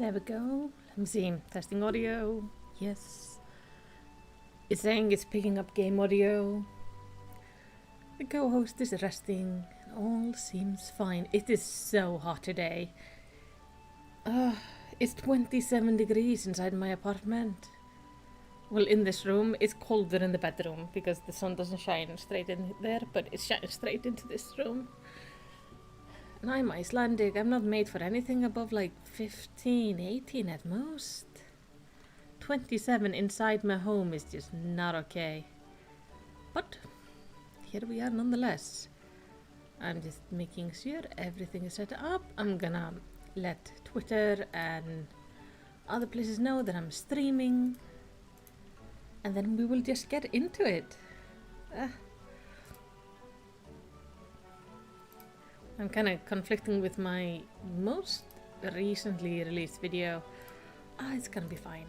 There we go. Let me see. Testing audio. Yes. It's saying it's picking up game audio. The co-host is resting. All seems fine. It is so hot today. It's 27 degrees inside my apartment. Well, in this room, it's colder in the bedroom because the sun doesn't shine straight in there, but it shines straight into this room. And I'm Icelandic. I'm not made for anything above like 15, 18 at most. 27 inside my home is just not okay. But here we are nonetheless. I'm just making sure everything is set up. I'm gonna let Twitter and other places know that I'm streaming. And then we will just get into it. I'm kind of conflicting with my most recently released video. It's gonna be fine.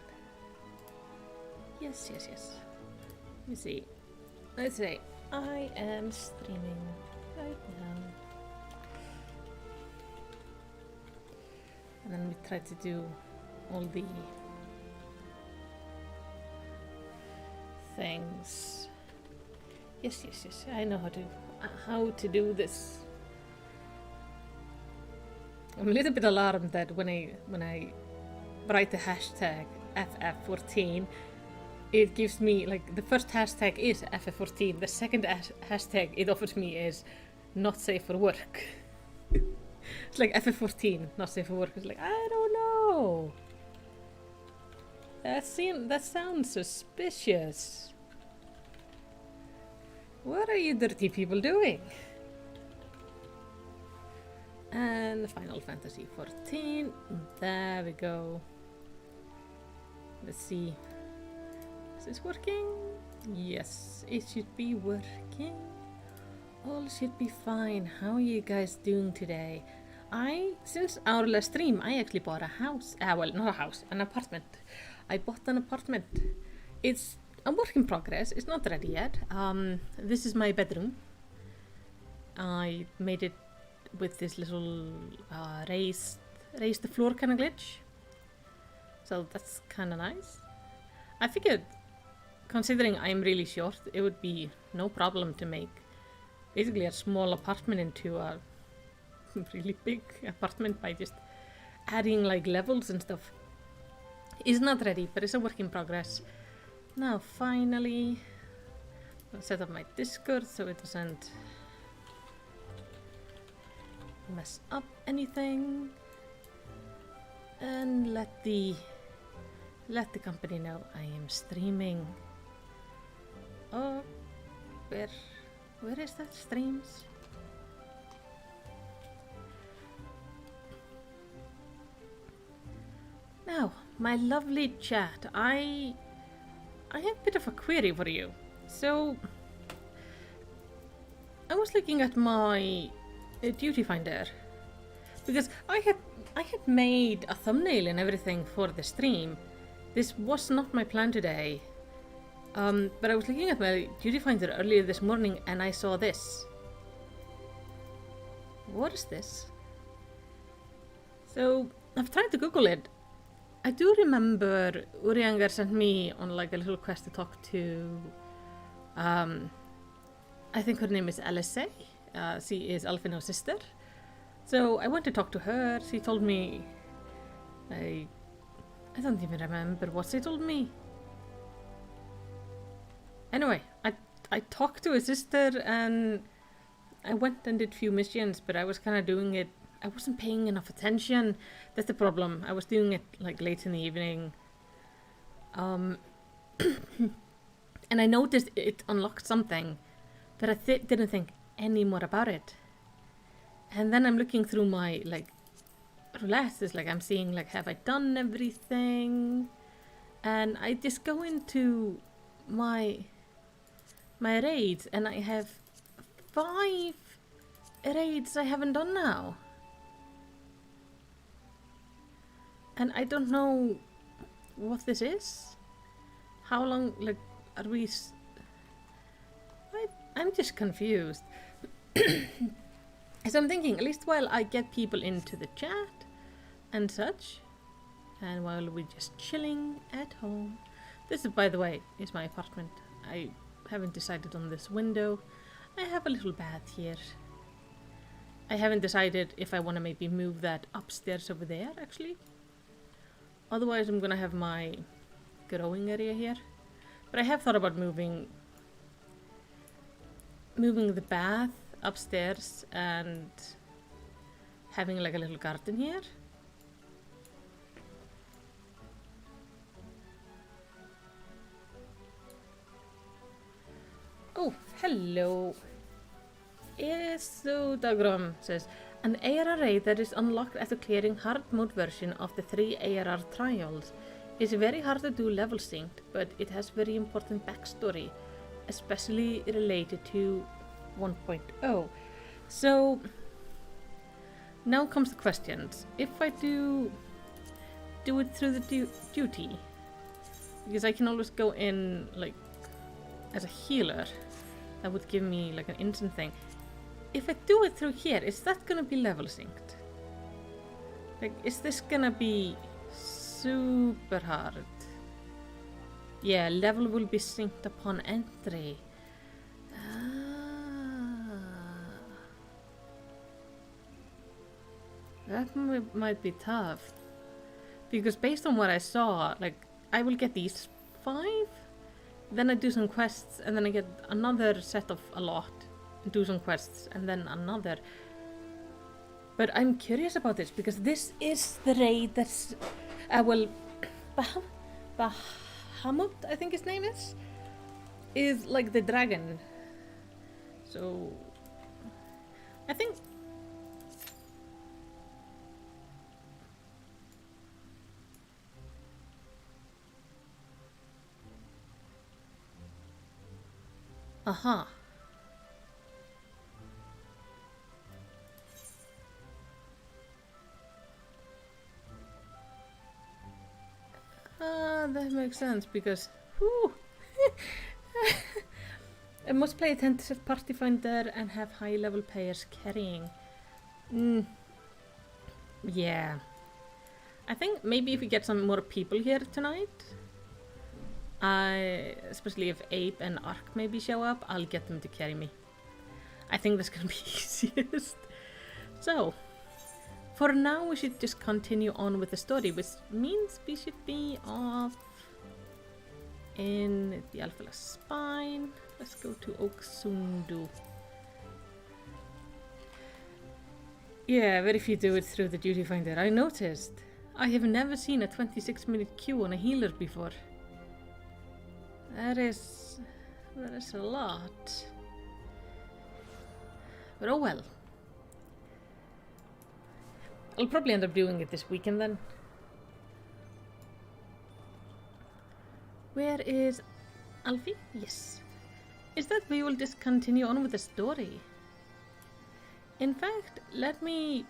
Yes. Let me see. Let's say I am streaming right now. And then we try to do all the things. Yes. I know how to do this. I'm a little bit alarmed that when I write the hashtag FF14, it gives me like the first hashtag is FF14. The second hashtag it offers me is not safe for work. It's like FF14, not safe for work. It's like I don't know. That sounds suspicious. What are you dirty people doing? And Final Fantasy 14. There we go. Let's see. Is this working? Yes, it should be working. All should be fine. How are you guys doing today? Since our last stream, I actually bought a house. Well, not a house, an apartment. I bought an apartment. It's a work in progress. It's not ready yet. This is my bedroom. I made it with this little raised the floor kind of glitch. So that's kind of nice. I figured, considering I'm really short, it would be no problem to make basically a small apartment into a really big apartment by just adding like levels and stuff. It's not ready, but it's a work in progress. Now finally, I'll set up my Discord so it doesn't mess up anything, and let the company know I am streaming. Oh, where is that streams? Now, my lovely chat, I have a bit of a query for you. So, I was looking at my duty finder because I had made a thumbnail and everything for the stream. This was not my plan today, but I was looking at my duty finder earlier this morning and I saw this. What is this? So I've tried to Google it. I do remember Urianger sent me on like a little quest to talk to I think her name is LSA. She is Alfino's sister. So I went to talk to her. She told me, I don't even remember what she told me. Anyway, I talked to her sister and I went and did a few missions, but I was kind of doing it. I wasn't paying enough attention. That's the problem. I was doing it like late in the evening. And I noticed it unlocked something, but I didn't think any more about it. And then I'm looking through my like roulette. It's like I'm seeing like, have I done everything? And I just go into my raids and I have 5 raids I haven't done now. And I don't know what this is. How long, like, are we... I'm just confused. So I'm thinking, at least while I get people into the chat and such, And while we're just chilling at home, this is, by the way, is my apartment. I haven't decided on this window. I have a little bath here. I haven't decided if I want to maybe move that upstairs over there, actually. Otherwise, I'm gonna have my growing area here. But I have thought about moving the bath upstairs and having like a little garden here. Oh, hello. Esodagram says, an ARR raid that is unlocked after clearing hard mode version of the 3 ARR trials is very hard to do level synced, but it has very important backstory, especially related to 1.0. So now comes the questions. If I do it through the duty, because I can always go in like as a healer, that would give me like an instant thing. If I do it through here, is that gonna be level synced? Like, is this gonna be super hard? Yeah, level will be synced upon entry. That might be tough. Because based on what I saw, like, I will get these 5, then I do some quests, and then I get another set of a lot, and do some quests, and then another. But I'm curious about this, because this is the raid that's... well, Bahamut, I think his name is like the dragon. So, I think... Aha. That makes sense, because... Whew, I must play attentive party finder and have high level players carrying. Yeah. I think maybe if we get some more people here tonight, especially if Abe and Ark maybe show up, I'll get them to carry me. I think that's gonna be easiest. So, for now we should just continue on with the story, which means we should be off in the Alphala Spine. Let's go to Oksundu. Yeah, very few do it through the duty finder. I noticed. I have never seen a 26-minute queue on a healer before. That is a lot. But oh well. I'll probably end up doing it this weekend then. Where is Alfie? Yes. Is that we will just continue on with the story? In fact, let me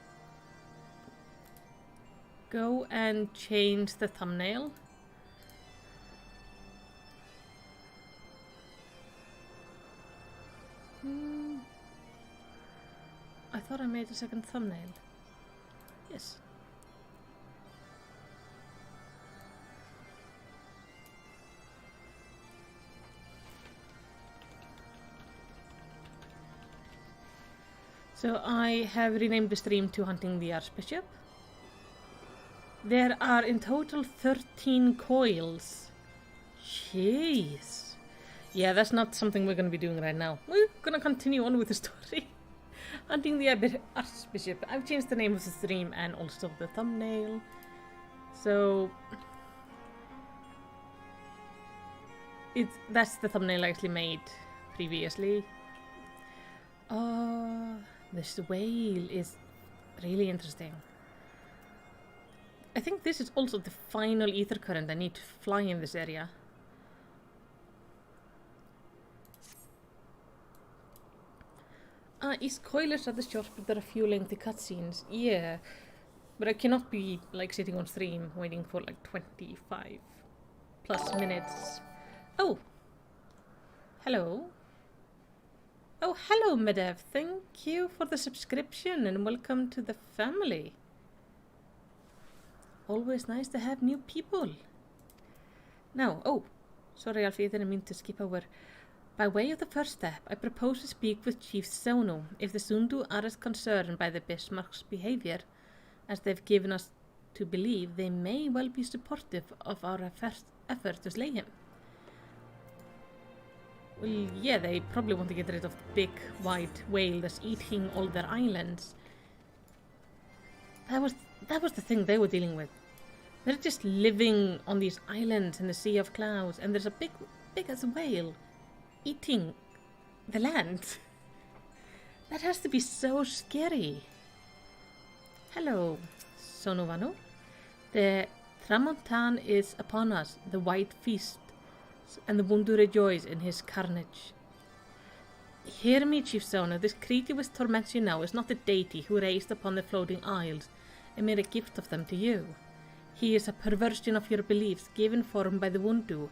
go and change the thumbnail. I thought I made a second thumbnail. Yes. So I have renamed the stream to Hunting the Archbishop. There are in total 13 coils. Jeez. Yeah, that's not something we're going to be doing right now. We're going to continue on with the story. Hunting the Archbishop. I've changed the name of the stream and also the thumbnail. So that's the thumbnail I actually made previously. This whale is really interesting. I think this is also the final ether current I need to fly in this area. Is Coilers at the shop, but there are a few lengthy cutscenes. Yeah, but I cannot be like sitting on stream waiting for like 25 plus minutes. Oh, hello. Oh, hello, Medev. Thank you for the subscription and welcome to the family. Always nice to have new people. Now, sorry Alfie, I didn't mean to skip over. By way of the first step, I propose to speak with Chief Sono. If the Sundu are as concerned by the Bismarck's behavior as they've given us to believe, they may well be supportive of our effort to slay him. Well, yeah, they probably want to get rid of the big white whale that's eating all their islands. That was the thing they were dealing with. They're just living on these islands in the Sea of Clouds, and there's a big as whale eating the land. That has to be so scary. Hello, Sonovano. The Tramontan is upon us, the white feast, and the Wundu rejoice in his carnage. Hear me, Chief Sono, this creature which torments you now is not the deity who raised upon the floating isles and made a gift of them to you. He is a perversion of your beliefs given form by the Wundu,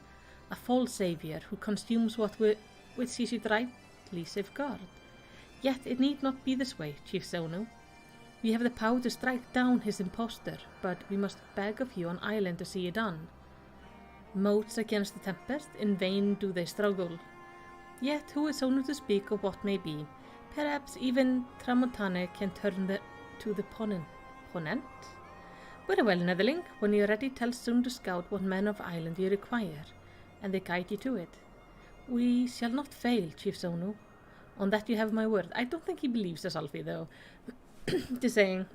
a false savior who consumes which he should rightly safeguard. Yet it need not be this way, Chief Sono. We have the power to strike down his impostor, but we must beg of you on island to see it done. Moats against the tempest, in vain do they struggle. Yet who is Sono to speak of what may be? Perhaps even Tramontane can turn to the ponent. Very well, Netherling. When you're ready, tell Sun to scout what men of island you require, and they guide you to it. We shall not fail, Chief Sono. On that you have my word. I don't think he believes us, Alfie, though. Just saying.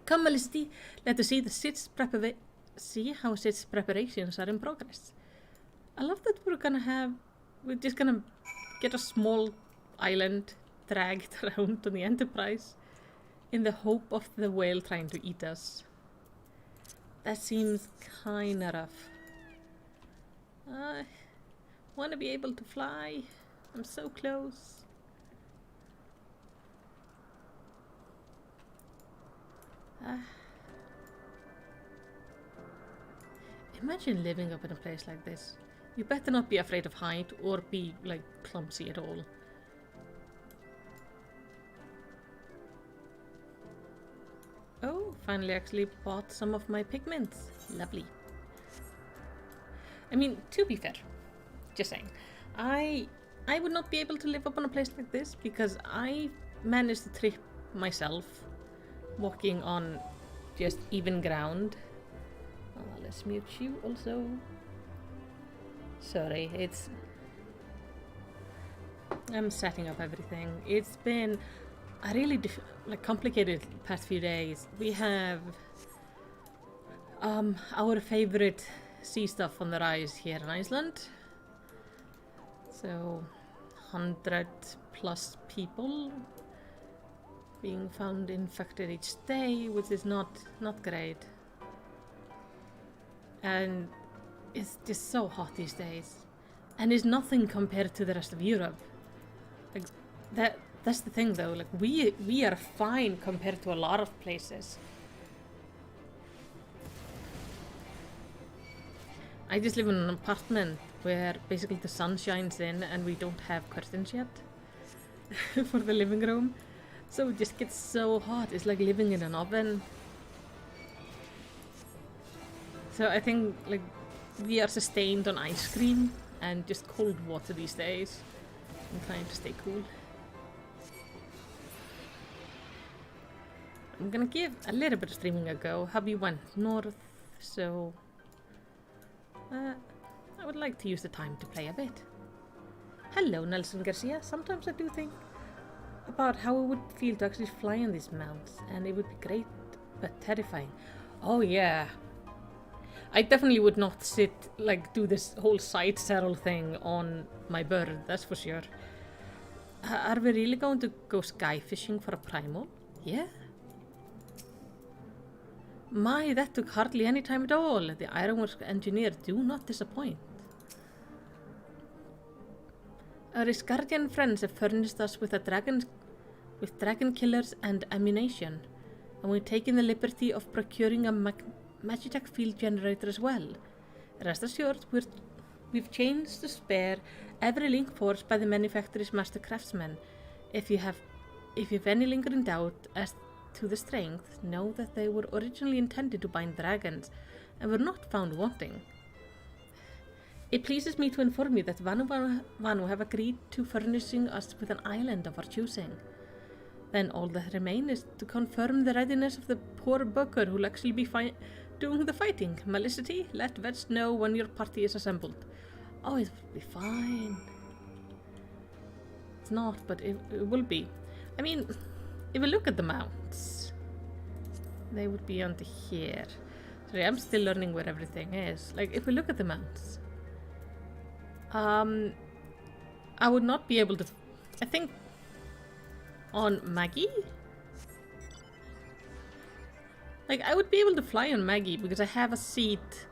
Come, Malisti, let us see how Sid's preparations are in progress. I love that we're just gonna get a small island dragged around on the Enterprise in the hope of the whale trying to eat us. That seems kinda rough. I wanna be able to fly. I'm so close. Imagine living up in a place like this. You better not be afraid of height or be, like, clumsy at all. Oh, finally actually bought some of my pigments. Lovely. I mean, to be fair, just saying, I would not be able to live up on a place like this because I managed to trip myself walking on just even ground. Let's mute you also. Sorry, I'm setting up everything. It's been a really complicated past few days. We have our favorite sea stuff on the rise here in Iceland. So 100+ people being found infected each day, which is not great. And it's just so hot these days. And it's nothing compared to the rest of Europe. Like that's the thing though, like we are fine compared to a lot of places. I just live in an apartment where basically the sun shines in and we don't have curtains yet for the living room. So it just gets so hot. It's like living in an oven. So I think like we are sustained on ice cream and just cold water these days. I'm trying to stay cool. I'm gonna give a little bit of streaming a go. Hubby went north, so I would like to use the time to play a bit. Hello, Nelson Garcia. Sometimes I do think about how it would feel to actually fly on these mounts, and it would be great but terrifying. Oh yeah. I definitely would not do this whole side saddle thing on my bird, that's for sure. Are we really going to go sky fishing for a primal? Yeah. My, that took hardly any time at all. The Ironworks engineers do not disappoint. Our Iscardian friends have furnished us with dragon killers and ammunition, and we've taken the liberty of procuring a Magitech field generator as well. Rest assured, we've changed to spare every link forged by the manufacturer's master craftsmen. If you've any lingering doubt as to the strength know that they were originally intended to bind dragons and were not found wanting. It pleases me to inform you that Vanu have agreed to furnishing us with an island of our choosing. Then all that remains is to confirm the readiness of the poor bugger who'll actually be doing the fighting. Melicity, let Vets know when your party is assembled. Oh, it will be fine. It's not, but it will be. I mean, if we look at the mounts, they would be under here. Sorry, I'm still learning where everything is. Like, if we look at the mounts, I would not be able to... I think on Maggie? Like, I would be able to fly on Maggie because I have a seat.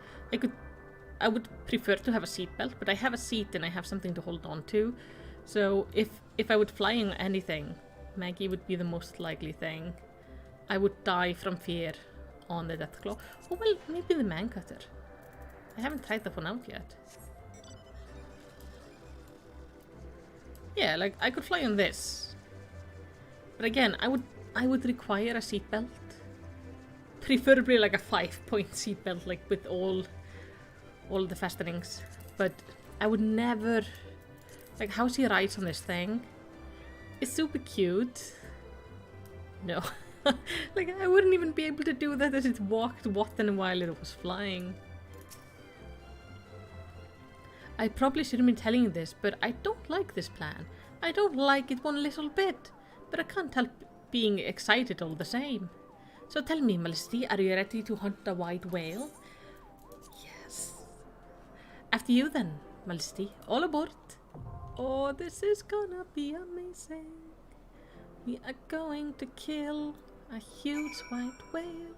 I would prefer to have a seat belt, but I have a seat and I have something to hold on to. So if I would fly on anything, Maggie would be the most likely thing. I would die from fear on the Deathclaw. Oh well, maybe the Mancutter. I haven't tried that one out yet. Yeah, like I could fly on this. But again, I would require a seatbelt. Preferably like a 5-point seatbelt, like with all the fastenings. But I would never... Like, how she rides on this thing is super cute. No. Like, I wouldn't even be able to do that as it walked while it was flying. I probably shouldn't be telling you this, but I don't like this plan. I don't like it one little bit. But I can't help being excited all the same. So tell me, Melicity, are you ready to hunt a white whale? Yes. After you then, Melicity. All aboard. Oh, this is gonna be amazing. We are going to kill a huge white whale.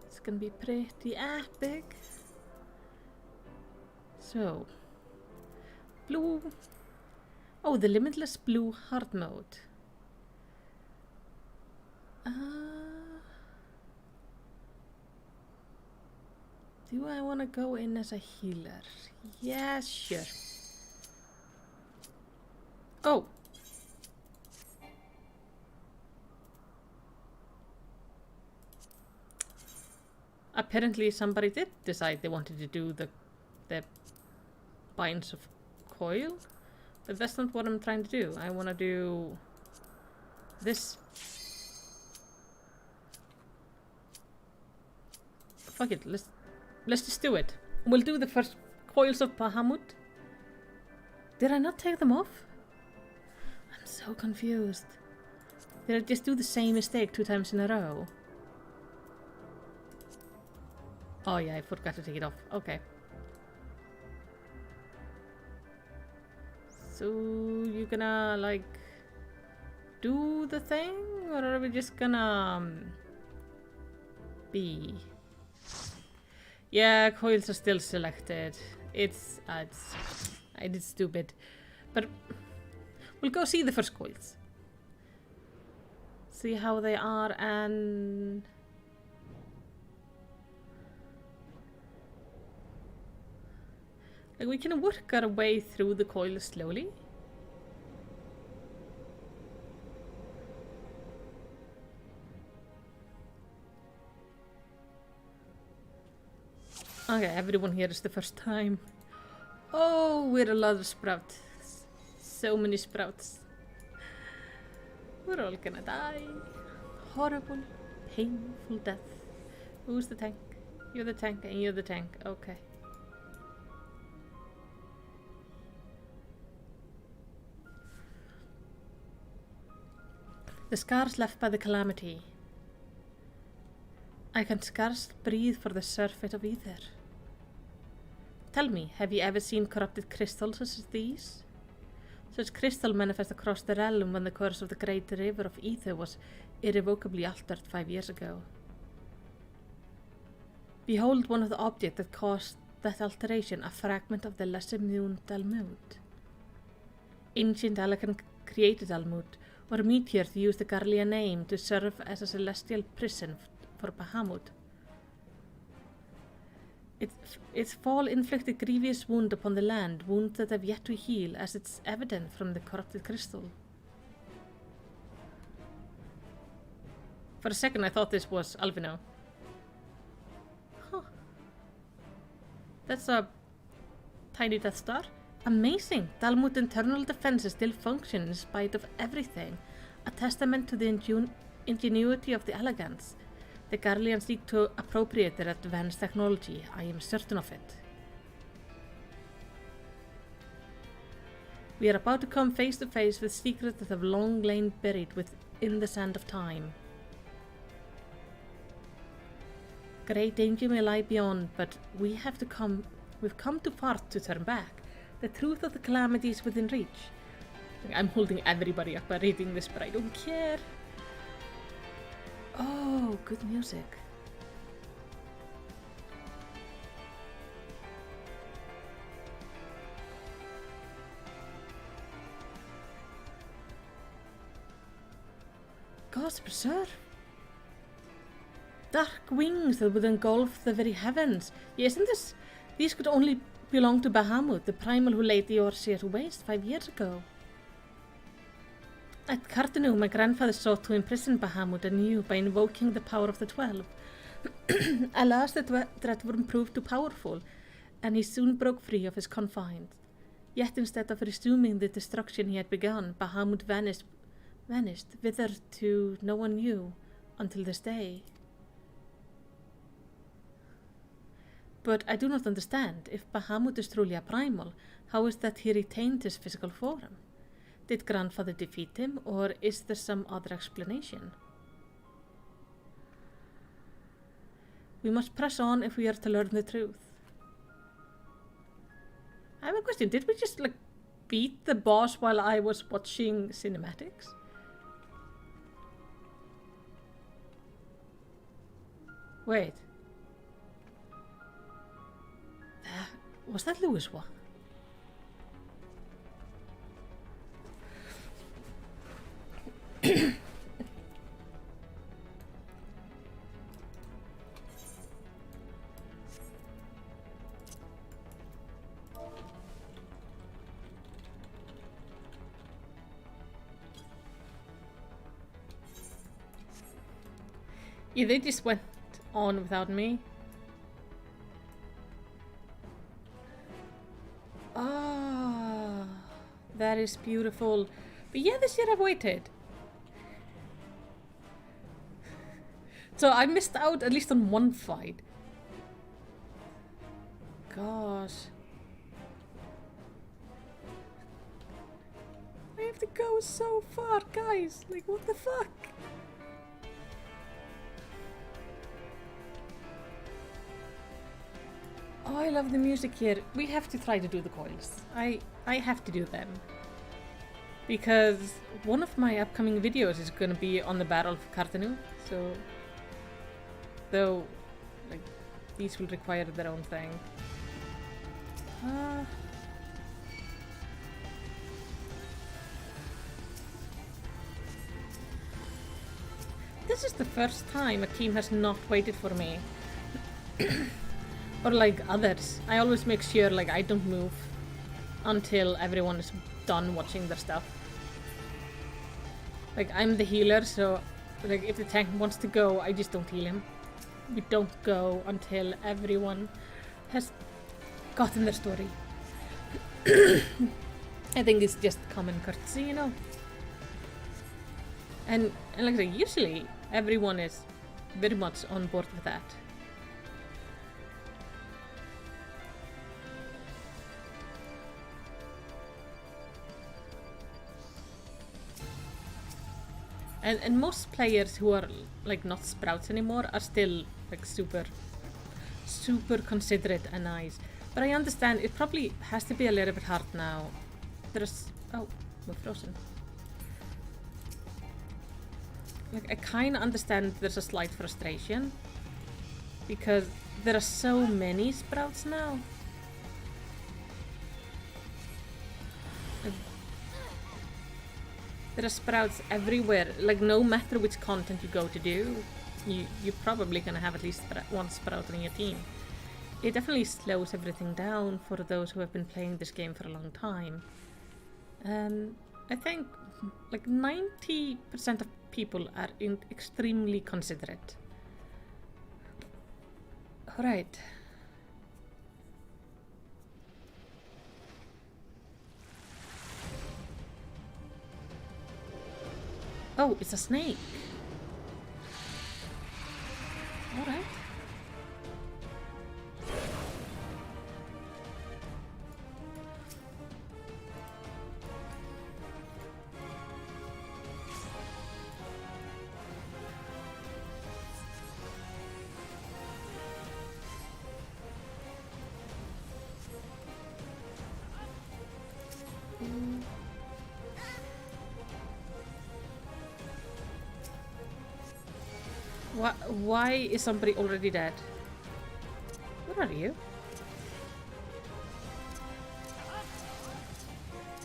It's gonna be pretty epic. So, blue. Oh, the limitless blue hard mode. Do I want to go in as a healer? Yeah, sure. Oh. Apparently somebody did decide they wanted to do the binds of coil, but that's not what I'm trying to do. I want to do this. Fuck it, let's just do it. We'll do the first Coils of Bahamut. Did I not take them off? I'm so confused. Did I just do the same mistake 2 times in a row? Oh yeah, I forgot to take it off. Okay. So you gonna like do the thing, or are we just gonna be? Yeah, coils are still selected. I did stupid, but we'll go see the first coils. See how they are, and like we can work our way through the coils slowly. Okay, everyone here is the first time. Oh, we're a lot of sprouts. So many sprouts. We're all gonna die. Horrible, painful death. Who's the tank? You're the tank and you're the tank. Okay. The scars left by the calamity. I can scarce breathe for the surfeit of ether. Tell me, have you ever seen corrupted crystals such as these? Such crystal manifest across the realm when the course of the great river of ether was irrevocably altered 5 years ago. Behold one of the objects that caused that alteration, a fragment of the lesser moon Dalmud. Ancient Alakan created Dalmud, or meteor to use the Garlean name to serve as a celestial prison for Bahamut. Its fall inflicted grievous wound upon the land, wounds that have yet to heal, as it's evident from the corrupted crystal. For a second I thought this was Alvino. Huh. That's a tiny Death Star. Amazing! Dalmut internal defenses still function in spite of everything. A testament to the ingenuity of the Elegants. The Garleans seek to appropriate their advanced technology. I am certain of it. We are about to come face to face with secrets that have long lain buried within the sand of time. Great danger may lie beyond, but we've come too far to turn back. The truth of the calamity is within reach. I'm holding everybody up by reading this, but I don't care. Oh, good music. God's preserve. Dark wings that would engulf the very heavens. Yes, and these could only belong to Bahamut, the primal who laid the Orsia to waste 5 years ago. At Cartanu, my grandfather sought to imprison Bahamut anew by invoking the power of the 12. Alas, the threat proved too powerful, and he soon broke free of his confines. Yet instead of resuming the destruction he had begun, Bahamut vanished, whither to no one knew, until this day. But I do not understand. If Bahamut is truly a primal, how is that he retained his physical form? Did grandfather defeat him, or is there some other explanation? We must press on if we are to learn the truth. I have a question. Did we just, beat the boss while I was watching cinematics? Wait. Was that Louiswa? Yeah, they just went on without me. Ah, that is beautiful. But yeah, this year I've waited. So I missed out at least on one fight. Gosh. I have to go so far, guys. What the fuck? Oh, I love the music here. We have to try to do the coils. I have to do them. Because one of my upcoming videos is going to be on the Battle of Cartanu. So, though, these will require their own thing. This is the first time a team has not waited for me. Or others. I always make sure I don't move until everyone is done watching their stuff. I'm the healer, so if the tank wants to go, I just don't heal him. We don't go until everyone has gotten their story. I think it's just common courtesy, you know. And like I say, usually everyone is very much on board with that. And most players who are not sprouts anymore are still super considerate and nice. But I understand it probably has to be a little bit hard now. Oh, we're frozen. I kind of understand there's a slight frustration because there are so many sprouts now. There are sprouts everywhere. No matter which content you go to do, you're probably gonna have at least one sprout on your team. It definitely slows everything down for those who have been playing this game for a long time. And I think 90% of people are extremely considerate. Alright. Oh, it's a snake. Alright. Why is somebody already dead? Where are you?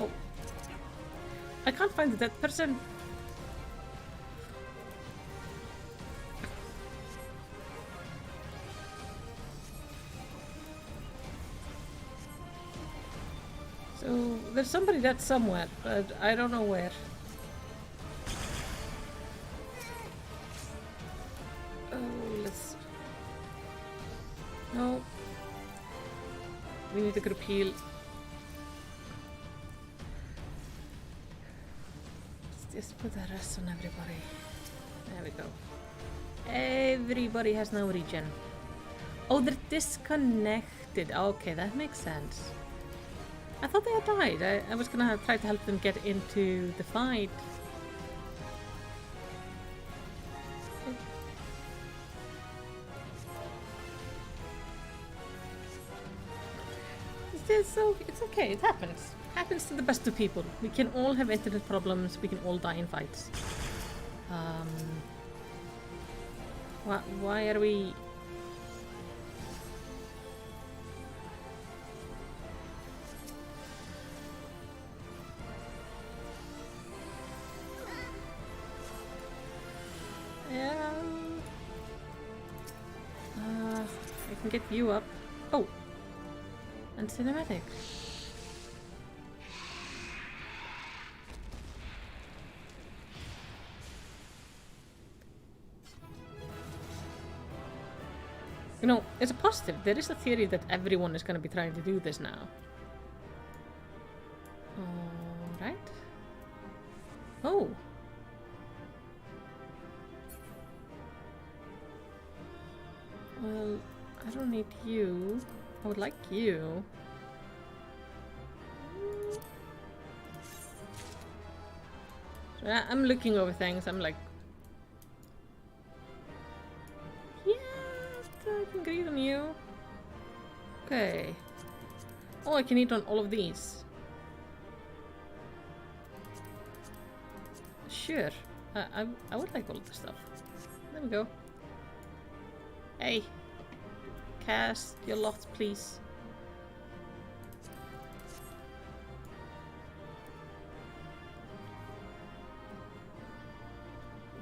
Oh. I can't find the dead person. So, there's somebody dead somewhere, but I don't know where. No. We need a group heal. Let's just put the rest on everybody. There we go. Everybody has no regen. Oh, they're disconnected. Okay, that makes sense. I thought they had died. I was gonna try to help them get into the fight. It's okay, it happens. Happens to the best of people. We can all have internet problems, we can all die in fights. Why are we... Yeah... I can get you up. Oh! And cinematic. You know, it's a positive. There is a theory that everyone is going to be trying to do this now. Alright. Oh. Well, I don't need you. I would like you. So I'm looking over things. I'm like, yeah, I can agree on you. Okay. Oh, I can eat on all of these. Sure. I would like all of this stuff. There we go. Hey. Cast your lot, please.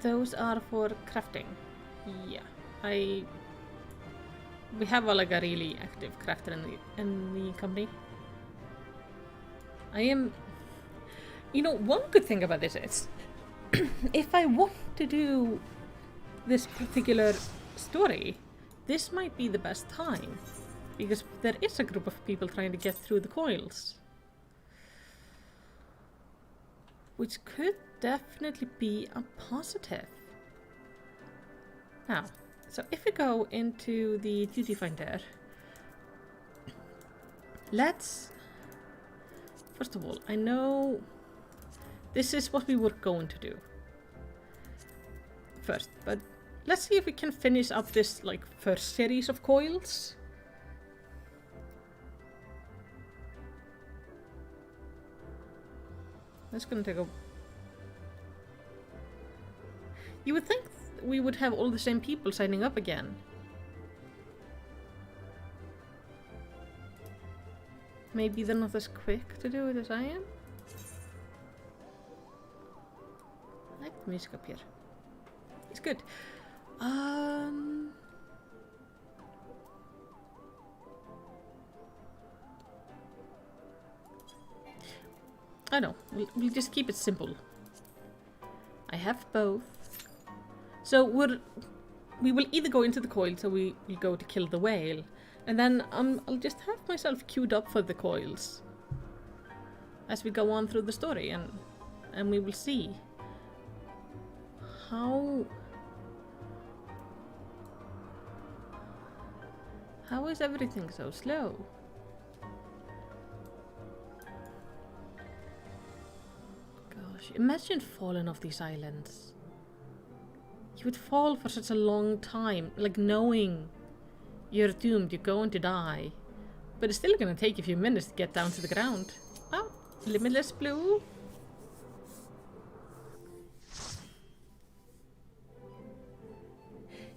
Those are for crafting. Yeah, we have like a really active crafter in the company. I am, you know, one good thing about this is, if I want to do this particular story, this might be the best time, because there is a group of people trying to get through the coils. Which could definitely be a positive. Now, so if we go into the duty finder, let's... First of all, I know this is what we were going to do first, but let's see if we can finish up this, like, first series of coils. That's gonna take a... You would think we would have all the same people signing up again. Maybe they're not as quick to do it as I am? I like the music up here. It's good. I know, we'll just keep it simple. I have both. So we will either go into the coils or we will go to kill the whale. And then I'll just have myself queued up for the coils as we go on through the story, and we will see how is everything so slow? Gosh, imagine falling off these islands. You would fall for such a long time, like knowing you're doomed, you're going to die. But it's still gonna take a few minutes to get down to the ground. Oh, limitless blue.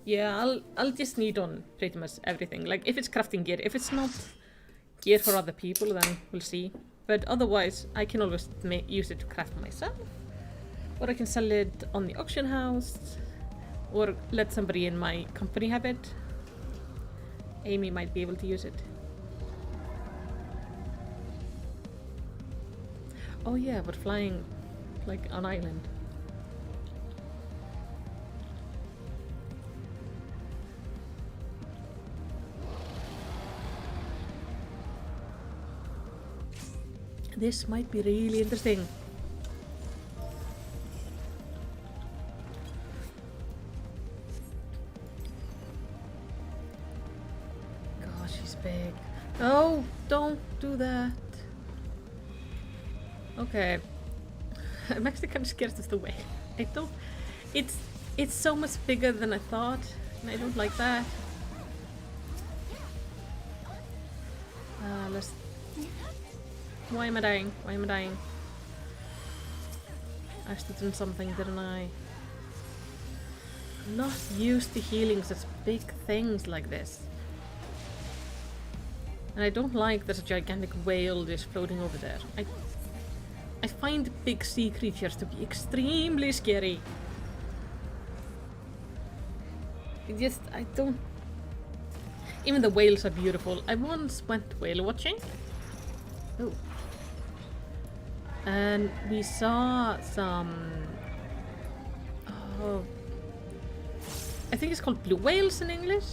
Yeah, I'll just need on pretty much everything. Like, if it's crafting gear, if it's not gear for other people, then we'll see. But otherwise, I can always use it to craft myself. Or I can sell it on the auction house. Or let somebody in my company have it. Amy might be able to use it. Oh yeah, we're flying like on island. This might be really interesting. Gosh, she's big. Oh, don't do that. Okay. I'm actually kind of scared of the whale. I don't... It's so much bigger than I thought, and I don't like that. Let's... Why am I dying? Why am I dying? I should have done something, didn't I? I'm not used to healing such big things like this. And I don't like there's a gigantic whale just floating over there. I find big sea creatures to be extremely scary. I don't... Even the whales are beautiful. I once went whale watching. Oh. And we saw some... Oh... I think it's called blue whales in English.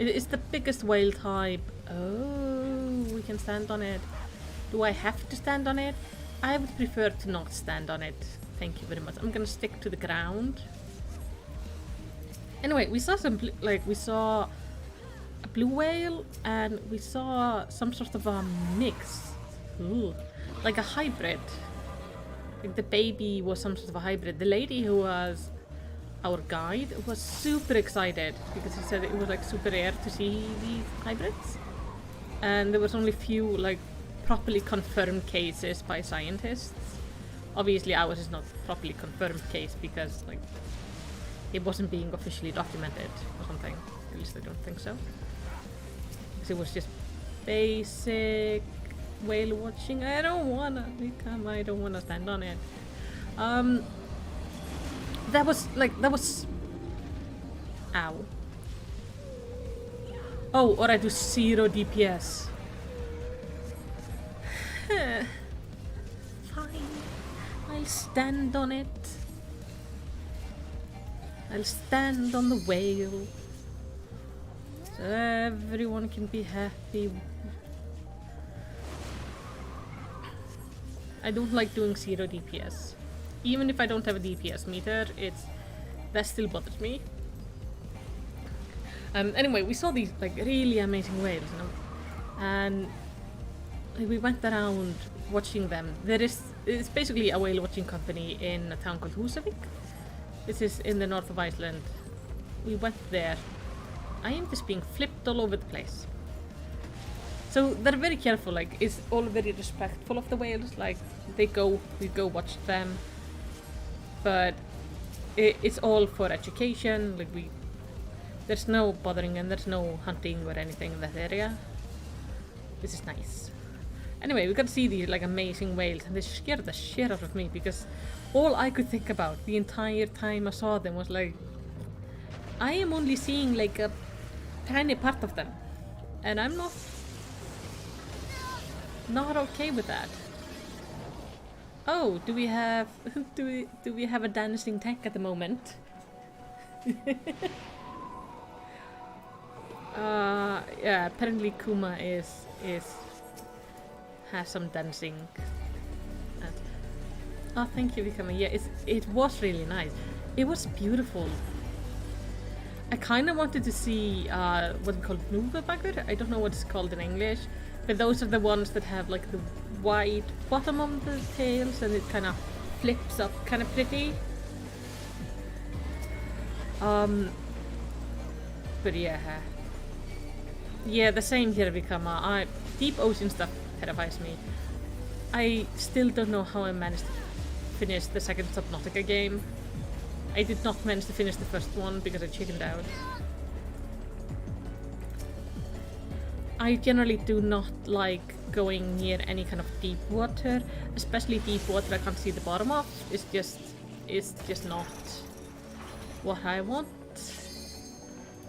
It is the biggest whale type. Oh, we can stand on it. Do I have to stand on it? I would prefer to not stand on it. Thank you very much. I'm gonna stick to the ground. Anyway, we saw some... we saw a blue whale and we saw some sort of a mix. Ooh. Like a hybrid. Like the baby was some sort of a hybrid. The lady who was our guide was super excited because he said it was like super rare to see these hybrids. And there was only few like properly confirmed cases by scientists. Obviously ours is not properly confirmed case because like it wasn't being officially documented or something. At least I don't think so. Because it was just basic whale watching. I don't wanna become, I don't wanna stand on it. That was ow. Oh, or I do 0 DPS. Fine. I'll stand on it. I'll stand on the whale. So everyone can be happy. I don't like doing 0 DPS. Even if I don't have a DPS meter, that still bothers me. Anyway, we saw these like really amazing whales, you know, and like, we went around watching them. It's basically a whale watching company in a town called Húsavík. This is in the north of Iceland. We went there. I am just being flipped all over the place. So they're very careful, like it's all very respectful of the whales, like we go watch them. But it's all for education, like there's no bothering and there's no hunting or anything in that area. This is nice. Anyway, we got to see these like amazing whales and they scared the shit out of me because all I could think about the entire time I saw them was like, I am only seeing like a tiny part of them and I'm not okay with that. Oh, do we have do we have a dancing tank at the moment? Yeah, apparently Kuma is has some dancing. Oh, thank you, Vikama. Yeah, it was really nice. It was beautiful. I kind of wanted to see what's it called, Nuva. I don't know what it's called in English, but those are the ones that have like the white bottom of the tails and it kind of flips up, kind of pretty. But yeah, the same here, Vikama. Deep ocean stuff terrifies me. I still don't know how I managed to finish the second Subnautica game. I did not manage to finish the first one because I chickened out. I generally do not like going near any kind of deep water, especially deep water I can't see the bottom of. It's just not what I want.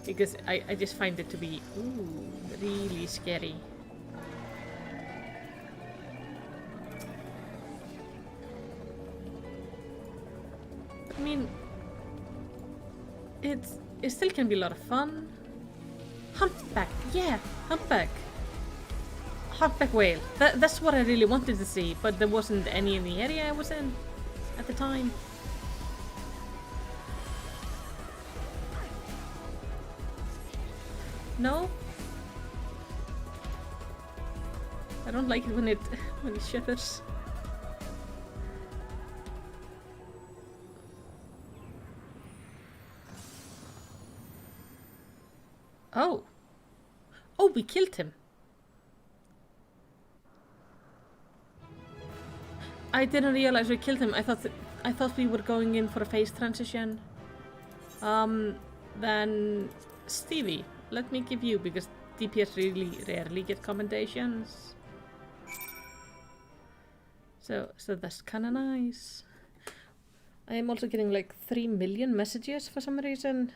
Because I just find it to be really scary. I mean, it still can be a lot of fun. Humpback, yeah, humpback. Humpback whale. That's what I really wanted to see, but there wasn't any in the area I was in at the time. No? I don't like it when it shivers. Oh. Oh, we killed him. I didn't realize we killed him. I thought we were going in for a phase transition. Then Stevie, let me give you, because DPS really rarely get commendations. So that's kinda nice. I am also getting like 3 million messages for some reason.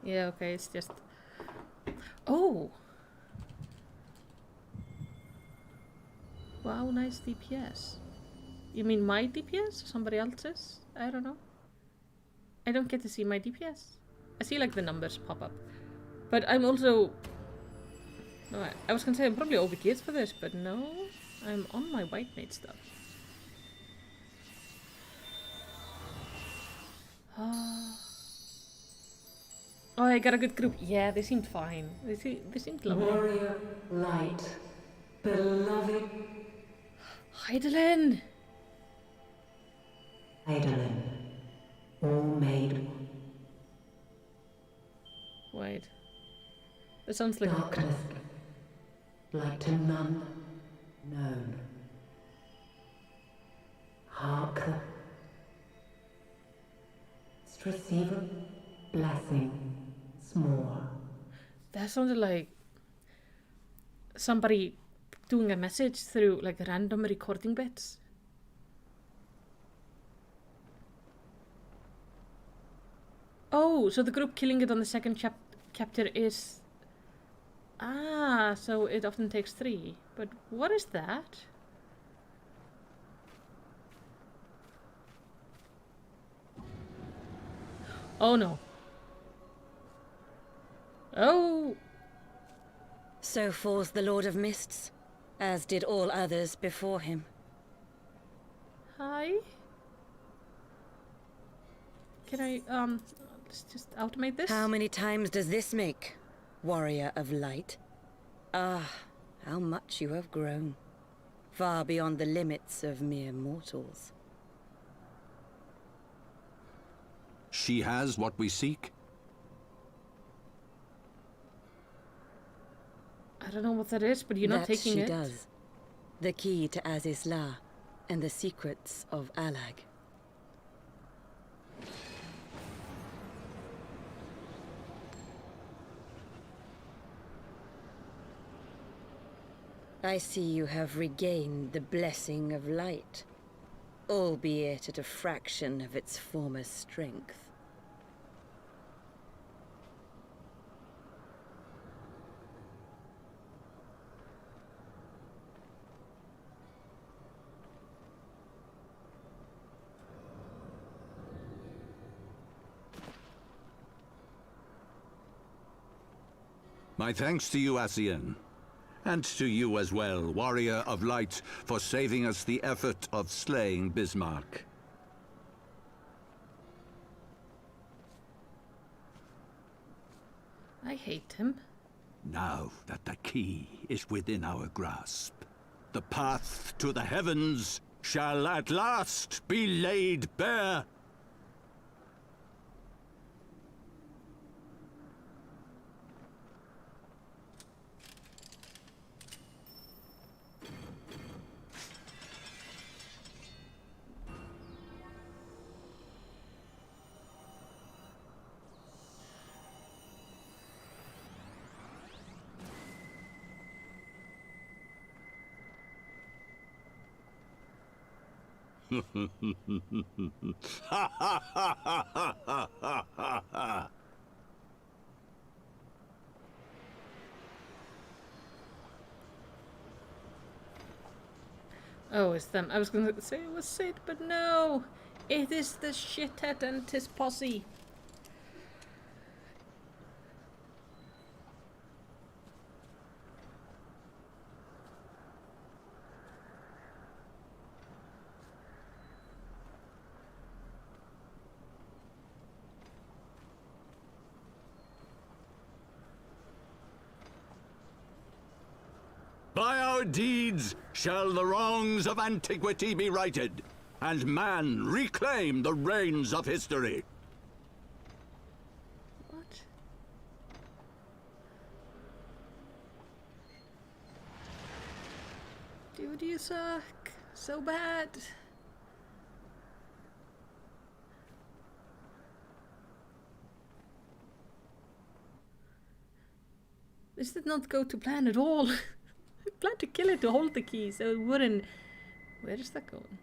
Yeah, okay, it's just... Oh! Wow, nice DPS. You mean my DPS? Or somebody else's? I don't know. I don't get to see my DPS. I see like the numbers pop up. But I'm also... No, I was gonna say I'm probably overgeared for this, but no. I'm on my white mate stuff. Oh, I got a good group. Yeah, they seemed fine. They seemed lovely. Warrior, light, beloved. Heidelin! Heidelin, all made. Wait. That sounds like... Darkness, like to none known. Hark the receiver, blessing, s'more. That sounded like somebody doing a message through like random recording bits. Oh, so the group killing it on the second chapter is... Ah, so it often takes 3. But what is that? Oh no. Oh! So falls the Lord of Mists, as did all others before him. Hi? Can I, let's just automate this? How many times does this make, Warrior of Light? Ah, how much you have grown. Far beyond the limits of mere mortals. She has what we seek. I don't know what that is, but you're not taking it. That she does. The key to Azizla and the secrets of Alag. I see you have regained the blessing of light, albeit at a fraction of its former strength. My thanks to you, Asian. And to you as well, Warrior of Light, for saving us the effort of slaying Bismarck. I hate him. Now that the key is within our grasp, the path to the heavens shall at last be laid bare. Oh, it's them. I was gonna say it was Sid, but no! It is the shithead and his posse. By our deeds shall the wrongs of antiquity be righted, and man reclaim the reins of history. What? Dude, you suck. So bad. This did not go to plan at all. I planned to kill it to hold the key so it wouldn't... Where is that going?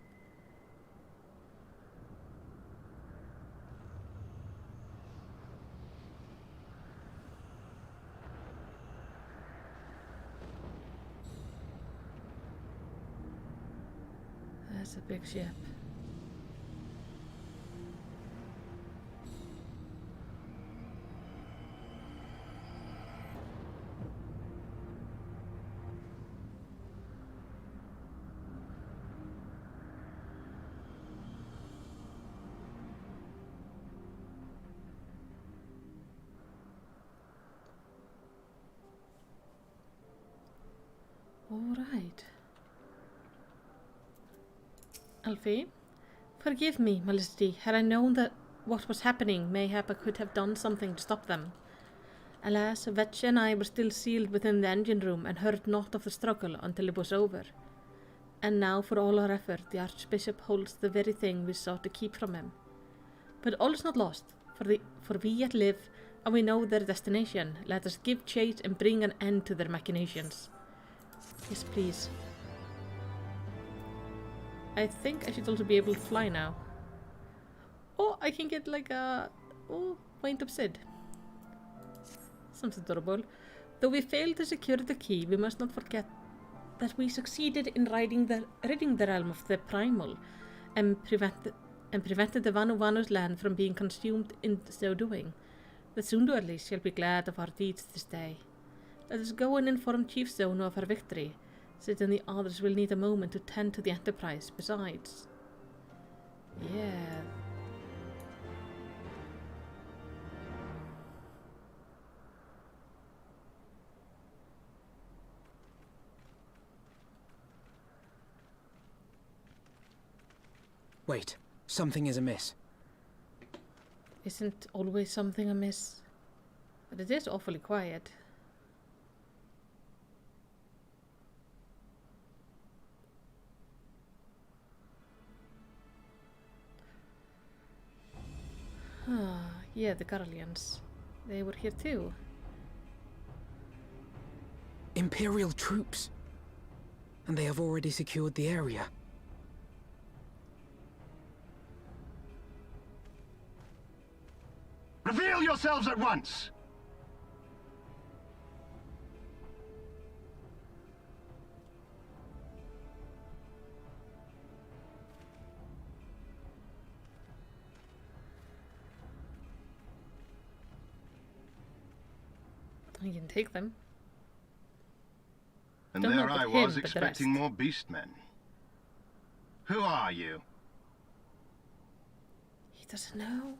That's a big ship. All right. Alfie, forgive me, Malicity. Had I known that what was happening, mayhap I could have done something to stop them. Alas, Vetch and I were still sealed within the engine room and heard naught of the struggle until it was over. And now, for all our effort, the Archbishop holds the very thing we sought to keep from him. But all is not lost, for we yet live, and we know their destination. Let us give chase and bring an end to their machinations. Yes, please. I think I should also be able to fly now. Oh, I can get like a... Oh, point up Sid. Sounds adorable. Though we failed to secure the key, we must not forget that we succeeded in ridding the realm of the primal and prevented the Vanu Vanu's land from being consumed in so doing. The Sundu at least shall be glad of our deeds this day. Let us go and inform Chief Zone of our victory. Sid and the others will need a moment to tend to the Enterprise besides. Yeah. Wait, something is amiss. Isn't always something amiss? But it is awfully quiet. Ah, yeah, the Garleans. They were here too. Imperial troops. And they have already secured the area. Reveal yourselves at once! You can take them. And Don't there know I about him, was but the expecting rest. more beastmen. Who are you? He doesn't know.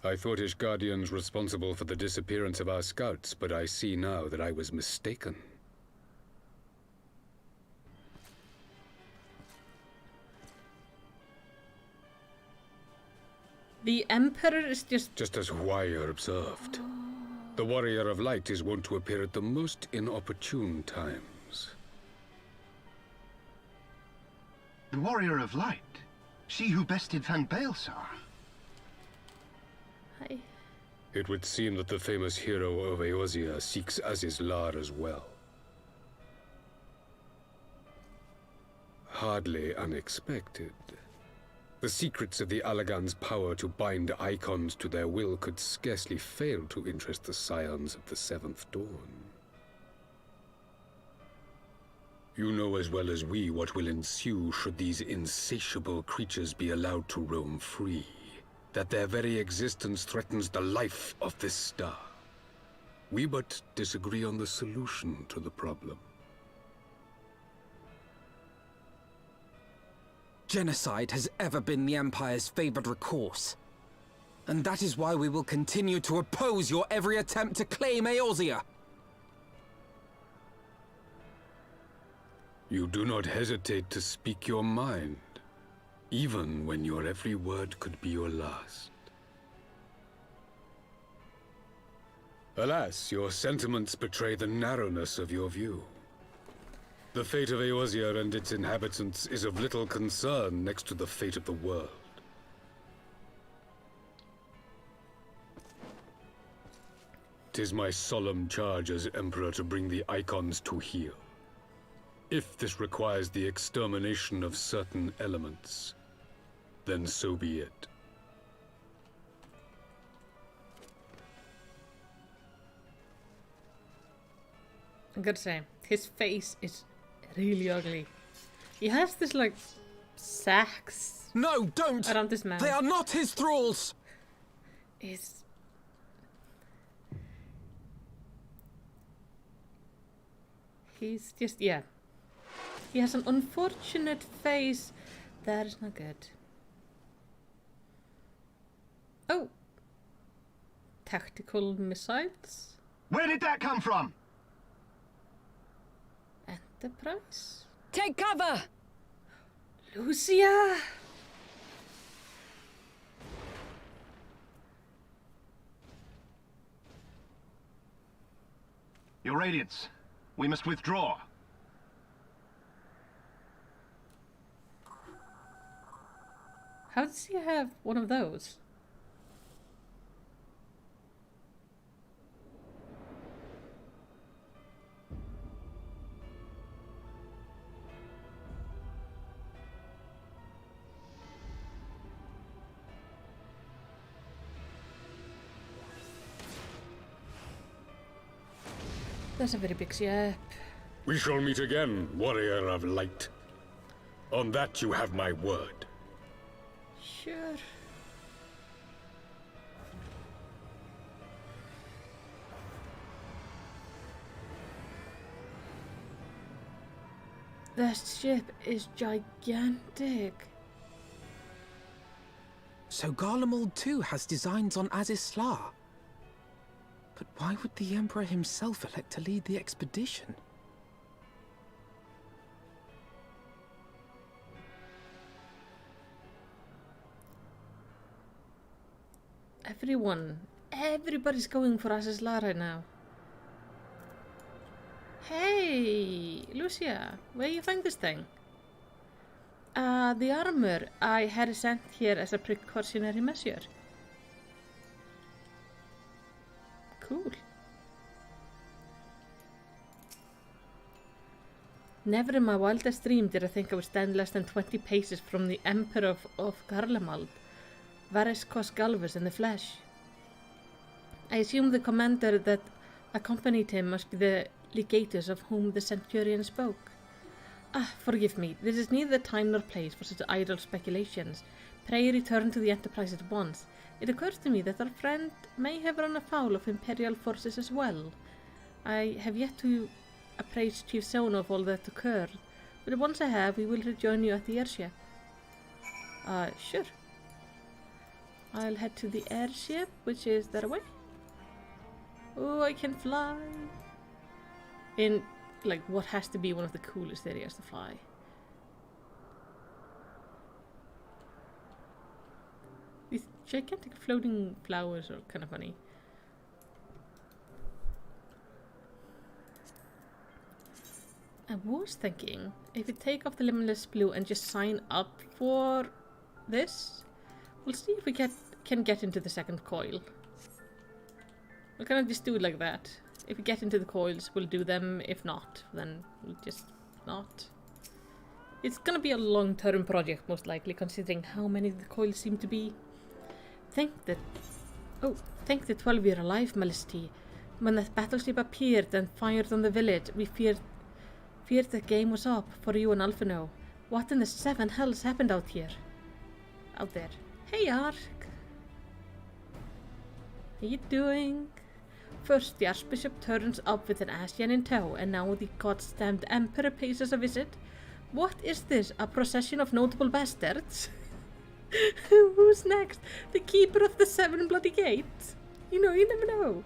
I thought his guardians responsible for the disappearance of our scouts, but I see now that I was mistaken. The Emperor is Just as Huaya observed. The Warrior of Light is wont to appear at the most inopportune times. The Warrior of Light? She who bested Van Baelsar? Hi. It would seem that the famous hero of Eorzea seeks Azizlar as well. Hardly unexpected. The secrets of the Allagan's power to bind icons to their will could scarcely fail to interest the scions of the Seventh Dawn. You know as well as we what will ensue should these insatiable creatures be allowed to roam free. That their very existence threatens the life of this star. We but disagree on the solution to the problem. Genocide has ever been the Empire's favored recourse. And that is why we will continue to oppose your every attempt to claim Eorzea. You do not hesitate to speak your mind, even when your every word could be your last. Alas, your sentiments betray the narrowness of your view. The fate of Eorzea and its inhabitants is of little concern next to the fate of the world. Tis my solemn charge as Emperor to bring the icons to heel. If this requires the extermination of certain elements, then so be it. I gotta say, his face is really ugly. He has this, like, sacs No, don't! around his mouth. They are not his thralls! Is he's just, yeah. He has an unfortunate face that is not good. Oh. Tactical missiles? Where did that come from? Enterprise? Take cover! Lucia! Your Radiance. We must withdraw. How does he have one of those? That's a very big ship. We shall meet again, Warrior of Light. On that you have my word. Sure. That ship is gigantic. So Garlemald too has designs on Azizlar. But why would the Emperor himself elect to lead the expedition? Everybody's going for Azizlar right now. Hey, Lucia, where you find this thing? The armor I had sent here as a precautionary measure. Cool. Never in my wildest dream did I think I would stand less than 20 paces from the Emperor of Garlemald, Varys Galvus in the flesh. I assume the commander that accompanied him must be the legatus of whom the Centurion spoke. Forgive me, this is neither the time nor place for such idle speculations. Pray return to the Enterprise at once. It occurs to me that our friend may have run afoul of Imperial forces as well. I have yet to appraise Chief Zone of all that occurred, but once I have, we will rejoin you at the airship. Sure. I'll head to the airship, which is that way. Oh, I can fly. In, like, what has to be one of the coolest areas to fly. These gigantic floating flowers are kind of funny. I was thinking, if we take off the limitless blue and just sign up for this, we'll see if we can get into the second coil. We'll kind of just do it like that. If we get into the coils, we'll do them. If not, then we'll just not. It's gonna be a long-term project, most likely, considering how many the coils seem to be. Thank the 12 year alive, Majesty. When that battleship appeared and fired on the village, we feared the game was up for you and Alphino. What in the seven hells happened out here? Out there. Hey, Ark. How you doing? First, the Archbishop turns up with an Asian in tow, and now the god-stamped Emperor pays us a visit. What is this? A procession of notable bastards? Who's next? The Keeper of the Seven Bloody Gates? You know, you never know.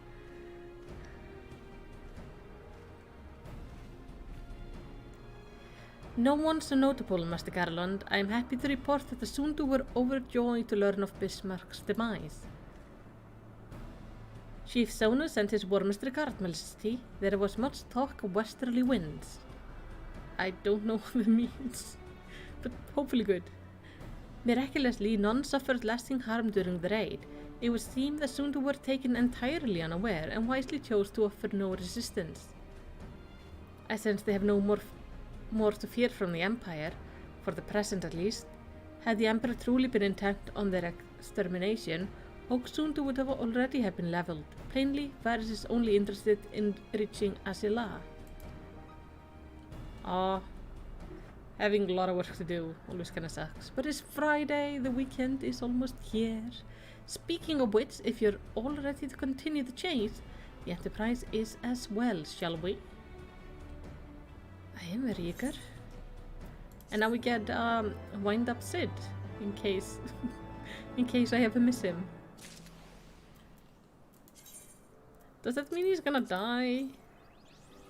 No one so notable, Master Garland. I am happy to report that the Sundu were overjoyed to learn of Bismarck's demise. Chief Sona sent his warmest regard, Majesty. There was much talk of westerly winds. I don't know what that means, but hopefully good. Miraculously, none suffered lasting harm during the raid. It would seem the Sundu were taken entirely unaware and wisely chose to offer no resistance. I sense they have no more to fear from the Empire, for the present at least. Had the Emperor truly been intent on their extermination, Sundu would have already have been leveled. Plainly, Varys is only interested in reaching Asila. Having a lot of work to do always kinda sucks. But it's Friday, the weekend is almost here. Speaking of which, if you're all ready to continue the chase, the Enterprise is as well, shall we? I am very eager. And now we get wind up Sid, in case I ever miss him. Does that mean he's gonna die?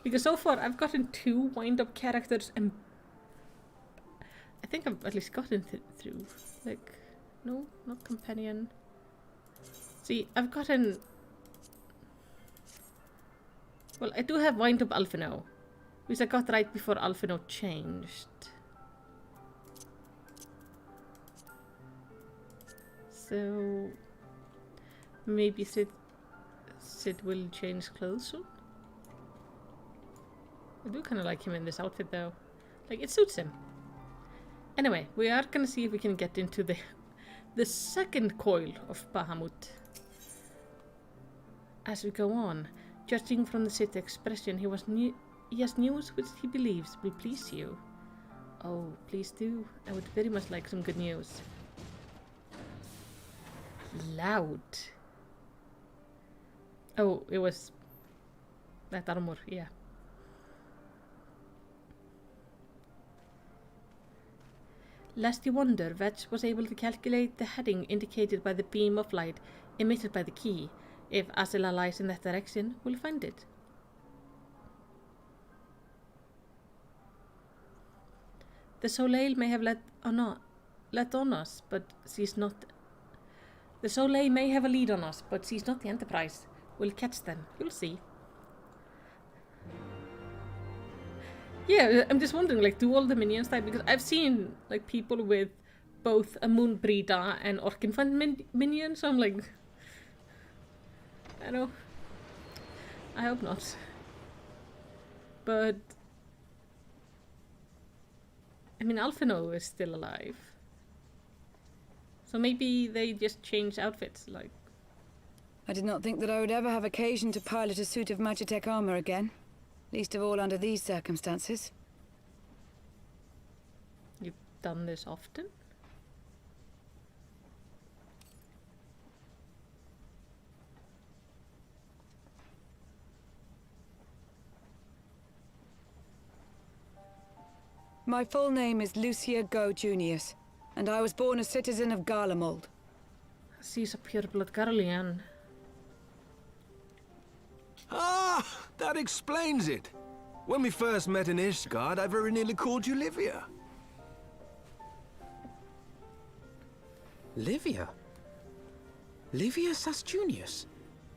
Because so far I've gotten 2 wind up characters and I think I've at least gotten through. Like, no, not companion. See, I've gotten... Well, I do have wind up Alphino, which I got right before Alphino changed. So maybe Sid will change clothes soon. I do kind of like him in this outfit though. Like, it suits him. Anyway, we are gonna see if we can get into the second coil of Bahamut. As we go on, judging from the Sith expression, he has news which he believes will please you. Oh, please do. I would very much like some good news. Loud. Oh, it was that armor, yeah. Lest you wonder, Vetch was able to calculate the heading indicated by the beam of light emitted by the key. If Asila lies in that direction, we'll find it. The Soleil may have let on us, but she's not... The Soleil may have a lead on us, but she's not the Enterprise. We'll catch them. You'll see. Yeah, I'm just wondering, like, do all the minions die? Because I've seen, like, people with both a Moon Brida and Orkinfant minion, so I'm like... I know. I hope not. But... I mean, Alphino is still alive. So maybe they just change outfits, like... I did not think that I would ever have occasion to pilot a suit of Magitech armor again. Least of all under these circumstances. You've done this often? My full name is Lucia Go Junius, and I was born a citizen of Garlemald. She's a pure-blood Garlean. Ah, that explains it. When we first met in Ishgard, I very nearly called you Livia. Livia? Livia Sasjunius?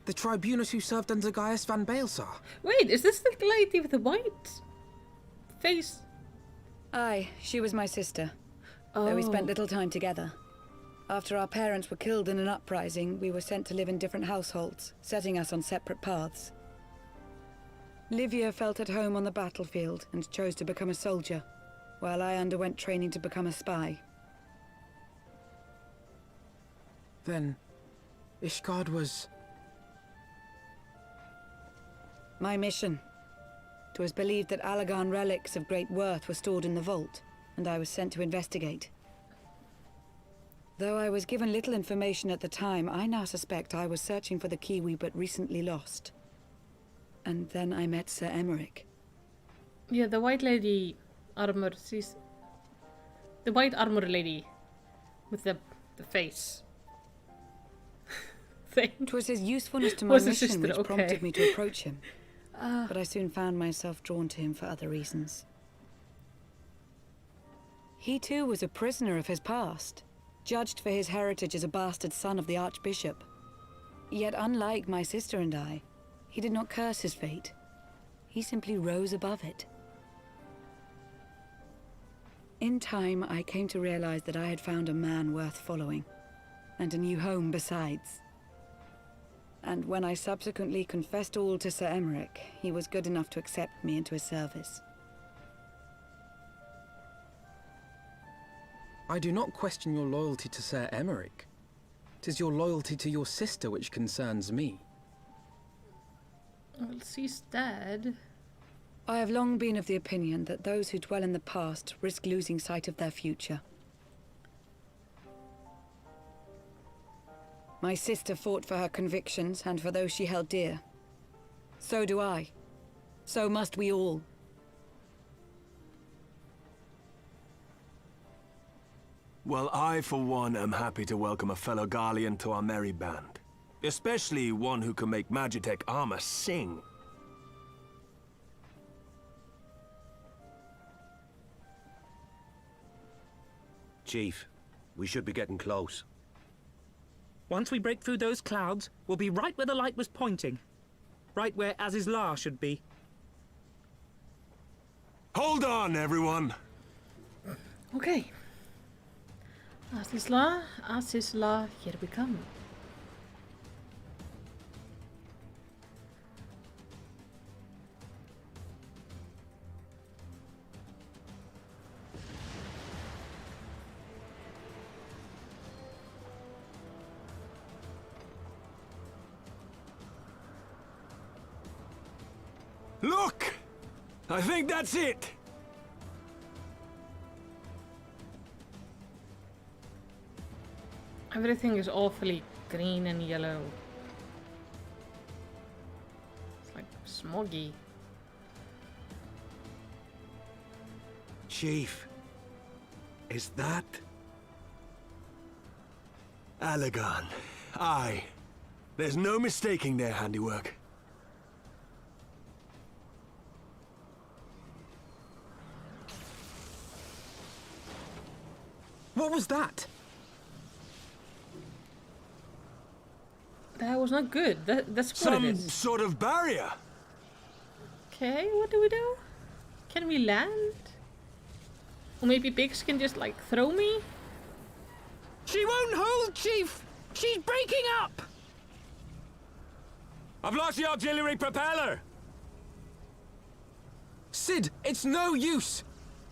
The tribunus who served under Gaius van Baelsar? Wait, is this the lady with the white face? Aye, she was my sister, Oh. though we spent little time together. After our parents were killed in an uprising, we were sent to live in different households, setting us on separate paths. Livia felt at home on the battlefield and chose to become a soldier, while I underwent training to become a spy. Then, Ishgard was... My mission. It was believed that Allagan relics of great worth were stored in the vault, and I was sent to investigate. Though I was given little information at the time, I now suspect I was searching for the key we but recently lost. And then I met Sir Emmerich. Yeah, the white lady armor. She's the white armor lady with the face. Thing. It was his usefulness to my Was his mission sister, which okay. prompted me to approach him. But I soon found myself drawn to him for other reasons. He too was a prisoner of his past, judged for his heritage as a bastard son of the archbishop. Yet unlike my sister and I, he did not curse his fate. He simply rose above it. In time, I came to realize that I had found a man worth following, and a new home besides. And when I subsequently confessed all to Sir Emmerich, he was good enough to accept me into his service. I do not question your loyalty to Sir Emmerich. 'Tis your loyalty to your sister which concerns me. Well, she's dead. I have long been of the opinion that those who dwell in the past risk losing sight of their future. My sister fought for her convictions and for those she held dear. So do I. So must we all. Well, I, for one, am happy to welcome a fellow Garlean to our merry band. Especially one who can make Magitech armor sing. Chief, we should be getting close. Once we break through those clouds, we'll be right where the light was pointing. Right where Azizlar should be. Hold on, everyone! Okay. Azizlar, here we come. Look! I think that's it! Everything is awfully green and yellow. It's like smoggy. Chief, is that... Allagan? Aye. There's no mistaking their handiwork. What was that? That was not good. That's what it Some is. sort of barrier. Okay, what do we do? Can we land? Or maybe Biggs can just like throw me? She won't hold, Chief! She's breaking up! I've lost the auxiliary propeller! Sid, it's no use!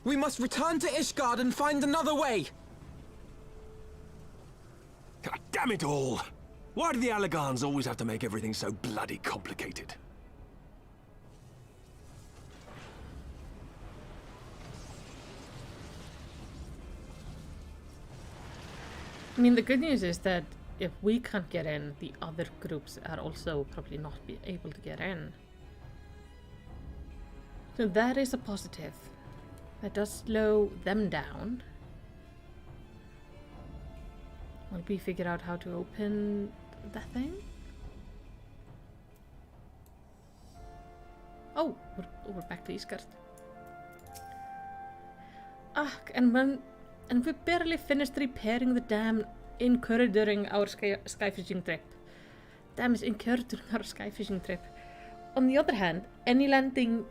We must return to Ishgard and find another way! God damn it all! Why do the Allagans always have to make everything so bloody complicated? I mean, the good news is that if we can't get in, the other groups are also probably not be able to get in. So that is a positive. That does slow them down. Will we figure out how to open that thing? Oh, we're back to Iskard. Ah, and we barely finished repairing the dam incurred during our sky fishing trip. Dam is incurred during our sky fishing trip. On the other hand, any landing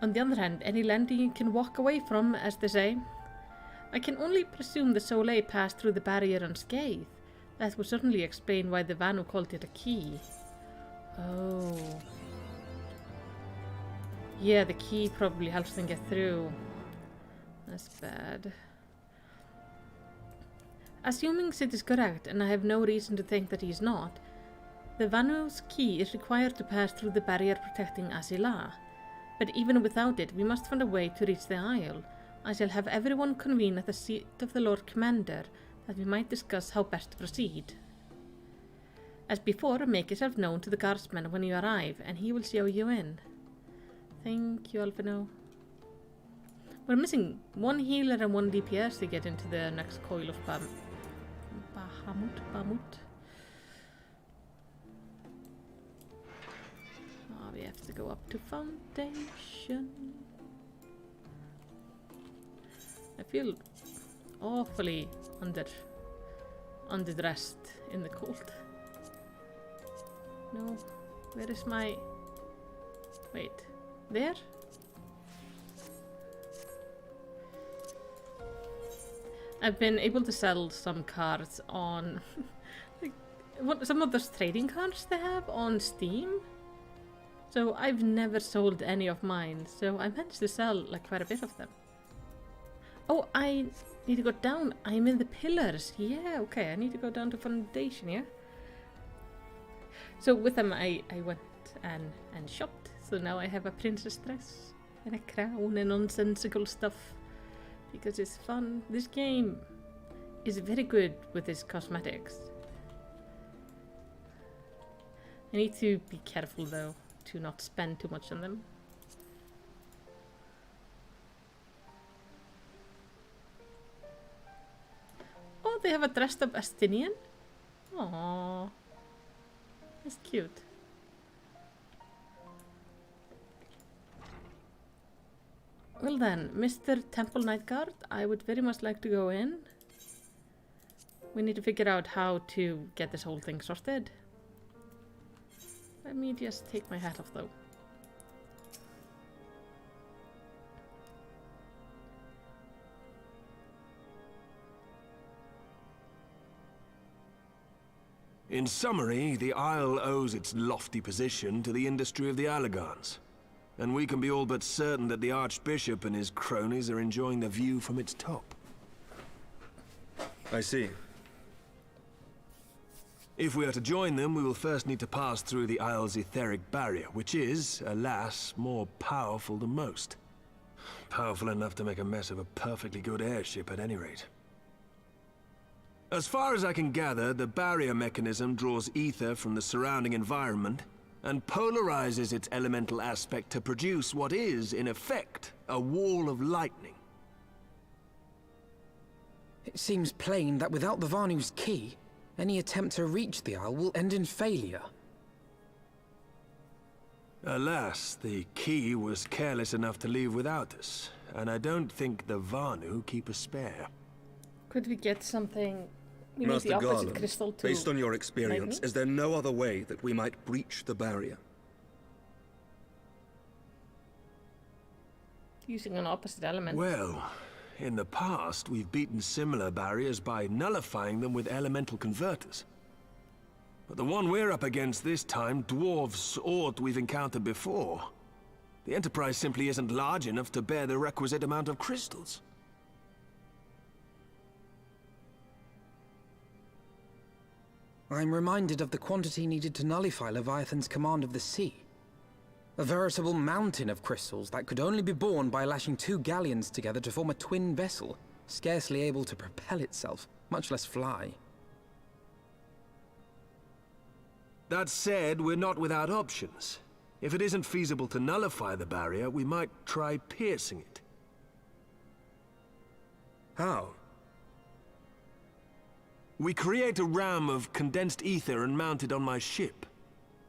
you can walk away from, as they say. I can only presume the Soleil passed through the barrier unscathed. That would certainly explain why the Vanu called it a key. Oh. Yeah, the key probably helps them get through. That's bad. Assuming Sid is correct, and I have no reason to think that he is not, the Vanu's key is required to pass through the barrier protecting Asila. But even without it, we must find a way to reach the Isle. I shall have everyone convene at the seat of the Lord Commander, that we might discuss how best to proceed. As before, make yourself known to the guardsman when you arrive, and he will show you in. Thank you, Alvino. We're missing one healer and one DPS to get into the next Coil of Bahamut. Oh, we have to go up to Foundation. I feel awfully underdressed in the cold. No, where is my... Wait, there? I've been able to sell some cards on some of those trading cards they have on Steam. So I've never sold any of mine, so I managed to sell like quite a bit of them. Oh, I need to go down. I'm in the pillars. Yeah, okay, I need to go down to Foundation, yeah? So with them I went and shopped. So now I have a princess dress and a crown and nonsensical stuff. Because it's fun. This game is very good with its cosmetics. I need to be careful though, to not spend too much on them. Oh, they have a dressed up Astinian? Aww. That's cute. Well then, Mr. Temple Night Guard, I would very much like to go in. We need to figure out how to get this whole thing sorted. Let me just take my hat off though. In summary, the Isle owes its lofty position to the industry of the Allegans. And we can be all but certain that the Archbishop and his cronies are enjoying the view from its top. I see. If we are to join them, we will first need to pass through the Isle's etheric barrier, which is, alas, more powerful than most. Powerful enough to make a mess of a perfectly good airship at any rate. As far as I can gather, the barrier mechanism draws ether from the surrounding environment and polarizes its elemental aspect to produce what is, in effect, a wall of lightning. It seems plain that without the Vanu's key, any attempt to reach the Isle will end in failure. Alas, the key was careless enough to leave without us, and I don't think the Vanu keep a spare. Could we get something... We Master need the opposite Garland, crystal to... based on your experience, lightning? is there no other way that we might breach the barrier? Using an opposite element. Well, in the past, we've beaten similar barriers by nullifying them with elemental converters. But the one we're up against this time dwarfs aught we've encountered before. The Enterprise simply isn't large enough to bear the requisite amount of crystals. I'm reminded of the quantity needed to nullify Leviathan's command of the sea. A veritable mountain of crystals that could only be borne by lashing two galleons together to form a twin vessel, scarcely able to propel itself, much less fly. That said, we're not without options. If it isn't feasible to nullify the barrier, we might try piercing it. How? We create a ram of condensed ether and mount it on my ship.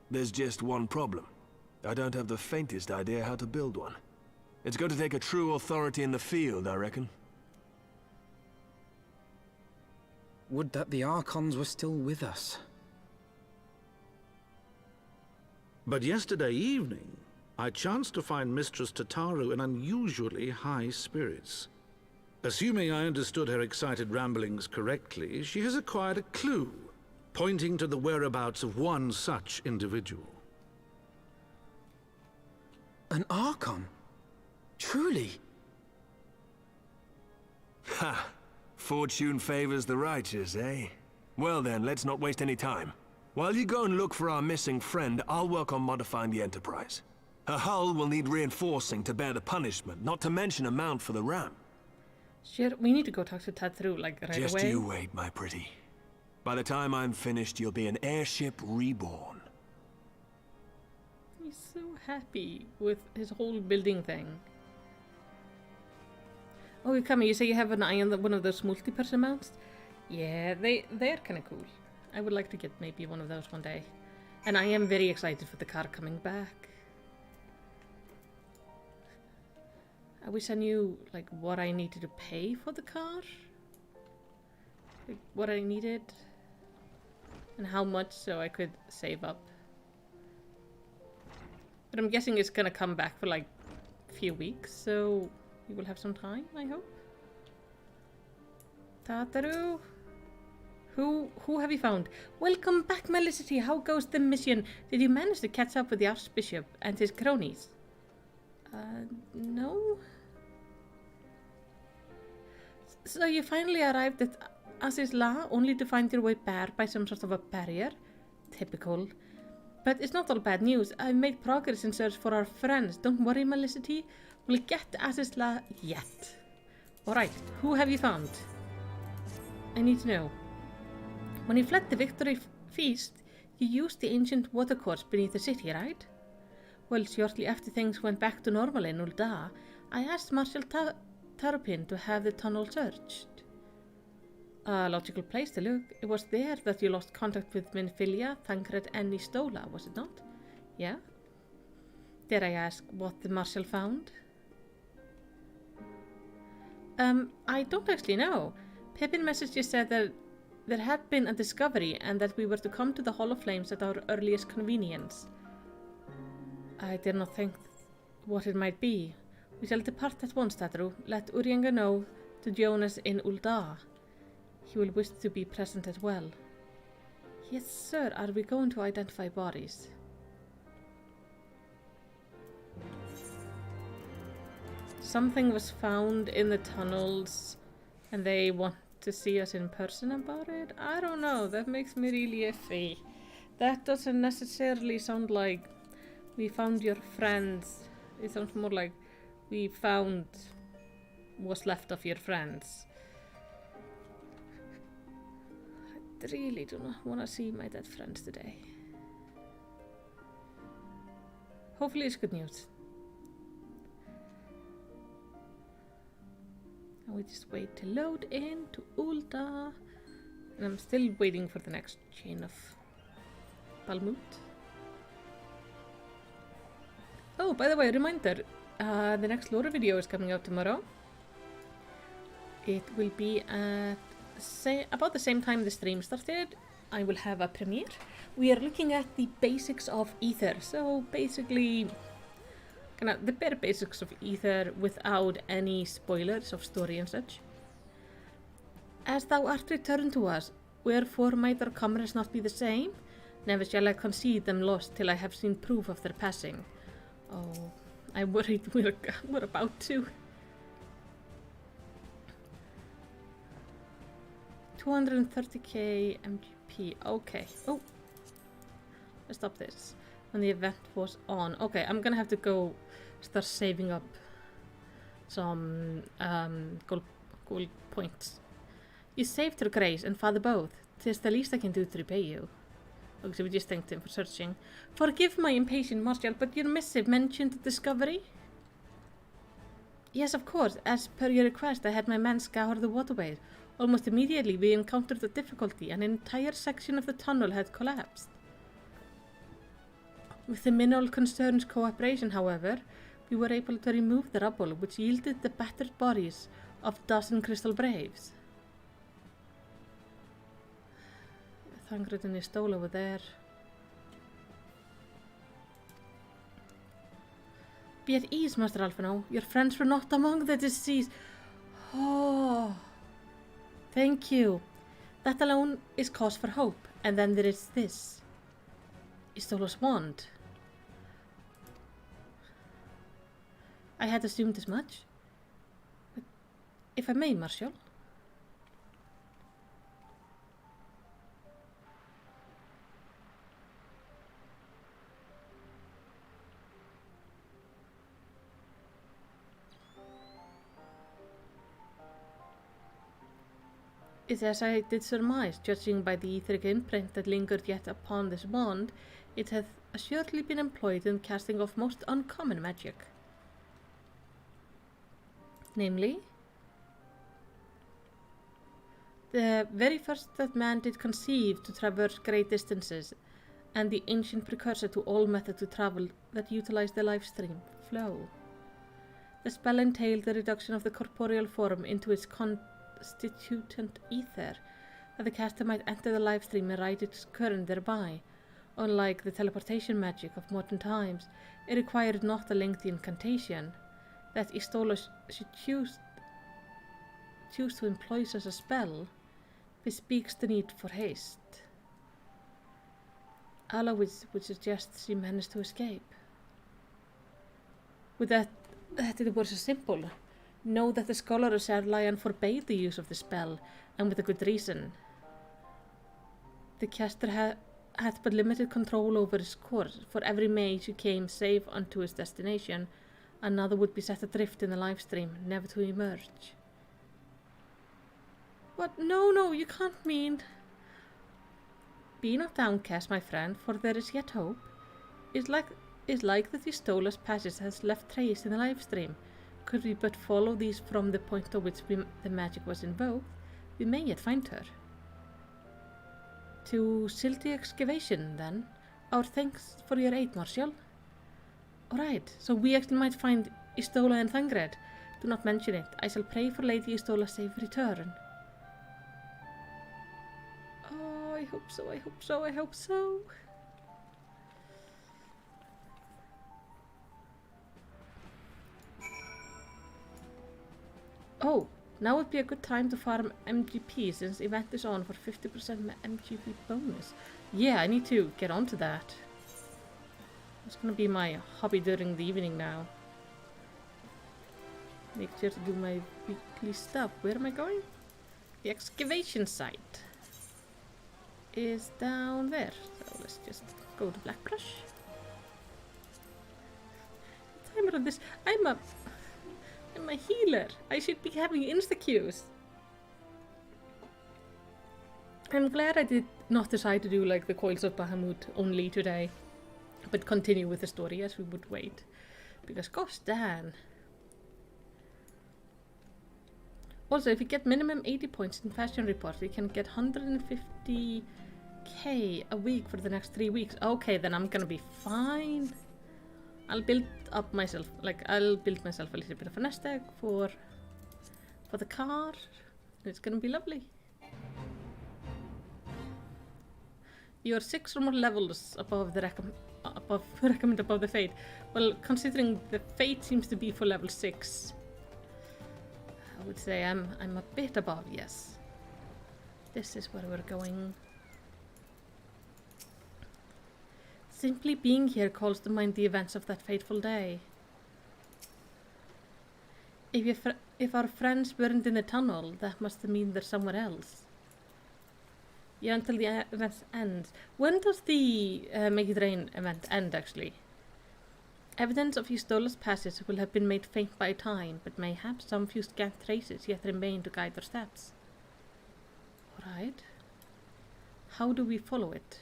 There's just one problem. I don't have the faintest idea how to build one. It's going to take a true authority in the field, I reckon. Would that the Archons were still with us. But yesterday evening, I chanced to find Mistress Tataru in unusually high spirits. Assuming I understood her excited ramblings correctly, she has acquired a clue, pointing to the whereabouts of one such individual. An Archon? Truly? Ha! Fortune favors the righteous, eh? Well then, let's not waste any time. While you go and look for our missing friend, I'll work on modifying the Enterprise. Her hull will need reinforcing to bear the punishment, not to mention a mount for the ram. Sure, we need to go talk to Tataru, like, right away. Just you wait, my pretty. By the time I'm finished, you'll be an airship reborn. He's so happy with his whole building thing. Oh, Kami, you say you have an eye on one of those multi-person mounts? Yeah, they're kind of cool. I would like to get maybe one of those one day. And I am very excited for the car coming back. I wish I knew, like, what I needed to pay for the car. Like, what I needed. And how much, so I could save up. But I'm guessing it's gonna come back for, like, a few weeks, so you will have some time, I hope. Tataru? Who have you found? Welcome back, Melicity. How goes the mission? Did you manage to catch up with the archbishop and his cronies? No? So you finally arrived at Azizla, only to find your way barred by some sort of a barrier? Typical. But it's not all bad news. I've made progress in search for our friends. Don't worry, Melicity. We'll get to Azizla yet. Alright, who have you found? I need to know. When you fled the victory feast, you used the ancient watercourse beneath the city, right? Well, shortly after things went back to normal in Ul'dah, I asked Marshal Tarpin to have the tunnel searched. A logical place to look. It was there that you lost contact with Minfilia, Thancred and Nistola, was it not? Yeah? Dare I ask what the Marshal found? I don't actually know. Pippin message just said that there had been a discovery and that we were to come to the Hall of Flames at our earliest convenience. I did not think what it might be. We shall depart at once, Tataru. Let Urianga know to join us in Ul'dah. He will wish to be present as well. Yes, sir. Are we going to identify bodies? Something was found in the tunnels and they want to see us in person about it? I don't know. That makes me really iffy. That doesn't necessarily sound like we found your friends. It sounds more like we found what's left of your friends. I really do not want to see my dead friends today. Hopefully it's good news. And we just wait to load in to Ul'dah. And I'm still waiting for the next chain of Bahamut. Oh, by the way, reminder, the next lore video is coming out tomorrow. It will be at about the same time the stream started. I will have a premiere. We are looking at the basics of Ether. So basically, kind of the bare basics of Ether without any spoilers of story and such. As thou art returned to us, wherefore might our comrades not be the same? Never shall I concede them lost till I have seen proof of their passing. Oh, I'm worried we're about to. 230k MGP. Okay. Oh, let's stop this. When the event was on. Okay, I'm gonna have to go start saving up some gold points. You saved her grace and father both. 'Tis the least I can do to repay you. Okay, so we just thanked him for searching. Forgive my impatient, Marshal, but your missive mentioned the discovery? Yes, of course. As per your request, I had my men scour the waterways. Almost immediately, we encountered a difficulty. An entire section of the tunnel had collapsed. With the mineral concern's cooperation, however, we were able to remove the rubble, which yielded the battered bodies of a dozen crystal braves. Thangred is stole over there. Be at ease, Master Alphino. Your friends were not among the deceased. Oh, thank you. That alone is cause for hope. And then there is this. Istola's wand. I had assumed as much. But if I may, Marshal. It's as I did surmise, judging by the etheric imprint that lingered yet upon this wand, it hath assuredly been employed in casting off most uncommon magic. Namely, the very first that man did conceive to traverse great distances, and the ancient precursor to all methods to travel that utilized the lifestream flow. The spell entailed the reduction of the corporeal form into its constituent ether, that the caster might enter the lifestream and ride its current thereby. Unlike the teleportation magic of modern times, it required not a lengthy incantation. That Istola should choose to employ such a spell bespeaks the need for haste. Allah would suggest she managed to escape. Would that it were so simple. Know that the scholar of Sarlion forbade the use of the spell, and with a good reason. The caster hath but limited control over his course. For every mage who came safe unto his destination, another would be set adrift in the lifestream, never to emerge. What? No, you can't mean... Be not downcast, my friend, for there is yet hope. It's like that Istola's passage has left trace in the lifestream. Could we but follow these from the point to which the magic was invoked, we may yet find her. To Silty excavation, then. Our thanks for your aid, Marshal. Alright, so we actually might find Istola and Thangred. Do not mention it. I shall pray for Lady Istola's safe return. Oh, I hope so, I hope so, I hope so. Oh, now would be a good time to farm MGP since event is on for 50% MGP bonus. Yeah, I need to get onto that. It's gonna be my hobby during the evening now. Make sure to do my weekly stuff. Where am I going? The excavation site is down there. So let's just go to Blackbrush. Timer on this. I'm a healer. I should be having insta-queues. I'm glad I did not decide to do like the Coils of Bahamut only today, but continue with the story as we would wait. Because gosh damn. Also, if you get minimum 80 points in Fashion Report, you can get 150k a week for the next 3 weeks. Okay, then I'm gonna be fine. I'll build myself a little bit of a nest egg for the car. It's gonna be lovely. You're 6 or more levels above the recommend above the fate. Well, considering the fate seems to be for level 6, I would say I'm a bit above, yes. This is where we're going. Simply being here calls to mind the events of that fateful day. If our friends weren't in the tunnel, that must mean they're somewhere else. Yeah, until the event ends. When does the Make It Rain event end, actually? Evidence of Istola's passage will have been made faint by time, but mayhaps some few scant traces yet remain to guide their steps. Alright. How do we follow it?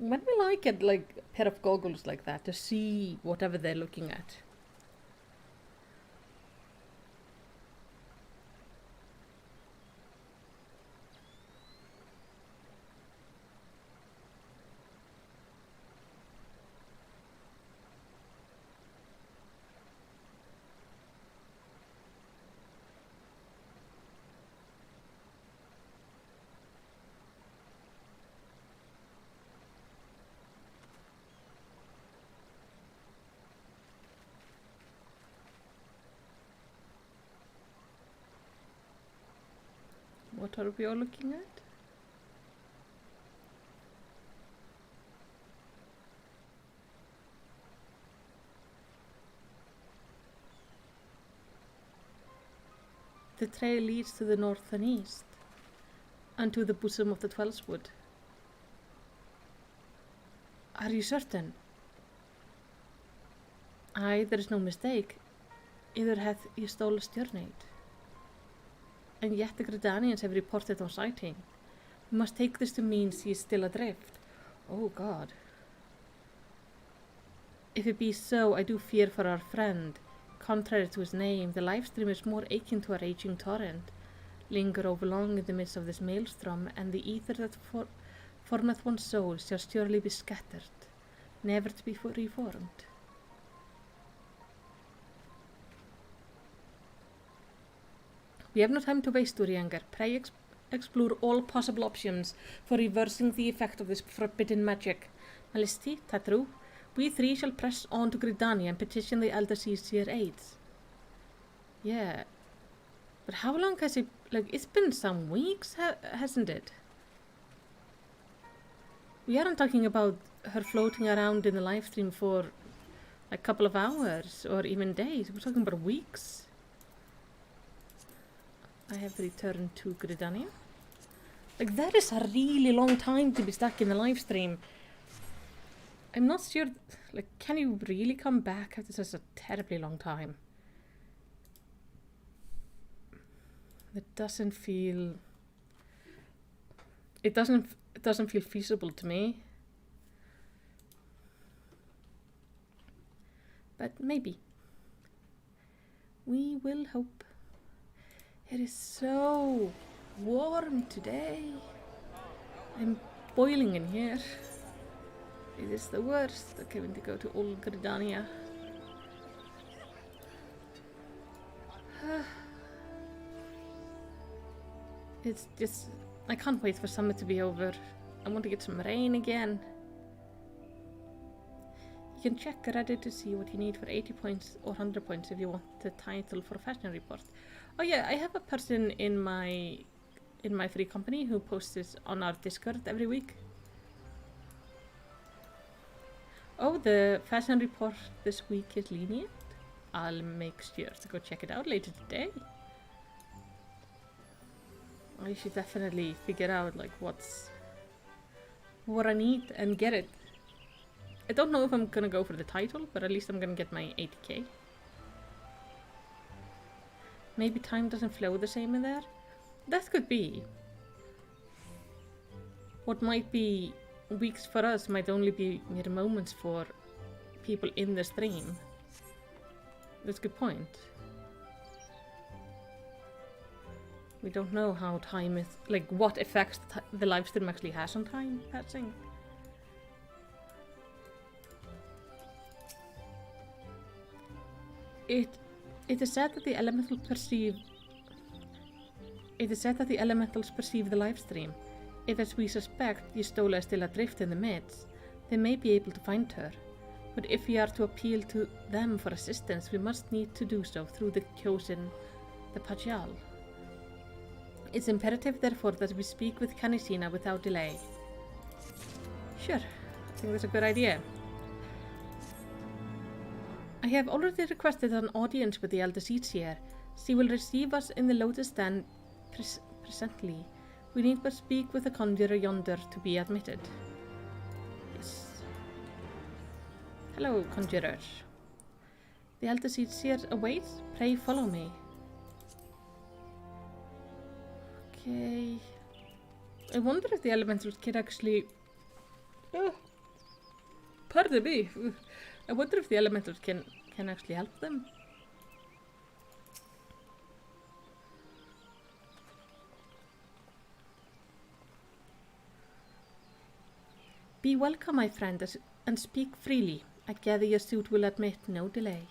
When will I get like a pair of goggles like that to see whatever they're looking at? What are we all looking at? The trail leads to the north and east, and to the bosom of the Twelvewood. Are you certain? Aye, there is no mistake. Either hath he stole a stjörnate. And yet the Gridanians have reported no sighting. We must take this to mean he is still adrift. Oh God. If it be so, I do fear for our friend. Contrary to his name, the livestream is more akin to a raging torrent. Linger over long in the midst of this maelstrom, and the ether that formeth one's soul shall surely be scattered, never to be reformed. We have no time to waste, Urianger. Pray explore all possible options for reversing the effect of this forbidden magic. Malisti, Tatru, we three shall press on to Gridania and petition the Elder Seer aids. Yeah. But how long has it... Like, it's been some weeks, hasn't it? We aren't talking about her floating around in the livestream for a couple of hours or even days. We're talking about weeks. I have returned to Gridania. Like, that is a really long time to be stuck in the live stream. I'm not sure, like, can you really come back after such a terribly long time? It doesn't feel... It doesn't feel feasible to me. But maybe. We will hope. It is so warm today. I'm boiling in here. It is the worst. Okay, we need to go to Old Gridania. It's just... I can't wait for summer to be over. I want to get some rain again. You can check Reddit to see what you need for 80 points or 100 points if you want the title for a fashion report. Oh yeah, I have a person in my free company who posts this on our Discord every week. Oh, the fashion report this week is lenient. I'll make sure to go check it out later today. I should definitely figure out like what I need and get it. I don't know if I'm gonna go for the title, but at least I'm gonna get my 80k. Maybe time doesn't flow the same in there? That could be. What might be weeks for us might only be mere moments for people in the stream. That's a good point. We don't know how time is, like what effects the live stream actually has on time passing. It is said that the elementals perceive the live stream. If, as we suspect, Y'stola is still adrift in the midst, they may be able to find her. But if we are to appeal to them for assistance, we must need to do so through the chosen, the Pajal. It's imperative, therefore, that we speak with Canisina without delay. Sure, I think that's a good idea. I have already requested an audience with the Elder Seer. She will receive us in the Lotus Stand presently. We need but speak with the conjurer yonder to be admitted. Yes. Hello, conjurer. The Elder Seer awaits. Pray follow me. Okay. I wonder if the elementals could actually Pardon me. I wonder if the elementals can actually help them. Be welcome, my friend, and speak freely. I gather your suit will admit no delay.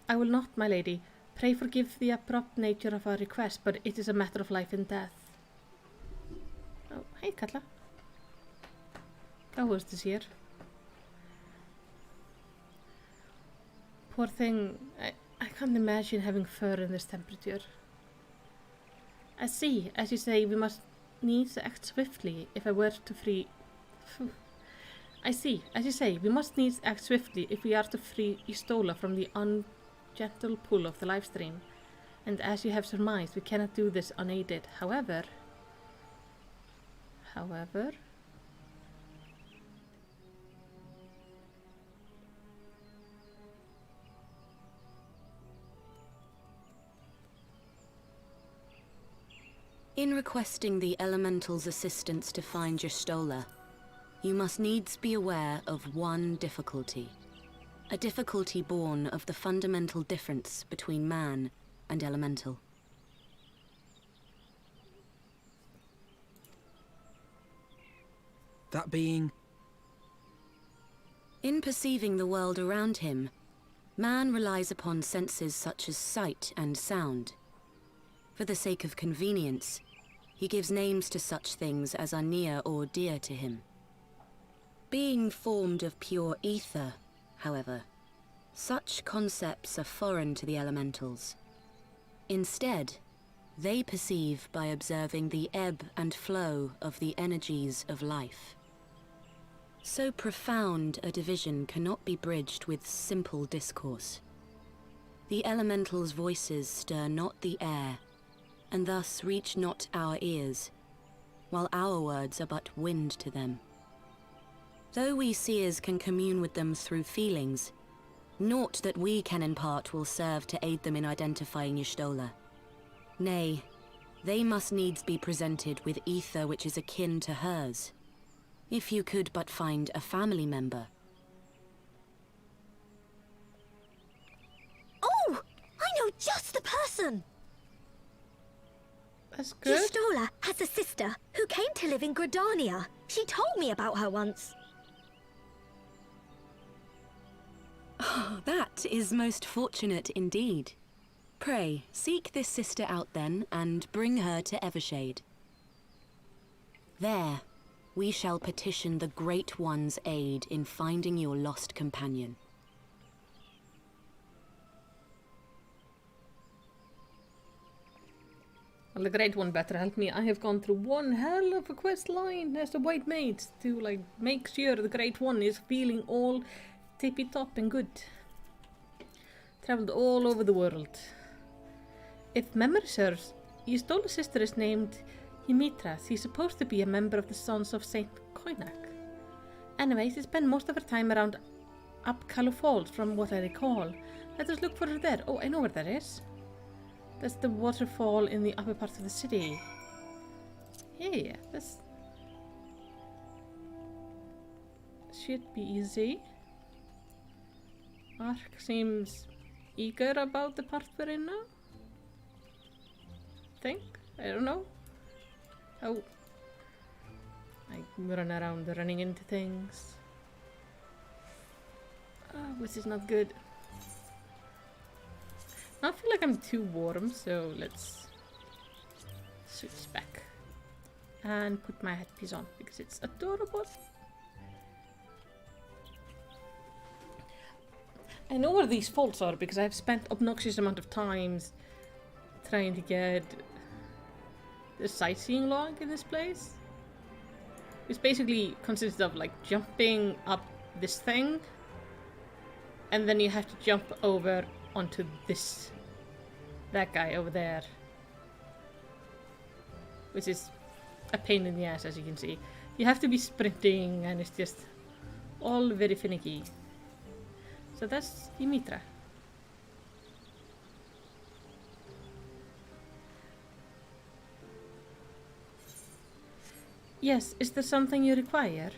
I will not, my lady. Pray forgive the abrupt nature of our request, but it is a matter of life and death. Oh, hey, Katla. Co-host is here. Poor thing. I can't imagine having fur in this temperature. I see. As you say, we must needs act swiftly if I were to free... I see. As you say, we must needs act swiftly if we are to free Istola from the ungentle pull of the live stream. And as you have surmised, we cannot do this unaided. However... In requesting the Elemental's assistance to find Y'shtola, you must needs be aware of one difficulty. A difficulty born of the fundamental difference between man and Elemental. That being? In perceiving the world around him, man relies upon senses such as sight and sound. For the sake of convenience, he gives names to such things as are near or dear to him. Being formed of pure ether, however, such concepts are foreign to the elementals. Instead, they perceive by observing the ebb and flow of the energies of life. So profound a division cannot be bridged with simple discourse. The elementals' voices stir not the air, and thus reach not our ears, while our words are but wind to them. Though we seers can commune with them through feelings, naught that we can impart will serve to aid them in identifying Y'shtola. Nay, they must needs be presented with ether which is akin to hers. If you could but find a family member. Oh! I know just the person! That's good. Y'shtola has a sister who came to live in Gridania. She told me about her once. Oh, that is most fortunate indeed. Pray, seek this sister out then, and bring her to Evershade. There, we shall petition the Great One's aid in finding your lost companion. Well, the Great One better help me. I have gone through one hell of a quest line as the White Maids to, like, make sure the Great One is feeling all tippy-top and good. Traveled all over the world. If memory serves, Y'shtola's sister is named Ymithras. He's supposed to be a member of the Sons of Saint Koinak. Anyway, she spent most of her time around Apkallu Falls, from what I recall. Let us look for her there. Oh, I know where that is. That's the waterfall in the upper part of the city. Yeah, this should be easy. Ark seems eager about the part we're in now. I don't know. Oh. I run around running into things. Oh, this is not good. I feel like I'm too warm, so let's switch back and put my headpiece on because it's adorable. I know where these faults are because I've spent obnoxious amount of times trying to get the sightseeing log in this place. Which basically consists of like jumping up this thing and then you have to jump over onto that guy over there, which is a pain in the ass, as you can see. You have to be sprinting and it's just all very finicky. So that's Ymithra. Yes, is there something you require?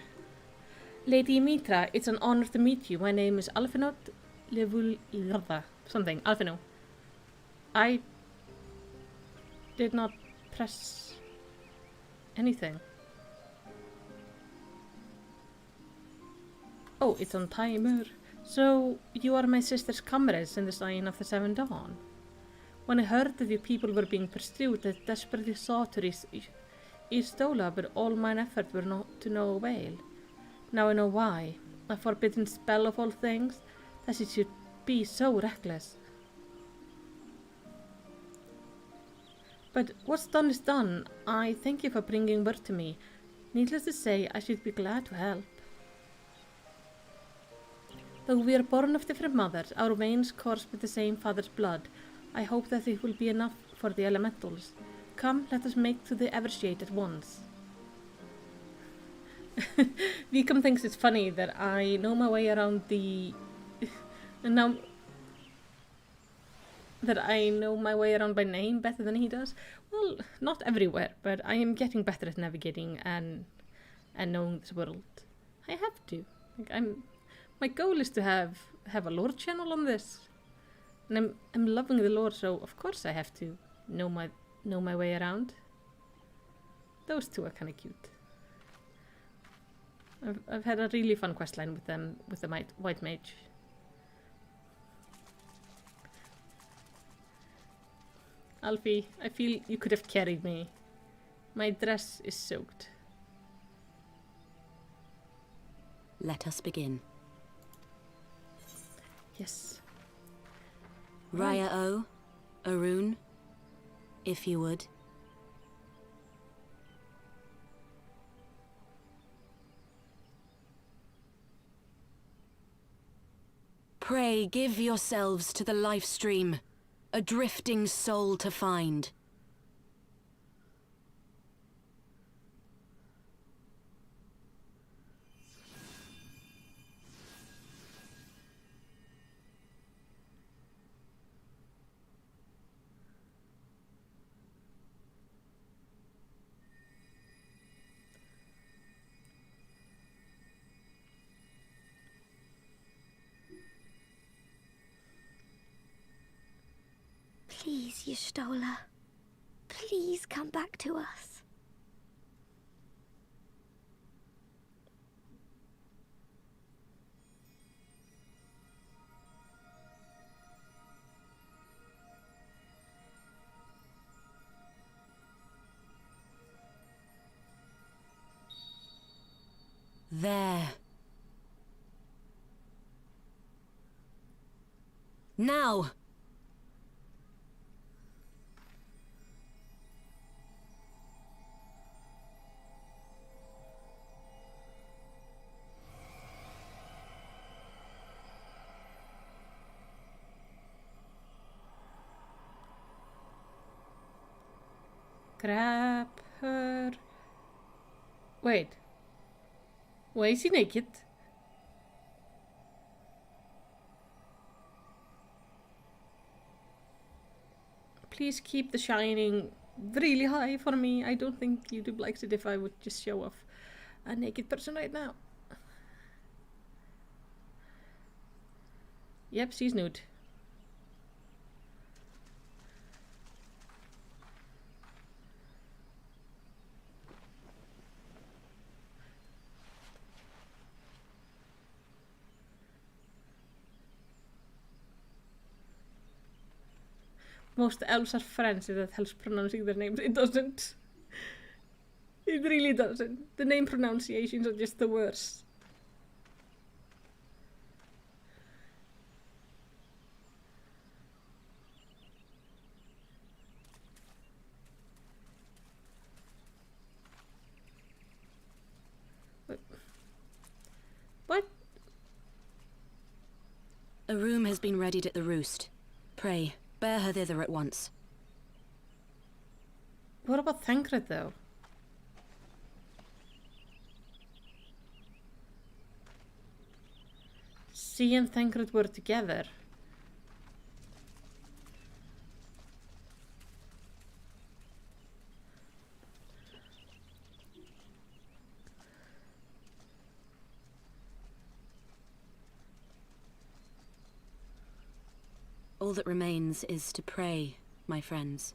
Lady Mitra, it's an honor to meet you. My name is Alfinot something. Alfino. I did not press anything. Oh, it's on timer. So, you are my sister's comrades in the sign of the Seven Dawn. When I heard that your people were being pursued, I desperately sought to reach Stola, but all mine efforts were not to no avail. Now I know why. A forbidden spell of all things, that it should be so reckless. But what's done is done. I thank you for bringing word to me. Needless to say, I should be glad to help. Though we are born of different mothers, our veins course with the same father's blood. I hope that it will be enough for the elementals. Come, let us make to the Evershade at once. Vikum thinks it's funny that I know my way around the... now that I know my way around by name better than he does. Well, not everywhere, but I am getting better at navigating and knowing this world. I have to. Like, my goal is to have a lore channel on this. And I'm loving the lore, so of course I have to know my way around. Those two are kind of cute. I've had a really fun questline with them, with the white mage. Alfie, I feel you could have carried me. My dress is soaked. Let us begin. Yes. Raya O, Arun, if you would. Pray give yourselves to the life stream, a drifting soul to find. Please, Y'shtola. Please come back to us. There. Now! Grab her. Wait. Why is he naked? Please keep the shining really high for me. I don't think YouTube likes it if I would just show off a naked person right now. Yep, she's nude. Most elves are friends if that helps pronouncing their names. It doesn't. It really doesn't. The name pronunciations are just the worst. What? A room has been readied at the roost. Pray, bear her thither at once. What about Thancred, though? She and Thancred were together. All that remains is to pray, my friends.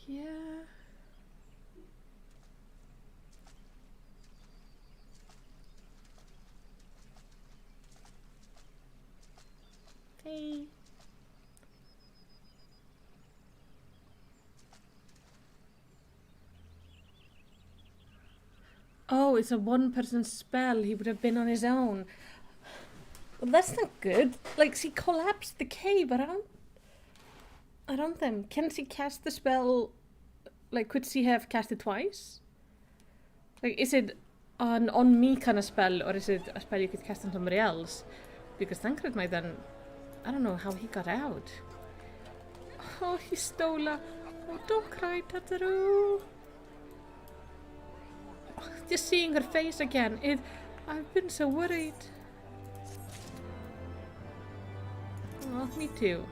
Yeah. Hey. Oh, it's a one-person spell. He would have been on his own. Well, that's not good. Like, she collapsed the cave around them. Can she cast the spell? Like, could she have cast it twice? Like, is it an on me kind of spell, or is it a spell you could cast on somebody else? Because Thancred might then... I don't know how he got out. Oh, he stole her. Oh, don't cry, Tataru. Oh, just seeing her face again. I've been so worried. Oh, me too.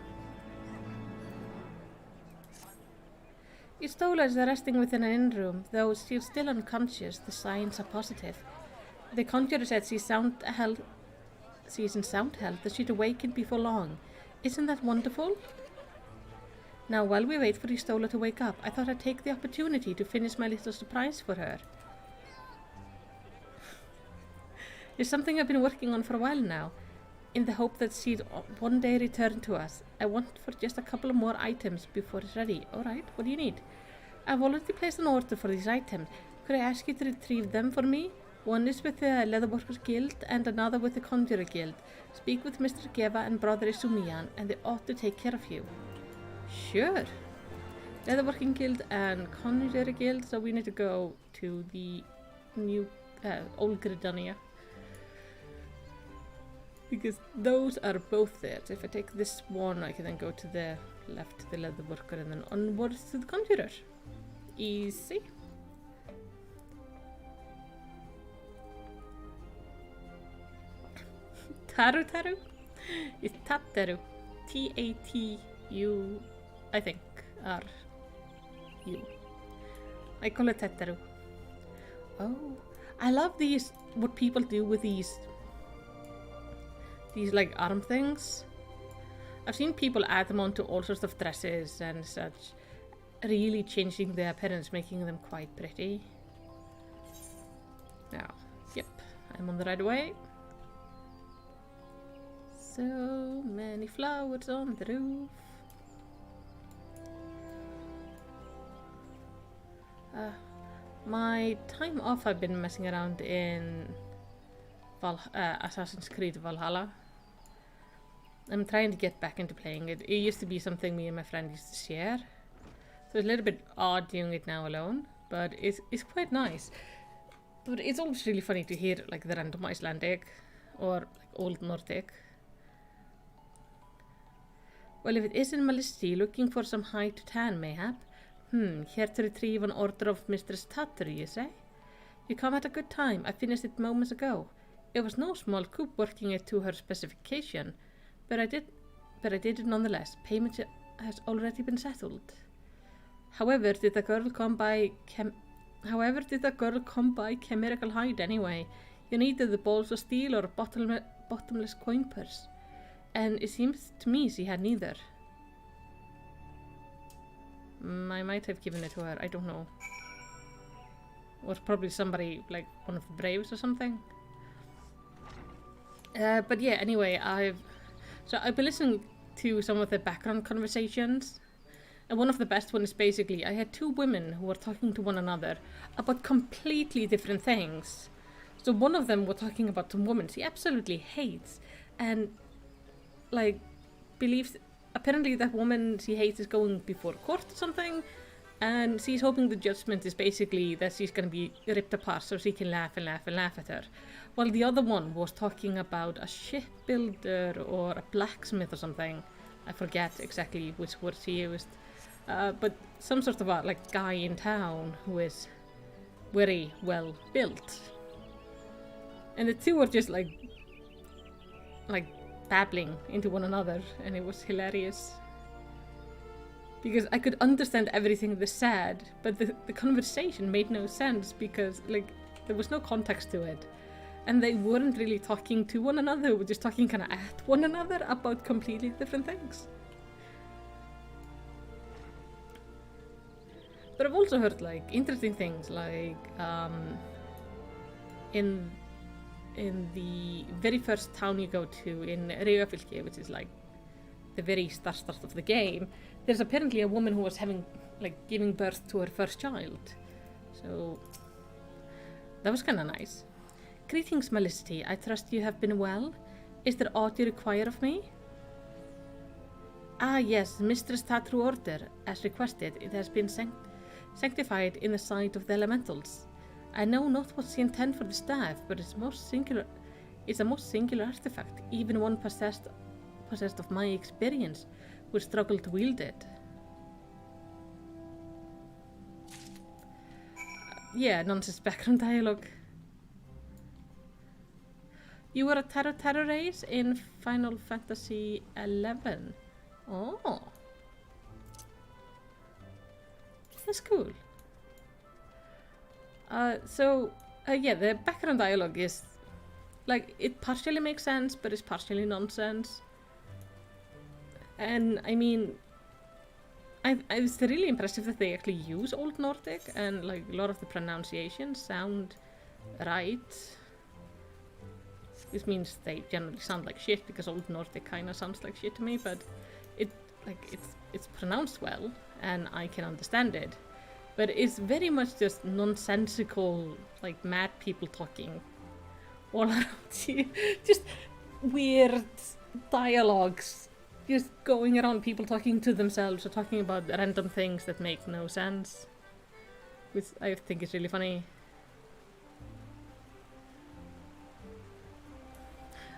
Istola is resting within an inn room, though she's still unconscious. The signs are positive. The conjurer said she's in sound health, that she'd awaken before long. Isn't that wonderful? Now, while we wait for Istola to wake up, I thought I'd take the opportunity to finish my little surprise for her. It's something I've been working on for a while now, in the hope that she'd one day return to us. I want for just a couple of more items before it's ready. Alright, what do you need? I've already placed an order for these items. Could I ask you to retrieve them for me? One is with the Leatherworkers Guild and another with the Conjurer Guild. Speak with Mr. Geva and Brother Isumian and they ought to take care of you. Sure. Leatherworking Guild and Conjurer Guild, so we need to go to the new Old Gridania. Because those are both there. So if I take this one, I can then go to the left to the Leatherworker and then onwards to the Conjurer. Easy. Taru? It's Tataru. T-A-T-U, I think, R-U. I call it Tataru. Oh, I love these, what people do with these like arm things. I've seen people add them onto all sorts of dresses and such, really changing their appearance, making them quite pretty. Now, yep, I'm on the right way. So many flowers on the roof. My time off, I've been messing around in Assassin's Creed Valhalla. I'm trying to get back into playing it. It used to be something me and my friend used to share. So it's a little bit odd doing it now alone, but it's quite nice. But it's always really funny to hear like the random Icelandic or like Old Nordic. Well, if it isn't Malisti looking for some high to tan, mayhap. Here to retrieve an order of Mistress Tataru, you say? You come at a good time. I finished it moments ago. It was no small coup working it to her specification, but I did it nonetheless. Payment has already been settled. However, did the girl come by chimerical hide anyway? You needed the balls of steel or a bottomless coin purse. And it seems to me she had neither. I might have given it to her, I don't know. Or probably somebody, like one of the Braves or something. But yeah, anyway, I've been listening to some of the background conversations. And one of the best ones is basically, I had two women who were talking to one another about completely different things. So one of them were talking about some woman she absolutely hates. And like believes apparently that woman she hates is going before court or something, and she's hoping the judgment is basically that she's going to be ripped apart so she can laugh and laugh and laugh at her. While the other one was talking about a shipbuilder or a blacksmith or something. I forget exactly which word she used, but some sort of a like guy in town who is very well built. And the two were just like babbling into one another, and it was hilarious. Because I could understand everything they said, but the conversation made no sense because like there was no context to it. and they weren't really talking to one another, they were just talking kind of at one another about completely different things. But I've also heard like interesting things, like in the very first town you go to in Reyafylke, which is like the very start of the game, there's apparently a woman who was giving birth to her first child. So that was kind of nice. Greetings, Malicity. I trust you have been well. Is there aught you require of me? Ah, yes, Mistress Tatru order, as requested. It has been sanctified in the sight of the elementals. I know not what she intend for the staff, but it's a most singular artifact. Even one possessed of my experience would struggle to wield it. Yeah, nonsense background dialogue. You were a Tarot race in Final Fantasy XI. Oh. That's cool. Yeah, the background dialogue is, like, it partially makes sense, but it's partially nonsense. And, I mean, it's really impressive that they actually use Old Nordic, and, like, a lot of the pronunciations sound right. This means they generally sound like shit, because Old Nordic kind of sounds like shit to me, but it's pronounced well, and I can understand it. But it's very much just nonsensical, like, mad people talking all around you. Just weird dialogues. Just going around, people talking to themselves or talking about random things that make no sense. Which I think is really funny.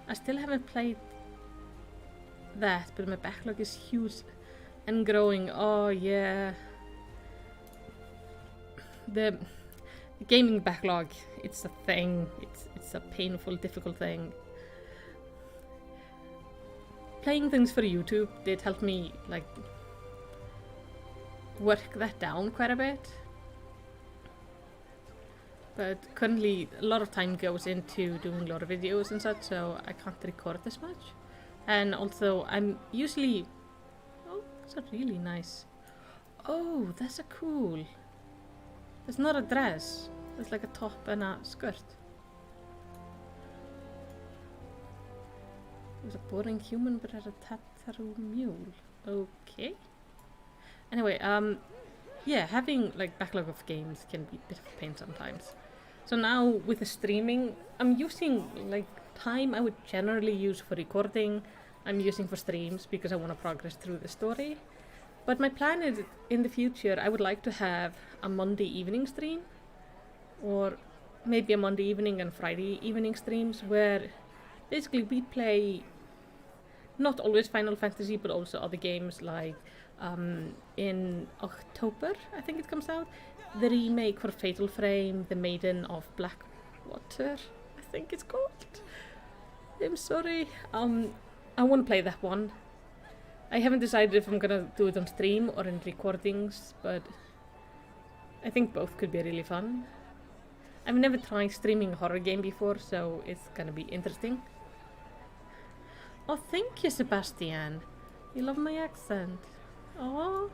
I still haven't played that, but my backlog is huge and growing. Oh yeah. The gaming backlog, it's a thing. It's a painful, difficult thing. Playing things for YouTube did help me, like, work that down quite a bit. But currently a lot of time goes into doing a lot of videos and such, so I can't record as much. And also I'm usually... Oh, that's a really nice... Oh, that's a cool... It's not a dress. It's like a top and a skirt. It was a boring human but had a Tataru mule. Okay. Anyway, yeah, having like backlog of games can be a bit of a pain sometimes. So now with the streaming, I'm using like time I would generally use for recording. I'm using for streams because I want to progress through the story. But my plan is, in the future, I would like to have a Monday evening stream, or maybe a Monday evening and Friday evening streams, where basically we play not always Final Fantasy, but also other games, like in October, I think it comes out, the remake for Fatal Frame, The Maiden of Blackwater, I think it's called. I'm sorry. I want to play that one. I haven't decided if I'm gonna do it on stream or in recordings, but I think both could be really fun. I've never tried streaming a horror game before, so it's gonna be interesting. Oh, thank you, Sebastian. You love my accent. Oh.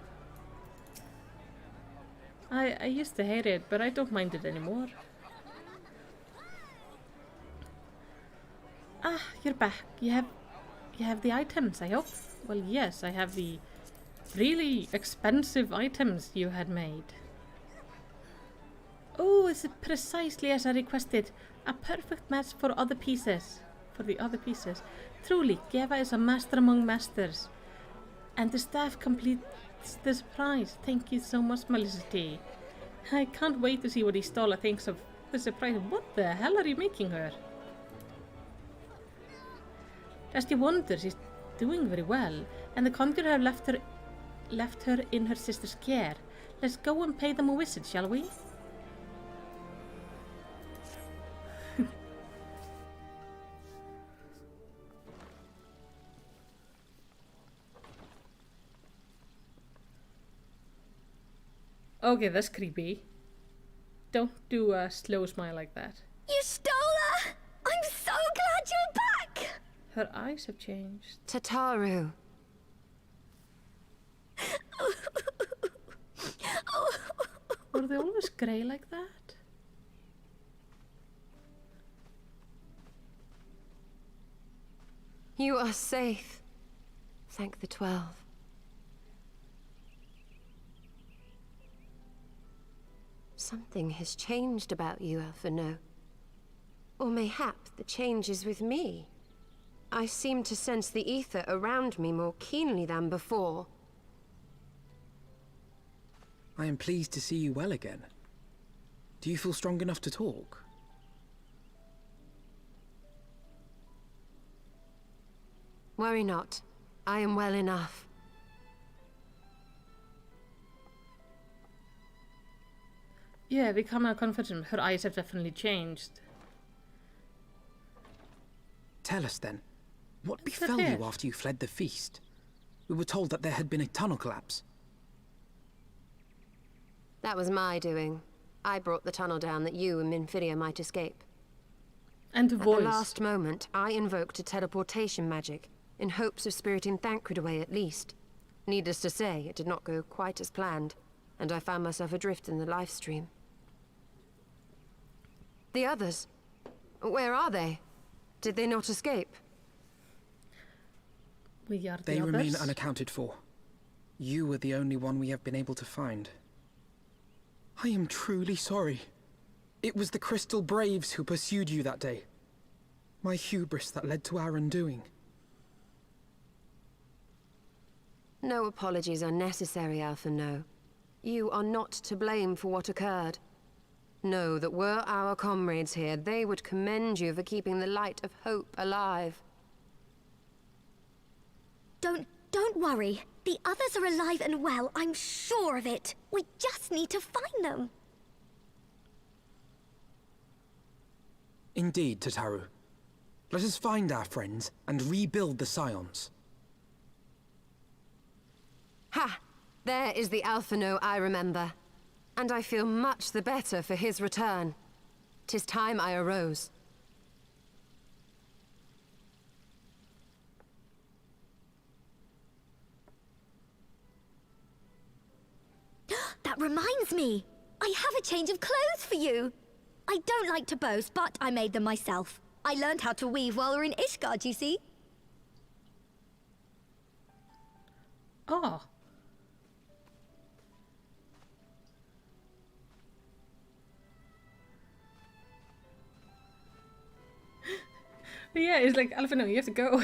I used to hate it, but I don't mind it anymore. Ah, you're back. You have the items, I hope. Well, yes, I have the really expensive items you had made. Oh, is it precisely as I requested? A perfect match for the other pieces. Truly, Geva is a master among masters. And the staff completes the surprise. Thank you so much, Malicity. I can't wait to see what Istola thinks of the surprise. What the hell are you making her? Just you wonder, she's doing very well, and the conjurer have left her in her sister's care. Let's go and pay them a visit, shall we? Okay, that's creepy. Don't do a slow smile like that. You stole her! Her eyes have changed. Tataru. Were they always grey like that? You are safe. Thank the 12. Something has changed about you, Alphino. Or mayhap the change is with me. I seem to sense the ether around me more keenly than before. I am pleased to see you well again. Do you feel strong enough to talk? Worry not. I am well enough. Yeah, become more confident. Her eyes have definitely changed. Tell us then, what What's that befell here? you after you fled the feast? We were told that there had been a tunnel collapse. That was my doing. I brought the tunnel down that you and Minfidia might escape. And the At voice. the last moment, I invoked a teleportation magic, in hopes of spiriting Thancred away at least. Needless to say, it did not go quite as planned, and I found myself adrift in the life stream. The others? Where are they? Did they not escape? We are the They others. remain unaccounted for. You were the only one we have been able to find. I am truly sorry. It was the Crystal Braves who pursued you that day. My hubris that led to our undoing. No apologies are necessary, Alphino. You are not to blame for what occurred. Know that were our comrades here, they would commend you for keeping the light of hope alive. Don't worry. The others are alive and well, I'm sure of it. We just need to find them. Indeed, Tataru. Let us find our friends and rebuild the Scions. Ha! There is the Alphino I remember. And I feel much the better for his return. 'Tis time I arose. That reminds me. I have a change of clothes for you. I don't like to boast, but I made them myself. I learned how to weave while we're in Ishgard, you see. Oh. But yeah, it's like, Alphino, you have to go.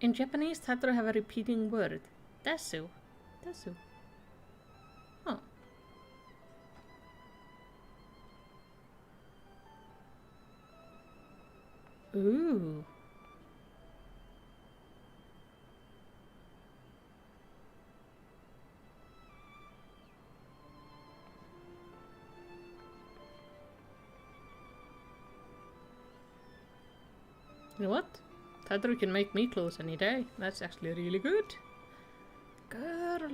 In Japanese, Tataru have a repeating word. Desu. Desu. Huh. Ooh. You know what? Tataru can make me clothes any day. That's actually really good. Girl,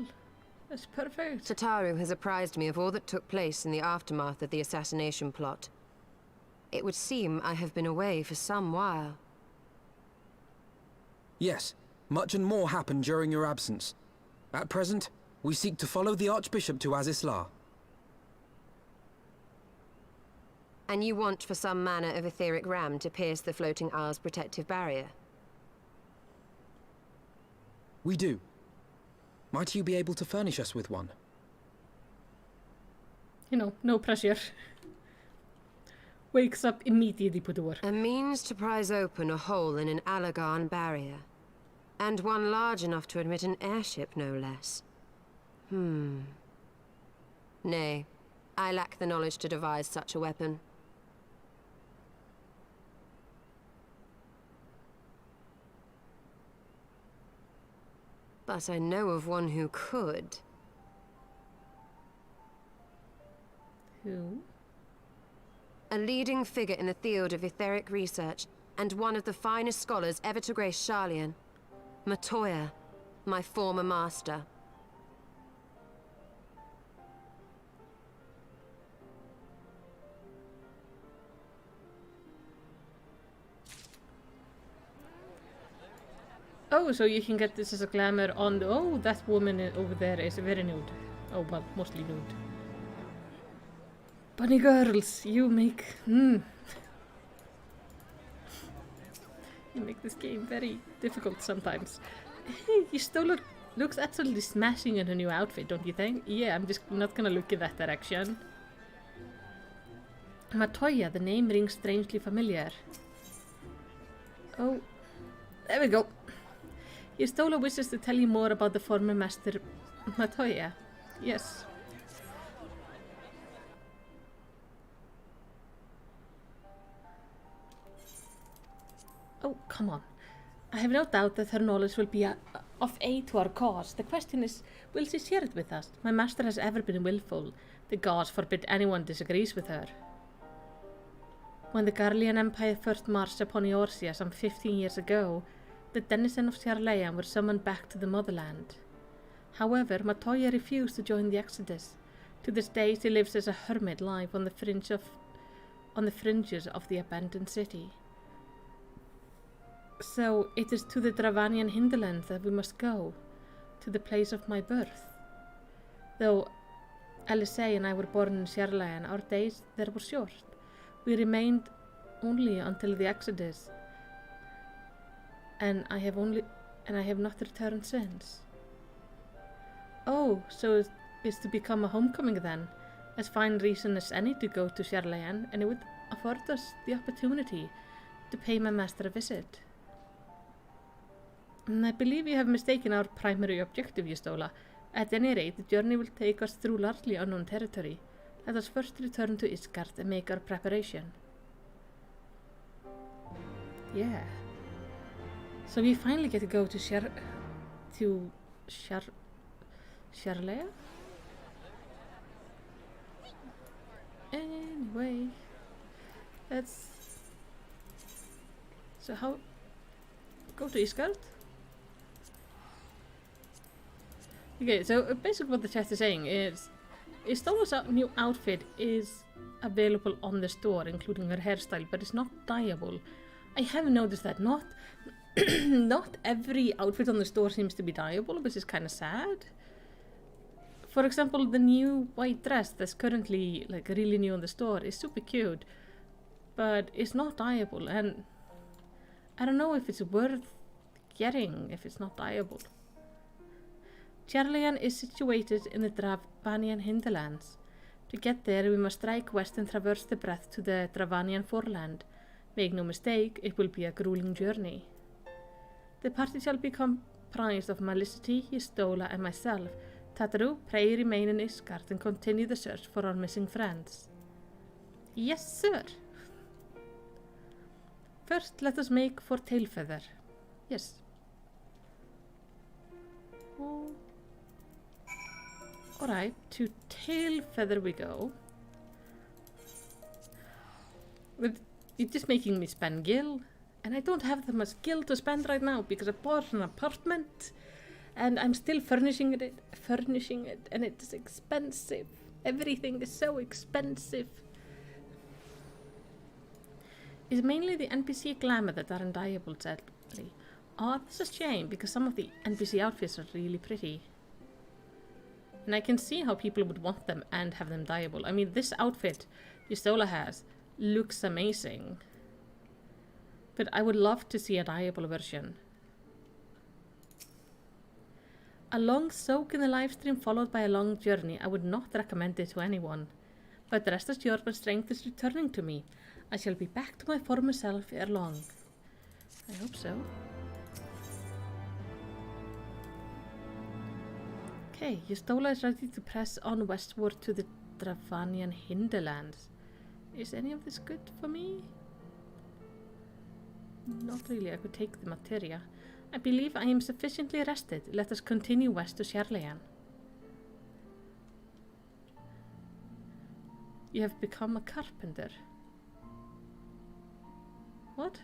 that's perfect. Tataru has apprised me of all that took place in the aftermath of the assassination plot. It would seem I have been away for some while. Yes, much and more happened during your absence. At present, we seek to follow the Archbishop to Azisla. And you want for some manner of etheric ram to pierce the floating isle's protective barrier? We do. Might you be able to furnish us with one? You know, no pressure. Wakes up immediately put to work. A means to prise open a hole in an Allagan barrier. And one large enough to admit an airship, no less. Nay, I lack the knowledge to devise such a weapon. But I know of one who could. Who? A leading figure in the field of etheric research, and one of the finest scholars ever to grace Sharlayan. Matoya, my former master. Oh, so you can get this as a glamour on the... Oh, that woman over there is very nude. Oh, well, mostly nude. Bunny girls, you make... You make this game very difficult sometimes. Hey, you still looks absolutely smashing in her new outfit, don't you think? Yeah, I'm just not gonna look in that direction. Matoya, the name rings strangely familiar. Oh, there we go. Yustola wishes to tell you more about the former master Matoya. Yes. Oh, come on. I have no doubt that her knowledge will be of aid to our cause. The question is, will she share it with us? My master has ever been willful. The gods forbid anyone disagrees with her. When the Garlean Empire first marched upon Eorzea some 15 years ago, the denizens of Sharlayan were summoned back to the motherland. However, Matoya refused to join the exodus. To this day, she lives as a hermit life on the fringes of the abandoned city. So, it is to the Dravanian hinterland that we must go, to the place of my birth. Though Elisei and I were born in Sharlayan, our days there were short. We remained only until the Exodus, and I have not returned since. Oh, so it's to become a homecoming then, as fine reason as any to go to Sharlayan, and it would afford us the opportunity to pay my master a visit. And I believe you have mistaken our primary objective, Yustola. At any rate, the journey will take us through largely unknown territory. Let us first return to Isgard and make our preparation. Yeah. So we finally get to go to Sharlayan? Anyway. So how... Go to Isgard? Okay, so basically what the chat is saying is Istola's new outfit is available on the store, including her hairstyle, but it's not dyeable. I have noticed that not every outfit on the store seems to be dyeable, which is kind of sad. For example, the new white dress that's currently like really new in the store is super cute, but it's not dyeable, and I don't know if it's worth getting if it's not dyeable. Sharlayan is situated in the Dravanian hinterlands. To get there, we must strike west and traverse the breadth to the Dravanian foreland. Make no mistake, it will be a grueling journey. The party shall be comprised of Malicity, Yustola, and myself. Tataru, pray remain in Isgard and continue the search for our missing friends. Yes, sir. First, let us make for Tailfeather. Yes. Oh. Alright, to Tailfeather we go. You're just making me spend gil, and I don't have that much gil to spend right now because I bought an apartment and I'm still furnishing it, and it's expensive. Everything is so expensive. It's mainly the NPC glamour that aren't dyeable, sadly. Oh, that's a shame, because some of the NPC outfits are really pretty. And I can see how people would want them and have them dyeable. I mean, this outfit Yustola has looks amazing. But I would love to see a dyeable version. A long soak in the livestream followed by a long journey. I would not recommend it to anyone. But rest assured, my strength is returning to me. I shall be back to my former self ere long. I hope so. Okay, Yustola is ready to press on westward to the Dravanian hinterlands. Is any of this good for me? Not really, I could take the materia. I believe I am sufficiently rested. Let us continue west to Sharlayan. You have become a carpenter. What?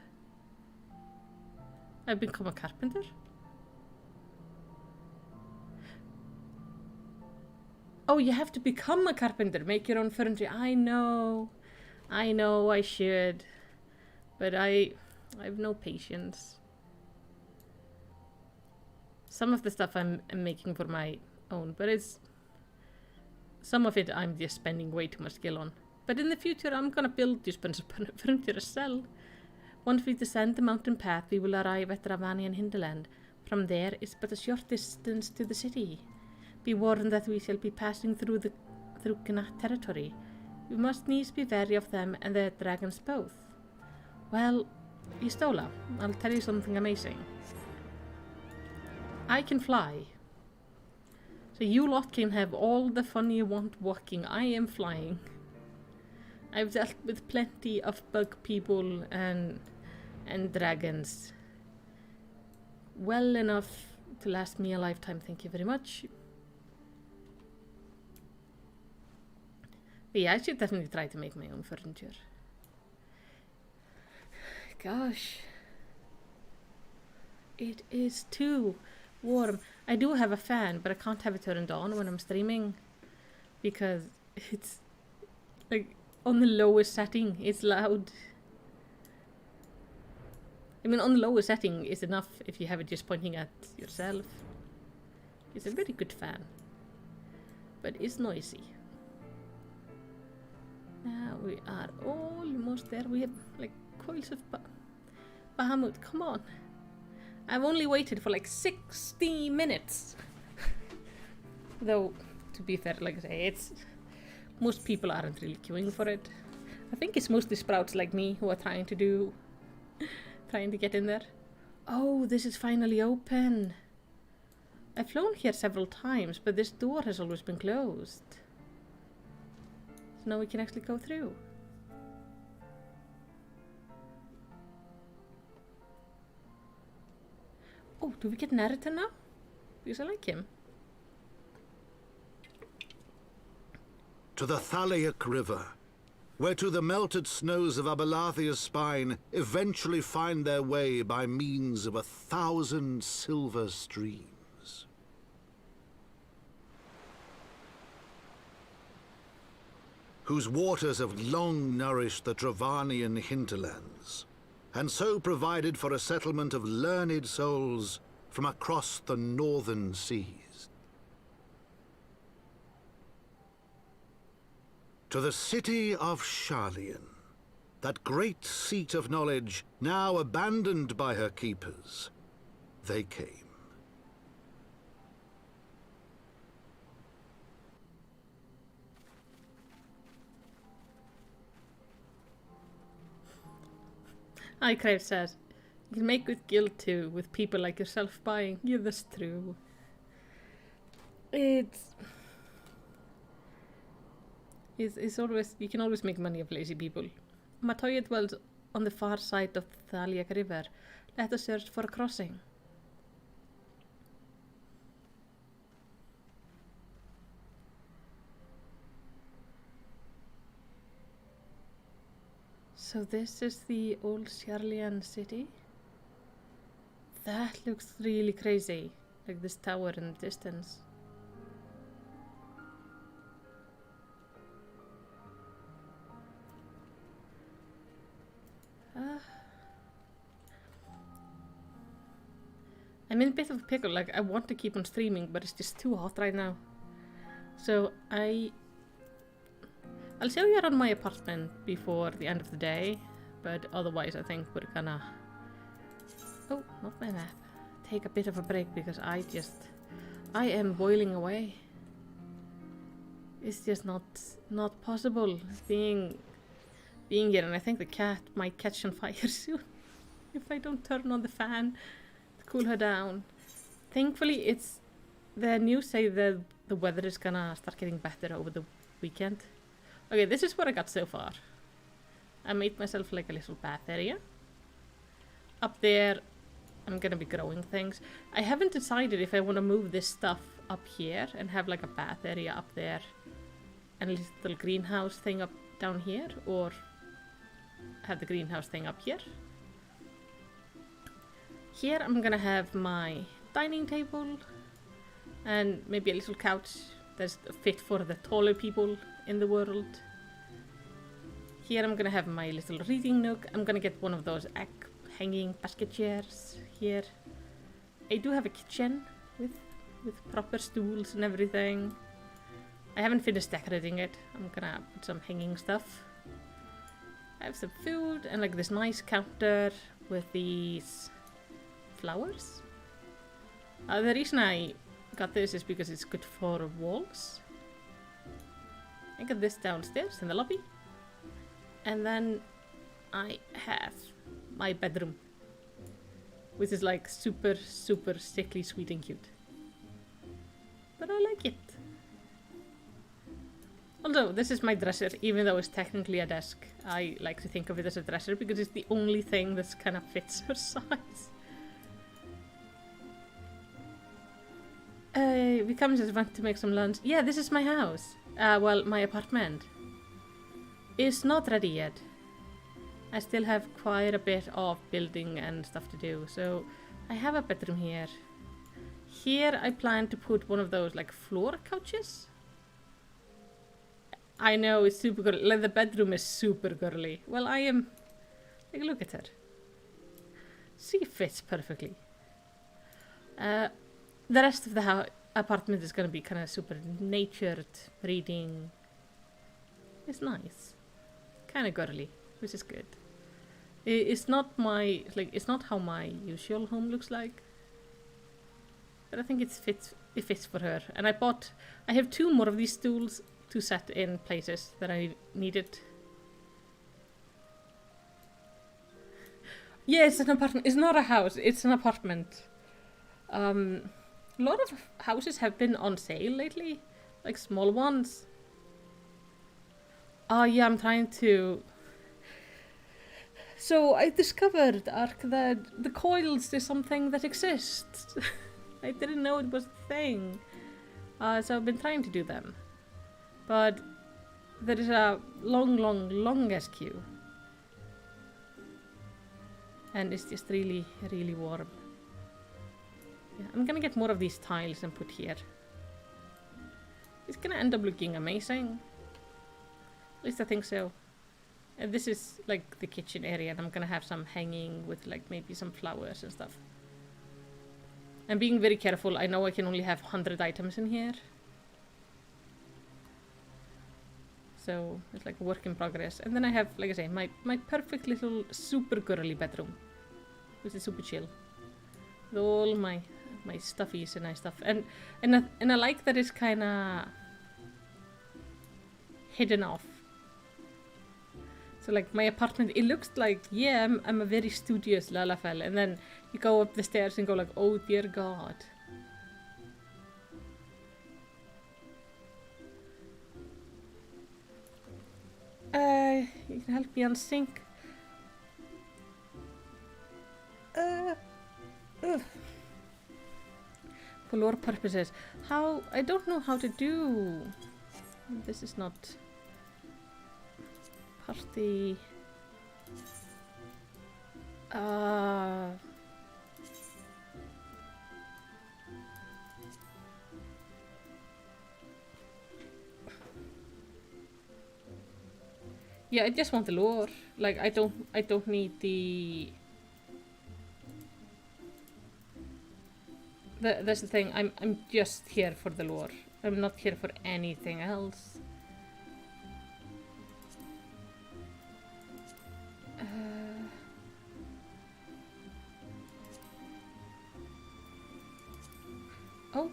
I've become a carpenter? Oh, you have to become a carpenter, make your own furniture. I know I should, but I have no patience. Some of the stuff I'm making for my own, but some of it I'm just spending way too much skill on. But in the future, I'm gonna build this bunch of furniture as well. Once we descend the mountain path, we will arrive at Ravanian hinterland. From there, it's but a short distance to the city. Be warned that we shall be passing through Gnat territory. We must needs be wary of them and the dragons both. Well, Istola, I'll tell you something amazing. I can fly. So you lot can have all the fun you want walking. I am flying. I've dealt with plenty of bug people and dragons. Well enough to last me a lifetime, thank you very much. But yeah, I should definitely try to make my own furniture. Gosh. It is too warm. I do have a fan, but I can't have it turned on when I'm streaming. Because it's like on the lowest setting, it's loud. I mean, on the lowest setting is enough if you have it just pointing at yourself. It's a very good fan. But it's noisy. Now we are almost there. We have like Coils of Bahamut. Come on. I've only waited for like 60 minutes. Though, to be fair, like I say, most people aren't really queuing for it. I think it's mostly sprouts like me who are trying to get in there. Oh, this is finally open. I've flown here several times, but this door has always been closed. So now we can actually go through. Oh, do we get Narrator now? Because I like him. To the Thaliac River, where to the melted snows of Abelathia's spine eventually find their way by means of 1,000 silver streams. Whose waters have long nourished the Travanian hinterlands, and so provided for a settlement of learned souls from across the northern seas. To the city of Sharlayan, that great seat of knowledge now abandoned by her keepers, they came. iCrave says, you can make good guild too, with people like yourself buying. Yeah, that's true. It's always, you can always make money of lazy people. Matoya dwells on the far side of the Thaliac River. Let us search for a crossing. So this is the old Sharlayan city? That looks really crazy, like this tower in the distance. I'm in a bit of a pickle, like I want to keep on streaming, but it's just too hot right now. So I'll show you around my apartment before the end of the day, but otherwise I think we're gonna... Oh, not my map. Take a bit of a break because I am boiling away. It's just not possible being here, and I think the cat might catch on fire soon if I don't turn on the fan to cool her down. Thankfully, the news say that the weather is gonna start getting better over the weekend. Okay, this is what I got so far. I made myself like a little bath area. Up there, I'm gonna be growing things. I haven't decided if I want to move this stuff up here and have like a bath area up there and a little greenhouse thing up down here, or have the greenhouse thing up here. Here I'm gonna have my dining table and maybe a little couch that's fit for the taller people in the world. Here I'm gonna have my little reading nook. I'm gonna get one of those egg hanging basket chairs here. I do have a kitchen, with proper stools and everything. I haven't finished decorating it. I'm gonna put some hanging stuff. I have some food and like this nice counter with these flowers. The reason I got this is because it's good for walls. I got this downstairs in the lobby. And then I have my bedroom, which is like super, super sickly sweet and cute. But I like it. Although this is my dresser, even though it's technically a desk, I like to think of it as a dresser because it's the only thing that's kind of fits her size. We come just want to make some lunch. Yeah, this is my house. Well, my apartment. It's not ready yet. I still have quite a bit of building and stuff to do. So I have a bedroom here. Here I plan to put one of those like floor couches. I know it's super girly. Like the bedroom is super girly. Well, I am. Like, look at her. She fits perfectly. The rest of the apartment is gonna be kind of super natured, reading. It's nice, kind of girly, which is good. It's not my it's not how my usual home looks like, but I think it fits for her. And I have 2 more of these stools to set in places that I needed. Yeah, it's an apartment. It's not a house. It's an apartment. A lot of houses have been on sale lately, like small ones. Oh yeah, I'm trying to... So I discovered, Ark, that the coils is something that exists. I didn't know it was a thing. So I've been trying to do them. But there is a long ass queue. And it's just really, really warm. Yeah, I'm gonna get more of these tiles and put here. It's gonna end up looking amazing. At least I think so. And this is like the kitchen area, and I'm gonna have some hanging with like maybe some flowers and stuff. I'm being very careful. I know I can only have 100 items in here. So it's like a work in progress. And then I have, like I say, my perfect little super girly bedroom, which is super chill. With all my stuffies and nice stuff. And I like that it's kind of hidden off. So like my apartment, it looks like, yeah, I'm a very studious Lalafell, and then you go up the stairs and go like, oh dear God. You can help me unsync. For lore purposes. How? I don't know how to do. This is not party. Yeah, I just want the lore. Like I don't need the. That's the thing. I'm just here for the lore. I'm not here for anything else. Oh,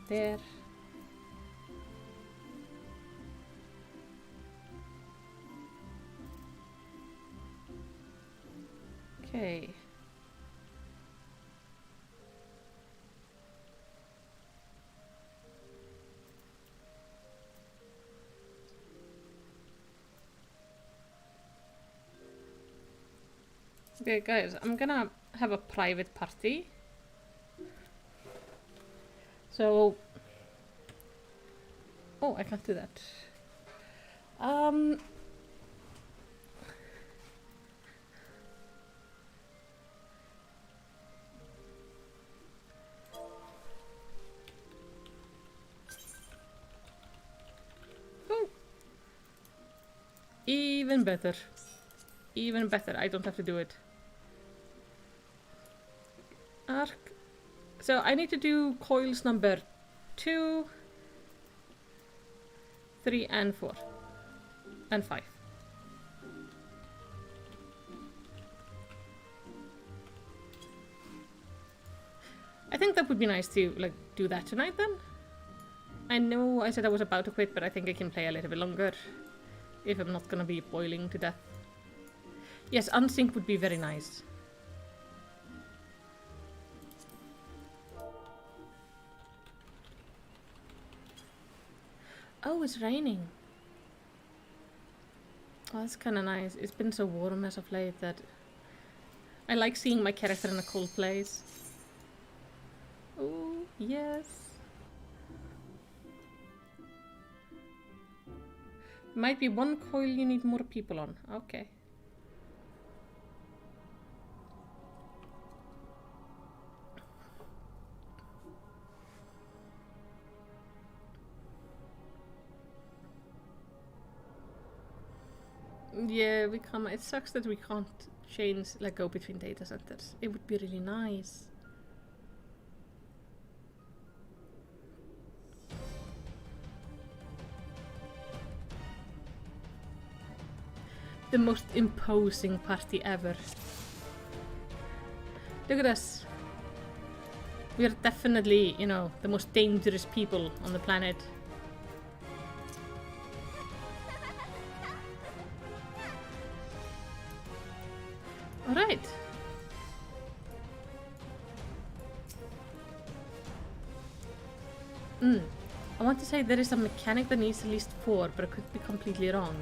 there. Okay. Okay, guys, I'm gonna have a private party. So... Oh, I can't do that. Oh. Even better. Even better, I don't have to do it. Ark, So I need to do coils number 2, 3, and 4, and 5. I think that would be nice to like do that tonight then. I know I said I was about to quit, but I think I can play a little bit longer if I'm not gonna be boiling to death. Yes, unsync would be very nice. Oh, it's raining. Oh, that's kind of nice. It's been so warm as of late that I like seeing my character in a cold place. Oh, yes. Might be one coil you need more people on. Okay. Yeah, we can't. It sucks that we can't change, like, go between data centers. It would be really nice. The most imposing party ever. Look at us. We are definitely, you know, the most dangerous people on the planet. Alright. I want to say there is a mechanic that needs at least 4, but I could be completely wrong.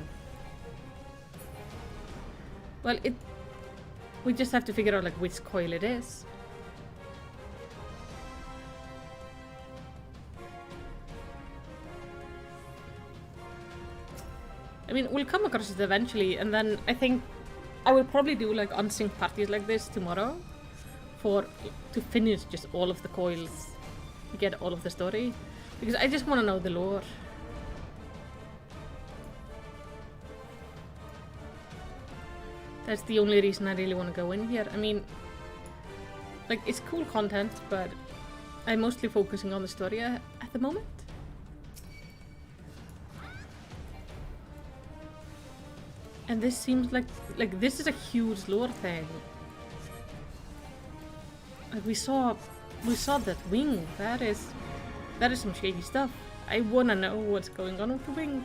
Well, we just have to figure out like which coil it is. I mean, we'll come across it eventually, and then I think I will probably do like unsync parties like this tomorrow to finish just all of the coils, to get all of the story, because I just want to know the lore. That's the only reason I really want to go in here. I mean, like, it's cool content, but I'm mostly focusing on the story at the moment. And this seems like this is a huge lore thing. Like we saw that wing. That is some shady stuff. I wanna know what's going on with the wing.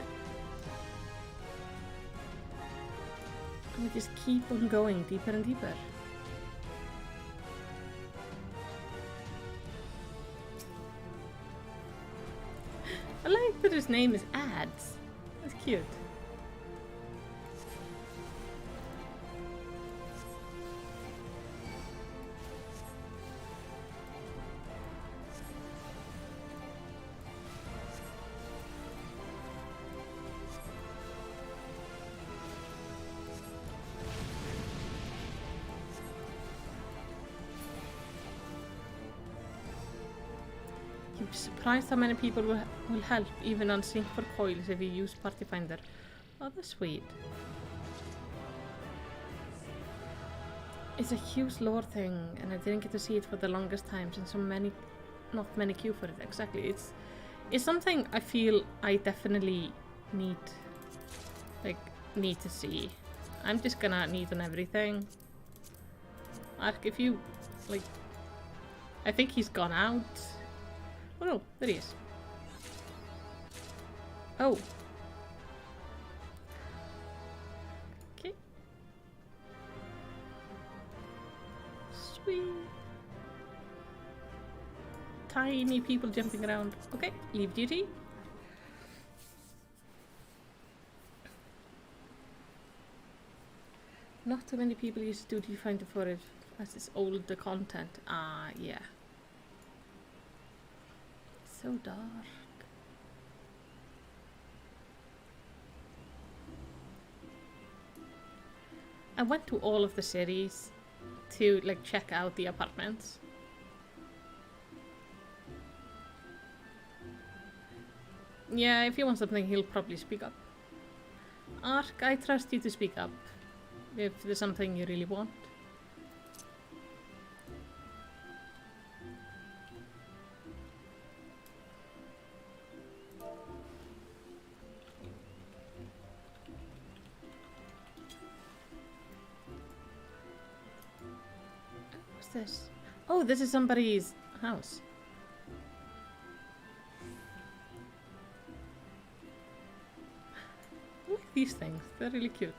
And we just keep on going deeper and deeper. I like that his name is Ads. That's cute. You'd be surprised how many people will help, even on sync for coils, if you use Party Finder. Oh, that's sweet. It's a huge lore thing, and I didn't get to see it for the longest time since not many queue for it. Exactly, it's something I feel I definitely need to see. I'm just gonna need on everything. Ark, if you I think he's gone out. Oh no, there he is. Oh. Okay. Sweet. Tiny people jumping around. Okay, leave duty. Not too many people use Duty Finder for it, as it's older content. Ah, yeah. So dark. I went to all of the cities to check out the apartments. Yeah, if you want something, he'll probably speak up. Ark, I trust you to speak up if there's something you really want. this? Oh, this is somebody's house. I like these things. They're really cute.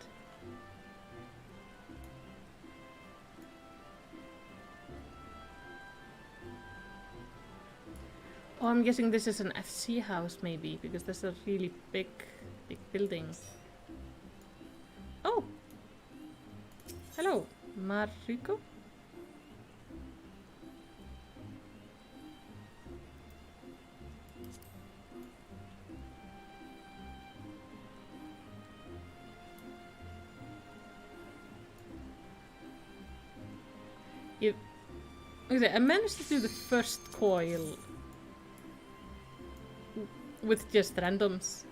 Oh, I'm guessing this is an FC house, maybe, because there's a really big building. Oh! Hello, Mariko? Okay, I managed to do the first coil with just randoms.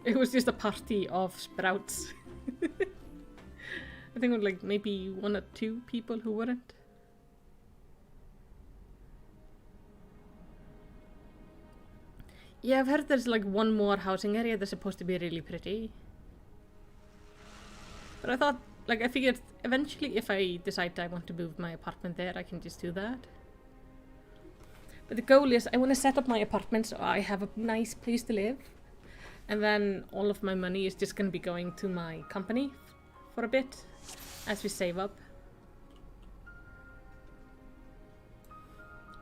It was just a party of sprouts. I think it was like maybe 1 or 2 people who weren't. Yeah, I've heard there's like 1 more housing area that's supposed to be really pretty. But I thought, like, I figured eventually if I decide I want to move my apartment there, I can just do that. But the goal is I want to set up my apartment so I have a nice place to live. And then all of my money is just going to be going to my company for a bit as we save up.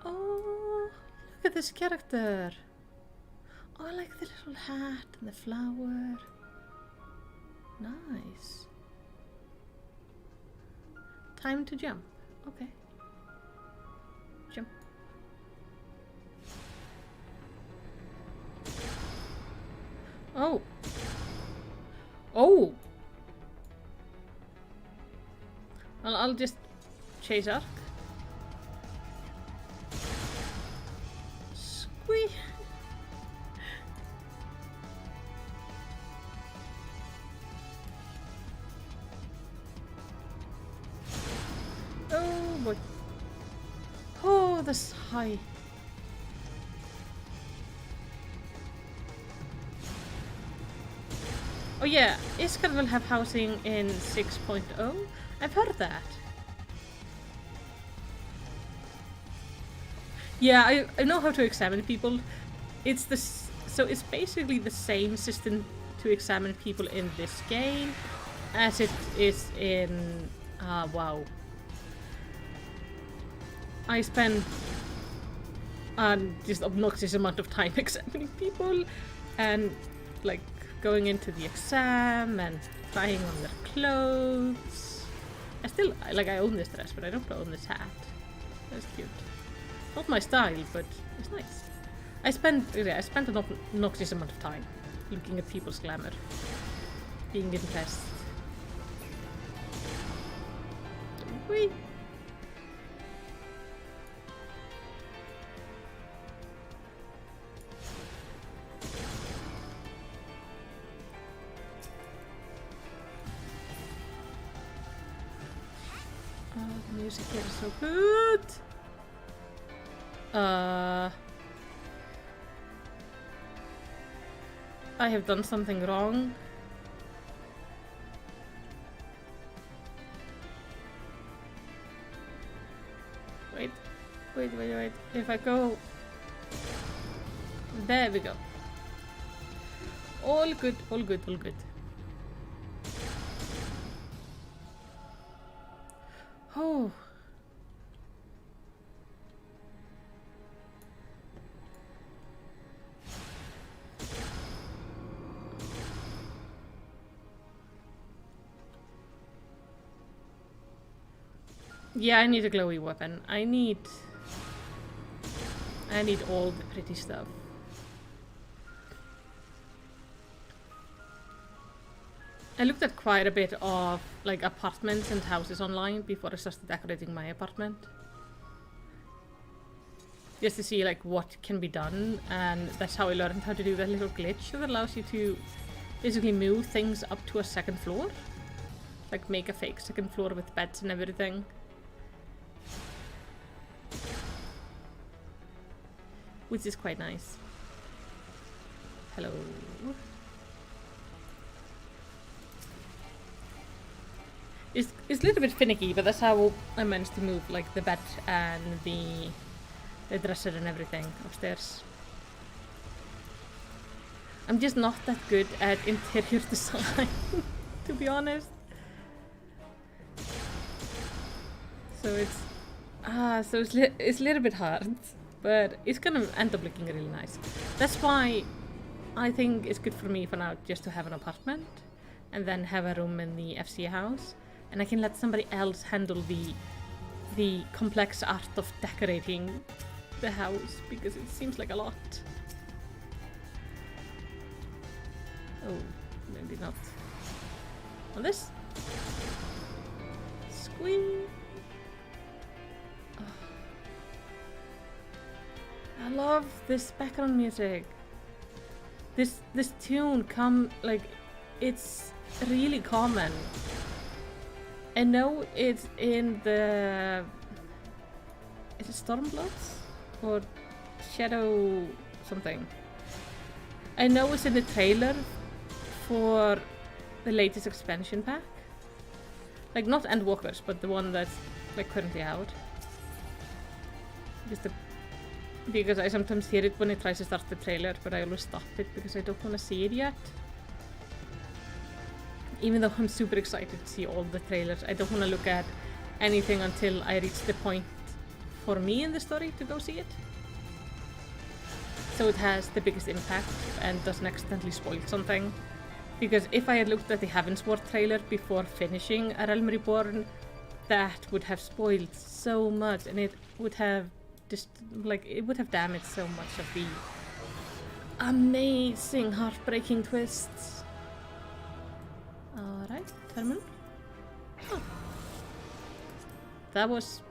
Oh, look at this character. Oh, I like the little hat and the flower. Nice. Time to jump. Okay. Jump. Oh. Oh. Well, I'll just chase Ark. Squee. Oh boy. Oh, this high. Oh yeah, Iskar will have housing in 6.0. I've heard that. Yeah, I know how to examine people. It's this, so it's basically the same system to examine people in this game as it is in WoW. I spend just obnoxious amount of time examining people and like going into the exam and trying on their clothes. I own this dress, but I don't own this hat. That's cute. Not my style, but it's nice. I spent an obnoxious amount of time looking at people's glamour, being impressed. Whee! The music here is so good. I have done something wrong. Wait. If I go... There we go. All good, all good, all good. Oh. Yeah, I need a glowy weapon. I need all the pretty stuff. I looked at quite a bit of like apartments and houses online before I started decorating my apartment. Just to see like what can be done, and that's how I learned how to do that little glitch that allows you to basically move things up to a 2nd floor. Like make a fake 2nd floor with beds and everything. Which is quite nice. Hello. it's a little bit finicky, but that's how I managed to move like the bed and the dresser and everything upstairs. I'm just not that good at interior design, to be honest. So it's it's a little bit hard, but it's gonna end up looking really nice. That's why I think it's good for me for now just to have an apartment and then have a room in the FC house, and I can let somebody else handle the complex art of decorating the house, because it seems like a lot. Oh, maybe not. On this? Squeeze! Oh. I love this background music. This tune it's really common. I know it's in the... Is it Stormbloods? Or Shadow something? I know it's in the trailer for the latest expansion pack. Like, not Endwalkers, but the one that's like currently out. Because I sometimes hear it when it tries to start the trailer, but I always stop it because I don't want to see it yet. Even though I'm super excited to see all the trailers, I don't want to look at anything until I reach the point for me in the story to go see it. So it has the biggest impact and doesn't accidentally spoil something. Because if I had looked at the Heavensward trailer before finishing A Realm Reborn, that would have spoiled so much, and it would have damaged so much of the amazing heartbreaking twists. Alright, terminal. Oh. That was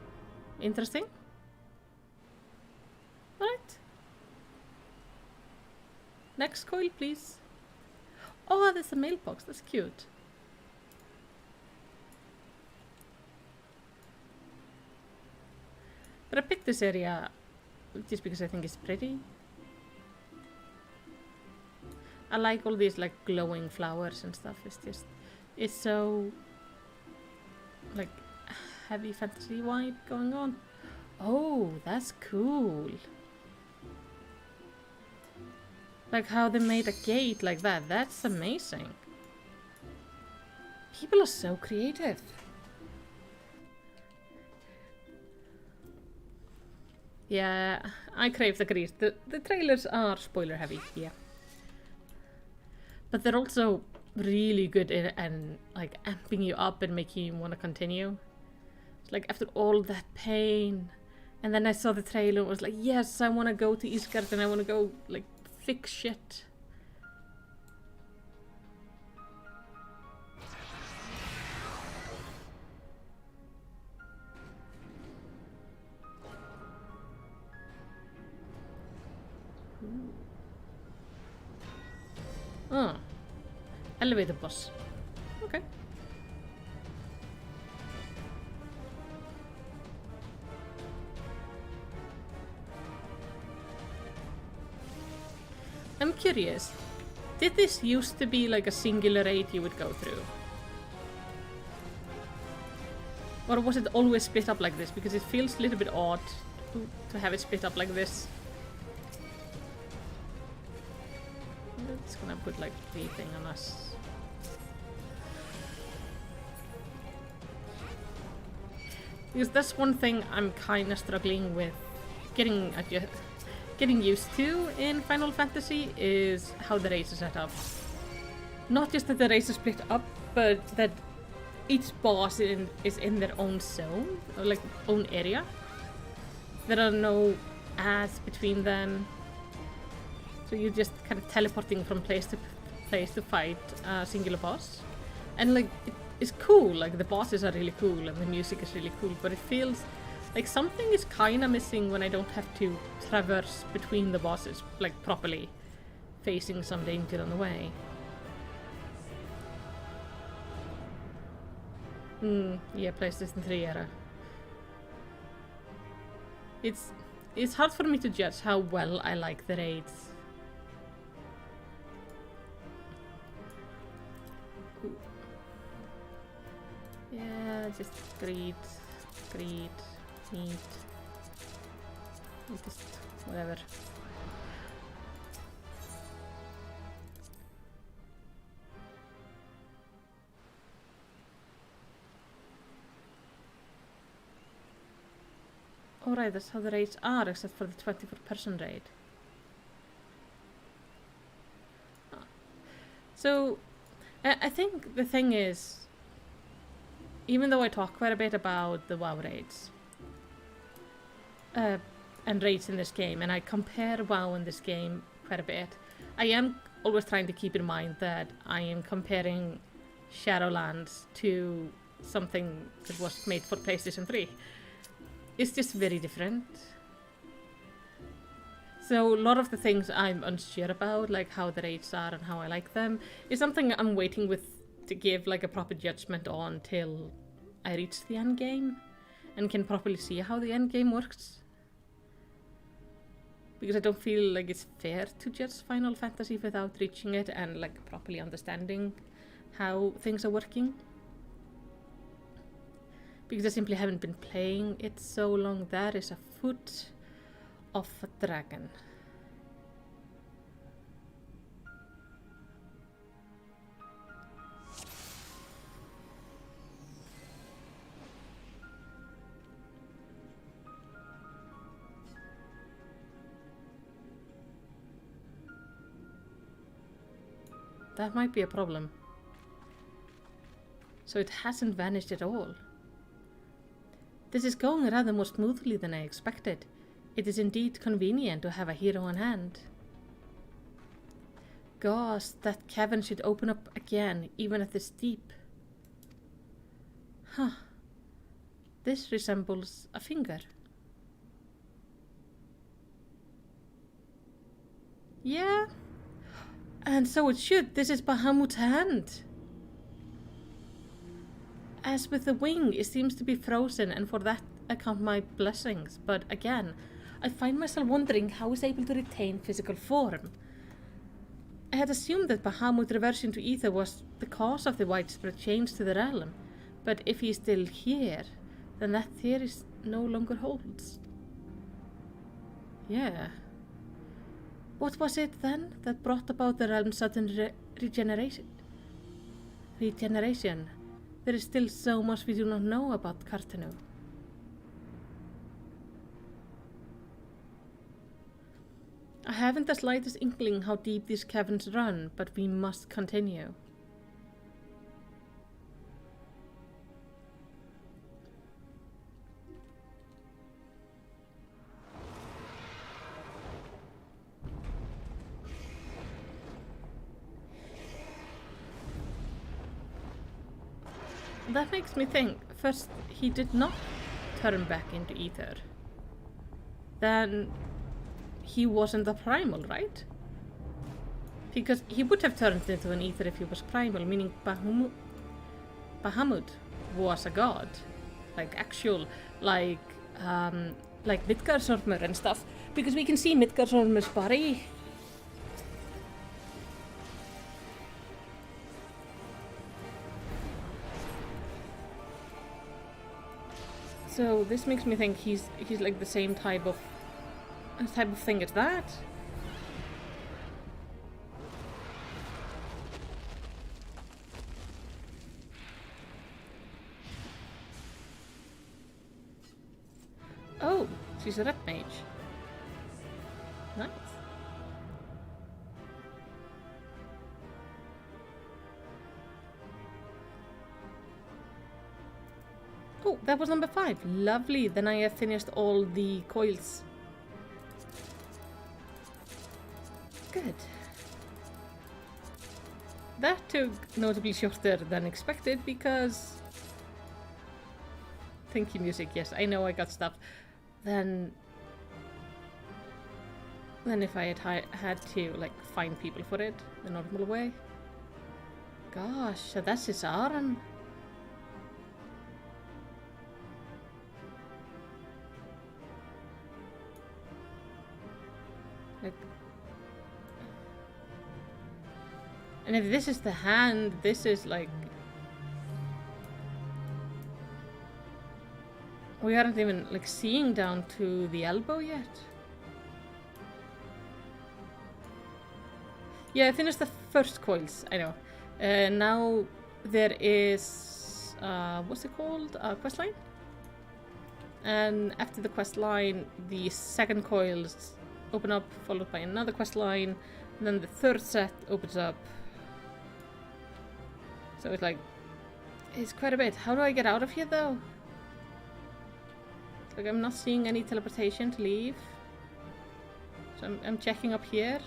interesting. Alright. Next coil, please. Oh, there's a mailbox. That's cute. But I picked this area just because I think it's pretty. I like all these like glowing flowers and stuff. It's so like heavy fantasy vibe going on. Oh, that's cool. Like how they made a gate like that. That's amazing. People are so creative. Yeah, I crave the grease. The trailers are spoiler heavy, yeah. But they're also really good in like amping you up and making you want to continue. It's like after all that pain, and then I saw the trailer and was like, yes, I want to go to Eastgard and I want to go like fix shit. Oh, elevator boss. Okay. I'm curious, did this used to be like a singular raid you would go through? Or was it always split up like this? Because it feels a little bit odd to have it split up like this. It's gonna put like 3 thing on us. Because that's one thing I'm kind of struggling with getting used to in Final Fantasy is how the raids are set up. Not just that the raids are split up, but that each boss is in their own zone, or like own area. There are no ads between them. So you're just kind of teleporting from place to place to fight a singular boss. And like, it's cool, like the bosses are really cool and the music is really cool, but it feels like something is kind of missing when I don't have to traverse between the bosses, like properly, facing some danger on the way. Yeah, PlayStation 3 era. It's hard for me to judge how well I like the raids. Yeah, just greed, need, just whatever. Alright, that's how the raids are, except for the 24-person raid. So, I think the thing is, even though I talk quite a bit about the WoW raids, and raids in this game, and I compare WoW in this game quite a bit, I am always trying to keep in mind that I am comparing Shadowlands to something that was made for PlayStation 3. It's just very different. So a lot of the things I'm unsure about, like how the raids are and how I like them, is something I'm waiting with to give like a proper judgment on till I reach the end game and can properly see how the end game works. Because I don't feel like it's fair to judge Final Fantasy without reaching it and like properly understanding how things are working. Because I simply haven't been playing it so long. That is a foot of a dragon. That might be a problem. So it hasn't vanished at all. This is going rather more smoothly than I expected. It is indeed convenient to have a hero on hand. Gosh, that cavern should open up again, even at this deep. Huh. This resembles a finger. Yeah. And so it should. This is Bahamut's hand. As with the wing, it seems to be frozen, and for that I count my blessings. But again, I find myself wondering how he's able to retain physical form. I had assumed that Bahamut reversion to ether was the cause of the widespread change to the realm, but if he's still here, then that theory no longer holds. Yeah. What was it then that brought about the realm's sudden regeneration? There is still so much we do not know about Cartanu. I haven't the slightest inkling how deep these caverns run, but we must continue. That makes me think. First, he did not turn back into ether. Then he wasn't a primal, right? Because he would have turned into an ether if he was primal, meaning Bahamut was a god. Like actual, like Midgardsormur and stuff. Because we can see Midgardsormur's body. So this makes me think he's like the same type of thing as that. Oh, she's a red mage. Nice. Oh, that was number 5. Lovely. Then I have finished all the coils. Good. That took notably shorter than expected because... Thank you, music. Yes, I know I got stuff. Then if I had to like find people for it the normal way. Gosh, so that's his arm. Like, and if this is the hand, this is like We aren't even like seeing down to the elbow yet. Yeah, I finished the first coils, I know. Now there is, what's it called? Quest line? And after the quest line, the second coils open up, followed by another quest line, and then the third set opens up. So it's like, it's quite a bit. How do I get out of here though? It's like I'm not seeing any teleportation to leave. So I'm checking up here.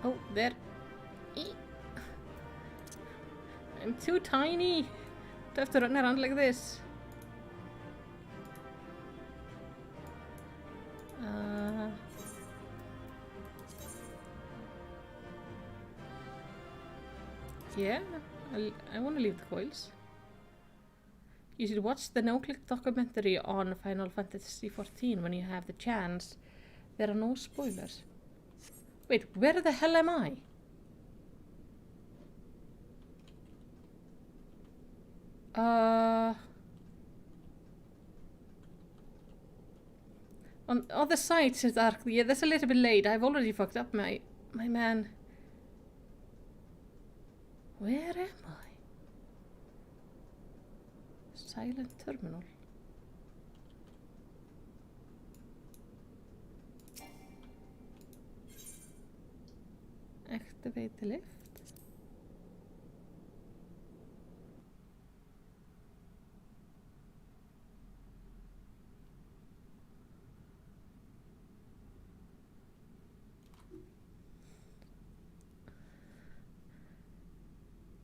Oh, there. I'm too tiny to have to run around like this. Yeah, I want to leave the coils. You should watch the no-click documentary on Final Fantasy XIV when you have the chance. There are no spoilers. Wait, where the hell am I? On other sides it's dark. Yeah, that's a little bit late. I've already fucked up my man. Where am I? Silent terminal. Activate the lift.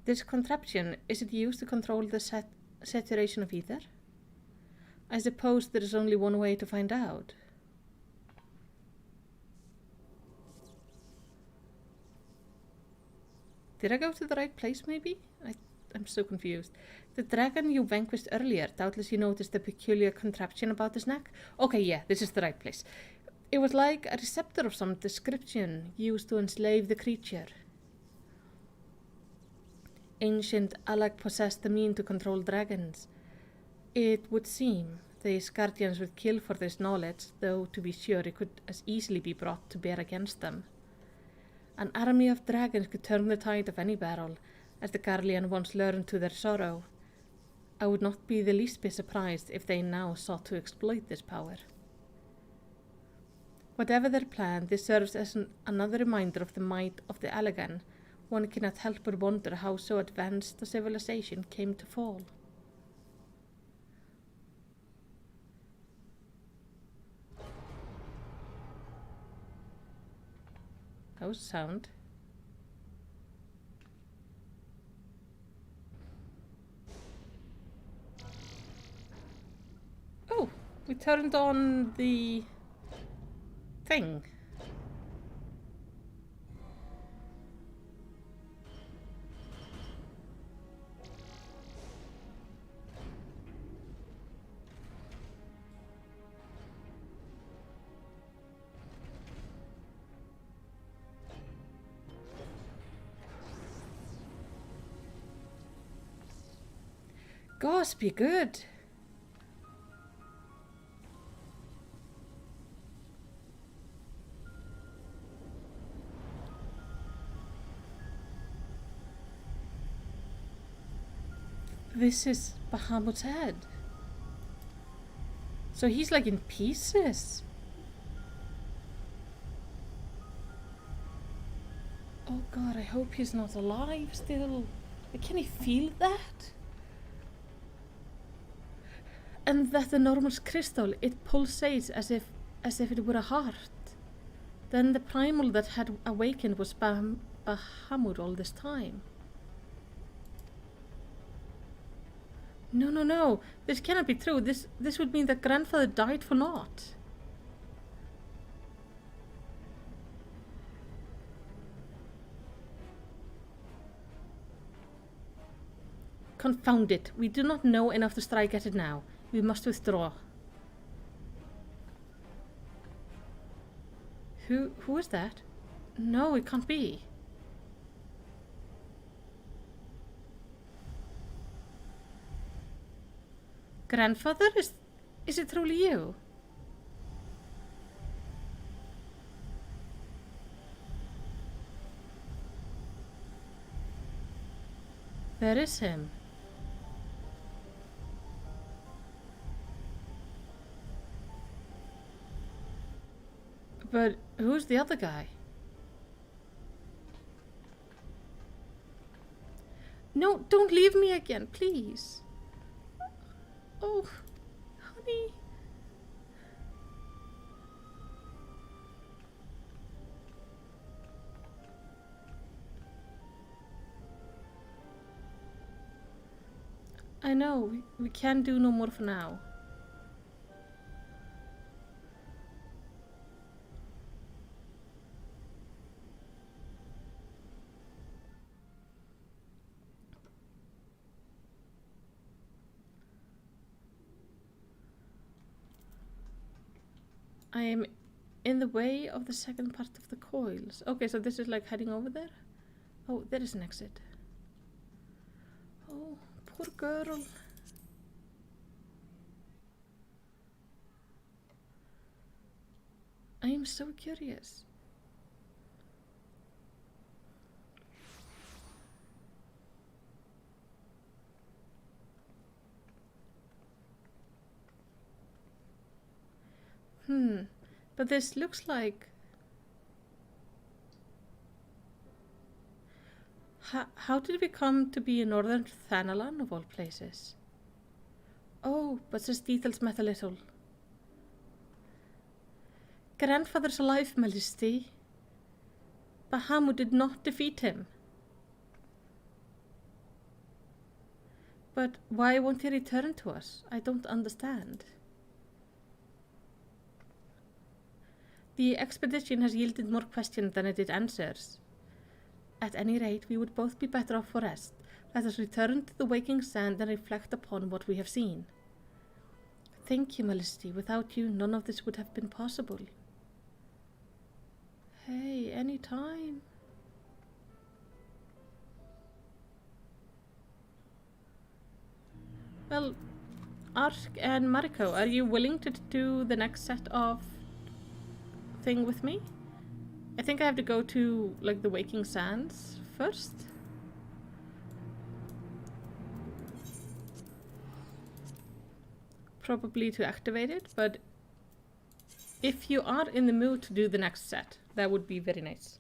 This contraption, is it used to control the saturation of ether? I suppose there is only one way to find out. Did I go to the right place, maybe? I'm so confused. The dragon you vanquished earlier, doubtless you noticed the peculiar contraption about his neck? Okay, yeah, this is the right place. It was like a receptor of some description used to enslave the creature. Ancient Alag possessed the mean to control dragons. It would seem these guardians would kill for this knowledge, though to be sure it could as easily be brought to bear against them. An army of dragons could turn the tide of any battle, as the Garlean once learned to their sorrow. I would not be the least bit surprised if they now sought to exploit this power. Whatever their plan, this serves as another reminder of the might of the Allagan. One cannot help but wonder how so advanced a civilization came to fall. That was sound. Oh, we turned on the thing. Gosh, be good. This is Bahamut's head. So he's like in pieces. Oh god, I hope he's not alive still. Can he feel that? And that enormous crystal, it pulsates as if it were a heart. Then the primal that had awakened was Bahamut all this time. No, no, no. This cannot be true. This would mean that grandfather died for naught. Confound it. We do not know enough to strike at it now. We must withdraw. Who is that? No, it can't be. Grandfather, is it truly you? There is him. But who's the other guy? No, don't leave me again, please. Oh, honey. I know, we can do no more for now. I am in the way of the second part of the coils. Okay, so this is like heading over there? Oh, there is an exit. Oh, poor girl. I am so curious. But this looks like... How did we come to be in northern Thanalan of all places? Oh, but these details matter little. Grandfather's alive, Majesty. Bahamut did not defeat him. But why won't he return to us? I don't understand. The expedition has yielded more questions than it did answers. At any rate, we would both be better off for rest. Let us return to the waking sand and reflect upon what we have seen. Thank you, Majesty. Without you, none of this would have been possible. Hey, any time. Well, Ark and Mariko, are you willing to do the next set of thing with me? I think I have to go to like the Waking Sands first. Probably to activate it, but if you are in the mood to do the next set, that would be very nice.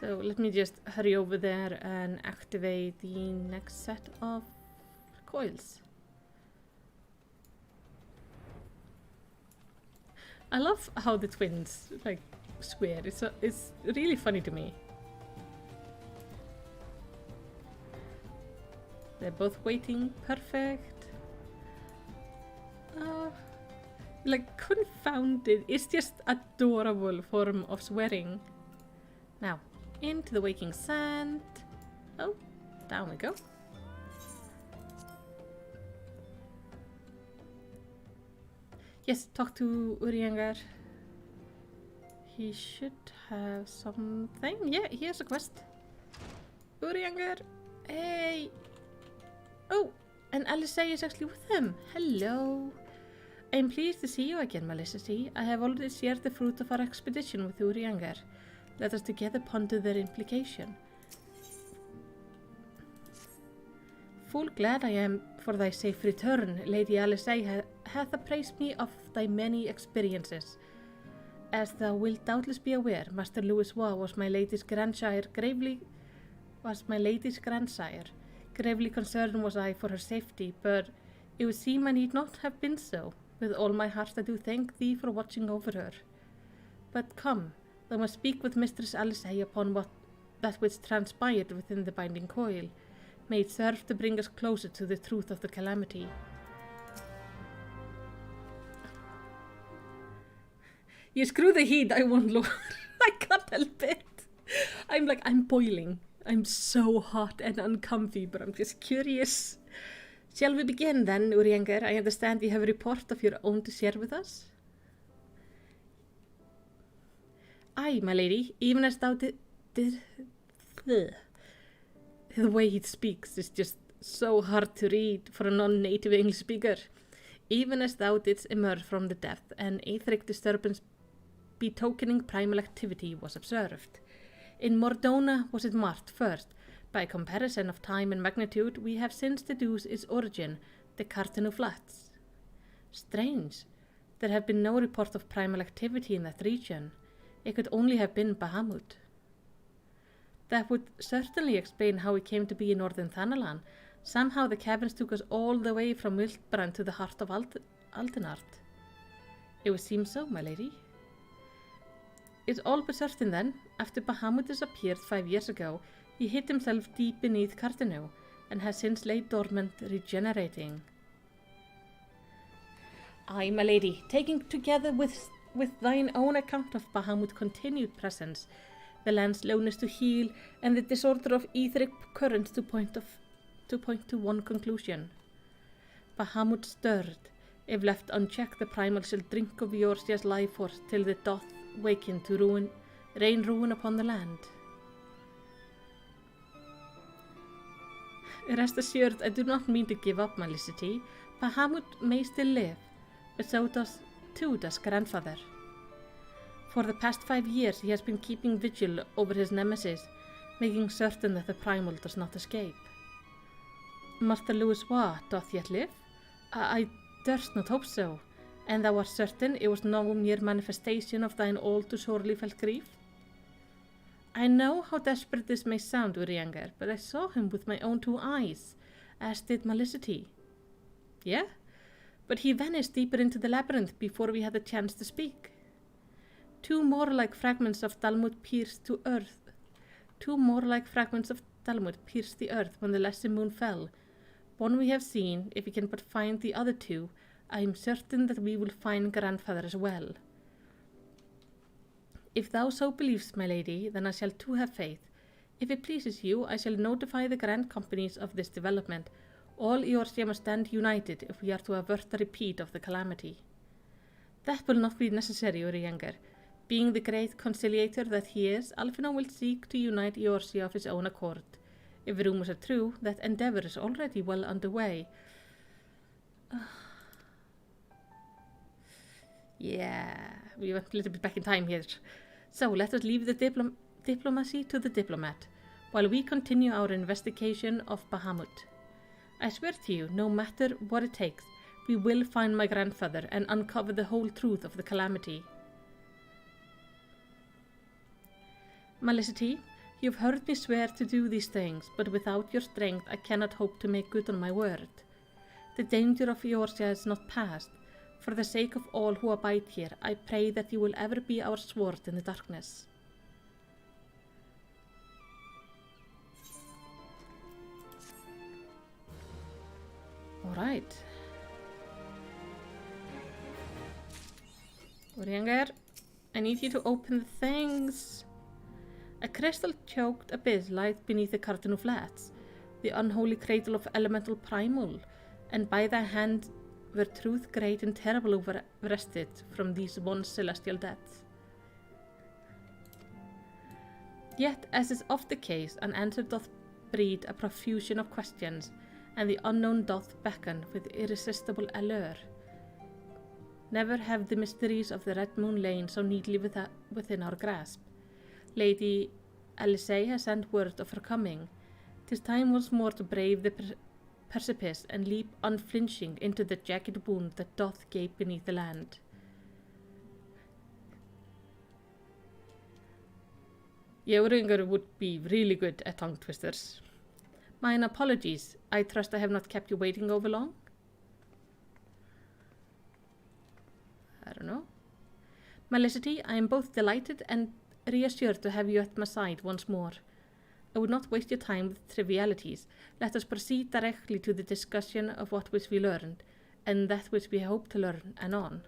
So let me just hurry over there and activate the next set of coils. I love how the twins like swear. It's really funny to me. They're both waiting. Perfect. Like confounded. It's just adorable form of swearing. Now, into the waking sand. Oh, down we go. Yes, talk to Uriangar. He should have something. Yeah, he has a quest. Uriangar. Hey. Oh, and Alisei is actually with him. Hello. I am pleased to see you again, Malicity. I have already shared the fruit of our expedition with Uriangar. Let us together ponder their implication. Full glad I am for thy safe return. Lady Alisei hath appraised me of thy many experiences. As thou wilt doubtless be aware, Master Louis was my lady's grandsire. Gravely concerned was I for her safety, but it would seem I need not have been so. With all my heart I do thank thee for watching over her. But come, thou must speak with Mistress Alisei upon that which transpired within the binding coil. May it serve to bring us closer to the truth of the calamity. You screw the heat, I won't lower. I can't help it. I'm boiling. I'm so hot and uncomfy, but I'm just curious. Shall we begin then, Uriangar? I understand you have a report of your own to share with us. Aye, my lady, even as thou the way he speaks is just so hard to read for a non-native English speaker. Even as thou didst emerge from the depth, an etheric disturbance betokening primal activity was observed. In Mordona was it marked first. By comparison of time and magnitude, we have since deduced its origin, the Cartanu Flats. Strange. There have been no report of primal activity in that region. It could only have been Bahamut. That would certainly explain how we came to be in northern Thanalan. Somehow the caverns took us all the way from Wildbrand to the heart of Aldenart. It would seem so, my lady. It's all but certain then, after Bahamut disappeared 5 years ago, he hid himself deep beneath Cartanu, and has since laid dormant, regenerating. Aye, my lady, taking together with thine own account of Bahamut's continued presence, the land's slowness to heal, and the disorder of etheric currents to point to one conclusion. Bahamut stirred. If left unchecked, the primal shall drink of Eorzea's life force till it doth waken to rain ruin upon the land. Rest assured, I do not mean to give up, my Licity. Bahamut may still live, but so does grandfather. For the past 5 years he has been keeping vigil over his nemesis, making certain that the primal does not escape. Master Louisoix doth yet live? I durst not hope so. And thou art certain it was no mere manifestation of thine all too sorely felt grief? I know how desperate this may sound, Urianger, but I saw him with my own 2 eyes, as did Malicity. Yeah? But he vanished deeper into the labyrinth before we had a chance to speak. 2 more like fragments of Talmud pierced to earth. 2 more like fragments of Talmud pierced the earth when the lesser moon fell. One we have seen. If we can but find the other 2, I am certain that we will find grandfather as well. If thou so believest, my lady, then I shall too have faith. If it pleases you, I shall notify the grand companies of this development. All Eorzea must stand united if we are to avert a repeat of the calamity. That will not be necessary, Urianger. Being the great conciliator that he is, Alphinaud will seek to unite Eorzea of his own accord. If rumours are true, that endeavour is already well underway. Yeah, we went a little bit back in time here. So let us leave the diplomacy to the diplomat, while we continue our investigation of Bahamut. I swear to you, no matter what it takes, we will find my grandfather and uncover the whole truth of the calamity. Malicity, you have heard me swear to do these things, but without your strength I cannot hope to make good on my word. The danger of Eorzea is not past. For the sake of all who abide here, I pray that you will ever be our sword in the darkness. Alright. Urianger, I need you to open the things. A crystal-choked abyss lies beneath the Cartanu Flats, the unholy cradle of elemental primal, and by thy hand were truth great and terrible wrested from these once celestial depths. Yet, as is oft the case, an answer doth breed a profusion of questions, and the unknown doth beckon with irresistible allure. Never have the mysteries of the Red Moon lain so neatly within our grasp. Lady Alisay has sent word of her coming. 'Tis time once more to brave the precipice and leap unflinching into the jagged wound that doth gape beneath the land. Urianger would be really good at tongue twisters. Mine apologies. I trust I have not kept you waiting over long? I don't know. Malicity, I am both delighted and reassured to have you at my side once more. I would not waste your time with trivialities. Let us proceed directly to the discussion of what which we learned, and that which we hope to learn anon.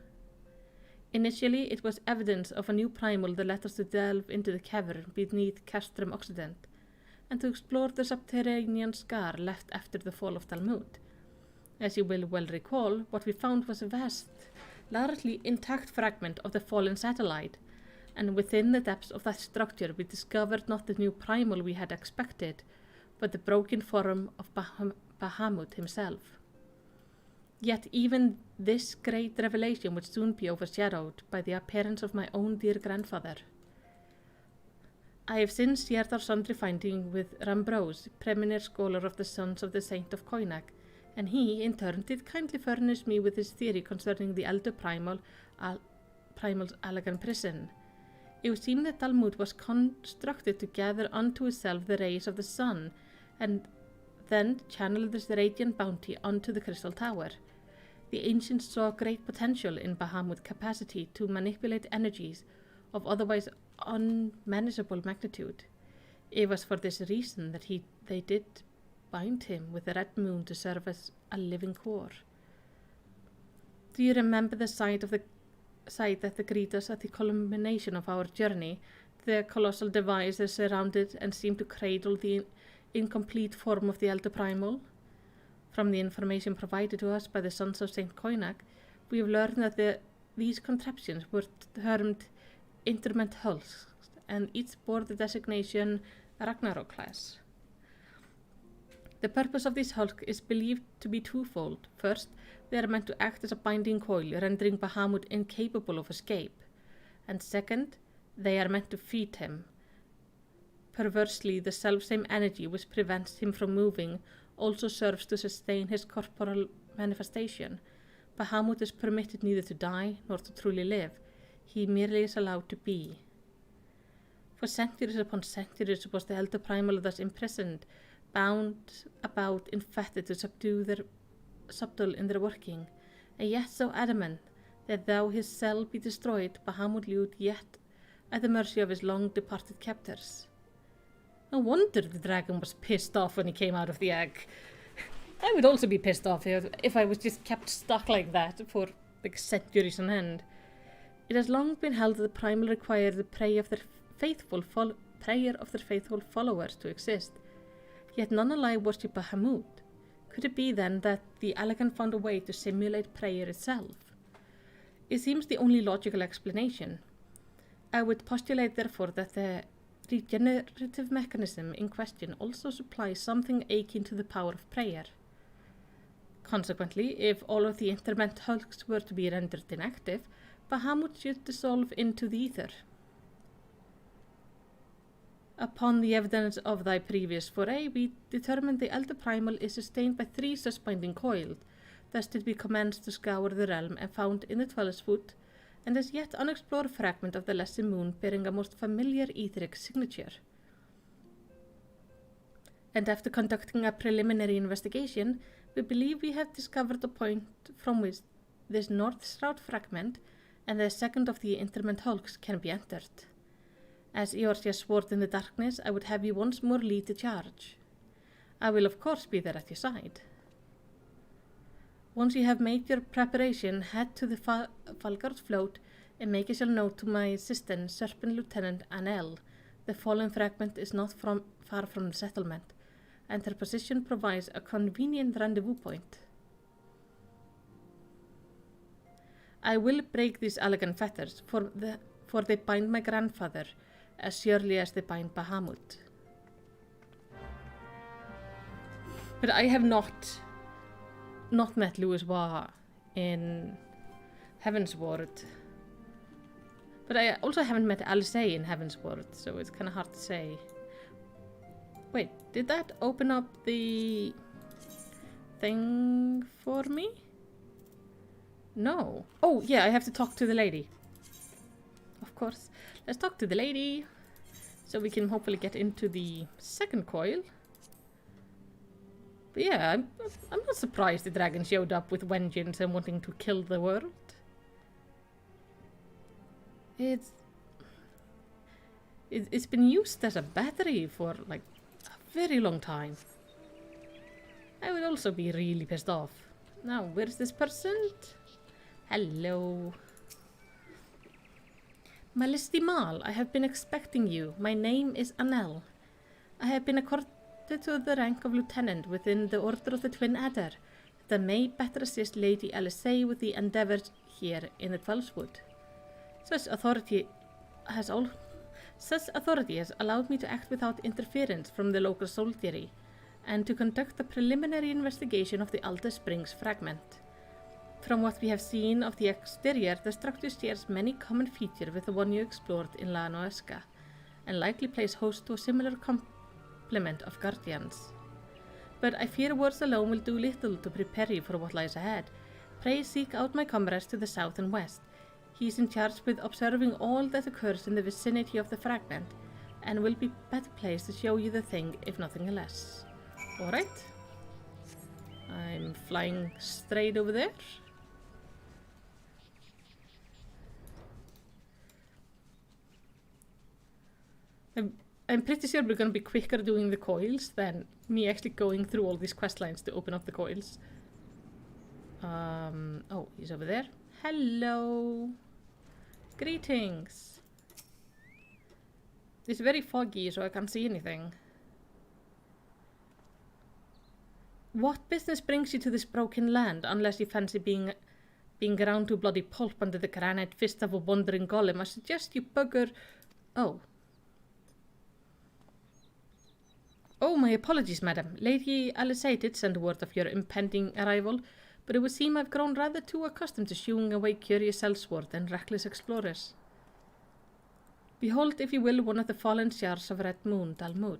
Initially, it was evidence of a new primal that led us to delve into the cavern beneath Castrum Occident, and to explore the subterranean scar left after the fall of Talmud. As you will well recall, what we found was a vast, largely intact fragment of the fallen satellite, and within the depths of that structure we discovered not the new primal we had expected, but the broken form of Bahamut himself. Yet even this great revelation would soon be overshadowed by the appearance of my own dear grandfather. I have since shared our sundry finding with Rambrose, premier scholar of the Sons of the Saint of Coinac, and he, in turn, did kindly furnish me with his theory concerning the elder primal's Allagan prison. It would seem that Dalmud was constructed to gather unto itself the rays of the sun, and then channel this radiant bounty onto the Crystal Tower. The ancients saw great potential in Bahamut's capacity to manipulate energies of otherwise unmanageable magnitude. It was for this reason that they did bind him with the red moon to serve as a living core. Do you remember the sight that greeted us at the culmination of our journey? The colossal device that surrounded and seemed to cradle the incomplete form of the Elder Primal? From the information provided to us by the Sons of St. Coinac, we have learned that these contraptions were termed interment hulks, and each bore the designation Ragnarok class. The purpose of these hulks is believed to be twofold. First, they are meant to act as a binding coil, rendering Bahamut incapable of escape. And second, they are meant to feed him. Perversely, the selfsame energy which prevents him from moving also serves to sustain his corporal manifestation. Bahamut is permitted neither to die nor to truly live. He merely is allowed to be. For centuries upon centuries was the Elder Primal thus imprisoned, bound about in fetters to subdue in their working, and yet so adamant that though his cell be destroyed, Bahamut lived yet at the mercy of his long-departed captors. No wonder the dragon was pissed off when he came out of the egg. I would also be pissed off if I was just kept stuck like that for like centuries on end. It has long been held that the primal required the prayer of their faithful followers to exist. Yet none alive worship Bahamut. Could it be then that the Allagan found a way to simulate prayer itself? It seems the only logical explanation. I would postulate therefore that the regenerative mechanism in question also supplies something akin to the power of prayer. Consequently, if all of the interment hulks were to be rendered inactive, Bahamut should dissolve into the ether. Upon the evidence of thy previous foray, we determined the Elder Primal is sustained by 3 such binding coils. Thus did we commence to scour the realm and found in the 12-foot and as yet unexplored fragment of the lesser moon bearing a most familiar etheric signature. And after conducting a preliminary investigation, we believe we have discovered a point from which this north-south fragment and the second of the interment hulks can be entered. As Eortia's sword in the darkness, I would have you once more lead the charge. I will of course be there at your side. Once you have made your preparation, head to the Falgard float and make yourself known to my assistant, Serpent Lieutenant Anel. The fallen fragment is not far from the settlement, and her position provides a convenient rendezvous point. I will break these elegant fetters, for they bind my grandfather, as surely as they bind Bahamut. But I have not met Louis Wa in Heavensward. But I also haven't met Alcei in Heavensward, so it's kind of hard to say. Wait, did that open up the thing for me? No. Oh, yeah, I have to talk to the lady. Of course. Let's talk to the lady, so we can hopefully get into the second coil. But yeah, I'm not surprised the dragon showed up with vengeance and wanting to kill the world. It's been used as a battery for like a very long time. I would also be really pissed off. Now, where's this person? Hello. Malestimal, I have been expecting you. My name is Anel. I have been accorded to the rank of lieutenant within the Order of the Twin Adder, that I may better assist Lady Alcei with the endeavours here in the 12-foot. Such authority has allowed me to act without interference from the local soldiery, and to conduct a preliminary investigation of the Alder Springs fragment. From what we have seen of the exterior, the structure shares many common features with the one you explored in La Noesca, and likely plays host to a similar complement of guardians. But I fear words alone will do little to prepare you for what lies ahead. Pray seek out my comrades to the south and west. He is in charge with observing all that occurs in the vicinity of the fragment, and will be better placed to show you the thing, if nothing less. Alright. I'm flying straight over there. I'm pretty sure we're going to be quicker doing the coils than me actually going through all these quest lines to open up the coils. Oh, he's over there. Hello. Greetings. It's very foggy, so I can't see anything. What business brings you to this broken land, unless you fancy being ground to bloody pulp under the granite fist of a wandering golem? I suggest you bugger... Oh. Oh, my apologies, madam. Lady Alisay did send word of your impending arrival, but it would seem I've grown rather too accustomed to shooing away curious elsword and reckless explorers. Behold, if you will, one of the fallen shards of Red Moon, Dalmud.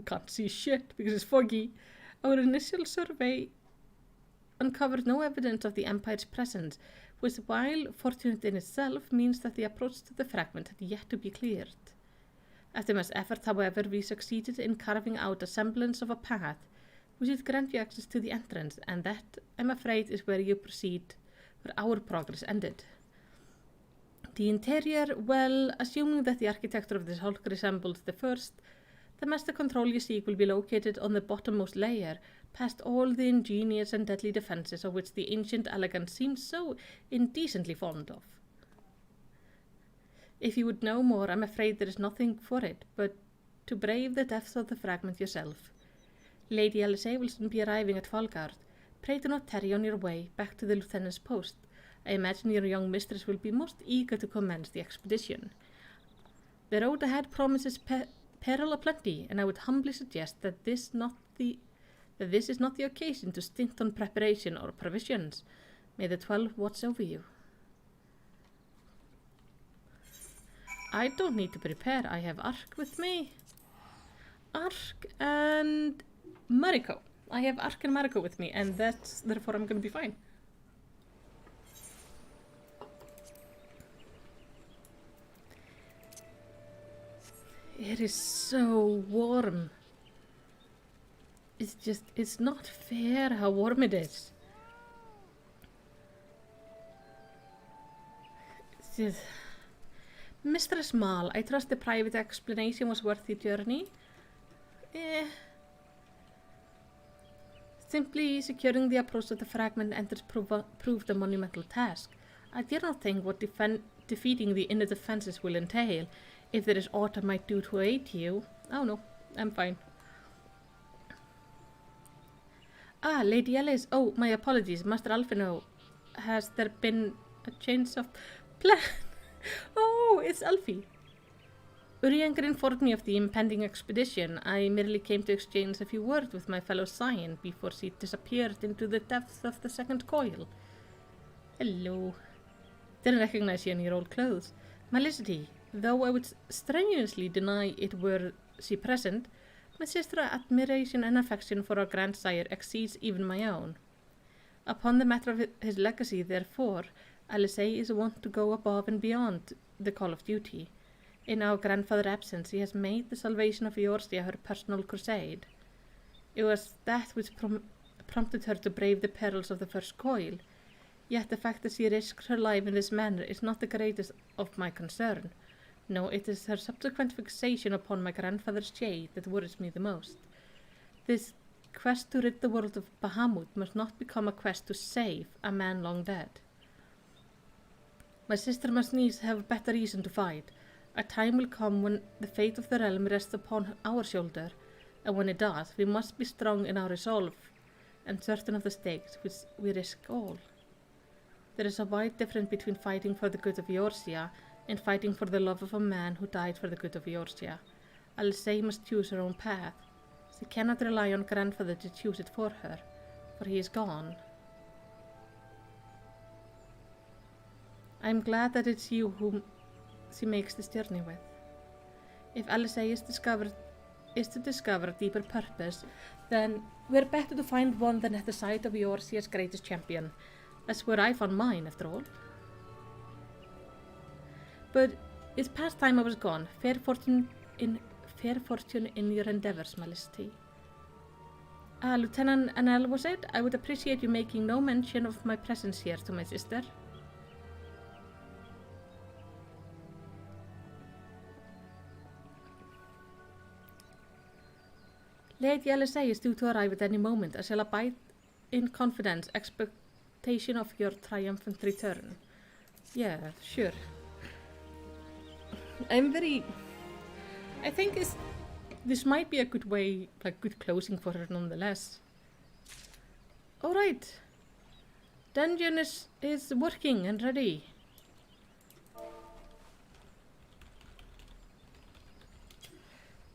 Can't see shit because it's foggy. Our initial survey uncovered no evidence of the Empire's presence, which, while fortunate in itself, means that the approach to the fragment had yet to be cleared. After much effort, however, we succeeded in carving out a semblance of a path, which would grant you access to the entrance, and that, I'm afraid, is where our progress ended. The interior, well, assuming that the architecture of this hulk resembles the first, the master control you seek will be located on the bottommost layer, past all the ingenious and deadly defences of which the ancient elegance seems so indecently fond of. If you would know more, I'm afraid there is nothing for it, but to brave the depths of the fragment yourself. Lady Alisay will soon be arriving at Falgard. Pray do not tarry on your way back to the lieutenant's post. I imagine your young mistress will be most eager to commence the expedition. The road ahead promises peril aplenty, and I would humbly suggest that this is not the occasion to stint on preparation or provisions. May the 12 watch over you. I don't need to prepare. I have Ark with me. Ark and Mariko. I have Ark and Mariko with me, and therefore I'm going to be fine. It is so warm. It's not fair how warm it is. It's just... Mistress Mal, I trust the private explanation was worth the journey. Simply securing the approach to the fragment enters proved a monumental task. I dare not think what defeating the inner defences will entail. If there is aught I might do to aid you... Oh no, I'm fine. Ah, Lady Alice. Oh, my apologies, Master Alphino. Has there been a change of plan? Oh, it's Alfie. Urianger informed me of the impending expedition. I merely came to exchange a few words with my fellow Scion before she disappeared into the depths of the second coil. Hello. Didn't recognize you in your old clothes. Malicity, though I would strenuously deny it were she present, my sister's admiration and affection for our grandsire exceeds even my own. Upon the matter of his legacy, therefore, Alisay is wont to go above and beyond the call of duty. In our grandfather's absence, he has made the salvation of Eorzea her personal crusade. It was that which prompted her to brave the perils of the first coil. Yet the fact that she risked her life in this manner is not the greatest of my concern. No, it is her subsequent fixation upon my grandfather's shade that worries me the most. This quest to rid the world of Bahamut must not become a quest to save a man long dead. My sister must needs have better reason to fight. A time will come when the fate of the realm rests upon our shoulder, and when it does, we must be strong in our resolve, and certain of the stakes which we risk all. There is a wide difference between fighting for the good of Eorzea in fighting for the love of a man who died for the good of Eorzea. Alysae must choose her own path. She cannot rely on grandfather to choose it for her, for he is gone. I am glad that it's you whom she makes this journey with. If Alysae is to discover a deeper purpose, then we're better to find one than at the side of Eorzea's greatest champion. That's where I found mine, after all. But it's past time I was gone. Fair fortune in your endeavors, Majesty. Lieutenant Anel, was it? I would appreciate you making no mention of my presence here to my sister. Lady Alysae is due to arrive at any moment. I shall abide in confidence, expectation of your triumphant return. Yeah, sure. I think this might be a good way, like good closing for her nonetheless. Alright. Dungeon is working and ready.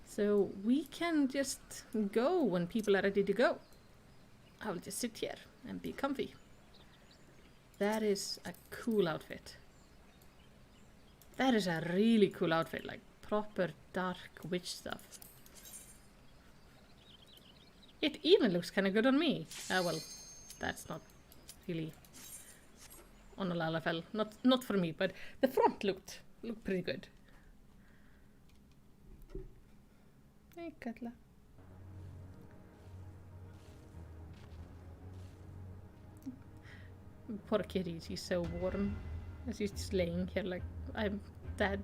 So we can just go when people are ready to go. I will just sit here and be comfy. That is a cool outfit. That is a really cool outfit, like proper dark witch stuff. It even looks kind of good on me. Well, that's not really on a Lalafell. Not for me, but the front looked pretty good. Hey, Katla. Poor kitty, she's so warm. She's just laying here like I'm dead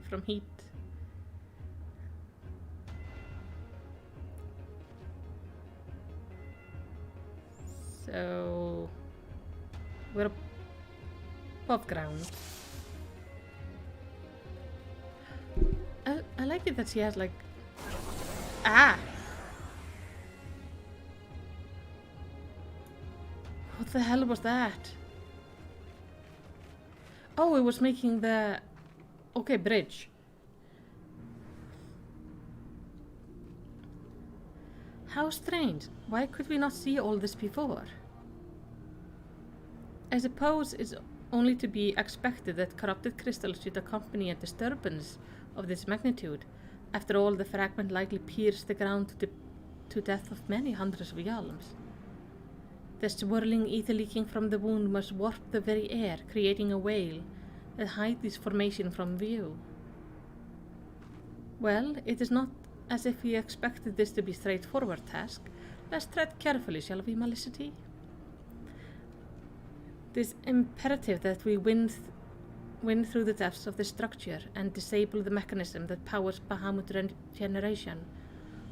from heat. So we're above ground. I like it that she has like What the hell was that? Oh, it was making the bridge. How strange. Why could we not see all this before? I suppose it's only to be expected that corrupted crystals should accompany a disturbance of this magnitude. After all, the fragment likely pierced the ground to depth of many hundreds of yalms. The swirling ether leaking from the wound must warp the very air, creating a veil that hides this formation from view. Well, it is not as if we expected this to be a straightforward task. Let's tread carefully, shall we, Malicity? It is imperative that we win through the depths of the structure and disable the mechanism that powers Bahamut regeneration.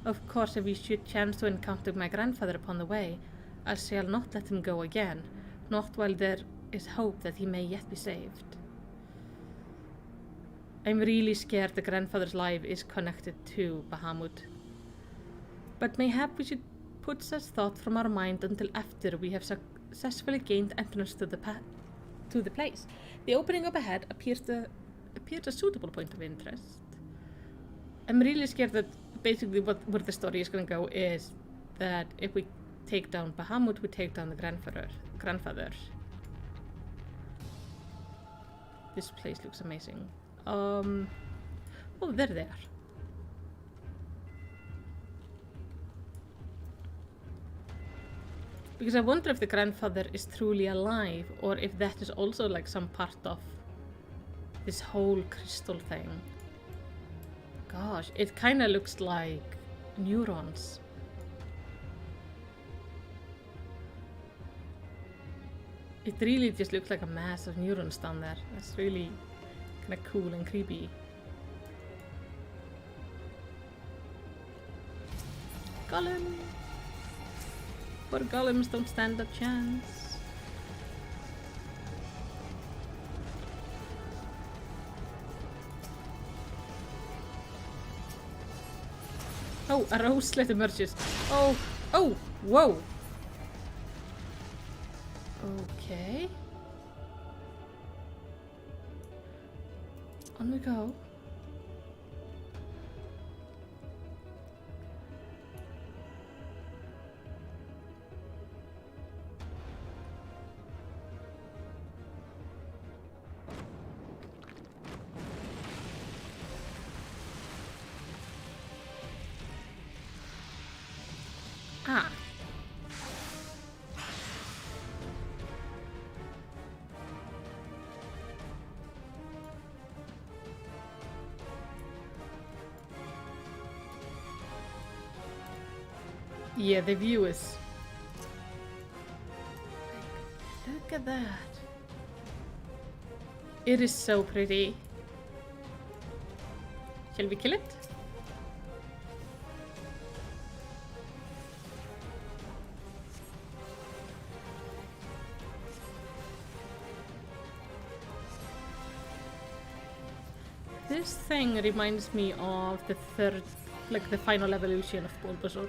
Of course, if we should chance to encounter my grandfather upon the way, I shall not let him go again, not while there is hope that he may yet be saved. I'm really scared the grandfather's life is connected to Bahamut. But mayhap we should put such thought from our mind until after we have successfully gained entrance to the place. The opening up ahead appears a suitable point of interest. I'm really scared that basically where the story is going to go is that if we take down Bahamut, we take down the grandfather. This place looks amazing. Oh, there they are. Because I wonder if the grandfather is truly alive, or if that is also like some part of this whole crystal thing. Gosh, it kind of looks like neurons. It really just looks like a mass of neurons down there. That's really kind of cool and creepy. Golem! Poor golems don't stand a chance. Oh, a rose slit emerges. Oh, whoa! Okay. On we go. Ah. Yeah, the view is... Look at that. It is so pretty. Shall we kill it? This thing reminds me of the third, like the final evolution of Bulbasaur.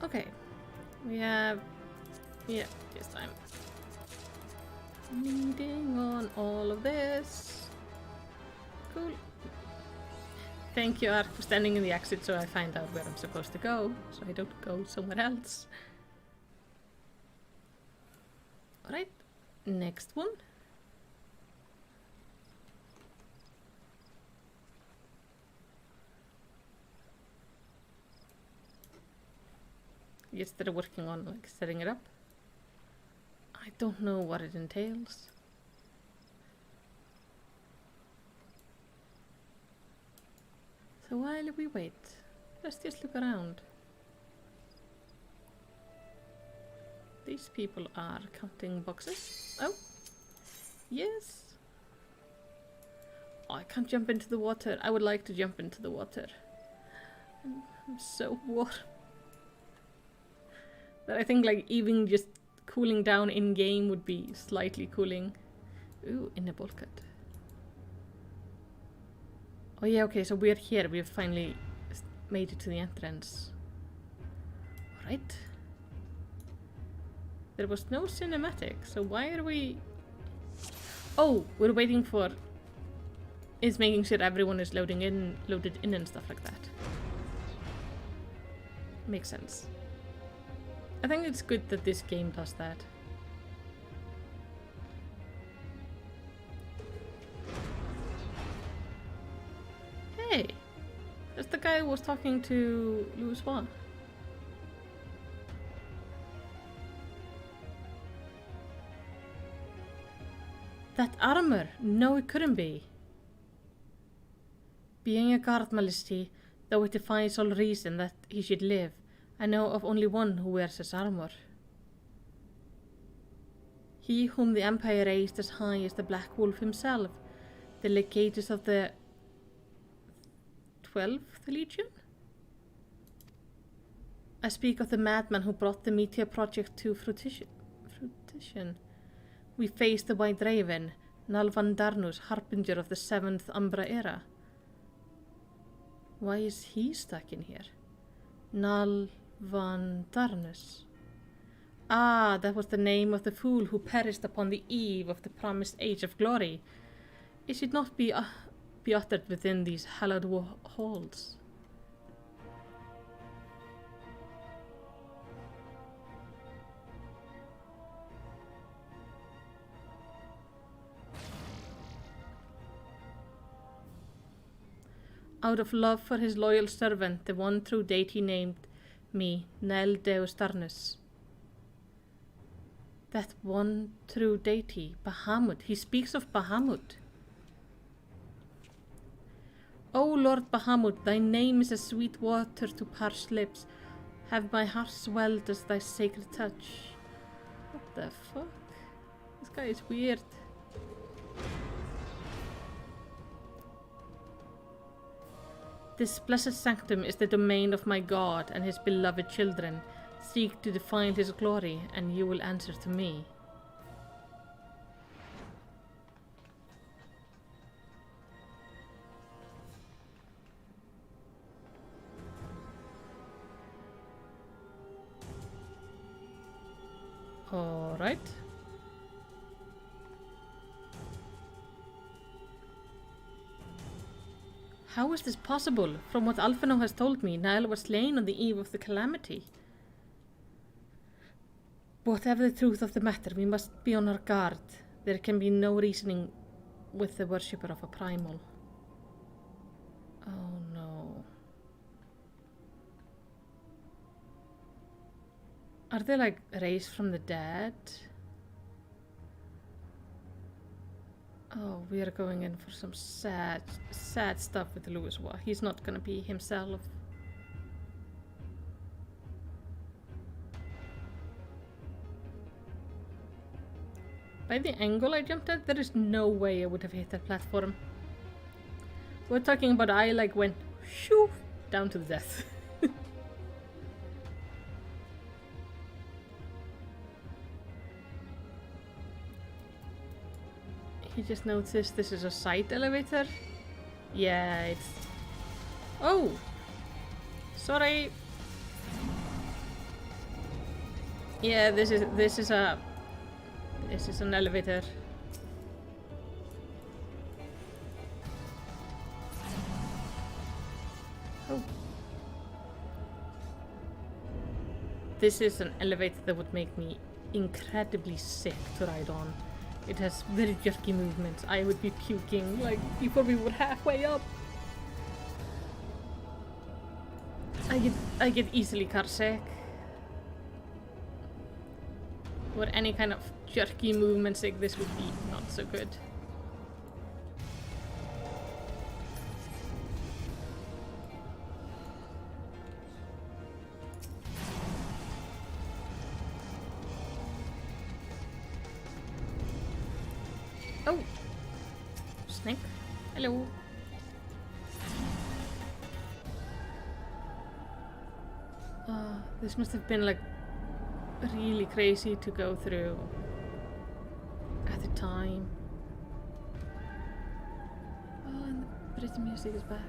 Okay, we have, yeah, this time. Leading on all of this. Cool. Thank you, Ark, for standing in the exit so I find out where I'm supposed to go, so I don't go somewhere else. Alright, next one. Yes, they're working on like setting it up. I don't know what it entails. So while we wait, let's just look around. These people are counting boxes. Oh, yes. Oh, I can't jump into the water. I would like to jump into the water. I'm so warm. But I think like even just cooling down in game would be slightly cooling. Ooh, in a bulkhead. Oh yeah, okay, so we're here. We've finally made it to the entrance. Alright. There was no cinematic, so why are we... Oh, we're waiting for... It's making sure everyone is loaded in and stuff like that. Makes sense. I think it's good that this game does that. Hey! That's the guy who was talking to Louis. That armor! No, it couldn't be. Being a guard, Majesty, though it defies all reason that he should live, I know of only one who wears his armor. He whom the Empire raised as high as the Black Wolf himself, the legatus of the 12th Legion? I speak of the madman who brought the Meteor Project to fruition. We face the White Raven, Nalvan Darnus, harbinger of the 7th Umbra era. Why is he stuck in here? Nalvan Darnus. Ah, that was the name of the fool who perished upon the eve of the promised Age of Glory. It should not be uttered within these hallowed halls. Out of love for his loyal servant, the one true deity named me Nel Deus Darnus. That one true deity, Bahamut. He speaks of Bahamut. O Lord Bahamut, thy name is as sweet water to parched lips. Have my heart swelled as thy sacred touch. What the fuck? This guy is weird. This blessed sanctum is the domain of my God and his beloved children. Seek to defile his glory, and you will answer to me. Alright. How is this possible? From what Alphino has told me, Niall was slain on the eve of the calamity. Whatever the truth of the matter, we must be on our guard. There can be no reasoning with the worshipper of a primal. Oh no. Are they like raised from the dead? Oh, we are going in for some sad stuff with Louiswa. He's not gonna be himself. By the angle I jumped at, there is no way I would have hit that platform. We're talking about I like went shoo down to the death. He just noticed this is a side elevator. Yeah, it's... Oh! Sorry! Yeah, this is an elevator. Oh. This is an elevator that would make me incredibly sick to ride on. It has very jerky movements. I would be puking like before we were halfway up. I get easily car sick. Or any kind of jerky movements like this would be not so good. Oh! Snake. Hello. This must have been like really crazy to go through at the time. Oh, and the pretty music is back.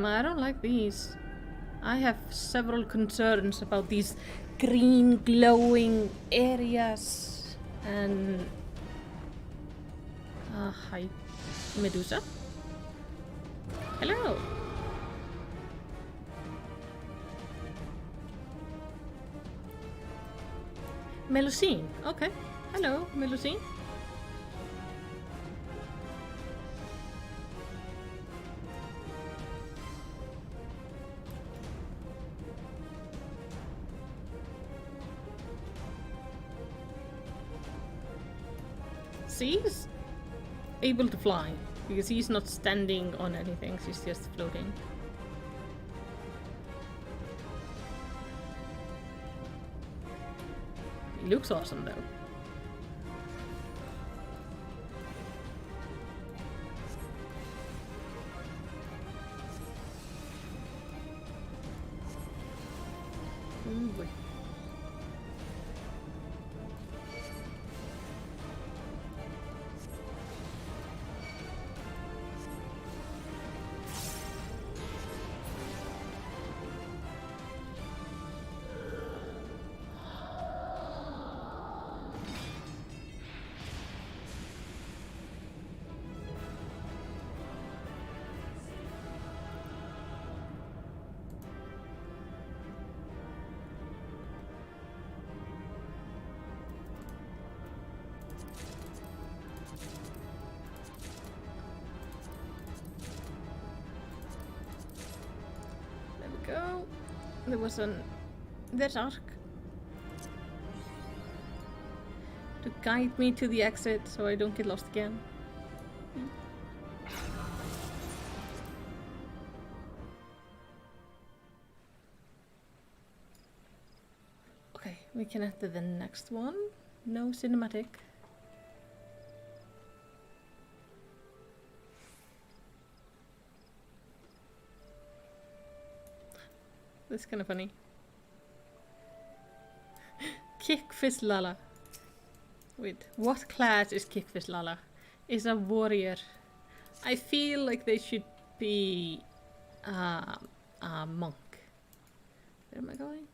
I don't like these. I have several concerns about these green glowing areas and hi Medusa. Hello. Melusine. Okay. Hello, Melusine. See, he's able to fly because he's not standing on anything, he's just floating. He looks awesome though. Ooh. Go. There was there's arc to guide me to the exit so I don't get lost again. Okay, we can enter the next one. No cinematic. That's kind of funny. Kickfist Lala. Wait, what class is Kickfist Lala? Is a warrior. I feel like they should be a monk. Where am I going?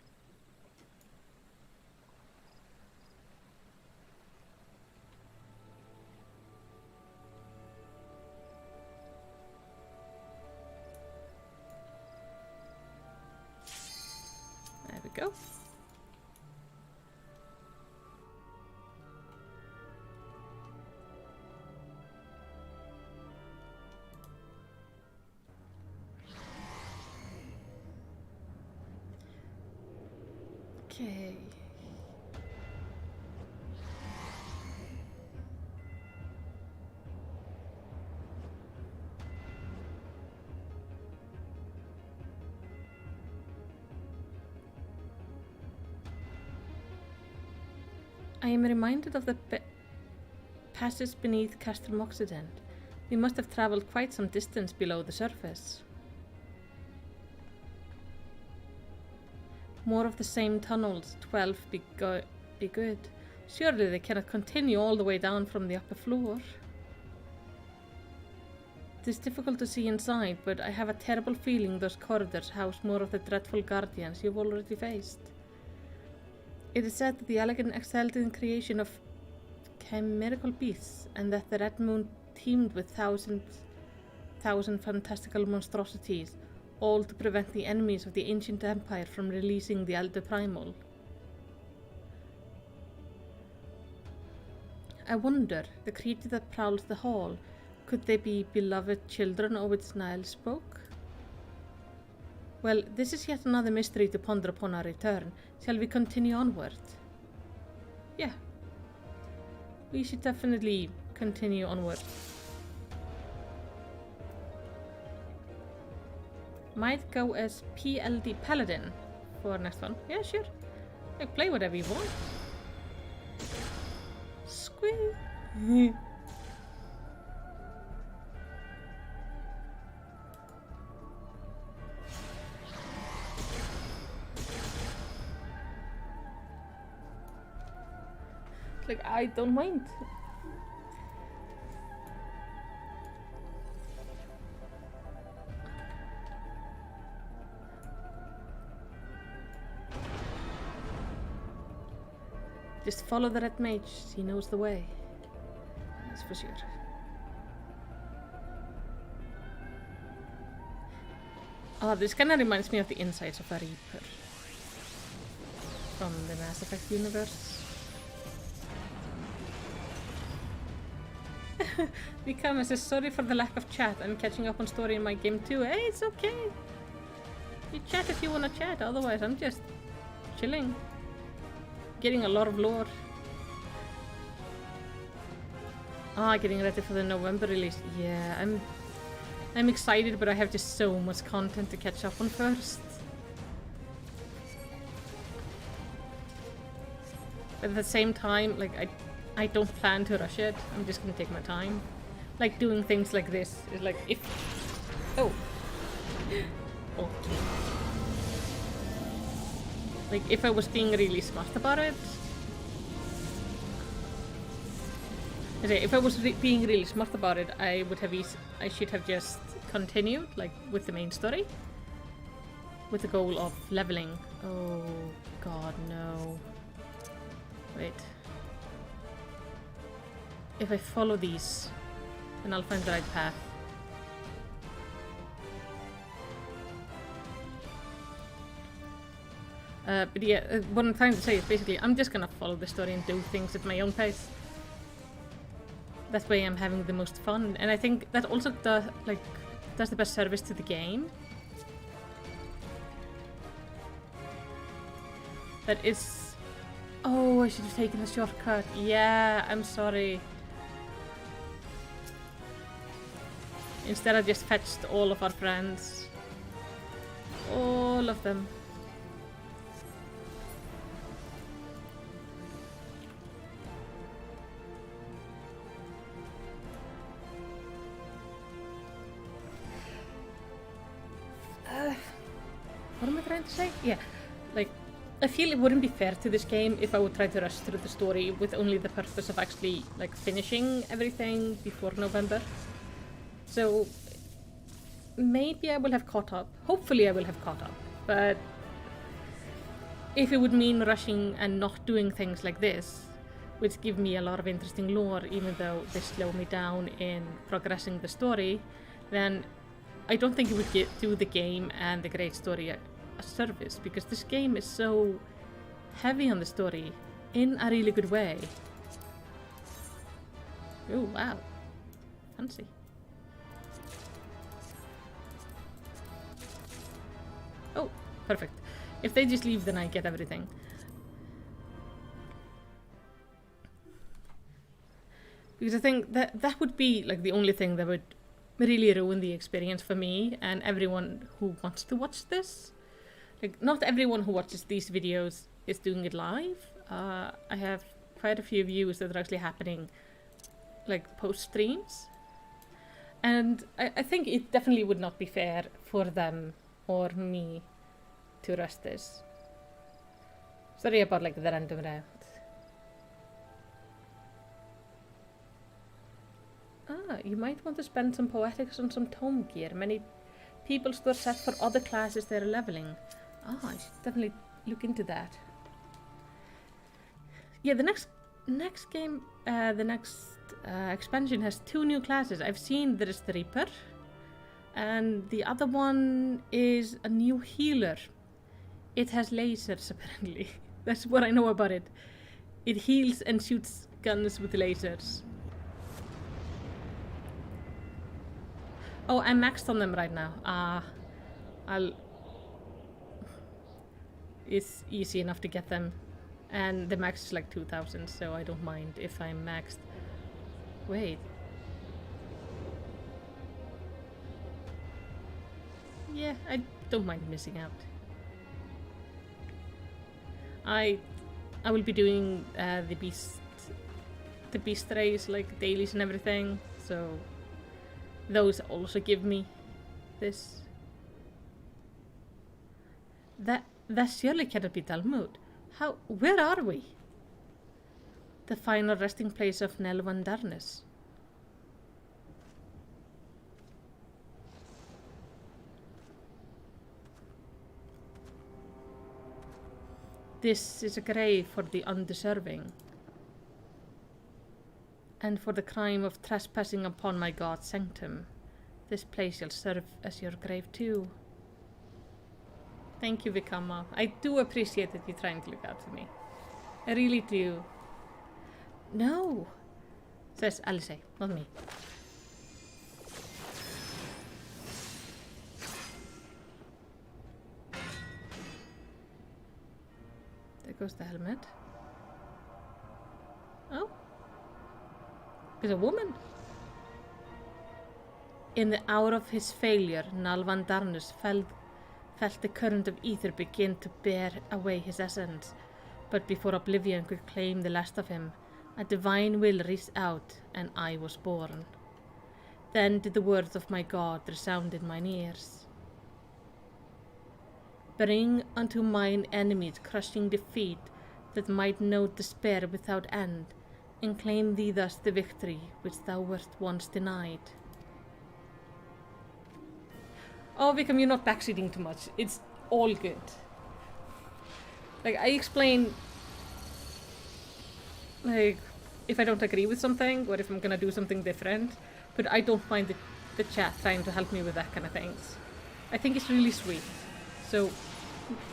There we go. Okay. I am reminded of the passes beneath Castrum Occident. We must have traveled quite some distance below the surface. More of the same tunnels, 12 be good. Surely they cannot continue all the way down from the upper floor. It is difficult to see inside, but I have a terrible feeling those corridors house more of the dreadful guardians you've already faced. It is said that the elegant excelled in creation of chimerical beasts, and that the Red Moon teemed with thousand fantastical monstrosities, all to prevent the enemies of the ancient empire from releasing the Elder Primal. I wonder, the creature that prowls the hall, could they be beloved children of which Niall spoke? Well, this is yet another mystery to ponder upon our return. Shall we continue onward? Yeah. We should definitely continue onward. Might go as PLD Paladin for next one. Yeah, sure. Like, play whatever you want. Squee. Like, I don't mind. Just follow the red mage, he knows the way. That's for sure. Oh, this kind of reminds me of the insides of a Reaper from the Mass Effect universe. Become says sorry for the lack of chat. I'm catching up on story in my game too. Hey, it's okay. You chat if you wanna chat, otherwise I'm just chilling. Getting a lot of lore. Getting ready for the November release. Yeah, I'm excited, but I have just so much content to catch up on first. But at the same time, like I don't plan to rush it. I'm just gonna take my time. Like, doing things like this is like if... Oh. Okay. Like, if I was being really smart about it... If I was being really smart about it, I should have just continued, like, with the main story. With the goal of leveling. Oh, God, no. Wait. If I follow these, then I'll find the right path. But yeah, what I'm trying to say is basically I'm just gonna follow the story and do things at my own pace. That way I'm having the most fun, and I think that also does the best service to the game. That is... Oh, I should have taken the shortcut. Yeah, I'm sorry. Instead I just fetched all of our friends. All of them. What am I trying to say? Yeah, like, I feel it wouldn't be fair to this game if I would try to rush through the story with only the purpose of actually, like, finishing everything before November. So maybe I will have caught up. Hopefully I will have caught up. But if it would mean rushing and not doing things like this, which give me a lot of interesting lore, even though they slow me down in progressing the story, then I don't think it would do the game and the great story a service, because this game is so heavy on the story in a really good way. Oh wow, fancy. Oh, perfect. If they just leave, then I get everything. Because I think that would be like the only thing that would really ruin the experience for me and everyone who wants to watch this. Like, not everyone who watches these videos is doing it live. I have quite a few views that are actually happening like post streams. And I think it definitely would not be fair for them or me to rush this. Sorry about like the random rant. Ah, you might want to spend some poetics on some tome gear. Many people store sets for other classes they're leveling. Ah, I should definitely look into that. Yeah, the next game, the next expansion has 2 new classes. I've seen there is the Reaper, and the other one is a new healer. It has lasers, apparently. That's what I know about it. It heals and shoots guns with lasers. Oh, I'm maxed on them right now. It's easy enough to get them. And the max is like 2,000, so I don't mind if I'm maxed. Wait. Yeah, I don't mind missing out. I will be doing the beast race, like dailies and everything, so those also give me this. That surely cannot be Talmud. Where are we? The final resting place of Nelvan Darkness. This is a grave for the undeserving, and for the crime of trespassing upon my God's sanctum. This place shall serve as your grave too. Thank you, Vikama. I do appreciate that you're trying to look out for me. I really do. No, says Alice, not me. There goes the helmet. Oh, it's a woman. In the hour of his failure, Nalvan Darnus felt the current of ether begin to bear away his essence. But before oblivion could claim the last of him, a divine will reached out, and I was born. Then did the words of my God resound in mine ears. Bring unto mine enemies crushing defeat, that might know despair without end, and claim thee thus the victory which thou wert once denied. Oh, Vikram, you're not backseating too much. It's all good. Like, I explain, like, if I don't agree with something, or if I'm gonna do something different, but I don't mind the chat trying to help me with that kind of things. I think it's really sweet. So,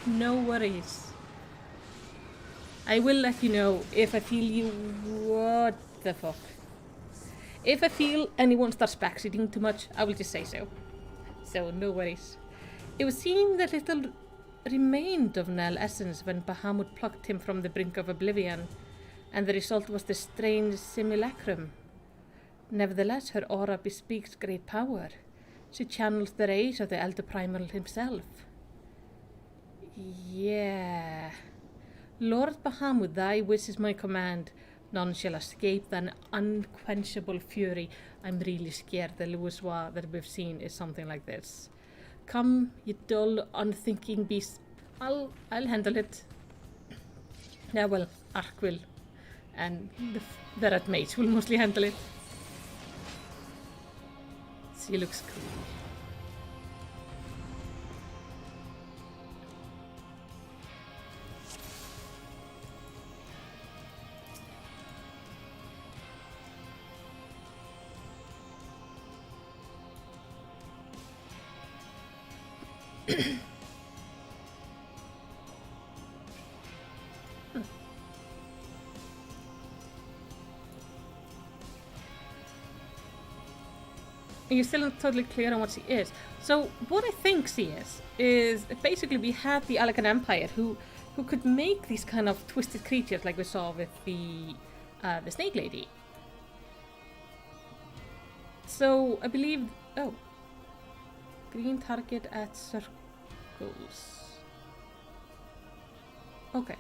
no worries. I will let you know if I feel you... What the fuck? If I feel anyone starts backseating too much, I will just say so. So, no worries. It would seem that little remained of Nell essence when Bahamut plucked him from the brink of oblivion, and the result was the strange simulacrum. Nevertheless, her aura bespeaks great power. She channels the rays of the Elder Primal himself. Yeah. Lord Bahamut, thy wish is my command. None shall escape thine unquenchable fury. I'm really scared the Louisois that we've seen is something like this. Come, you dull, unthinking beast. I'll handle it. Yeah, well, Ark will. And the red mage will mostly handle it. She looks cool. You're still not totally clear on what she is. So what I think she is basically we had the Alakan Empire who could make these kind of twisted creatures like we saw with the Snake Lady. So I believe green target at circles. Okay.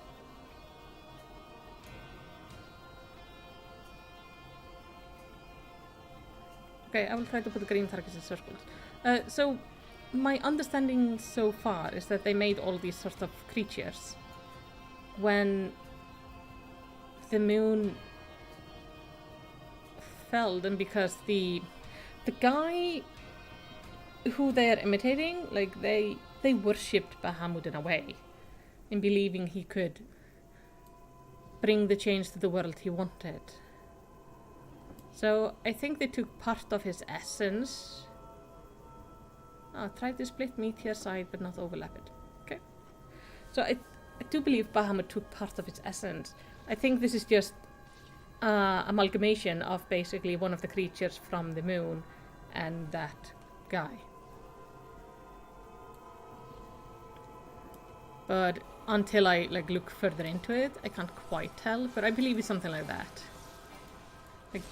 Okay, I will try to put the green targets in circles. So, my understanding so far is that they made all these sort of creatures when the moon fell, and because the guy who they are imitating, like they worshipped Bahamut in a way, in believing he could bring the change to the world he wanted. So I think they took part of his essence. Try to split meteor side but not overlap it. Okay. So I do believe Bahamut took part of its essence. I think this is just amalgamation of basically one of the creatures from the moon and that guy. But until I look further into it, I can't quite tell, but I believe it's something like that. Like,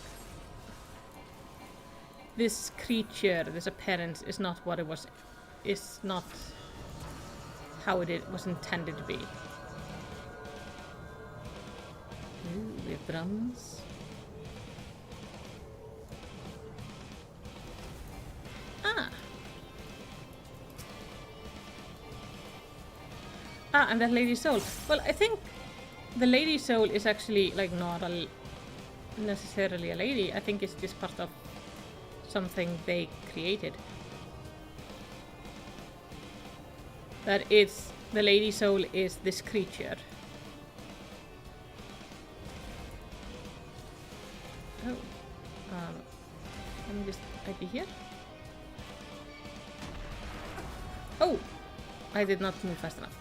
this creature, this appearance, is not what it was. Is not how it was intended to be. Ooh, we have drums. And that Lady Soul. Well, I think the Lady Soul is actually not necessarily a lady. I think it's just part of something they created. That it's the Lady Soul is this creature. Oh, let me just be here. Oh, I did not move fast enough.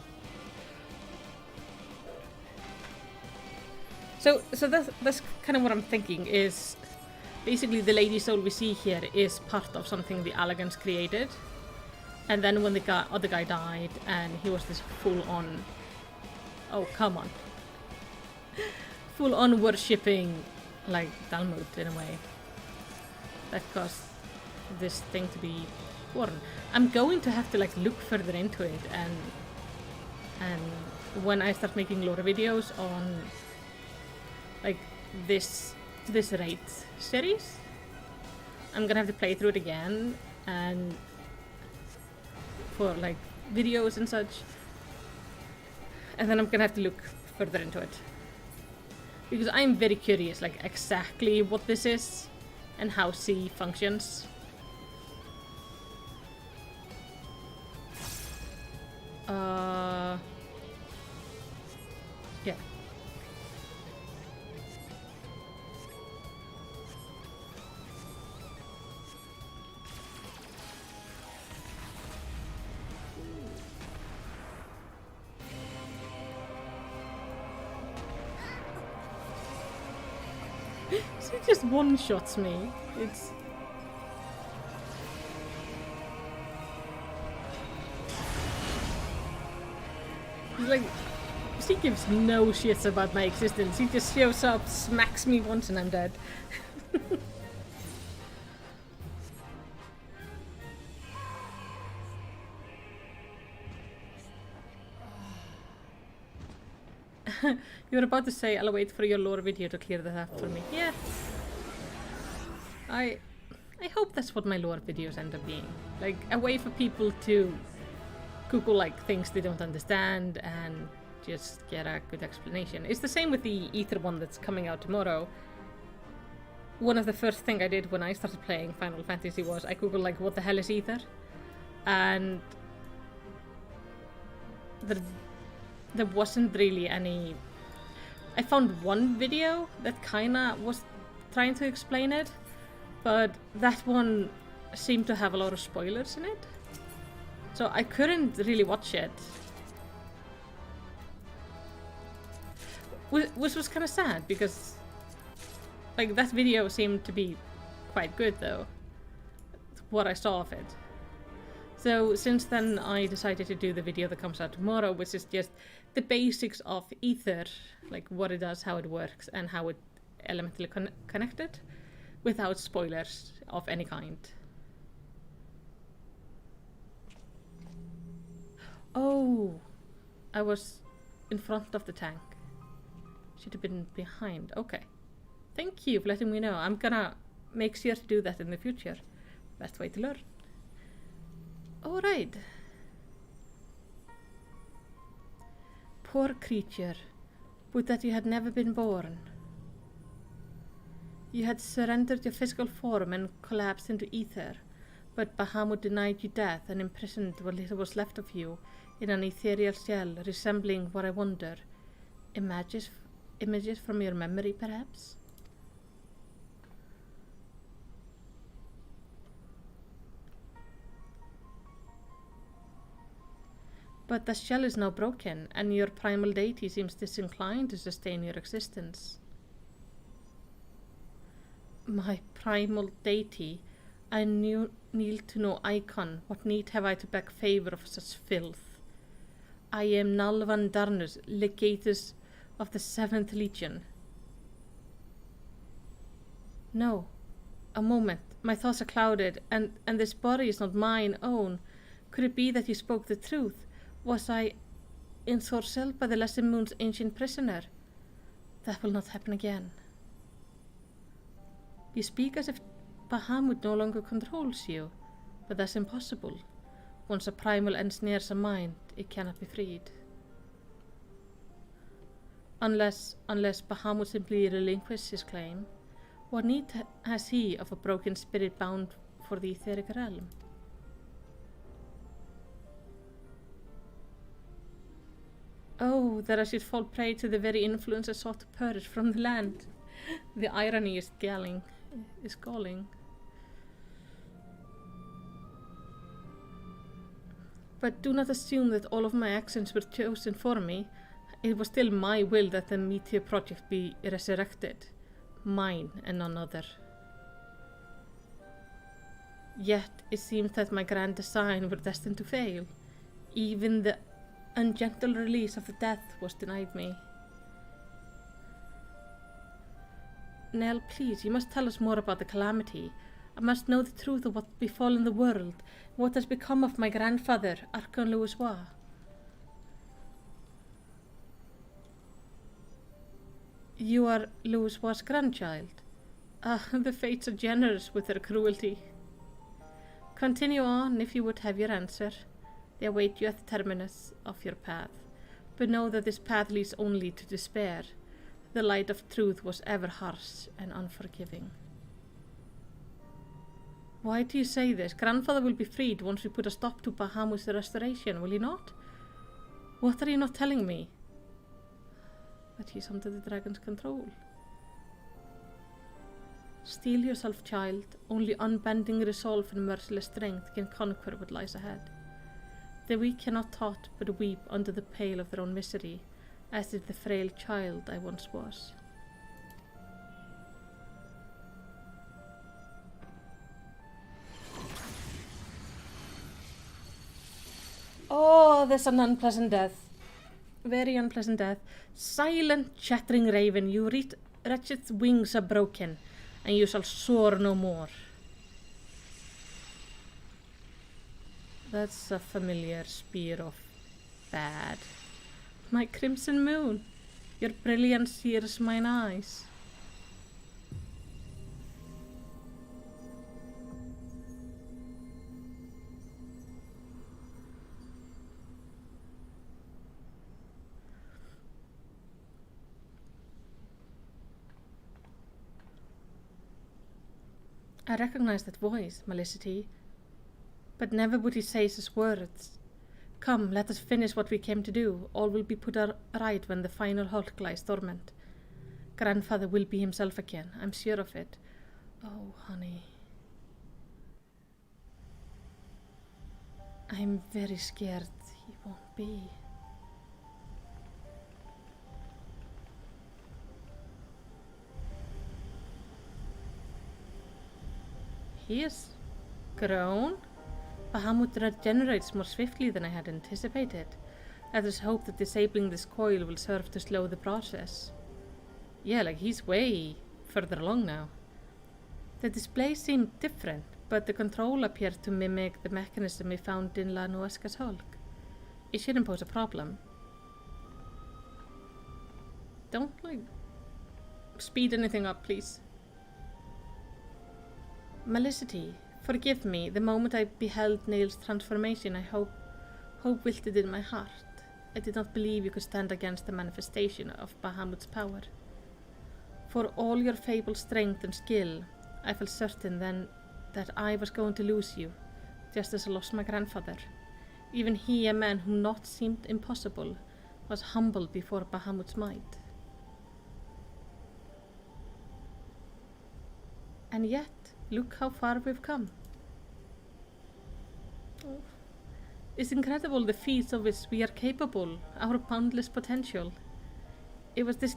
So that's kind of what I'm thinking is basically the Lady Soul we see here is part of something the Alagans created, and then when the other guy died and he was this full-on, oh come on, full-on worshipping like Dalmut in a way, that caused this thing to be born. I'm going to have to look further into it, and when I start making lore videos on this Wraith series, I'm gonna have to play through it again and for videos and such, and then I'm gonna have to look further into it because I'm very curious exactly what this is and how C functions. Yeah. She just one-shots me. It's... she gives no shits about my existence. She just shows up, smacks me once and I'm dead. You were about to say, I'll wait for your lore video to clear that up for me. Yeah. I hope that's what my lore videos end up being. A way for people to Google things they don't understand and just get a good explanation. It's the same with the Ether one that's coming out tomorrow. one of the first thing I did when I started playing Final Fantasy was I googled like what the hell is ether, and there wasn't really any. I found one video that kinda was trying to explain it, but that one seemed to have a lot of spoilers in it, so I couldn't really watch it, which was kind of sad because like that video seemed to be quite good though, what I saw of it. So since then I decided to do the video that comes out tomorrow, which is just the basics of ether, like what it does, how it works, and how it elementally connected, without spoilers of any kind. Oh, I was in front of the tank. Should have been behind. Okay. Thank you for letting me know. I'm gonna make sure to do that in the future. Best way to learn. Alright. Poor creature. Would that you had never been born. You had surrendered your physical form and collapsed into ether, but Bahamut denied you death and imprisoned what little was left of you in an ethereal shell resembling what I wonder. Images from your memory, perhaps? But the shell is now broken, and your primal deity seems disinclined to sustain your existence. My primal deity, I kneel to no icon. What need have I to beg favour of such filth? I am Nalvan Darnus, legatus of the 7th Legion. No. A moment. My thoughts are clouded, and this body is not mine own. Could it be that you spoke the truth? Was I ensorcelled by the Lesser Moon's ancient prisoner? That will not happen again. You speak as if Bahamut no longer controls you, but that's impossible. Once a primal ensnares a mind, it cannot be freed. Unless Bahamut simply relinquishes his claim, what need has he of a broken spirit bound for the etheric realm? Oh, that I should fall prey to the very influence I sought to purge from the land. The irony is galling. But do not assume that all of my actions were chosen for me. It was still my will that the Meteor Project be resurrected. Mine and none other. Yet it seems that my grand design were destined to fail. Even the ungentle release of the death was denied me. Nell, please, you must tell us more about the calamity. I must know the truth of what befallen the world, what has become of my grandfather, Archon Louisois. You are Louisois' grandchild. Ah, the fates are generous with their cruelty. Continue on if you would have your answer. They await you at the terminus of your path, but know that this path leads only to despair. The light of truth was ever harsh and unforgiving. Why do you say this? Grandfather will be freed once we put a stop to Bahamut's restoration, will he not? What are you not telling me? That he's under the dragon's control. Steel yourself, child. Only unbending resolve and merciless strength can conquer what lies ahead. The weak cannot thought but weep under the pale of their own misery, as did the frail child I once was. Oh, that's an unpleasant death. Very unpleasant death. Silent, chattering raven, your wretched wings are broken, and you shall soar no more. That's a familiar spear of bad. My crimson moon, your brilliance sears mine eyes. I recognize that voice, Malicity, but never would he say such words. Come, let us finish what we came to do. All will be put right when the final Hulk lies dormant. Grandfather will be himself again, I'm sure of it. Oh, honey. I'm very scared he won't be. He is grown. Bahamut regenerates more swiftly than I had anticipated. Let us hope that disabling this coil will serve to slow the process. Yeah, like he's way further along now. The display seemed different, but the control appeared to mimic the mechanism we found in La Nuesca's Hulk. It shouldn't pose a problem. Don't, like, speed anything up, please. Malicity, forgive me. The moment I beheld Neil's transformation, I hope wilted in my heart. I did not believe you could stand against the manifestation of Bahamut's power. For all your fabled strength and skill, I felt certain then that I was going to lose you, just as I lost my grandfather. Even he, a man who naught seemed impossible, was humbled before Bahamut's might. And yet, look how far we've come. Oh. It's incredible the feats of which we are capable, our boundless potential. It was this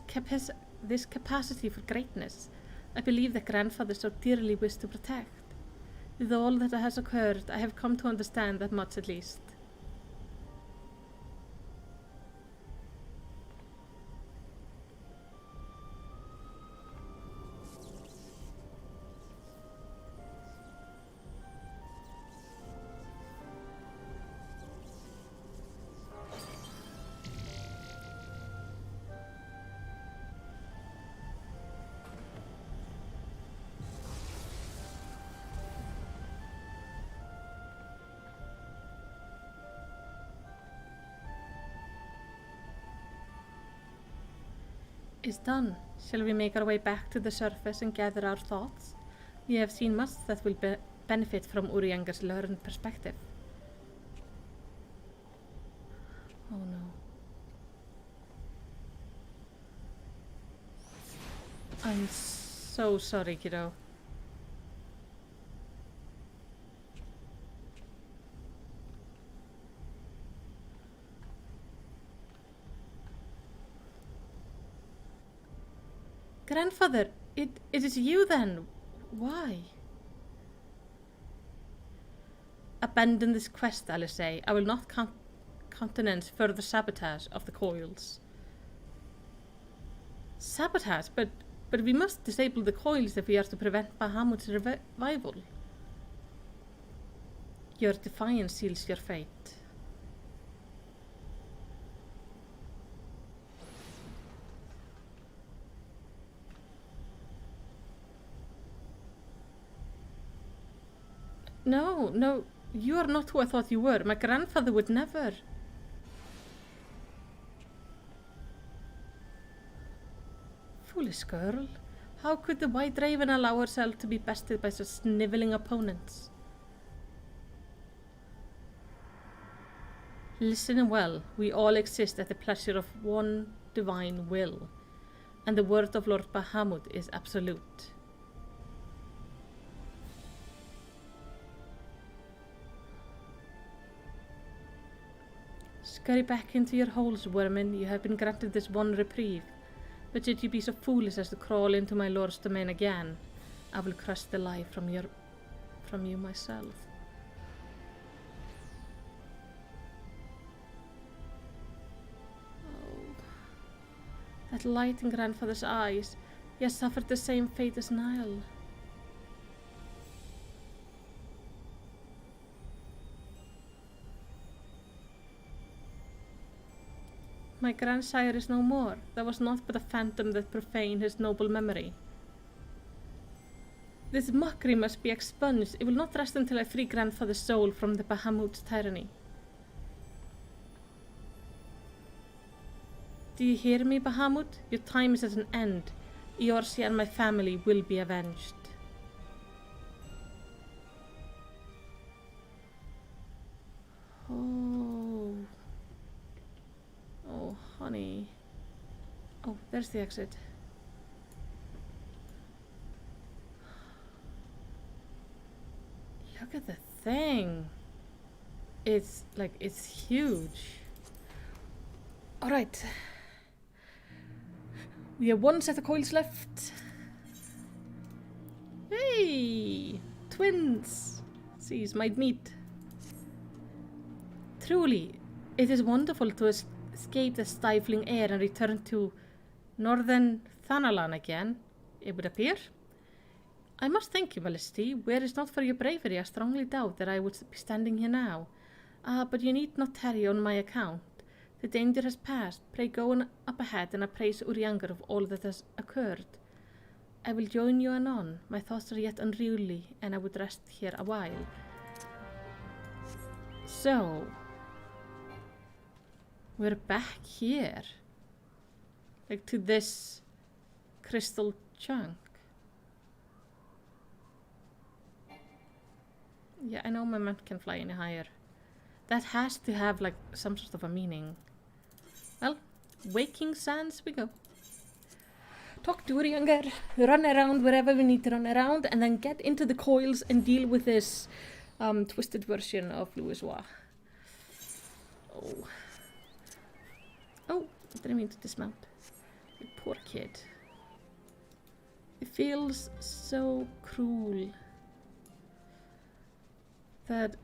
capacity for greatness I believe that grandfather so dearly wished to protect. With all that has occurred, I have come to understand that much at least. Is done. Shall we make our way back to the surface and gather our thoughts? We have seen much that will benefit from Urianger's learned perspective. Oh no. I'm so sorry, kiddo. Grandfather, it is you then. Why? Abandon this quest, Alice. I will not countenance further sabotage of the coils. Sabotage? But we must disable the coils if we are to prevent Bahamut's revival. Your defiance seals your fate. No, you are not who I thought you were. My grandfather would never. Foolish girl. How could the White Raven allow herself to be bested by such snivelling opponents? Listen well, we all exist at the pleasure of one divine will, and the word of Lord Bahamut is absolute. Scurry back into your holes, vermin. You have been granted this one reprieve. But should you be so foolish as to crawl into my lord's domain again, I will crush the life from you myself. Oh, that light in grandfather's eyes. He has suffered the same fate as Niall. My grandsire is no more. That was naught but a phantom that profaned his noble memory. This mockery must be expunged. It will not rest until I free grandfather's soul from the Bahamut's tyranny. Do you hear me, Bahamut? Your time is at an end. Eorsi and my family will be avenged. There's the exit. Look at the thing. It's like, it's huge. Alright. We have one set of coils left. Hey! Twins! These might meet. Truly, it is wonderful to escape the stifling air and return to northern Thanalan again, it would appear. I must thank you, Majesty. Were it not for your bravery, I strongly doubt that I would be standing here now. But you need not tarry on my account. The danger has passed. Pray go on up ahead and appraise Urianger of all that has occurred. I will join you anon. My thoughts are yet unruly, and I would rest here a while. So, we're back here. Like to this crystal chunk. Yeah, I know my man can fly any higher. That has to have like some sort of a meaning. Well, Waking Sands we go. Talk to Urianger, run around wherever we need to run around, and then get into the coils and deal with this twisted version of Louisois. Oh. Oh, I didn't mean to dismount. You poor kid. It feels so cruel that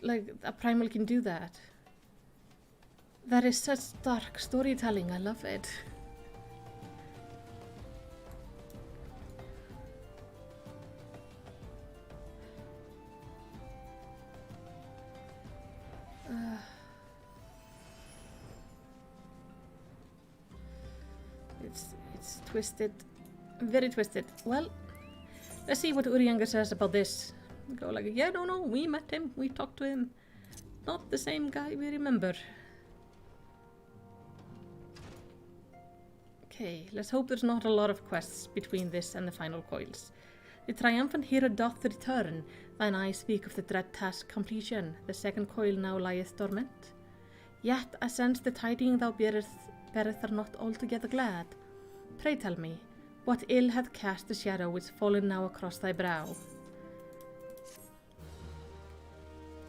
like a primal can do that. That is such dark storytelling. I love it. It's twisted, very twisted. Well, let's see what Urianger says about this. Go like, yeah, no, we met him, we talked to him. Not the same guy we remember. Okay, let's hope there's not a lot of quests between this and the final coils. The triumphant hero doth return, thine eyes speak of the dread task completion. The second coil now lieth dormant. Yet I sense the tidings thou beareth are not altogether glad. Pray tell me, what ill hath cast the shadow which fallen now across thy brow?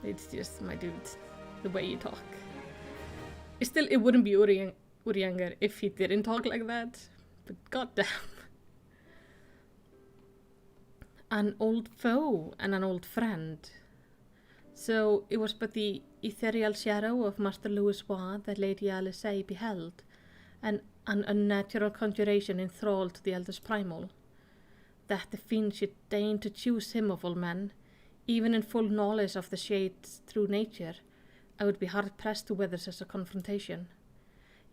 It's just, my dude, the way you talk. Still, it wouldn't be Urianger if he didn't talk like that. But goddamn. An old foe and an old friend. So it was but the ethereal shadow of Master Louisois that Lady Alice beheld, and an unnatural conjuration enthralled to the eldest primal. That the fiend should deign to choose him of all men, even in full knowledge of the shade's true nature, I would be hard-pressed to weather such a confrontation.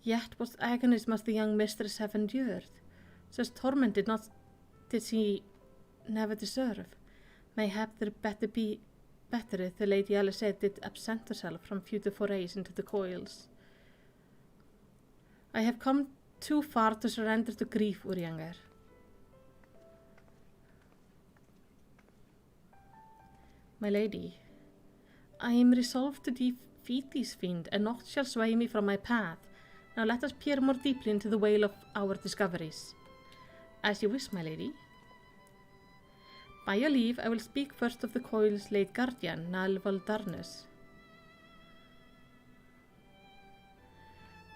Yet what agonies must the young mistress have endured? Such torment did she never deserve. Mayhap there better if the Lady Alice did absent herself from future forays into the coils. I have come too far to surrender to grief, Urianger. My lady, I am resolved to defeat this fiend, and naught shall sway me from my path. Now let us peer more deeply into the whale of our discoveries. As you wish, my lady. By your leave, I will speak first of the coil's late guardian, Nal Valdarnus.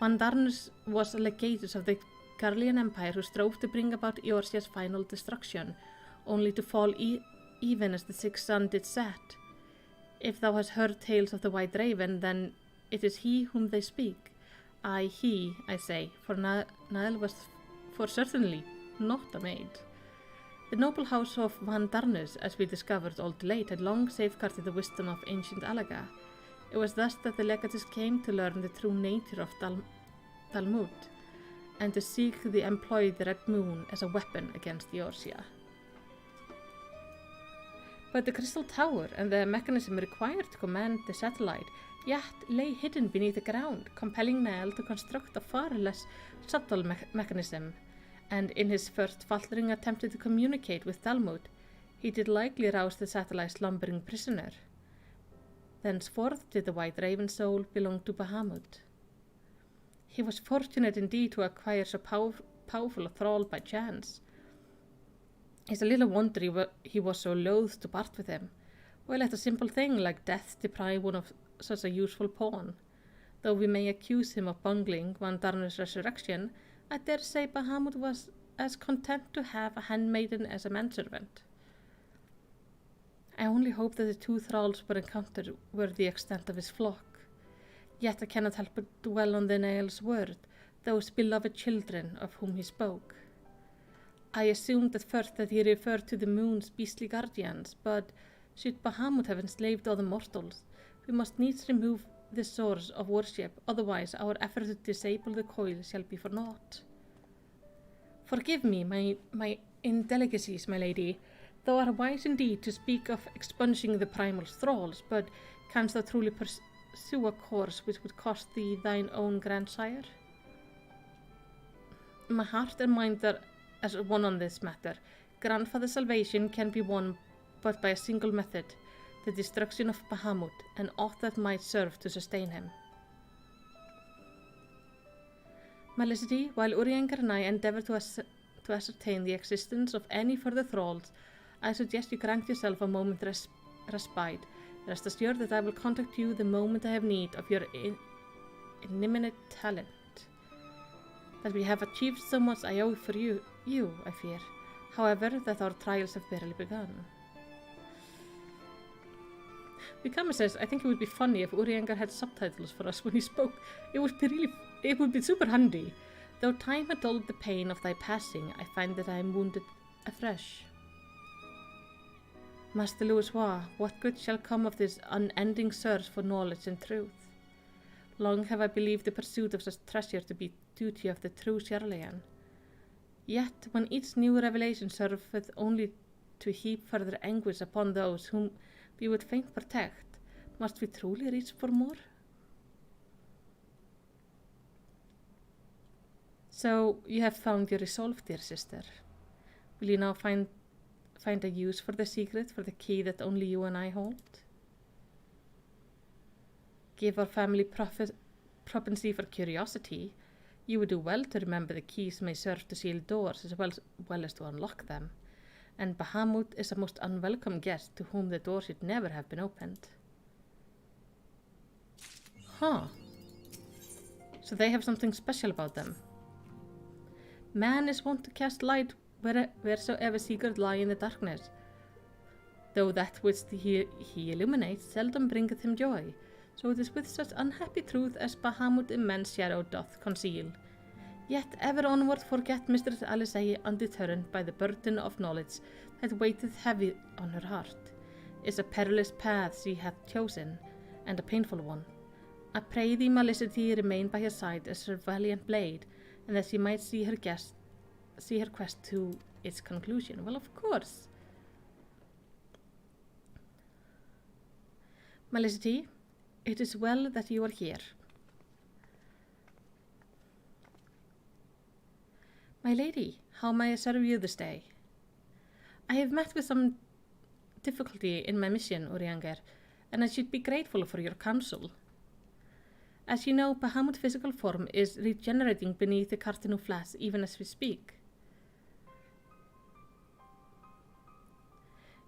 Valdarnus was a legatus of the Garlean Empire who strove to bring about Eorzea's final destruction, only to fall even as the sixth sun did set. If thou hast heard tales of the White Raven, then it is he whom they speak. He, I say, for Nile was for certainly not a maid. The noble house of Van Darnus, as we discovered all too late, had long safeguarded the wisdom of ancient Alaga. It was thus that the legatus came to learn the true nature of Talmud, and to seek to employ the Red Moon as a weapon against Eorzea. But the crystal tower and the mechanism required to command the satellite yet lay hidden beneath the ground, compelling Nile to construct a far less subtle mechanism, and in his first faltering attempt to communicate with Talmud, he did likely rouse the satellite's slumbering prisoner. Thenceforth did the White Raven soul belong to Bahamut. He was fortunate indeed to acquire so powerful a thrall by chance. It's a little wonder he was so loath to part with him, or let a simple thing like death deprive one of such a useful pawn. Though we may accuse him of bungling Van Darner's resurrection, I dare say Bahamut was as content to have a handmaiden as a manservant. I only hope that the two thralls were encountered were the extent of his flock. Yet I cannot help but dwell on the Nael's word, those beloved children of whom he spoke. I assumed at first that he referred to the moon's beastly guardians, but should Bahamut have enslaved other mortals, we must needs remove the source of worship, otherwise our effort to disable the coil shall be for naught. Forgive me my indelicacies, my lady. Thou art wise indeed to speak of expunging the primal thralls, but canst thou truly pursue a course which would cost thee thine own grandsire? My heart and mind are as one on this matter. Grandfather's salvation can be won but by a single method, the destruction of Bahamut, and aught that might serve to sustain him. Malicity, while Urianger and I endeavour to ascertain the existence of any further thralls, I suggest you grant yourself a moment's respite. Rest assured that I will contact you the moment I have need of your inimitable talent. That we have achieved so much I owe for you, I fear. However, that our trials have barely begun. Vikama says, I think it would be funny if Urianger had subtitles for us when he spoke. It would be super handy. Though time had dulled the pain of thy passing, I find that I am wounded afresh. Master Louisoix, what good shall come of this unending search for knowledge and truth? Long have I believed the pursuit of such treasure to be duty of the true Charlayan. Yet, when each new revelation serveth only to heap further anguish upon those whom we would fain protect, must we truly reach for more? So, you have found your resolve, dear sister. Will you now find a use for the secret, for the key that only you and I hold? Give our family propensity for curiosity, you would do well to remember the keys may serve to seal doors as well as to unlock them, and Bahamut is a most unwelcome guest to whom the door should never have been opened. Huh. So they have something special about them. Man is wont to cast light wheresoever secret lie in the darkness, though that which he illuminates seldom bringeth him joy. So it is with such unhappy truth as Bahamut immense shadow doth conceal. Yet ever onward forget Mistress Alizée, undeterred by the burden of knowledge that weighteth heavy on her heart. Is a perilous path she hath chosen, and a painful one. I pray thee, Malicity, remain by her side as her valiant blade, and that she might see her quest to its conclusion. Well, of course. Malicity, it is well that you are here. My lady, how may I serve you this day? I have met with some difficulty in my mission, Urianger, and I should be grateful for your counsel. As you know, Bahamut's physical form is regenerating beneath the Cartanu Flats even as we speak.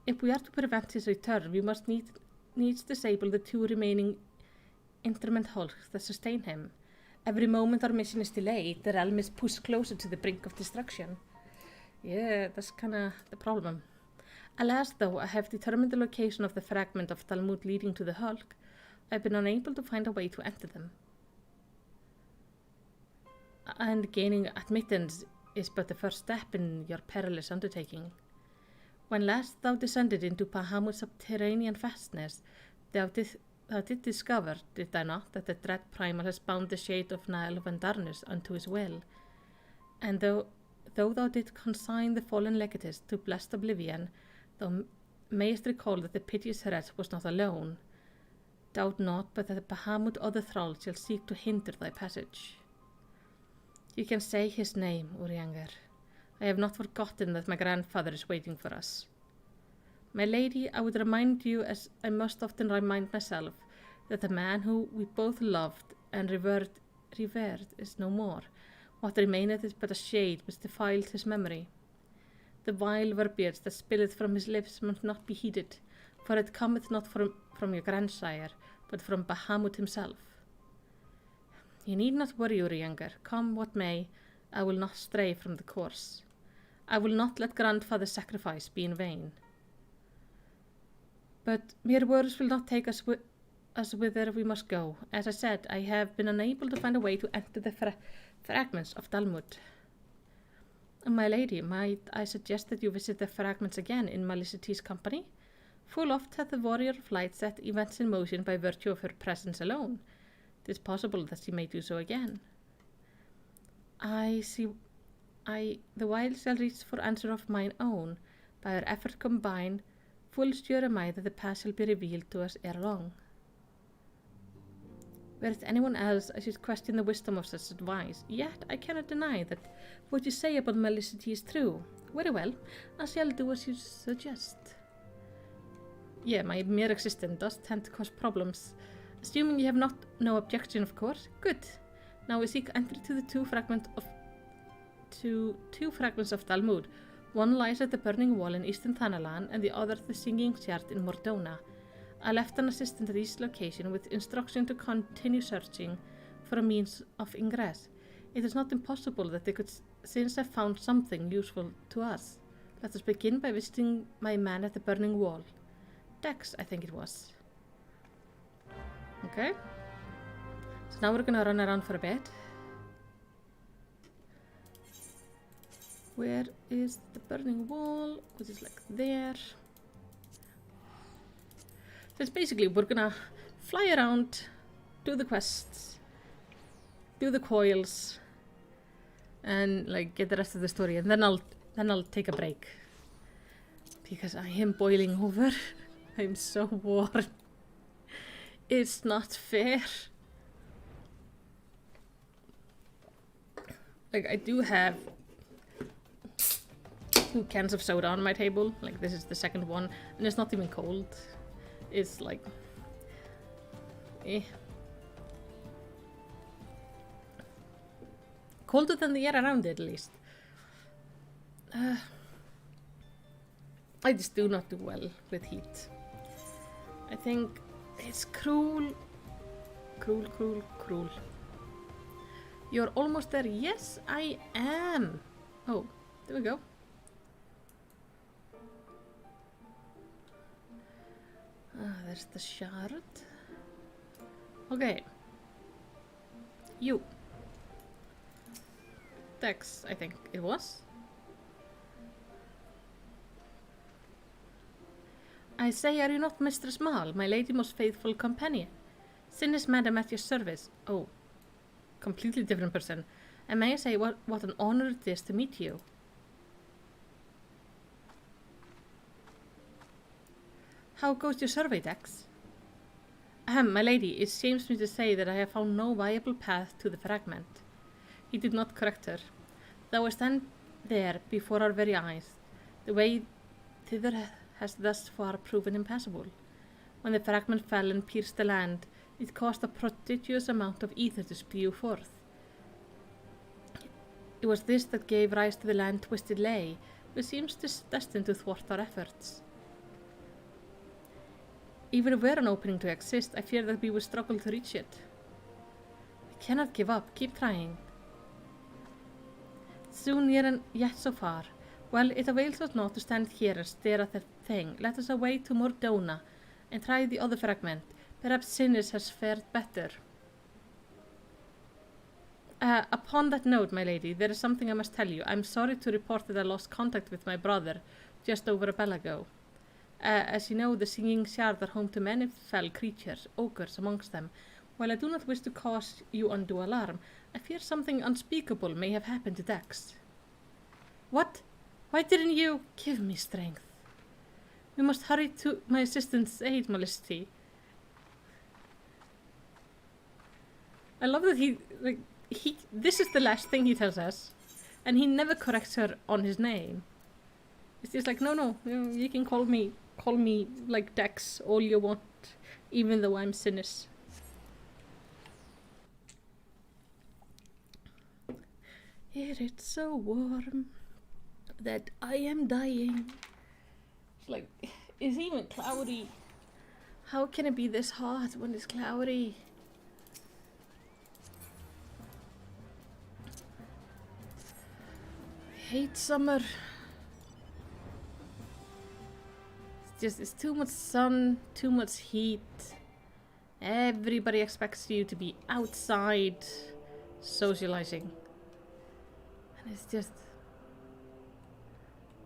If we are to prevent his return, we must needs disable the two remaining interment hulks that sustain him. Every moment our mission is delayed, the realm is pushed closer to the brink of destruction. Yeah, that's kinda the problem. Alas, though I have determined the location of the fragment of Talmud leading to the hulk, I've been unable to find a way to enter them. And gaining admittance is but the first step in your perilous undertaking. When last thou descended into Bahamut's subterranean fastness, thou did discover, did thou not, that the dread primal has bound the shade of Niall Van Darnus unto his will, and though thou did consign the fallen legatess to blessed oblivion, thou mayest recall that the piteous wretch was not alone. Doubt not but that the Bahamut or the thrall shall seek to hinder thy passage. You can say his name, Urianger. I have not forgotten that my grandfather is waiting for us. My lady, I would remind you, as I must often remind myself, that the man who we both loved and revered revered is no more. What remaineth is but a shade which defiled his memory. The vile verbiage that spilleth from his lips must not be heeded, for it cometh not from your grandsire, but from Bahamut himself. You need not worry, your younger. Come what may, I will not stray from the course. I will not let grandfather's sacrifice be in vain. But mere words will not take us whither we must go. As I said, I have been unable to find a way to enter the fragments of Dalmud. My lady, might I suggest that you visit the fragments again in Malicity's company? Full oft hath the warrior of light set events in motion by virtue of her presence alone. It is possible that she may do so again. The while shall reach for answer of mine own, by our effort combined, full sure am I that the past shall be revealed to us ere long. Were it anyone else, I should question the wisdom of such advice, yet I cannot deny that what you say about Malicity is true. Very well, I shall do as you suggest. Yeah, my mere existence does tend to cause problems. Assuming you have no objection, of course. Good. Now we seek entry to the two fragments of Dalmud. One lies at the Burning Wall in eastern Thanalan, and the other the Singing Shard in Mordona. I left an assistant at each location with instruction to continue searching for a means of ingress. It is not impossible that they could since have found something useful to us. Let us begin by visiting my man at the Burning Wall. Dex, I think it was. Okay. So now we're gonna run around for a bit. Where is the Burning Wall? Which is like there. So it's basically we're gonna fly around, do the quests, do the coils, and like get the rest of the story, and then I'll take a break because I am boiling over. I'm so warm. It's not fair. Like I do have 2 cans of soda on my table. Like this is the second one, and it's not even cold. It's like, colder than the air around it, at least. I just do not do well with heat. I think it's cruel. Cruel. You're almost there. Yes, I am. Oh, there we go. There's the shard. Okay. You. Dex, I think it was. I say, are you not Mistress Mal, my lady most faithful companion? Sin is madam at your service. Oh. Completely different person. And may I say what an honor it is to meet you. How goes your survey, Dex? My lady, it shames me to say that I have found no viable path to the fragment. He did not correct her. Though I stand there before our very eyes, the way thither has thus far proven impassable. When the fragment fell and pierced the land, it caused a prodigious amount of ether to spew forth. It was this that gave rise to the land-twisted lay, which seems destined to thwart our efforts. Even were an opening to exist, I fear that we will struggle to reach it. We cannot give up. Keep trying. Soon near and yet so far. Well, it avails us not to stand here and stare at the thing. Let us away to Mordona and try the other fragment. Perhaps Sinis has fared better. Upon that note, my lady, there is something I must tell you. I'm sorry to report that I lost contact with my brother just over a bell ago. As you know, the Singing Shard are home to many fell creatures, ogres amongst them. While I do not wish to cause you undue alarm, I fear something unspeakable may have happened to Dex. What? Why didn't you give me strength? We must hurry to my assistant's aid, Malicity. I love that this is the last thing he tells us, and he never corrects her on his name. It's just like, no, you can call me like Dex all you want, even though I'm Sinis. Here it's so warm that I am dying. It's like, it's even cloudy. How can it be this hot when it's cloudy? I hate summer. It's too much sun, too much heat. Everybody expects you to be outside socializing. And it's just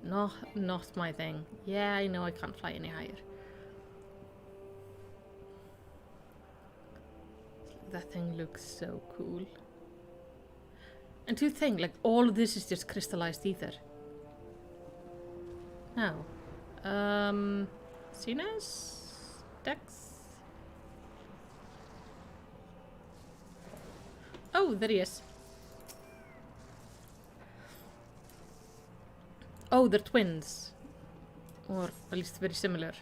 not my thing. Yeah, I know I can't fly any higher. That thing looks so cool. And to think, like, all of this is just crystallized ether. Now, Sinus? Dex? Oh, there he is. Oh, they're twins. Or at least very similar.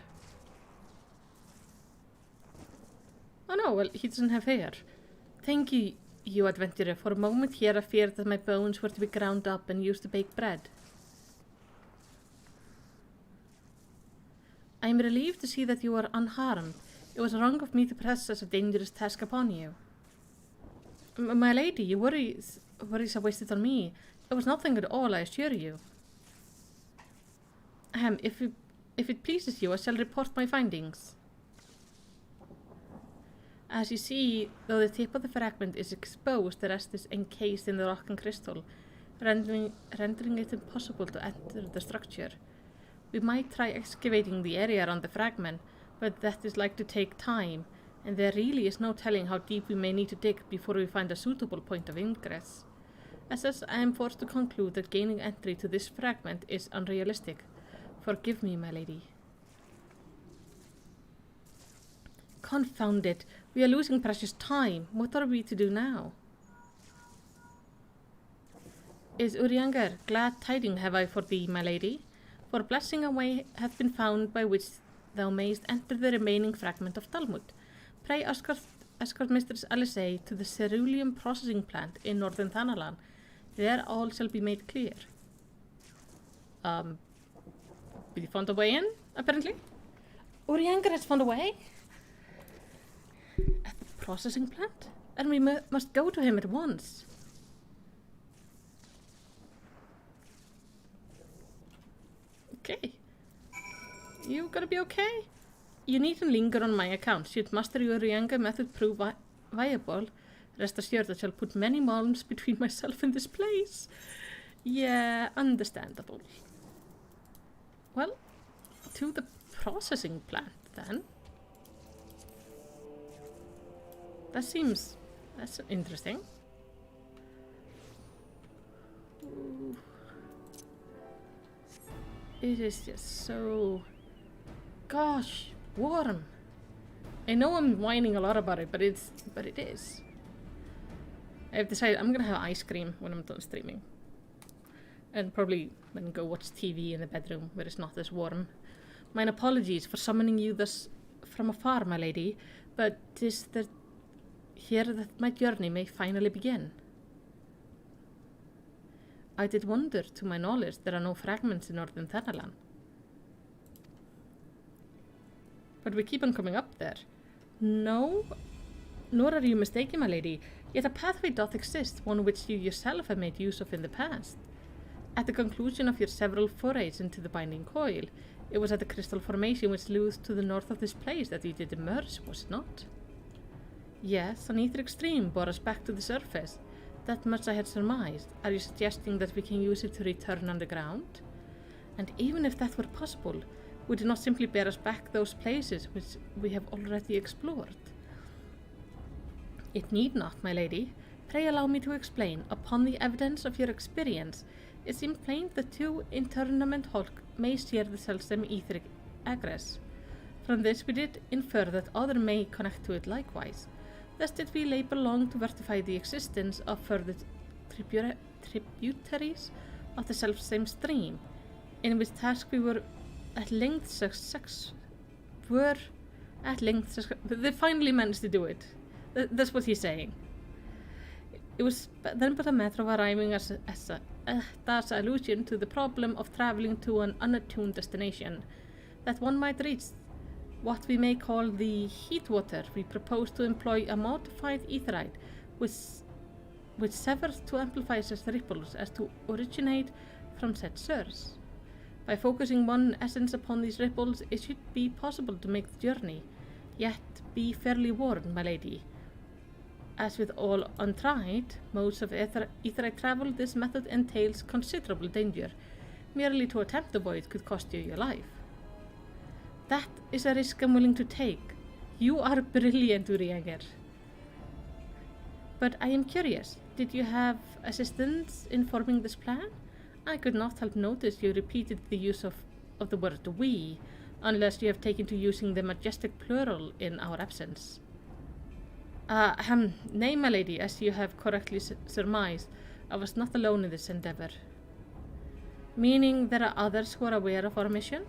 Oh no, well, he doesn't have hair. Thank you, you adventurer. For a moment here I feared that my bones were to be ground up and used to bake bread. I am relieved to see that you are unharmed. It was wrong of me to press such a dangerous task upon you. My lady, your worries are wasted on me. It was nothing at all, I assure you. If it pleases you, I shall report my findings. As you see, though the tip of the fragment is exposed, the rest is encased in the rock and crystal, rendering it impossible to enter the structure. We might try excavating the area around the fragment, but that is like to take time, and there really is no telling how deep we may need to dig before we find a suitable point of ingress. As such, I am forced to conclude that gaining entry to this fragment is unrealistic. Forgive me, my lady. Confound it! We are losing precious time. What are we to do now? Is Urianger, glad tidings have I for thee, my lady? For blessing a way hath been found by which thou mayst enter the remaining fragment of Talmud. Pray escort Mistress Alisaie to the cerulean processing plant in northern Thanalan. There all shall be made clear. We found a way in, apparently? Urianger has found a way? At the processing plant? And we must go to him at once. Okay. You gonna be okay? You needn't linger on my account. Should Master Urianger method prove viable, rest assured I shall put many malms between myself and this place. Yeah, understandable. Well, to the processing plant then. That's interesting. Ooh. It is just so, gosh, warm. I know I'm whining a lot about it, but it is. I've decided I'm gonna have ice cream when I'm done streaming. And probably then go watch TV in the bedroom where it's not as warm. Mine apologies for summoning you thus from afar, my lady, but 'tis here that my journey may finally begin. I did wonder, to my knowledge, there are no fragments in northern Thanalan. But we keep on coming up there. No, nor are you mistaken, my lady, yet a pathway doth exist, one which you yourself have made use of in the past. At the conclusion of your several forays into the binding coil, it was at the crystal formation which lies to the north of this place that you did emerge, was it not? Yes, an etheric stream bore us back to the surface. That much I had surmised. Are you suggesting that we can use it to return underground? And even if that were possible, would it not simply bear us back those places which we have already explored? It need not, my lady. Pray allow me to explain. Upon the evidence of your experience, it seems plain that two internment hulk may share the selfsame etheric egress. From this we did infer that other may connect to it likewise. Thus did we labor long to verify the existence of further tributaries of the selfsame stream, in which task we were at length they finally managed to do it. That's what he's saying. It was then but a matter of arriving as a solution to the problem of traveling to an unattuned destination, that one might reach what we may call the heat water. We propose to employ a modified aetheryte which severs to amplify such ripples as to originate from said source. By focusing one essence upon these ripples, it should be possible to make the journey. Yet be fairly warned, my lady. As with all untried modes of aetheryte travel, this method entails considerable danger. Merely to attempt the voyage could cost you your life. That is a risk I'm willing to take. You are brilliant, Urianger. But I am curious, did you have assistance in forming this plan? I could not help notice you repeated the use of the word we, unless you have taken to using the majestic plural in our absence. Nay, my lady, as you have correctly surmised, I was not alone in this endeavor. Meaning there are others who are aware of our mission?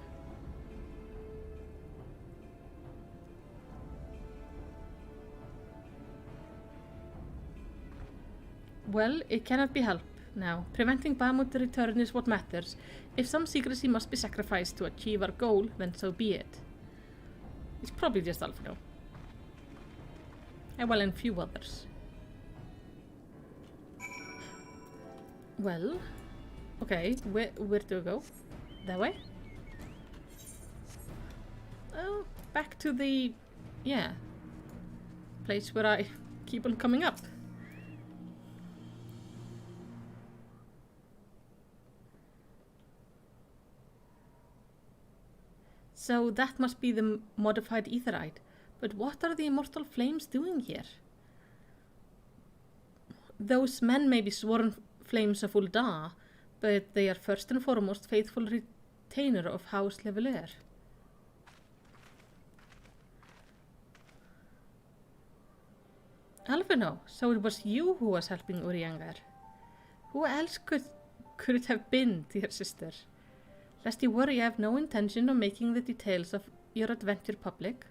Well, it cannot be helped now. Preventing Bahamut return is what matters. If some secrecy must be sacrificed to achieve our goal, then so be it. It's probably just Alfredo. Well, and few others. Well, okay, where do I go? That way? Oh, back to the, place where I keep on coming up. So that must be the modified aetheryte. But what are the immortal flames doing here? Those men may be sworn flames of Ul'dah, but they are first and foremost faithful retainer of House Leveler. Alvino, so it was you who was helping Urianger. Who else could it have been, dear sister? Lest you worry, I have no intention of making the details of your adventure public.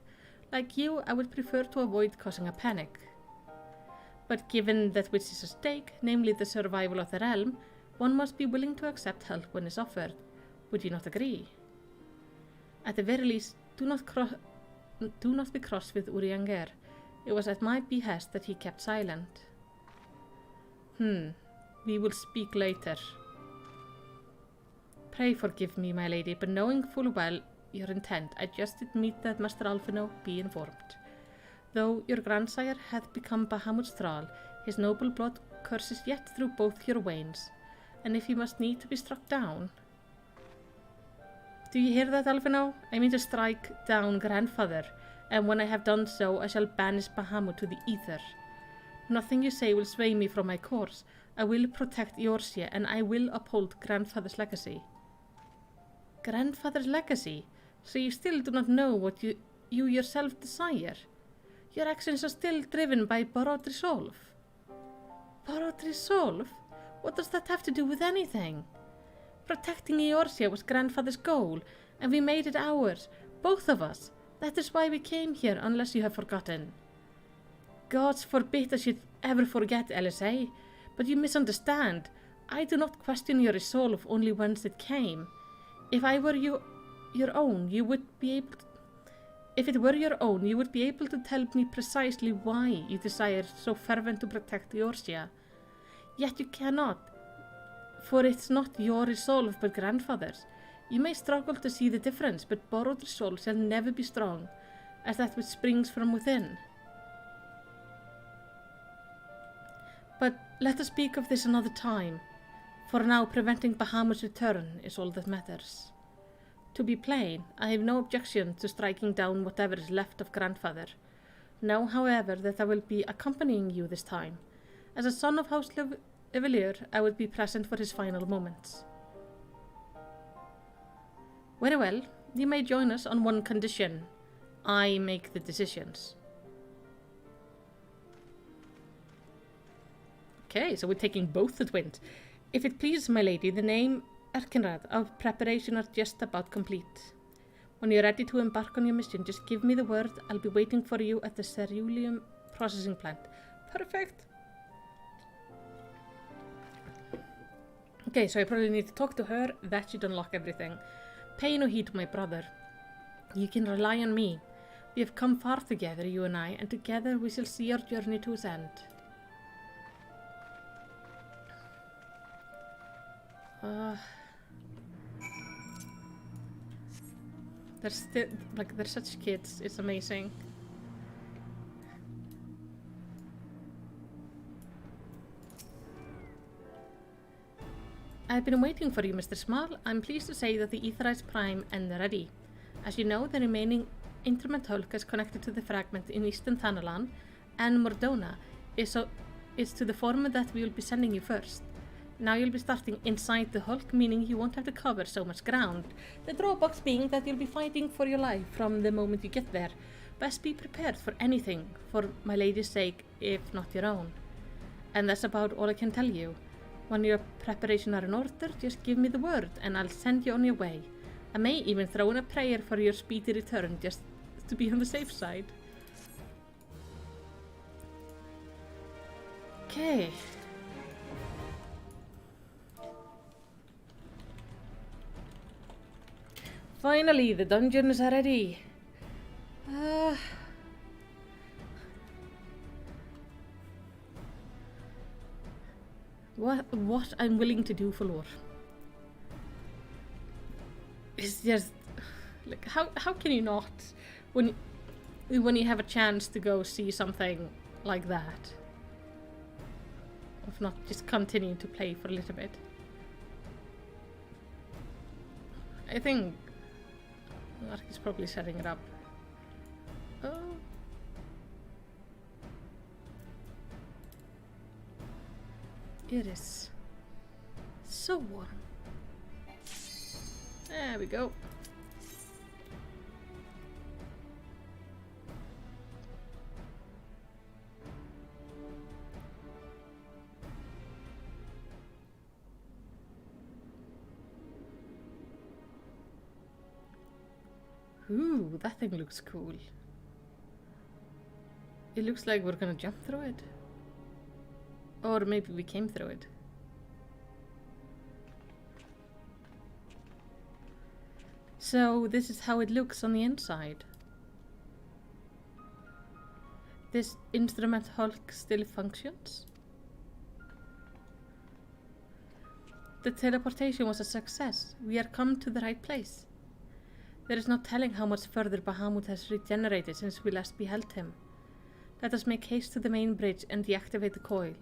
Like you, I would prefer to avoid causing a panic. But given that which is at stake, namely the survival of the realm, one must be willing to accept help when it's offered. Would you not agree? At the very least, do not be cross with Urianger. It was at my behest that he kept silent. We will speak later. Pray forgive me, my lady, but knowing full well your intent, I just did meet that Master Alphino be informed. Though your grandsire hath become Bahamut's thrall, his noble blood courses yet through both your veins, and if he must need to be struck down... Do you hear that, Alphino? I mean to strike down grandfather, and when I have done so, I shall banish Bahamut to the ether. Nothing you say will sway me from my course. I will protect Eorzea, and I will uphold grandfather's legacy. Grandfather's legacy? So you still do not know what you yourself desire? Your actions are still driven by borrowed resolve. Borrowed resolve? What does that have to do with anything? Protecting Eorzea was grandfather's goal, and we made it ours, both of us. That is why we came here, unless you have forgotten. Gods forbid I should ever forget, LSA, but you misunderstand. I do not question your resolve, only whence it came. If I were your own, you would be able to... If it were your own, you would be able to tell me precisely why you desire so fervent to protect Eorzea. Yet you cannot, for it's not your resolve but grandfather's. You may struggle to see the difference, but borrowed resolve shall never be strong, as that which springs from within. But let us speak of this another time. For now, preventing Bahamut's return is all that matters. To be plain, I have no objection to striking down whatever is left of grandfather. Know, however, that I will be accompanying you this time. As a son of House Leveler, I would be present for his final moments. Very well, you may join us on one condition. I make the decisions. Okay, so we're taking both the twins. If it pleases my lady, the name Erkenrad of preparation are just about complete. When you're ready to embark on your mission, just give me the word. I'll be waiting for you at the ceruleum processing plant. Perfect. Okay, so I probably need to talk to her. That should unlock everything. Pay no heed to my brother. You can rely on me. We have come far together, you and I, and together we shall see our journey to its end. They're still, like, they're such kids. It's amazing. I've been waiting for you, Mr. Small. I'm pleased to say that the Ether is prime and ready. As you know, the remaining instrument hulk is connected to the fragment in Eastern Thanalan, and Mordona is to the former that we will be sending you first. Now you'll be starting inside the hulk, meaning you won't have to cover so much ground. The drawbacks being that you'll be fighting for your life from the moment you get there. Best be prepared for anything, for my lady's sake, if not your own. And that's about all I can tell you. When your preparations are in order, just give me the word, and I'll send you on your way. I may even throw in a prayer for your speedy return, just to be on the safe side. Okay. Finally, the dungeons are ready. What I'm willing to do for lore. It's just like how can you not when you have a chance to go see something like that? If not just continue to play for a little bit. I think Mark is probably setting it up. Oh. It is so warm. There we go. Ooh, that thing looks cool. It looks like we're gonna jump through it. Or maybe we came through it. So this is how it looks on the inside. This instrument hulk still functions. The teleportation was a success. We are come to the right place. There is no telling how much further Bahamut has regenerated since we last beheld him. Let us make haste to the main bridge and deactivate the coil.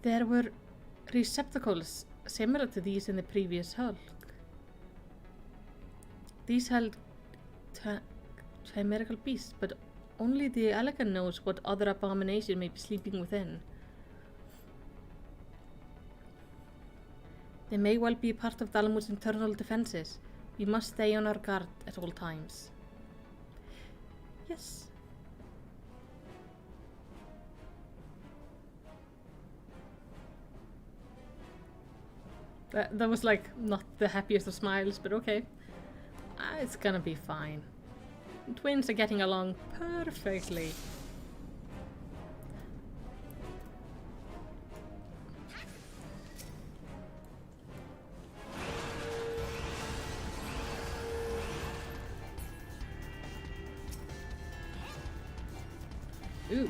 There were receptacles similar to these in the previous hulk. These held chimerical beasts, but only the elegant knows what other abomination may be sleeping within. They may well be part of Dalamut's internal defenses. We must stay on our guard at all times. Yes. That was like not the happiest of smiles, but okay. It's gonna be fine. Twins are getting along perfectly. Ooh.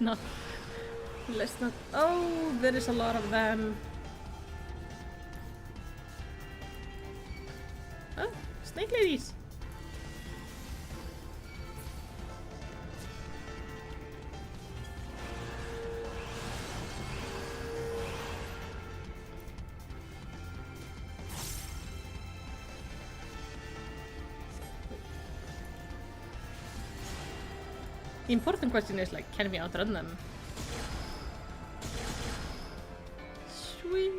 Not. Let's not. Oh, there is a lot of them. Oh, snake ladies. The important question is, like, can we outrun them? Sweet.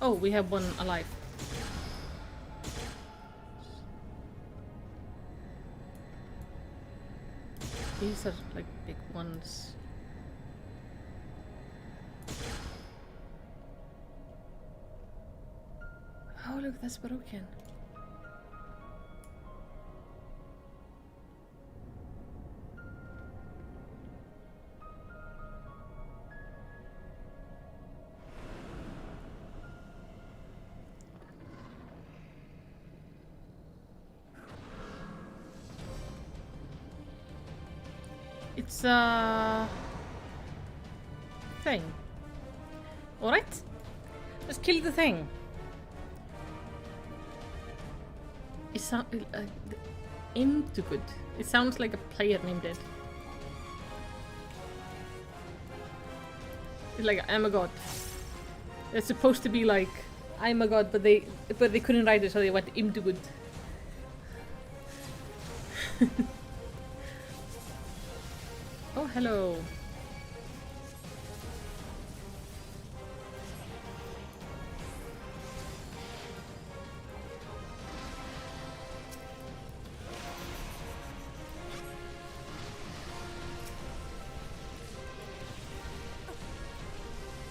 Oh, we have one alive. These are like big ones. Oh, look, that's broken. It's a thing. Alright. Let's kill the thing. It sounds into good. It sounds like a player named it. It's like I'm a god. It's supposed to be like I'm a god, but they couldn't write it, so they went into good. Oh, hello.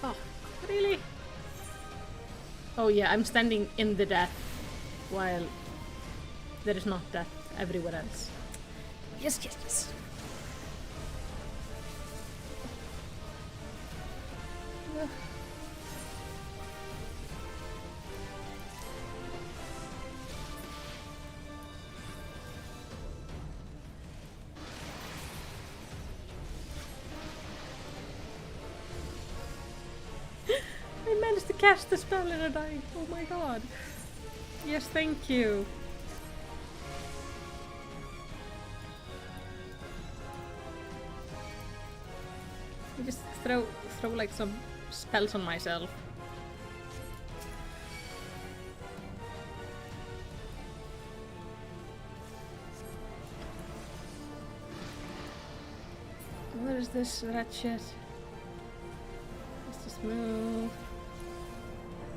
Oh, really? Oh yeah, I'm standing in the death while there is not death everywhere else. Yes, yes, yes. I managed to cast the spell and I died. Oh my god. Yes, thank you. I just throw like some spells on myself. What is this red shit? Let's just move.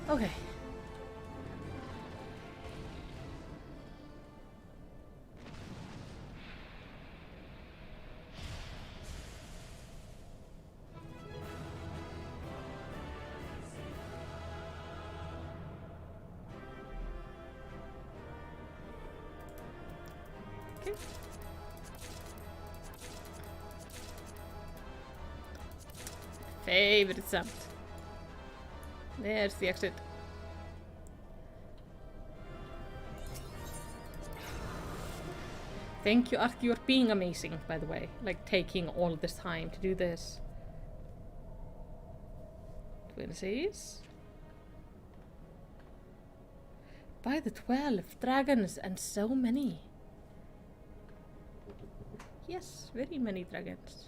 Okay. Favorite sound. There's the exit. Thank you, Ark. You're being amazing, by the way. Like, taking all this time to do this. Twinsies. By the 12 dragons and so many. Yes, very many dragons.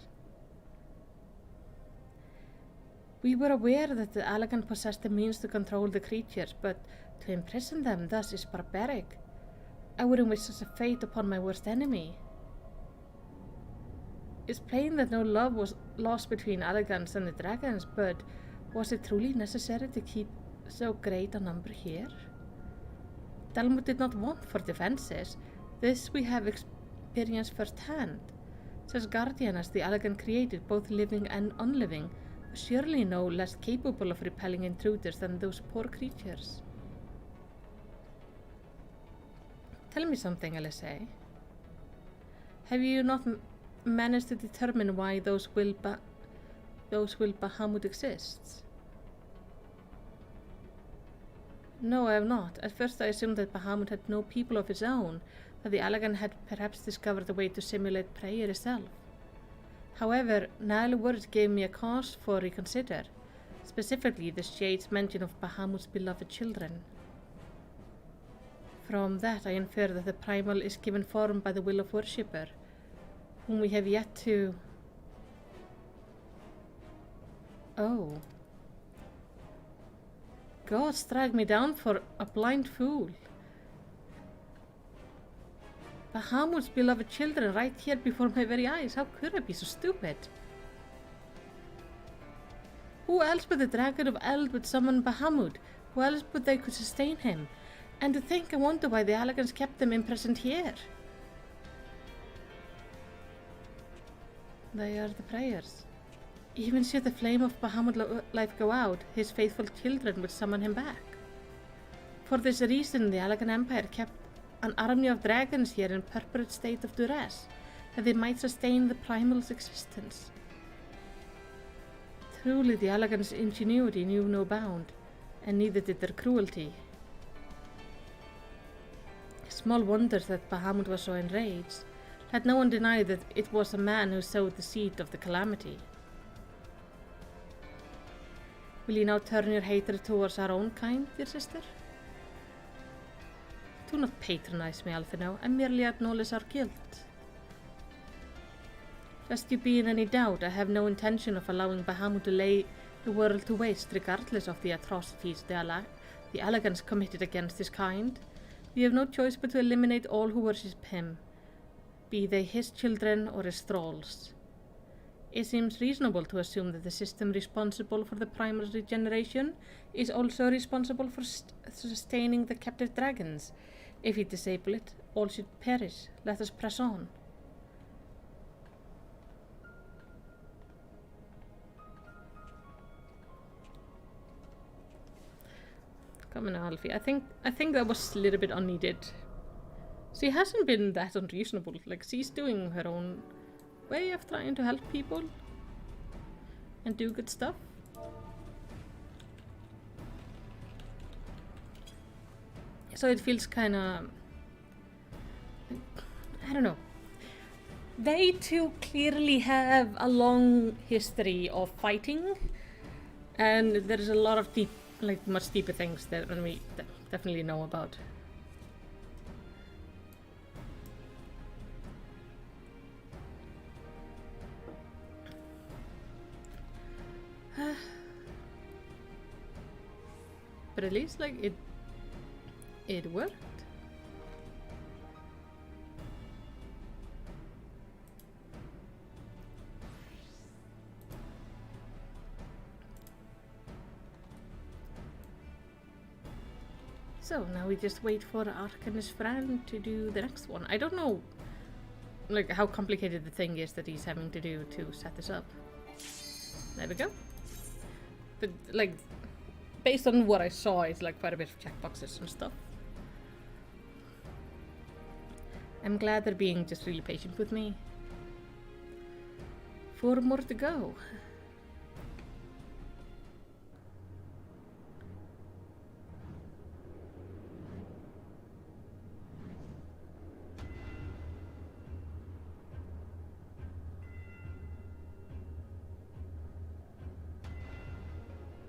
We were aware that the Allagan possessed the means to control the creatures, but to imprison them thus is barbaric. I wouldn't wish such a fate upon my worst enemy. It's plain that no love was lost between Allagans and the dragons, but was it truly necessary to keep so great a number here? Dalmut did not want for defenses. This we have experienced firsthand. Such guardian as the Allagan created, both living and unliving, was surely no less capable of repelling intruders than those poor creatures. Tell me something, Alice. Have you not managed to determine why those will Bahamut exists? No, I have not. At first I assumed that Bahamut had no people of its own, that the Allagan had perhaps discovered a way to simulate prayer itself. However, Nile words gave me a cause for reconsider, specifically the Shade's mention of Bahamut's beloved children. From that I infer that the primal is given form by the will of worshipper, whom we have yet to... Oh. God strike me down for a blind fool. Bahamut's beloved children right here before my very eyes. How could I be so stupid? Who else but the Dragon of Eld would summon Bahamut, Who else but they could sustain him? And to think, I wonder why the Allagans kept them imprisoned here. They are the prayers. Even should the flame of Bahamut life go out, his faithful children would summon him back. For this reason, the Allagan Empire kept an army of dragons here in perpetual state of duress, that they might sustain the primal's existence. Truly, the Allagans' ingenuity knew no bound, and neither did their cruelty. Small wonder that Bahamut was so enraged. Let no one deny that it was a man who sowed the seed of the calamity. Will you now turn your hatred towards our own kind, dear sister? Do not patronize me, Alphino. I merely acknowledge our guilt. Lest you be in any doubt, I have no intention of allowing Bahamut to lay the world to waste, regardless of the atrocities the Allagans committed against his kind. We have no choice but to eliminate all who worship him, be they his children or his thralls. It seems reasonable to assume that the system responsible for the primal regeneration is also responsible for sustaining the captive dragons. If we disable it, all should perish. Let us press on. Come on, Alfie. I think that was a little bit unneeded. She hasn't been that unreasonable. Like, she's doing her own way of trying to help people and do good stuff. So it feels kind of, I don't know. They two clearly have a long history of fighting, and there's a lot of deep, like much deeper things that we definitely know about. But at least, like, it worked. So now we just wait for Ark and his friend to do the next one. I don't know, like, how complicated the thing is that he's having to do to set this up. There we go. But, like, based on what I saw, it's like quite a bit of checkboxes and stuff. I'm glad they're being just really patient with me. 4 more to go.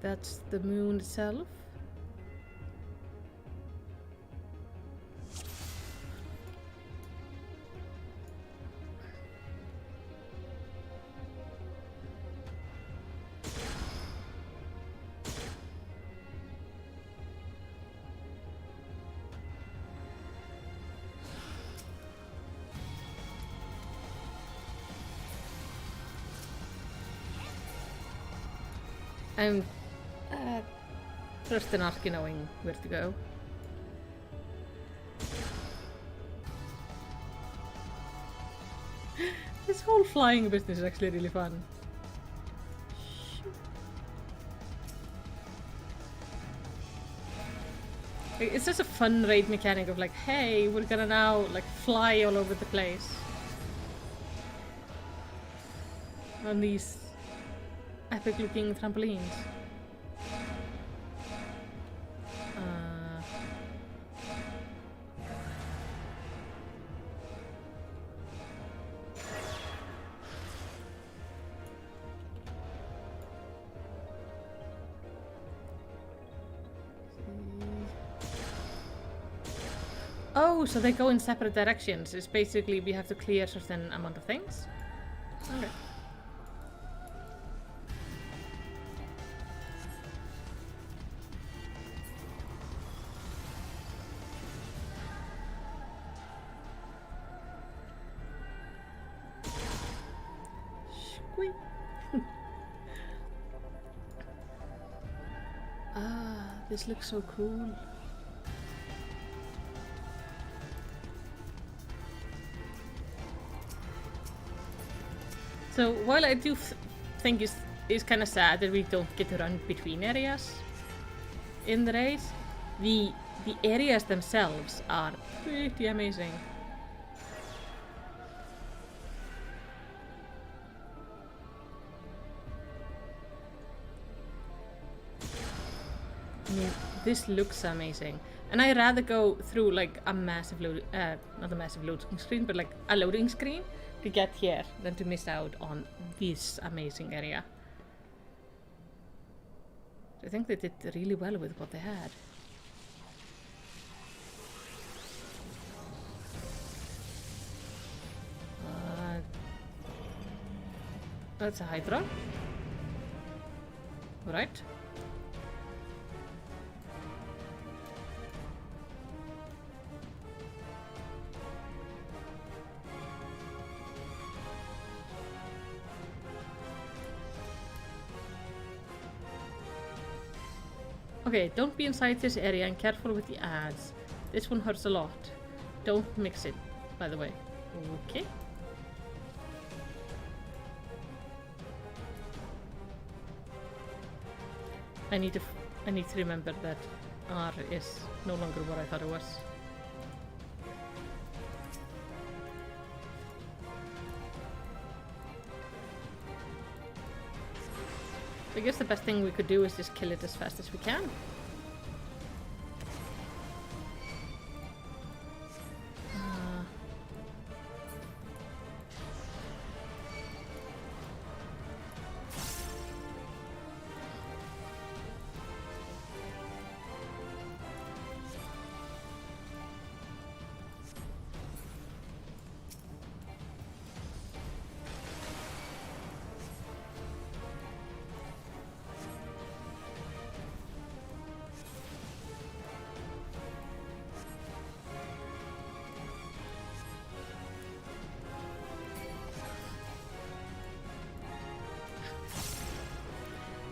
That's the moon itself. I'm first an Arky knowing where to go. This whole flying business is actually really fun. It's just a fun raid mechanic of like, hey, we're gonna now like fly all over the place on these epic looking trampolines. Oh, so they go in separate directions. It's basically we have to clear a certain amount of things. Okay. This looks so cool. So while I do think it's kind of sad that we don't get to run between areas in the race, the areas themselves are pretty amazing. I mean, this looks amazing, and I'd rather go through like a massive load, not a massive loading screen, but like a loading screen to get here than to miss out on this amazing area. I think they did really well with what they had. That's a Hydra. Right. Okay, don't be inside this area and careful with the ads. This one hurts a lot. Don't mix it, by the way. Okay. I need to remember that R is no longer what I thought it was. I guess the best thing we could do is just kill it as fast as we can.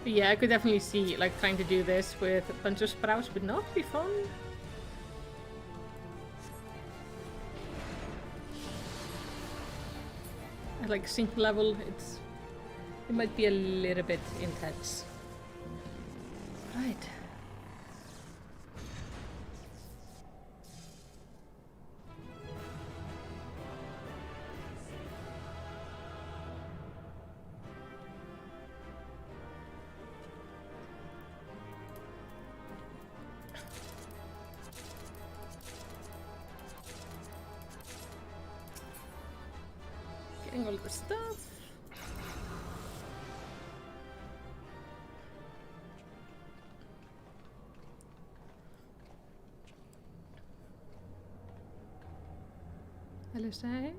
Yeah, I could definitely see like trying to do this with a bunch of sprouts would not be fun. At like sync level, it might be a little bit intense. Right. All the stuff. Hello, say.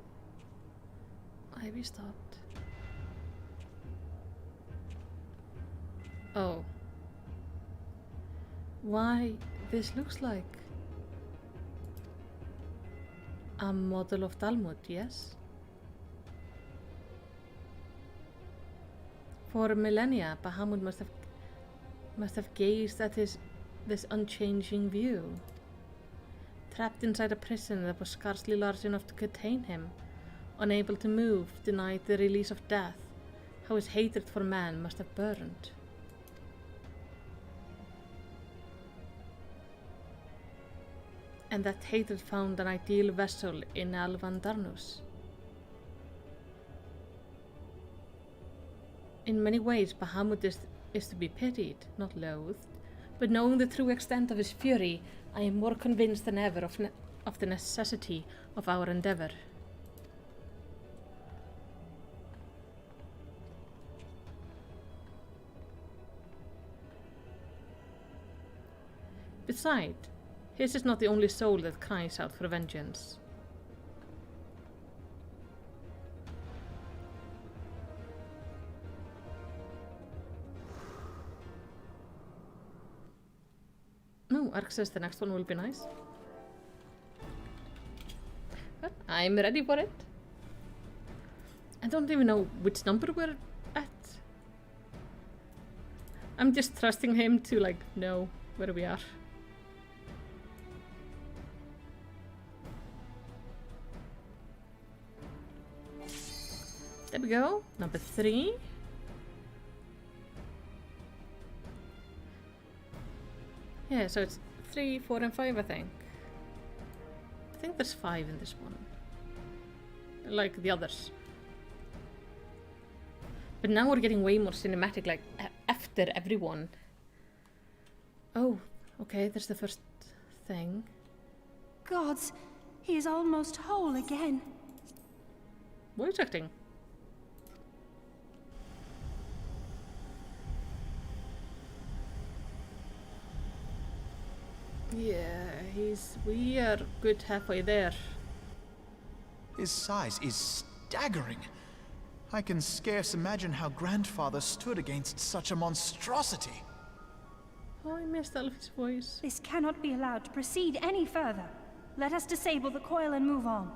Why we stopped? Oh. Why this looks like a model of Talmud, yes? For millennia, Bahamut must have gazed at this unchanging view. Trapped inside a prison that was scarcely large enough to contain him, unable to move, denied the release of death, how his hatred for man must have burned. And that hatred found an ideal vessel in Alvan Darnus. In many ways, Bahamut is to be pitied, not loathed, but knowing the true extent of his fury, I am more convinced than ever of the necessity of our endeavor. Besides, his is not the only soul that cries out for vengeance. No, Ark says the next one will be nice. But I'm ready for it. I don't even know which number we're at. I'm just trusting him to like know where we are. There we go. Number 3. Yeah, so it's 3, 4, and 5, I think. I think there's 5 in this one. Like the others. But now we're getting way more cinematic, like after everyone. Oh, okay, there's the first thing. Gods, he is almost whole again. Voice acting. Yeah, we are good halfway there. His size is staggering. I can scarce imagine how Grandfather stood against such a monstrosity. Oh, I missed Alfie's voice. This cannot be allowed to proceed any further. Let us disable the coil and move on.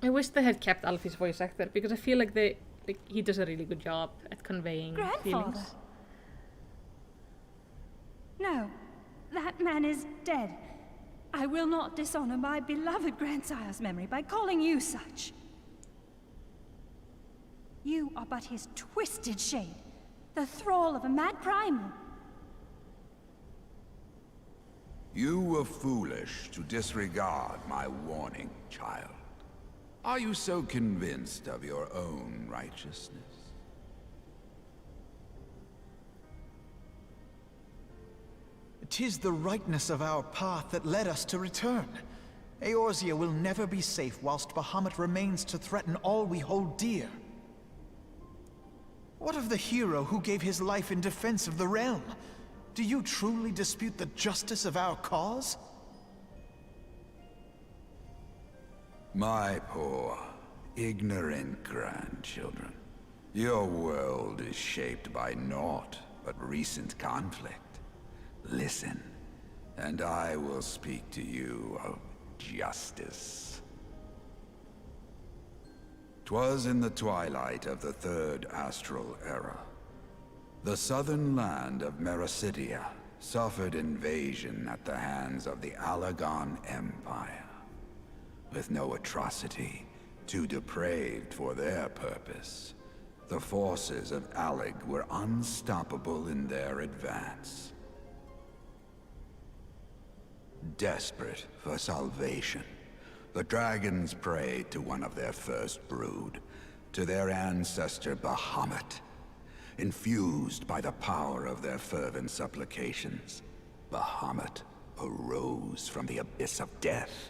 I wish they had kept Alfie's voice actor, because I feel like he does a really good job at conveying feelings. No, that man is dead. I will not dishonor my beloved grandsire's memory by calling you such. You are but his twisted shade, the thrall of a mad primal. You were foolish to disregard my warning, child. Are you so convinced of your own righteousness? "'Tis the rightness of our path that led us to return. Eorzea will never be safe whilst Bahamut remains to threaten all we hold dear. What of the hero who gave his life in defense of the realm? Do you truly dispute the justice of our cause?" My poor, ignorant grandchildren. Your world is shaped by naught but recent conflict. Listen, and I will speak to you of justice. 'Twas in the twilight of the Third Astral Era. The southern land of Mericidia suffered invasion at the hands of the Alagon Empire. With no atrocity too depraved for their purpose, the forces of Alig were unstoppable in their advance. Desperate for salvation, the dragons prayed to one of their first brood, to their ancestor Bahamut. Infused by the power of their fervent supplications, Bahamut arose from the abyss of death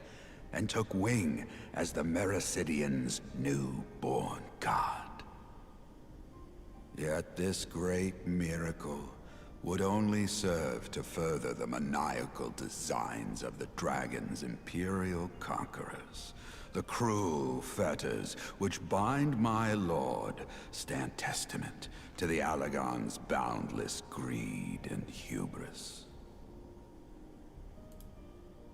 and took wing as the Mericidians' new-born god. Yet this great miracle would only serve to further the maniacal designs of the dragon's imperial conquerors. The cruel fetters which bind my lord stand testament to the Alagon's boundless greed and hubris.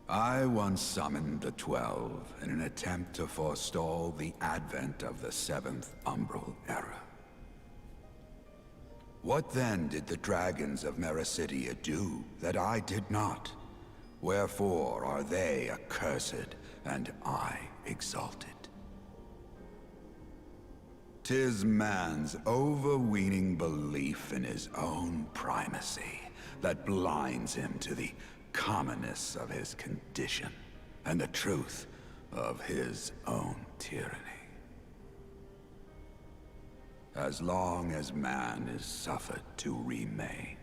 I once summoned the 12 in an attempt to forestall the advent of the 7th Umbral Era. What then did the dragons of Mericidia do that I did not? Wherefore are they accursed and I exalted? 'Tis man's overweening belief in his own primacy that blinds him to the commonness of his condition and the truth of his own tyranny. As long as man is suffered to remain,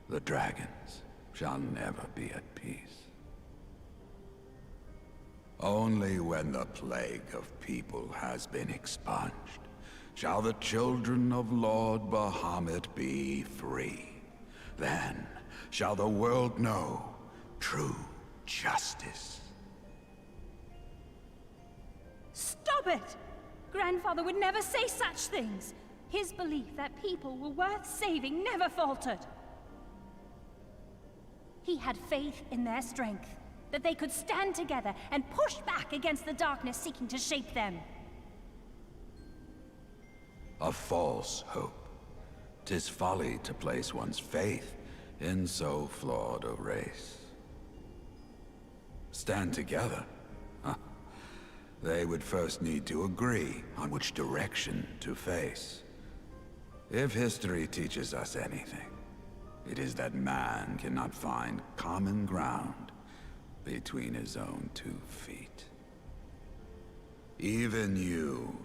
the dragons shall never be at peace. Only when the plague of people has been expunged shall the children of Lord Bahamut be free. Then shall the world know true justice. Stop it! Grandfather would never say such things. His belief that people were worth saving never faltered. He had faith in their strength, that they could stand together and push back against the darkness seeking to shape them. A false hope. 'Tis folly to place one's faith in so flawed a race. Stand together? Huh. They would first need to agree on which direction to face. If history teaches us anything, it is that man cannot find common ground between his own 2 feet. Even you,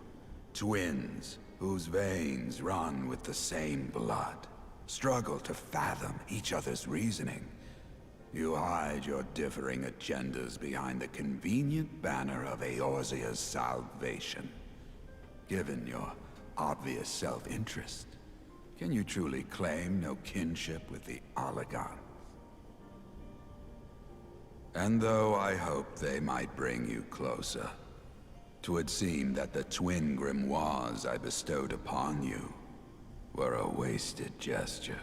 twins whose veins run with the same blood, struggle to fathom each other's reasoning. You hide your differing agendas behind the convenient banner of Eorzea's salvation. Given your obvious self-interest, can you truly claim no kinship with the Arlagan? And though I hope they might bring you closer, 'twould seem that the twin grimoires I bestowed upon you were a wasted gesture.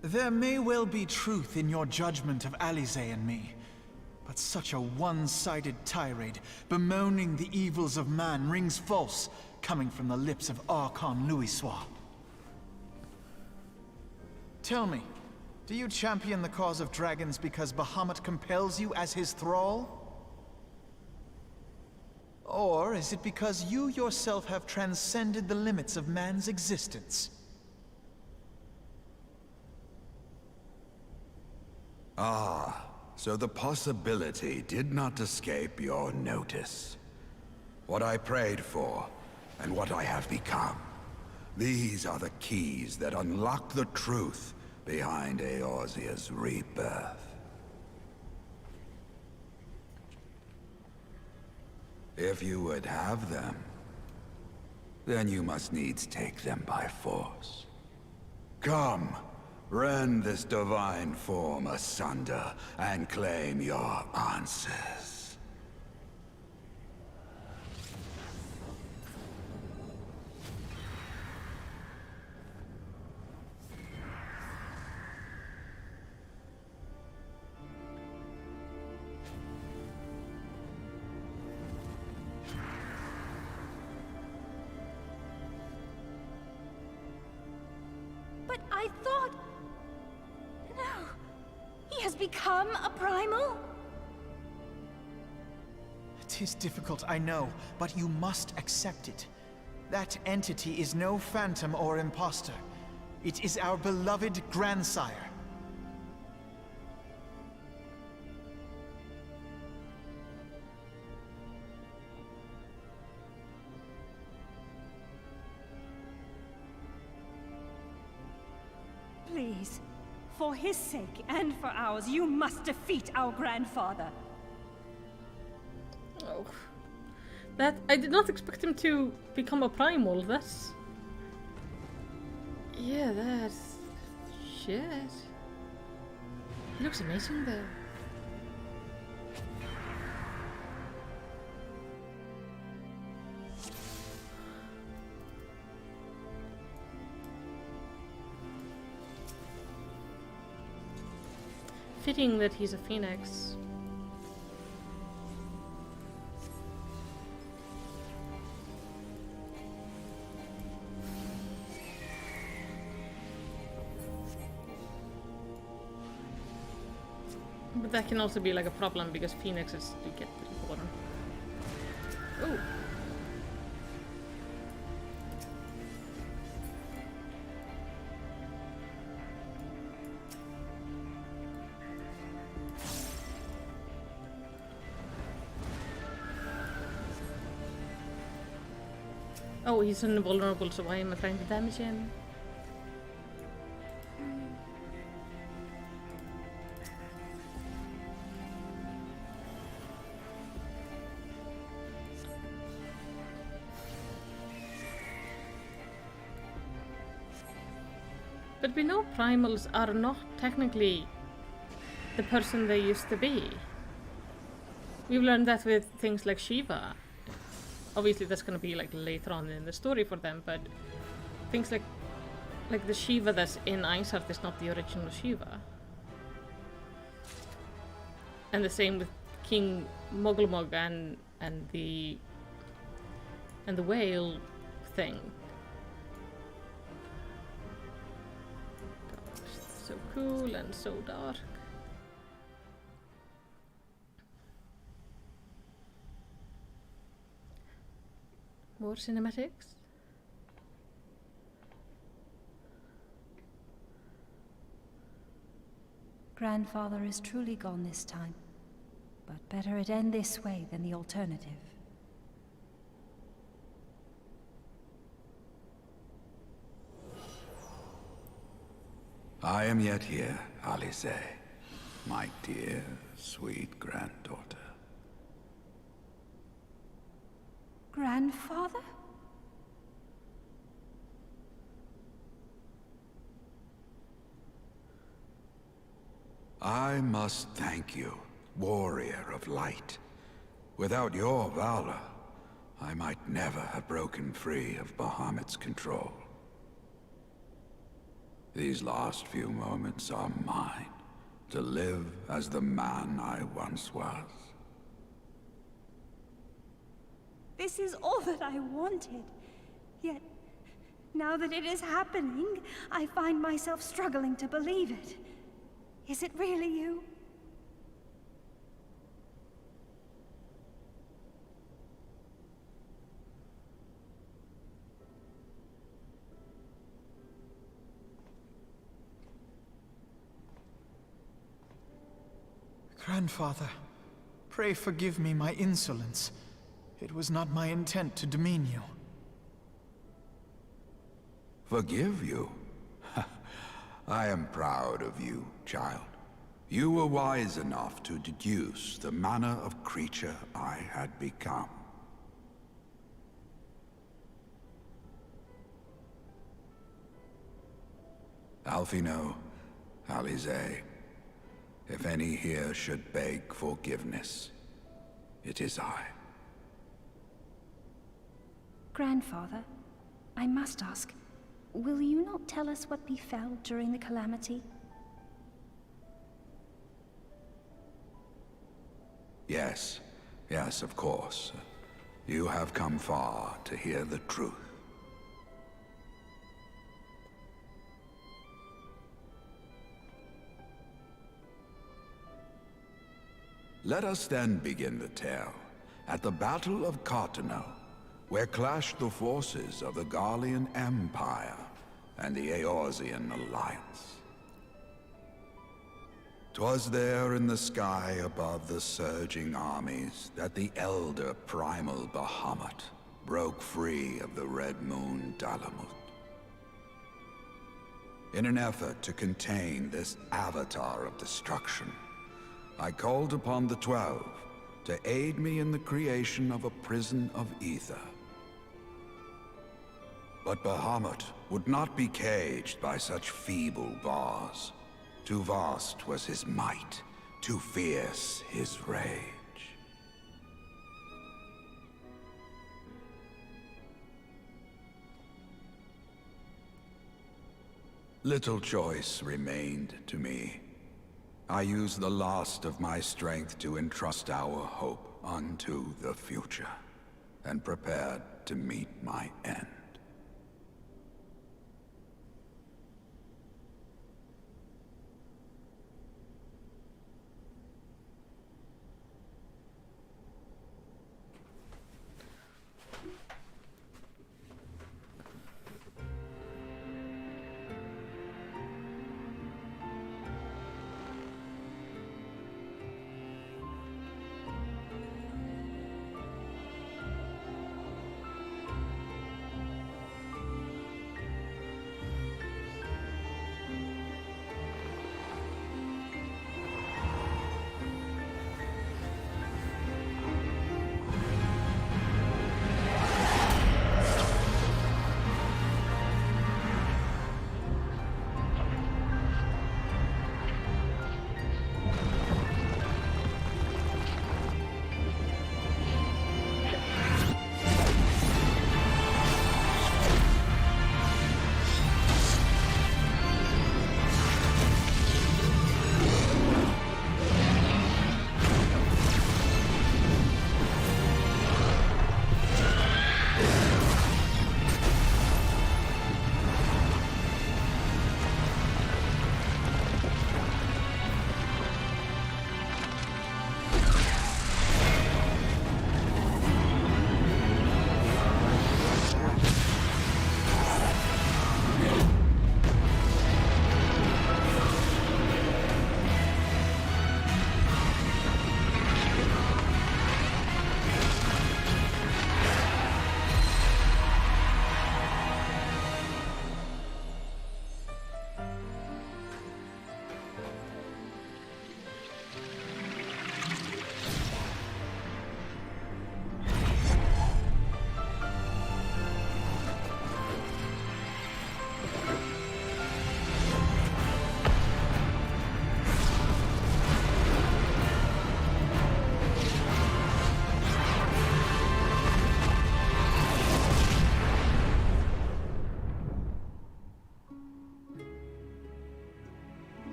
There may well be truth in your judgment of Alize and me, but such a one-sided tirade bemoaning the evils of man rings false, coming from the lips of Archon Louisoix. Tell me, do you champion the cause of dragons because Bahamut compels you as his thrall? Or is it because you yourself have transcended the limits of man's existence? Ah, so the possibility did not escape your notice. What I prayed for, and what I have become. These are the keys that unlock the truth behind Eorzea's rebirth. If you would have them, then you must needs take them by force. Come, rend this divine form asunder and claim your answers. But I thought... No. He has become a primal? It is difficult, I know, but you must accept it. That entity is no phantom or imposter. It is our beloved grandsire. Please, for his sake and for ours, you must defeat our grandfather. Oh. That... I did not expect him to become a primal, that's... Yeah, that's... Shit. He looks amazing though. Fitting that he's a phoenix. But that can also be like a problem because phoenixes do get reborn. Oh. Oh, he's invulnerable, so why am I trying to damage him? But we know primals are not technically the person they used to be. We've learned that with things like Shiva. Obviously that's going to be like later on in the story for them, but things like the Shiva that's in Isart is not the original Shiva. And the same with King Mogulmog and the whale thing. Gosh, it's so cool and so dark. More cinematics. Grandfather is truly gone this time. But better it end this way than the alternative. I am yet here, Alice, my dear, sweet granddaughter. Grandfather? I must thank you, warrior of light. Without your valor, I might never have broken free of Bahamut's control. These last few moments are mine, to live as the man I once was. This is all that I wanted. Yet, now that it is happening, I find myself struggling to believe it. Is it really you? Grandfather, pray forgive me my insolence. It was not my intent to demean you. Forgive you? I am proud of you, child. You were wise enough to deduce the manner of creature I had become. Alfino, Alize, if any here should beg forgiveness, it is I. Grandfather, I must ask, will you not tell us what befell during the calamity? Yes, yes, of course. You have come far to hear the truth. Let us then begin the tale at the Battle of Cartano, where clashed the forces of the Garlean Empire and the Eorzean Alliance. 'Twas there in the sky above the surging armies that the elder primal Bahamut broke free of the Red Moon Dalamut. In an effort to contain this avatar of destruction, I called upon the 12 to aid me in the creation of a prison of ether. But Bahamut would not be caged by such feeble bars. Too vast was his might, too fierce his rage. Little choice remained to me. I used the last of my strength to entrust our hope unto the future, and prepared to meet my end.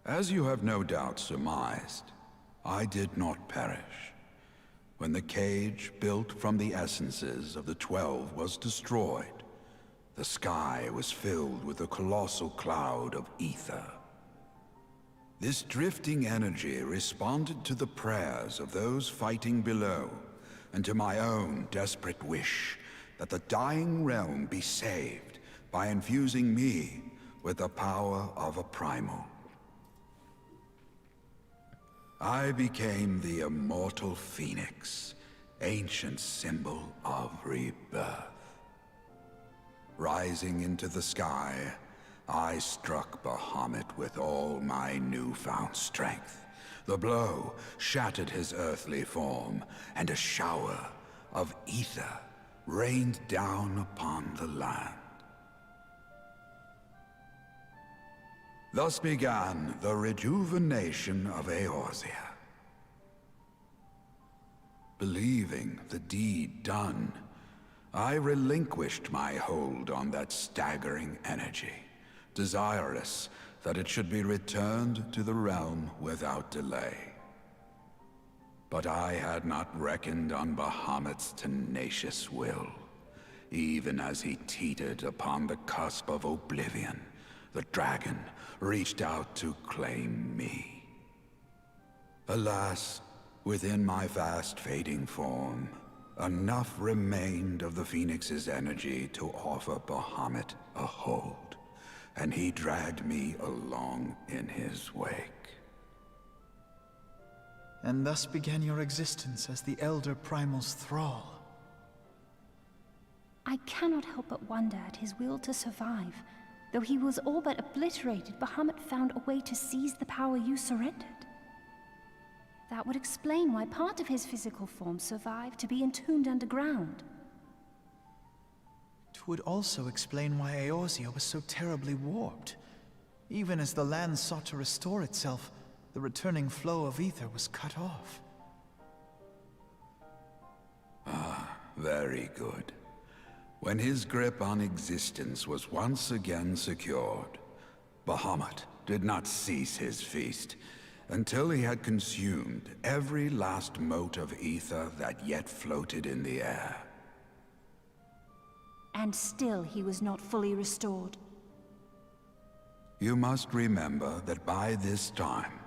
As you have no doubt surmised, I did not perish. When the cage built from the essences of the 12 was destroyed, the sky was filled with a colossal cloud of ether. This drifting energy responded to the prayers of those fighting below, and to my own desperate wish that the dying realm be saved by infusing me with the power of a primal. I became the immortal phoenix, ancient symbol of rebirth. Rising into the sky, I struck Bahamut with all my newfound strength. The blow shattered his earthly form, and a shower of ether rained down upon the land. Thus began the rejuvenation of Eorzea. Believing the deed done, I relinquished my hold on that staggering energy, desirous that it should be returned to the realm without delay. But I had not reckoned on Bahamut's tenacious will. Even as he teetered upon the cusp of oblivion, the dragon reached out to claim me. Alas, within my fast fading form, enough remained of the Phoenix's energy to offer Bahamut a hold, and he dragged me along in his wake. And thus began your existence as the Elder Primal's thrall. I cannot help but wonder at his will to survive. Though he was all but obliterated, Bahamut found a way to seize the power you surrendered. That would explain why part of his physical form survived to be entombed underground. It would also explain why Eorzea was so terribly warped. Even as the land sought to restore itself, the returning flow of ether was cut off. Ah, very good. When his grip on existence was once again secured, Bahamut did not cease his feast until he had consumed every last mote of ether that yet floated in the air. And still he was not fully restored. You must remember that by this time,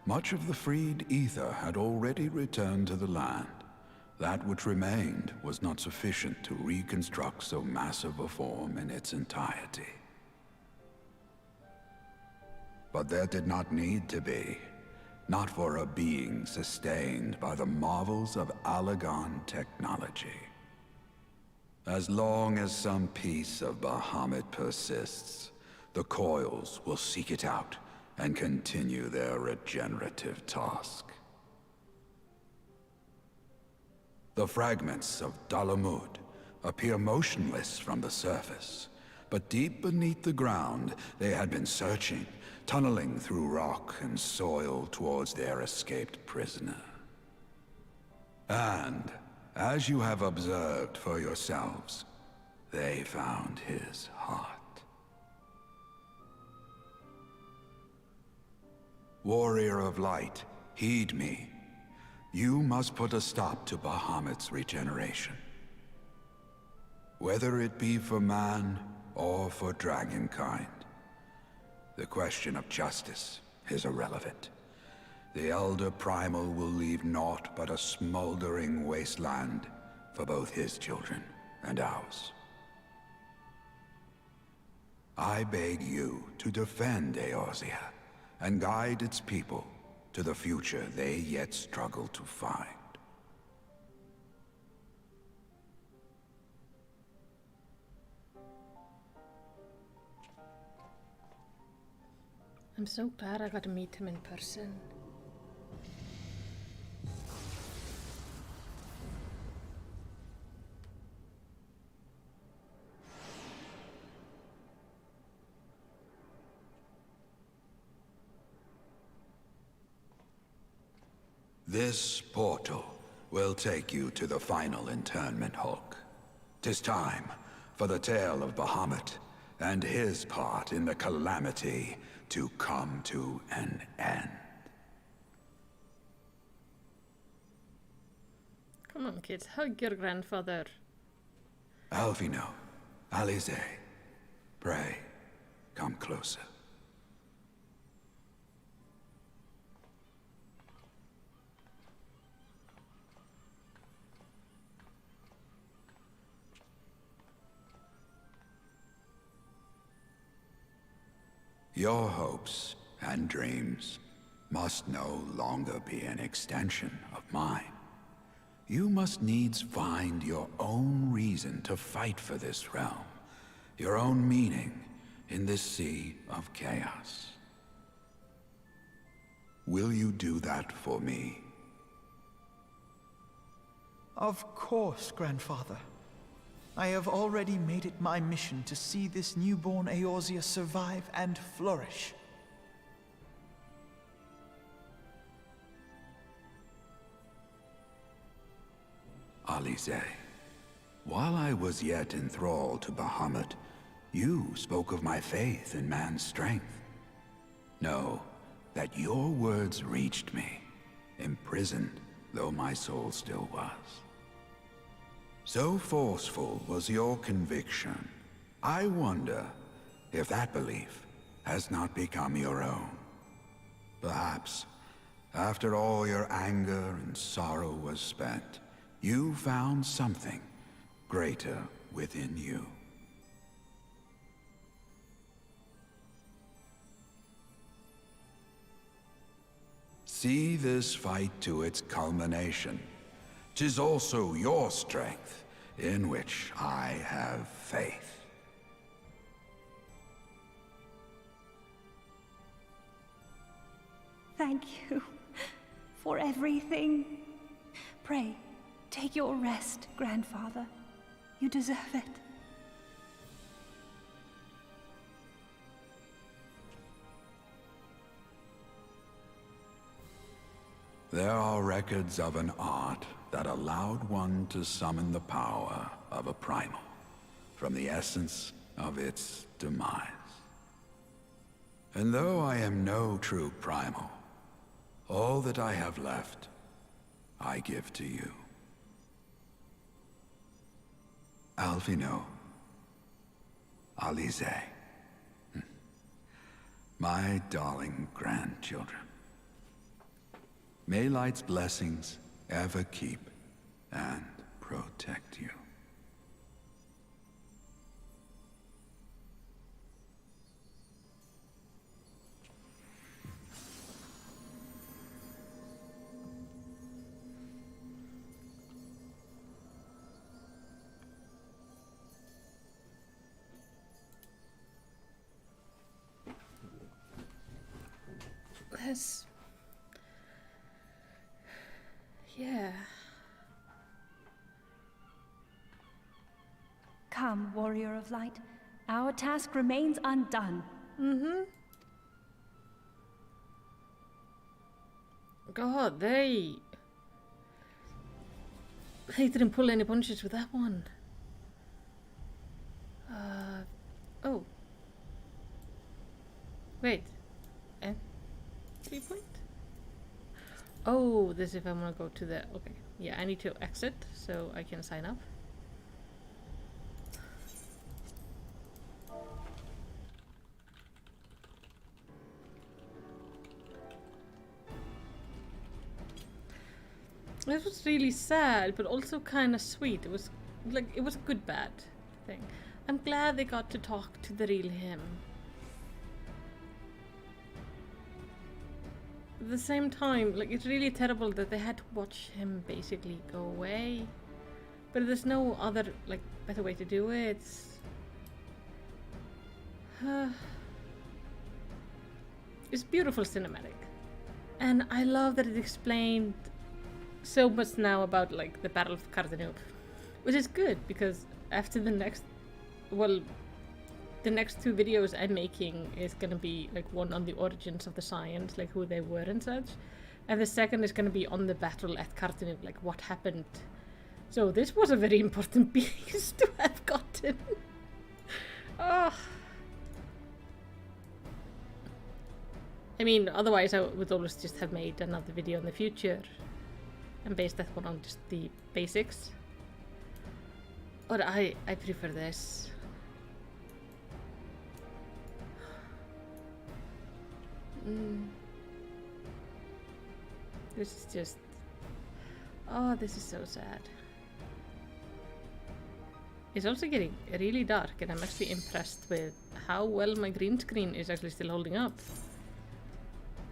much of the freed ether had already returned to the land. That which remained was not sufficient to reconstruct so massive a form in its entirety. But there did not need to be. Not for a being sustained by the marvels of Allagan technology. As long as some piece of Bahamut persists, the Coils will seek it out and continue their regenerative task. The fragments of Dalamud appear motionless from the surface, but deep beneath the ground they had been searching, tunneling through rock and soil towards their escaped prisoner. And, as you have observed for yourselves, they found his heart. Warrior of Light, heed me. You must put a stop to Bahamut's regeneration. Whether it be for man or for dragonkind. The question of justice is irrelevant. The Elder Primal will leave naught but a smoldering wasteland for both his children and ours. I beg you to defend Eorzea and guide its people to the future they yet struggle to find. I'm so glad I got to meet him in person. This portal will take you to the final internment hulk. 'Tis time for the tale of Bahamut and his part in the calamity to come to an end. Come on, kids, hug your grandfather. Alvino, Alize, pray, come closer. Your hopes and dreams must no longer be an extension of mine. You must needs find your own reason to fight for this realm, your own meaning in this sea of chaos. Will you do that for me? Of course, Grandfather. I have already made it my mission to see this newborn Eorzea survive and flourish. Alize, while I was yet enthralled to Bahamut, you spoke of my faith in man's strength. Know that your words reached me, imprisoned though my soul still was. So forceful was your conviction, I wonder if that belief has not become your own. Perhaps, after all your anger and sorrow was spent, you found something greater within you. See this fight to its culmination. 'Tis also your strength in which I have faith. Thank you for everything. Pray, take your rest, Grandfather. You deserve it. There are records of an art that allowed one to summon the power of a primal from the essence of its demise. And though I am no true primal, all that I have left, I give to you. Alvino, Alize, my darling grandchildren. May Light's blessings ever keep and protect you. That's... yeah. Come, Warrior of Light. Our task remains undone. God, they didn't pull any punches with that one. Oh. Wait. 3 point? Oh, this is if I'm gonna go to the... okay. Yeah, I need to exit so I can sign up. It was really sad, but also kind of sweet. It was like, it was a good bad thing. I'm glad they got to talk to the real him. At the same time, like, it's really terrible that they had to watch him basically go away. But there's no other, like, better way to do it. It's beautiful cinematic. And I love that it explained so much now about, like, the Battle of Cardenoup. Which is good, because after the next... well, the next 2 videos I'm making is gonna be, like, one on the origins of the Scions, like who they were and such. And the second is gonna be on the battle at Cardenoup, like what happened. So this was a very important piece to have gotten. Oh, I mean, otherwise I would always just have made another video in the future and based that one on just the basics. But I prefer this. This is just... Oh, this is so sad. It's also getting really dark, and I'm actually impressed with how well my green screen is actually still holding up.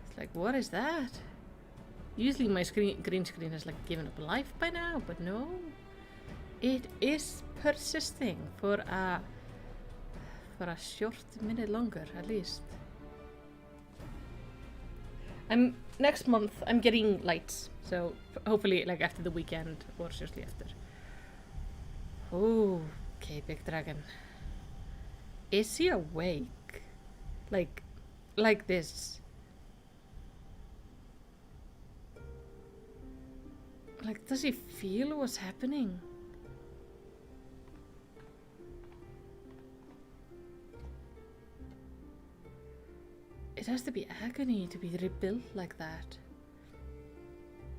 It's like, what is that? Usually my green screen has like given up life by now, but no. It is persisting for a short minute longer, at least. Next month I'm getting lights, so hopefully like after the weekend or shortly after. Oh, okay, big dragon. Is he awake? Like this? Like, does he feel what's happening? It has to be agony to be rebuilt like that.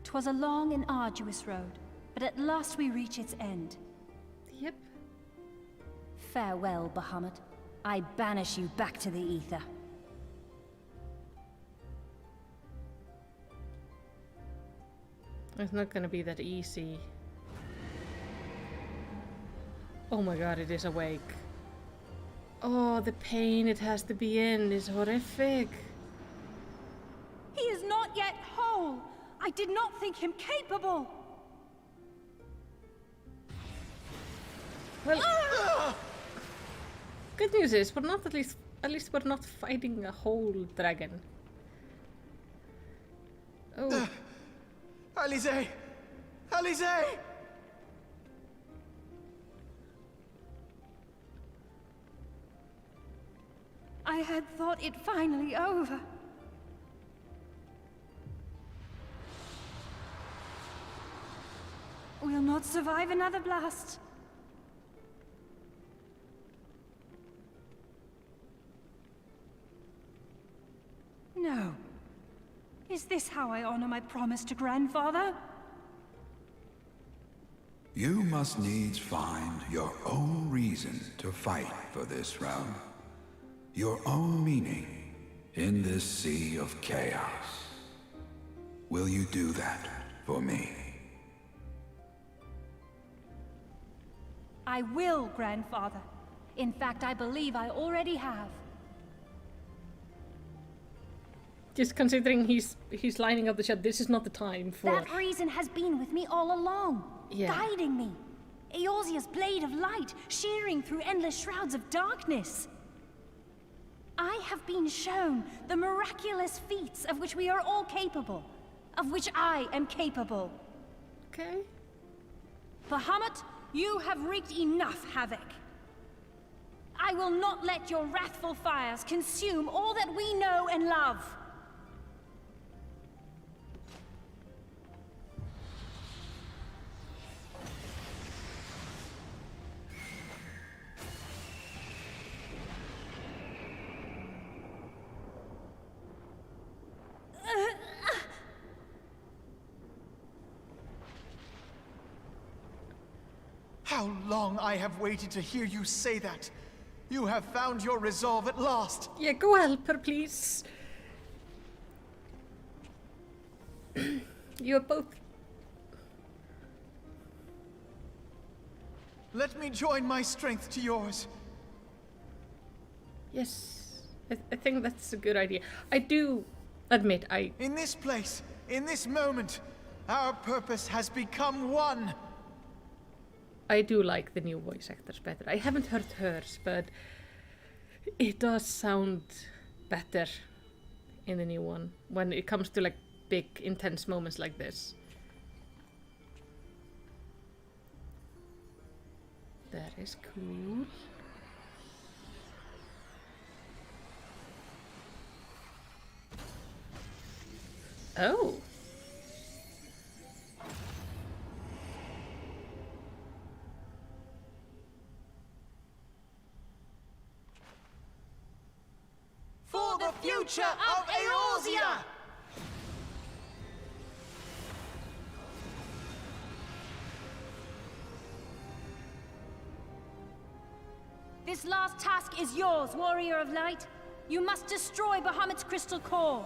'Twas a long and arduous road, but at last we reach its end. Yep. Farewell, Bahamut. I banish you back to the ether. It's not gonna be that easy. Oh my god, it is awake. Oh, the pain it has to be in is horrific. He is not yet whole. I did not think him capable. Well, good news is we're not at least we're not fighting a whole dragon. Oh. Alize! Alize! I had thought it finally over. We'll not survive another blast. No. Is this how I honor my promise to Grandfather? You must needs find your own reason to fight for this realm. Your own meaning in this sea of chaos. Will you do that for me? I will, Grandfather. In fact, I believe I already have. Just considering he's lining up the shot, this is not the time for... That reason has been with me all along, guiding me. Eorzea's blade of light, shearing through endless shrouds of darkness. I have been shown the miraculous feats of which we are all capable, of which I am capable. Okay. Bahamut, you have wreaked enough havoc. I will not let your wrathful fires consume all that we know and love. How long I have waited to hear you say that. You have found your resolve at last. Yeah, go help her, please. You are both... Let me join my strength to yours. Yes, I think that's a good idea. I do admit In this place, in this moment, our purpose has become one. I do like the new voice actors better. I haven't heard hers, but it does sound better in the new one when it comes to like big, intense moments like this. That is cool. Oh. For the future of Eorzea! This last task is yours, Warrior of Light. You must destroy Bahamut's crystal core.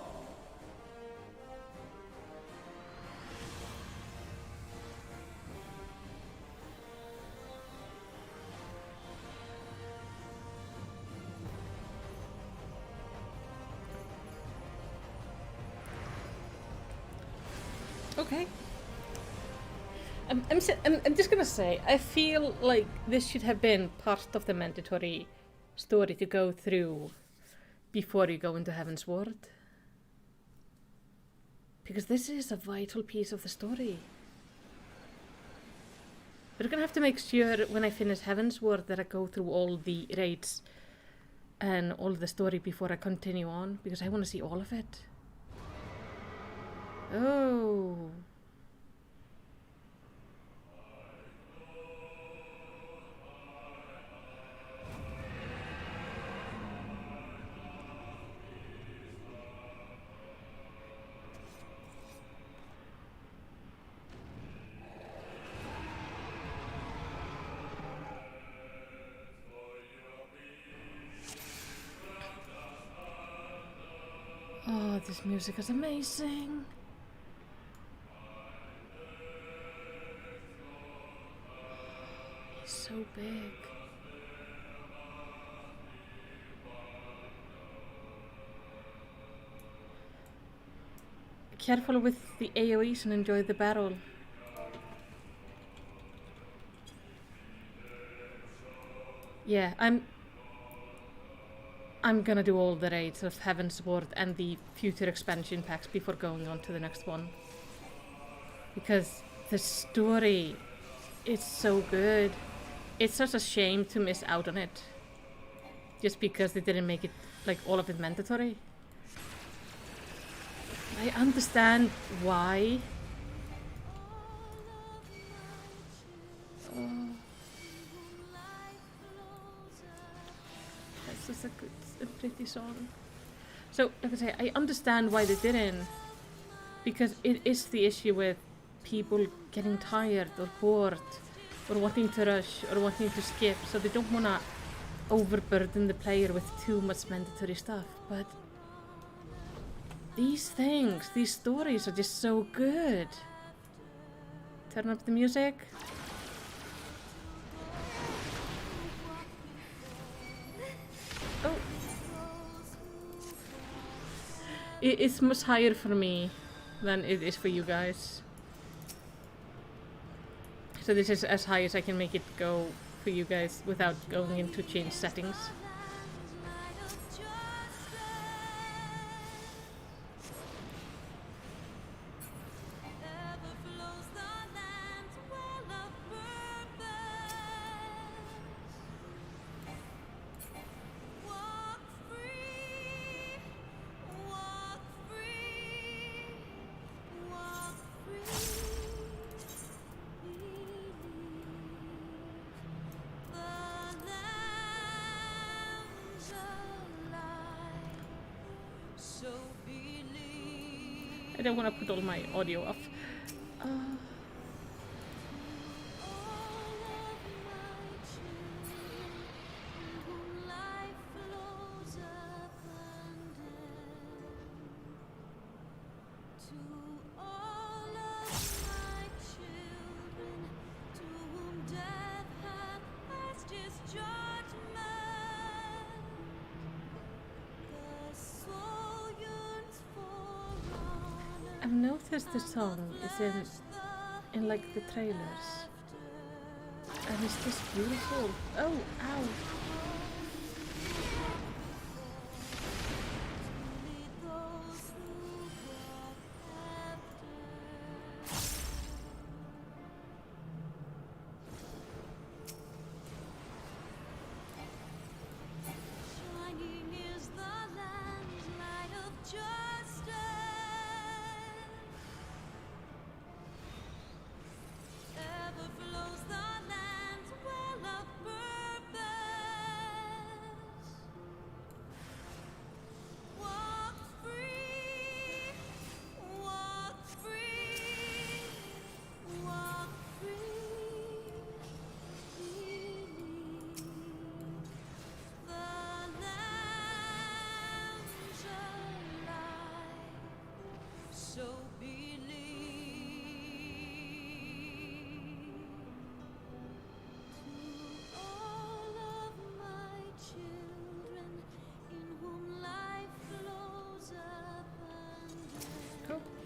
Okay. I'm just gonna say, I feel like this should have been part of the mandatory story to go through before you go into Heavensward. Because this is a vital piece of the story. We're gonna have to make sure when I finish Heavensward that I go through all the raids and all the story before I continue on, because I want to see all of it. Oh. Oh, this music is amazing. He's so big. Careful with the AoEs and enjoy the battle. Yeah, I'm gonna do all the raids of Heavensward and the future expansion packs before going on to the next one. Because the story is so good. It's such a shame to miss out on it. Just because they didn't make it, like, all of it mandatory. I understand why. Oh. That's just a pretty song. So, like I say, I understand why they didn't. Because it is the issue with people getting tired or bored or wanting to rush or wanting to skip, so they don't want to overburden the player with too much mandatory stuff. But these things, these stories are just so good. Turn up the music. Oh. It's much higher for me than it is for you guys. So this is as high as I can make it go for you guys without going into change settings. I don't want to put all my audio off. I've noticed the song is in like the trailers, and it's just beautiful. Oh, ow!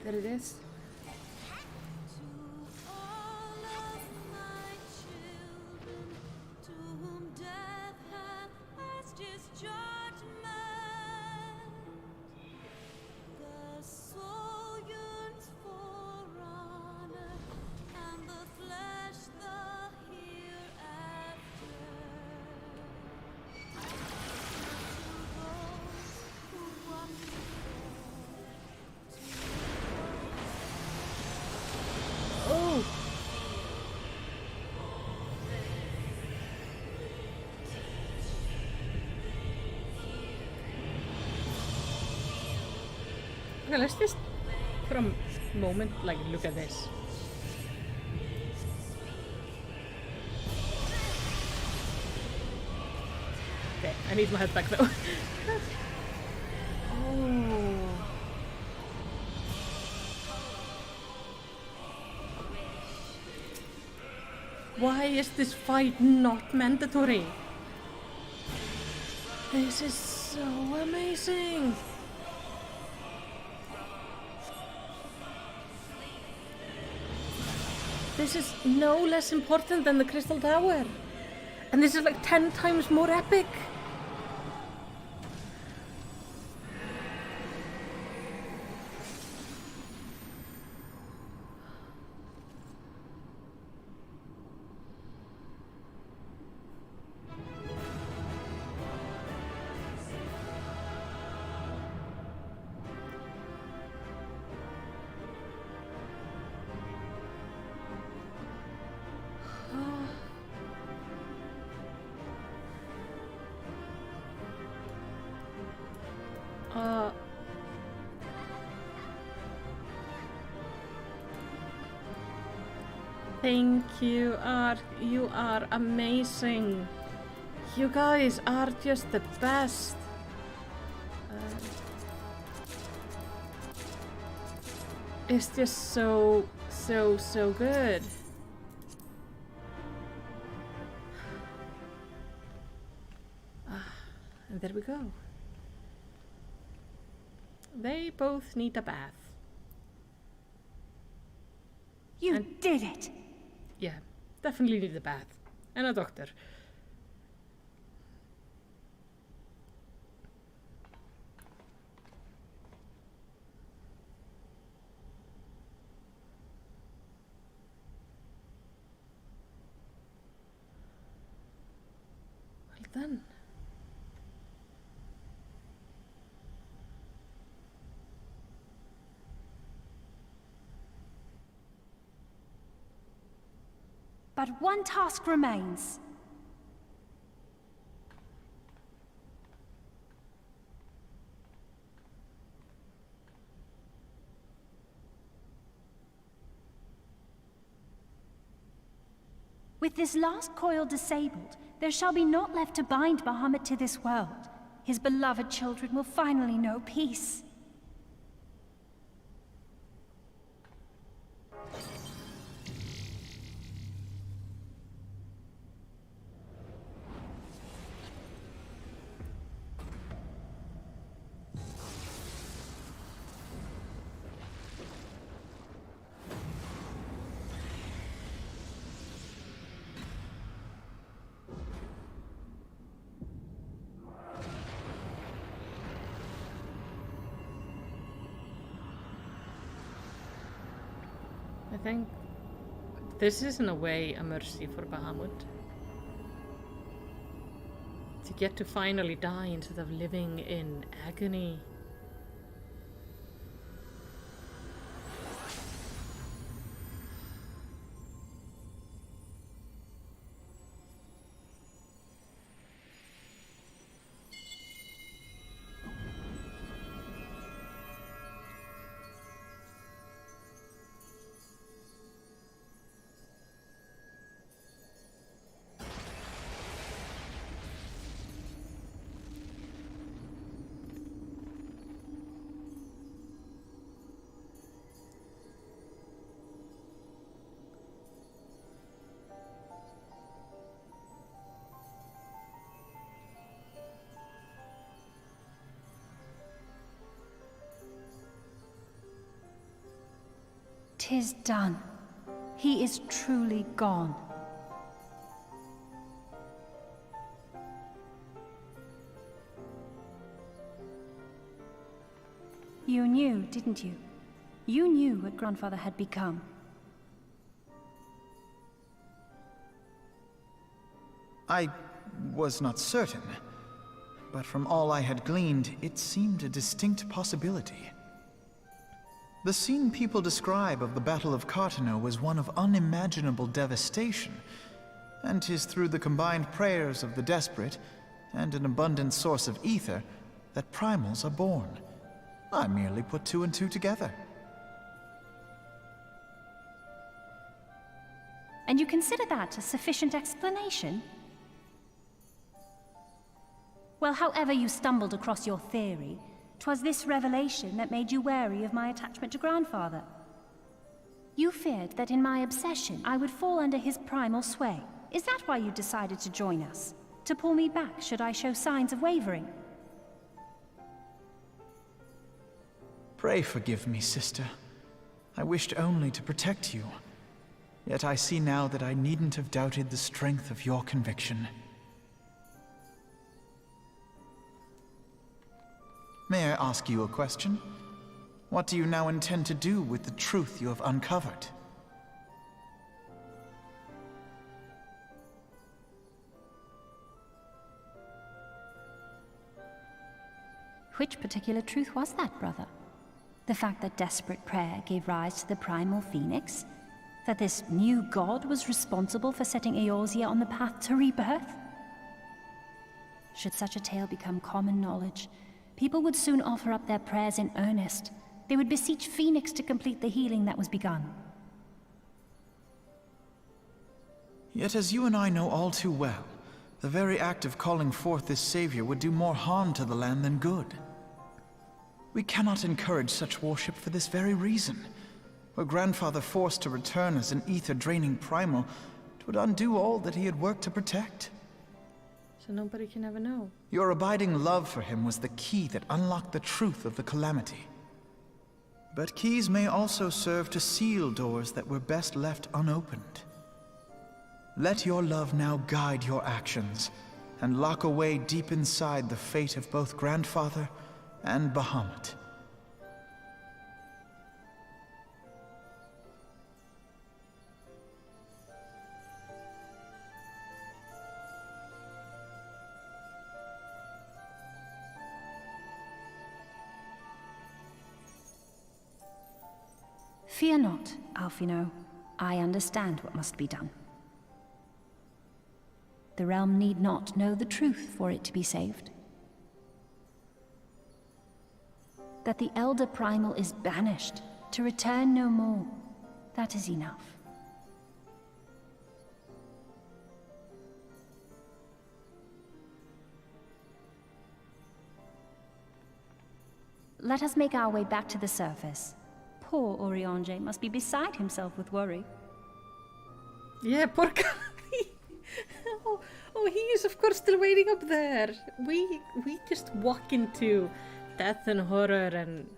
There it is. Okay, let's just for a moment like look at this. Okay, I need my head back though. Oh. Why is this fight not mandatory? This is so amazing. This is no less important than the Crystal Tower. And this is like 10 times more epic. Thank you, Ark. You are amazing. You guys are just the best. It's just so good. And there we go. They both need a bath. You did it! Yeah, definitely need a bath. And a doctor. Well done. But one task remains. With this last coil disabled, there shall be naught left to bind Bahamut to this world. His beloved children will finally know peace. I think this is in a way a mercy for Bahamut. To get to finally die instead of living in agony. 'Tis done. He is truly gone. You knew, didn't you? You knew what Grandfather had become. I was not certain, but from all I had gleaned, it seemed a distinct possibility. The scene people describe of the Battle of Cartano was one of unimaginable devastation, and 'tis through the combined prayers of the desperate and an abundant source of ether that primals are born. I merely put two and two together. And you consider that a sufficient explanation? Well, however you stumbled across your theory, 'twas this revelation that made you wary of my attachment to Grandfather. You feared that in my obsession, I would fall under his primal sway. Is that why you decided to join us? To pull me back should I show signs of wavering? Pray forgive me, sister. I wished only to protect you. Yet I see now that I needn't have doubted the strength of your conviction. May I ask you a question? What do you now intend to do with the truth you have uncovered? Which particular truth was that, brother? The fact that desperate prayer gave rise to the primal phoenix? That this new god was responsible for setting Eorzea on the path to rebirth? Should such a tale become common knowledge, people would soon offer up their prayers in earnest. They would beseech Phoenix to complete the healing that was begun. Yet as you and I know all too well, the very act of calling forth this savior would do more harm to the land than good. We cannot encourage such worship for this very reason. Were Grandfather forced to return as an ether-draining primal, it would undo all that he had worked to protect. So nobody can ever know. Your abiding love for him was the key that unlocked the truth of the calamity. But keys may also serve to seal doors that were best left unopened. Let your love now guide your actions, and lock away deep inside the fate of both Grandfather and Bahamut. Fear not, Alphino. I understand what must be done. The realm need not know the truth for it to be saved. That the Elder Primal is banished, to return no more. That is enough. Let us make our way back to the surface. Poor Oriange must be beside himself with worry. Yeah, poor guy. Oh, he is of course still waiting up there. We just walk into death and horror and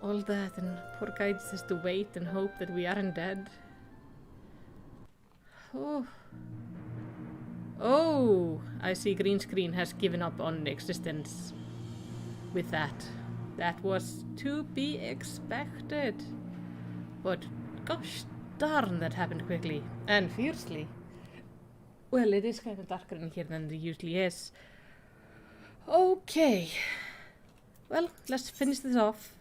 all that, and poor guy just has to wait and hope that we aren't dead. Oh, I see green screen has given up on existence with that. That was to be expected. But gosh darn, that happened quickly and fiercely. Well, it is kind of darker in here than it usually is. Okay. Well, let's finish this off.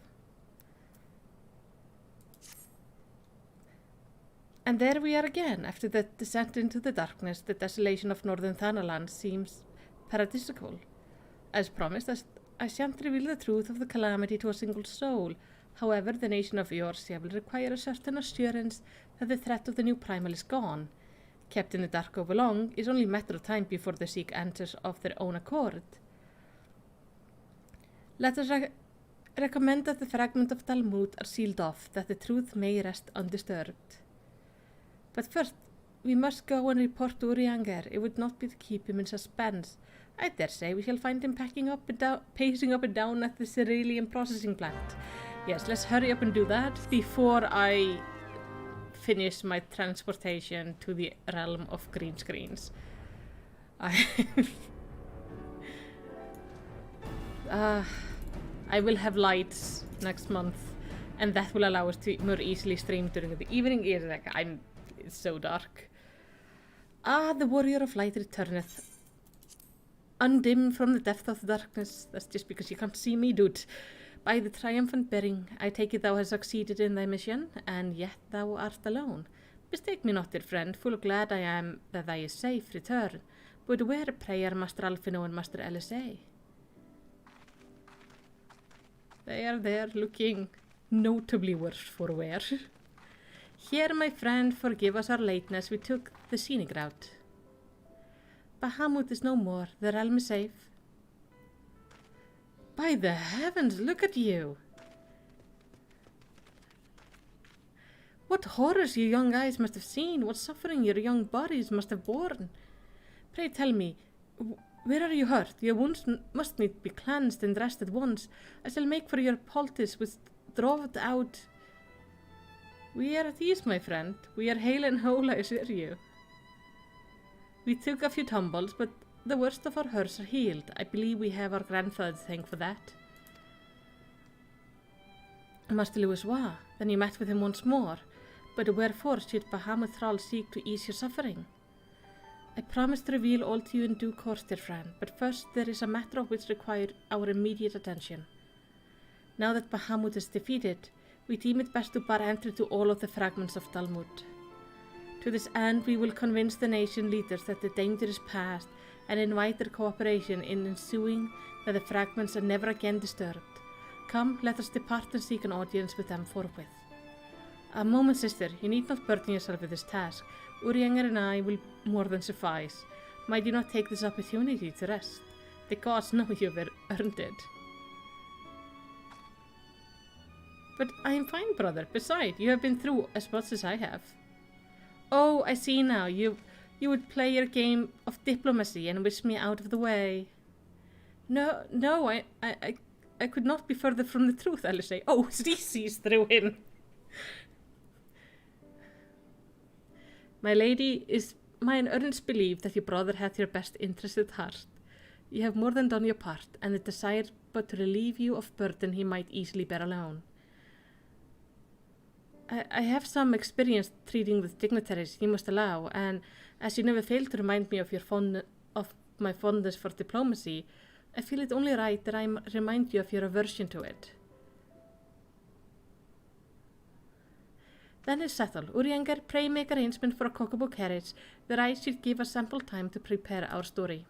And there we are again. After the descent into the darkness, the desolation of northern Thanalan seems paradisical. As promised, I shan't reveal the truth of the calamity to a single soul. However, the nation of Eorzea will require a certain assurance that the threat of the new primal is gone. Kept in the dark over long, is only a matter of time before they seek answers of their own accord. Let us recommend that the fragment of Talmud are sealed off, that the truth may rest undisturbed. But first, we must go and report to Urianger. It would not be to keep him in suspense. I dare say we shall find him pacing up and down at the cerealium processing plant. Yes, let's hurry up and do that before I finish my transportation to the realm of green screens. I will have lights next month, and that will allow us to more easily stream during the evening. It's so dark. The warrior of light returneth. Undimmed from the depth of the darkness. That's just because you can't see me, dude. By the triumphant bearing, I take it thou hast succeeded in thy mission, and yet thou art alone. Mistake me not, dear friend, full glad I am that thy is safe return. But where, pray, are Master Alphino and Master LSA? They are there, looking notably worse for wear. Here, my friend, forgive us our lateness, we took the scenic route. Bahamut is no more, the realm is safe. By the heavens, look at you! What horrors your young eyes must have seen, what suffering your young bodies must have borne. Pray tell me, where are you hurt? Your wounds must need be cleansed and dressed at once. I shall make for your poultice with droved out. We are at ease, my friend. We are hale and whole, I assure you. We took a few tumbles, but the worst of our hurts are healed. I believe we have our grandfather to thank for that. Master Louisoix, then you met with him once more. But wherefore should Bahamut thrall seek to ease your suffering? I promise to reveal all to you in due course, dear friend, but first there is a matter of which requires our immediate attention. Now that Bahamut is defeated, we deem it best to bar entry to all of the fragments of Dalmut. To this end, we will convince the nation leaders that the danger is past and invite their cooperation in ensuring that the fragments are never again disturbed. Come, let us depart and seek an audience with them forthwith. A moment, sister, you need not burden yourself with this task. Urianger and I will more than suffice. Might you not take this opportunity to rest? The gods know you have earned it. But I am fine, brother. Besides, you have been through as much as I have. Oh, I see now. You would play your game of diplomacy and wish me out of the way. No, I could not be further from the truth, I'll say. Oh, she sees through him. My lady, is mine earnest belief that your brother hath your best interest at heart. You have more than done your part, and it desires but to relieve you of burden he might easily bear alone. I have some experience treating with dignitaries, you must allow, and as you never fail to remind me of my fondness for diplomacy, I feel it only right that I remind you of your aversion to it. Then is settled. Urianger, pray make arrangement for a cockable carriage, that I should give us ample time to prepare our story.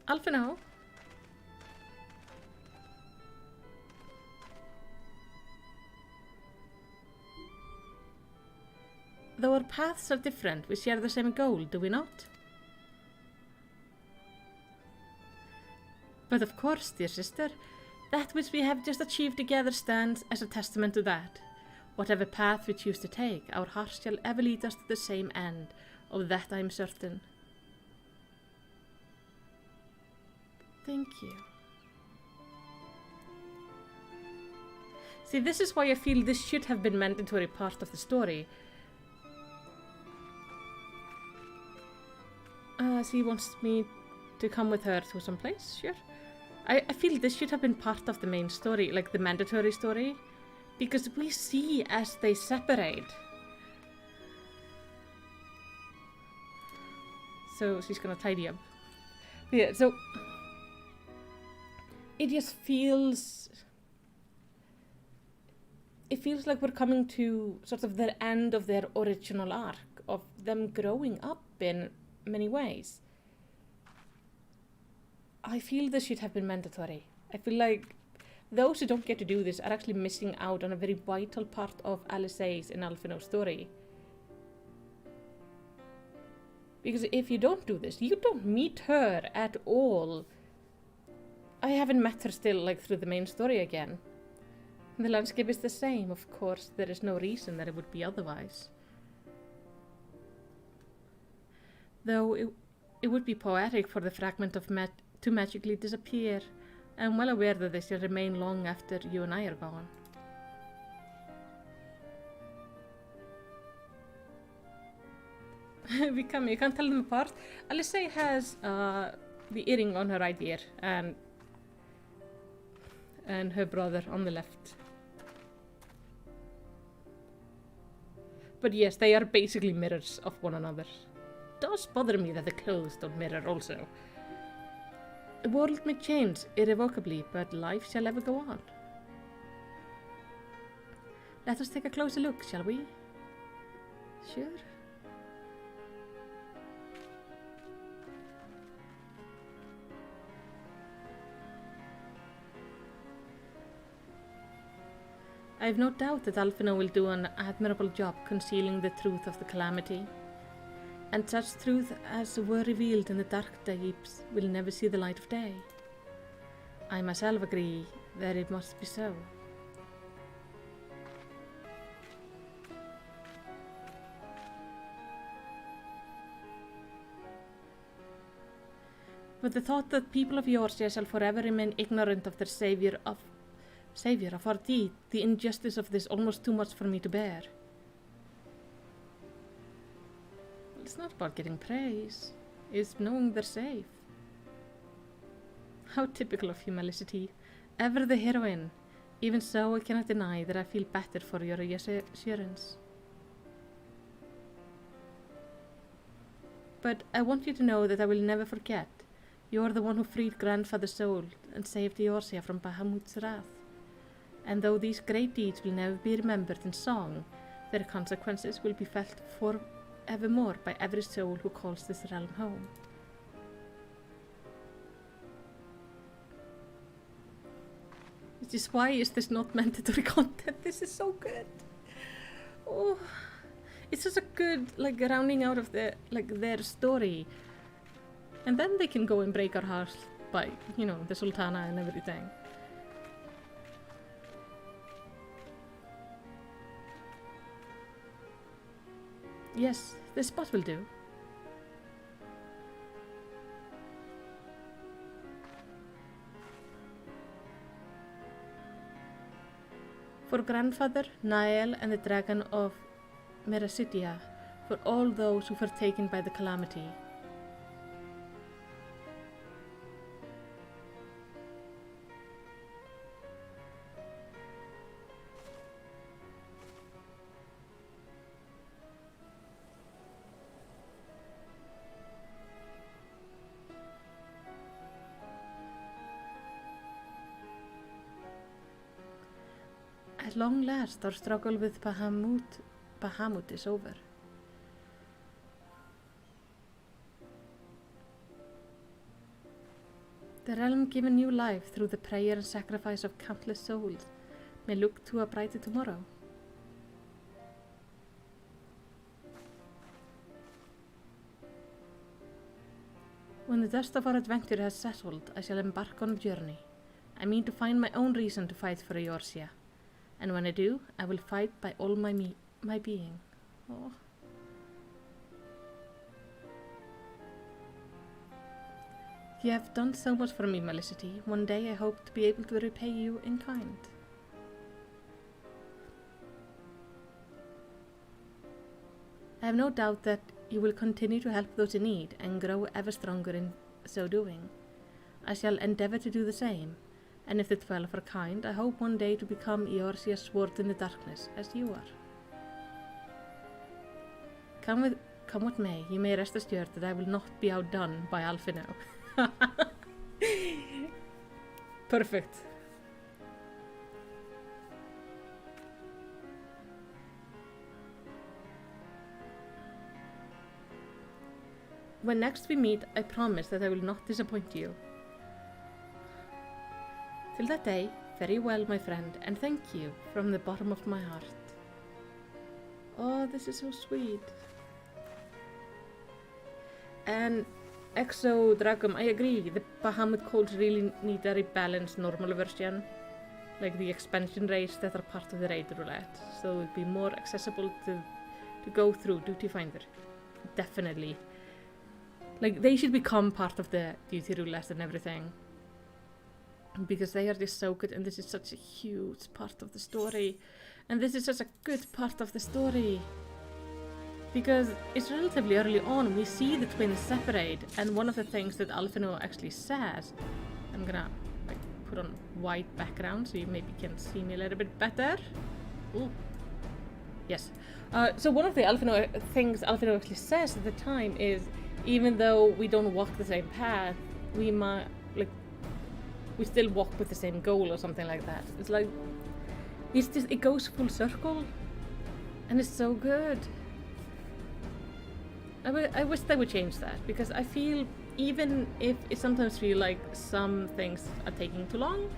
Alphino. Though our paths are different, we share the same goal, do we not? But of course, dear sister, that which we have just achieved together stands as a testament to that. Whatever path we choose to take, our hearts shall ever lead us to the same end. Of that I am certain. Thank you. See, this is why I feel this should have been mandatory part of the story. She wants me to come with her to some place, sure. I feel this should have been part of the main story, like the mandatory story, because we see as they separate. So she's gonna tidy up. Yeah, so it just feels... It feels like we're coming to sort of the end of their original arc, of them growing up in many ways. I feel this should have been mandatory. I feel like those who don't get to do this are actually missing out on a very vital part of Alisae's and Alphino's story. Because if you don't do this, you don't meet her at all. I haven't met her still, like, through the main story again. The landscape is the same, of course. There is no reason that it would be otherwise. Though it would be poetic for the fragment of to magically disappear. I'm well aware that they shall remain long after you and I are gone. You can't tell them apart. Alice has the earring on her right ear and her brother on the left. But yes, they are basically mirrors of one another. It does bother me that the clothes don't mirror also. The world may change irrevocably, but life shall ever go on. Let us take a closer look, shall we? Sure. I have no doubt that Alphinaud will do an admirable job concealing the truth of the calamity, and such truth as were revealed in the dark deeps will never see the light of day. I myself agree that it must be so. But the thought that people of Eorzea shall forever remain ignorant of their savior of our deed, the injustice of this almost too much for me to bear. Well, it's not about getting praise, it's knowing they're safe. How typical of humanity, ever the heroine. Even so, I cannot deny that I feel battered for your reassurance. But I want you to know that I will never forget. You are the one who freed Grandfather's soul and saved Eorzea from Bahamut's wrath. And though these great deeds will never be remembered in song, their consequences will be felt forevermore by every soul who calls this realm home. Which is why is this not mandatory content? This is so good. Oh, it's just a good rounding out of their story, and then they can go and break our hearts by the Sultana and everything. Yes, this spot will do. For Grandfather, Nael, and the Dragon of Merasidia, for all those who were taken by the calamity. At long last, our struggle with Bahamut is over. The realm given new life through the prayer and sacrifice of countless souls may look to a brighter tomorrow. When the dust of our adventure has settled, I shall embark on a journey. I mean to find my own reason to fight for Eorzea. And when I do, I will fight by all my being. Oh. You have done so much for me, Melicity. One day I hope to be able to repay you in kind. I have no doubt that you will continue to help those in need and grow ever stronger in so doing. I shall endeavour to do the same. And if the 12 are kind, I hope one day to become Eorzea's sword in the darkness, as you are. Come what may, you may rest assured that I will not be outdone by Alphinaud. Perfect. When next we meet, I promise that I will not disappoint you. Till that day, very well, my friend, and thank you from the bottom of my heart. Oh, this is so sweet. And Exo Dragum, I agree, the Bahamut Coils really need a rebalanced normal version. like the expansion raids that are part of the raid roulette, so it would be more accessible to go through Duty Finder. Definitely. Like, they should become part of the Duty Roulette and everything. Because they are just so good, and this is such a huge part of the story. And this is such a good part of the story. Because it's relatively early on, we see the twins separate, and one of the things that Alphino actually says, I'm gonna like put on white background so you maybe can see me a little bit better. Ooh. Yes. So one of the things Alphino actually says at the time is, even though we don't walk the same path, we still walk with the same goal or something like that. It's like, it goes full circle, and it's so good. I wish they would change that, because I feel, even if it sometimes feel like some things are taking too long,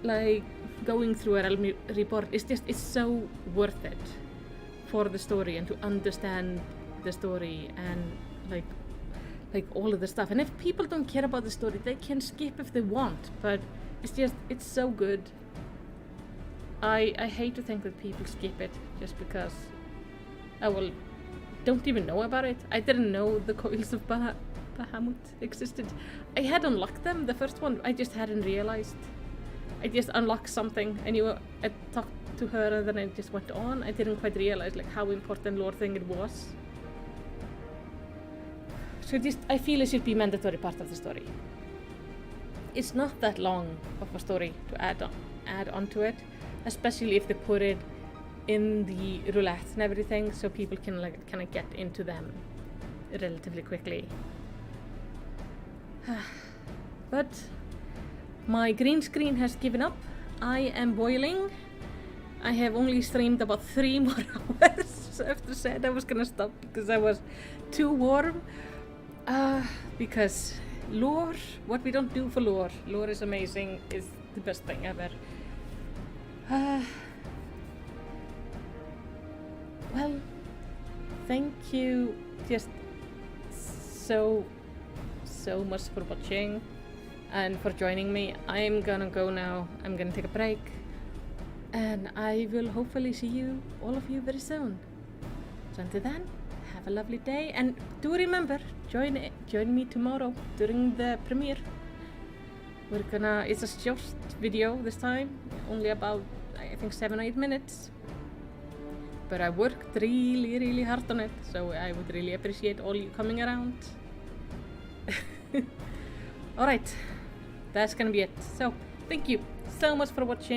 like going through a realm report, it's so worth it for the story and to understand the story and like all of the stuff. And if people don't care about the story, they can skip if they want, but it's so good. I hate to think that people skip it just because don't even know about it. I didn't know the Coils of Bahamut existed. I had unlocked them, the first one, I just hadn't realized. I just unlocked something, I knew, I talked to her and then I just went on. I didn't quite realize like how important lore thing it was. So I feel it should be mandatory part of the story. It's not that long of a story to add onto it, especially if they put it in the roulette and everything, so people can like kind of get into them relatively quickly. But my green screen has given up. I am boiling. I have only streamed about 3 more hours after said I was gonna stop because I was too warm. Because lore, what we don't do for lore is amazing, is the best thing ever. Well, thank you just so much for watching and for joining me. I'm gonna go now. I'm gonna take a break, and I will hopefully see all of you very soon. So until then, have a lovely day, and do remember, join me tomorrow during the premiere. It's a short video this time, only about I think 7 or 8 minutes. But I worked really hard on it, so I would really appreciate all you coming around. Alright, that's gonna be it. So, thank you so much for watching.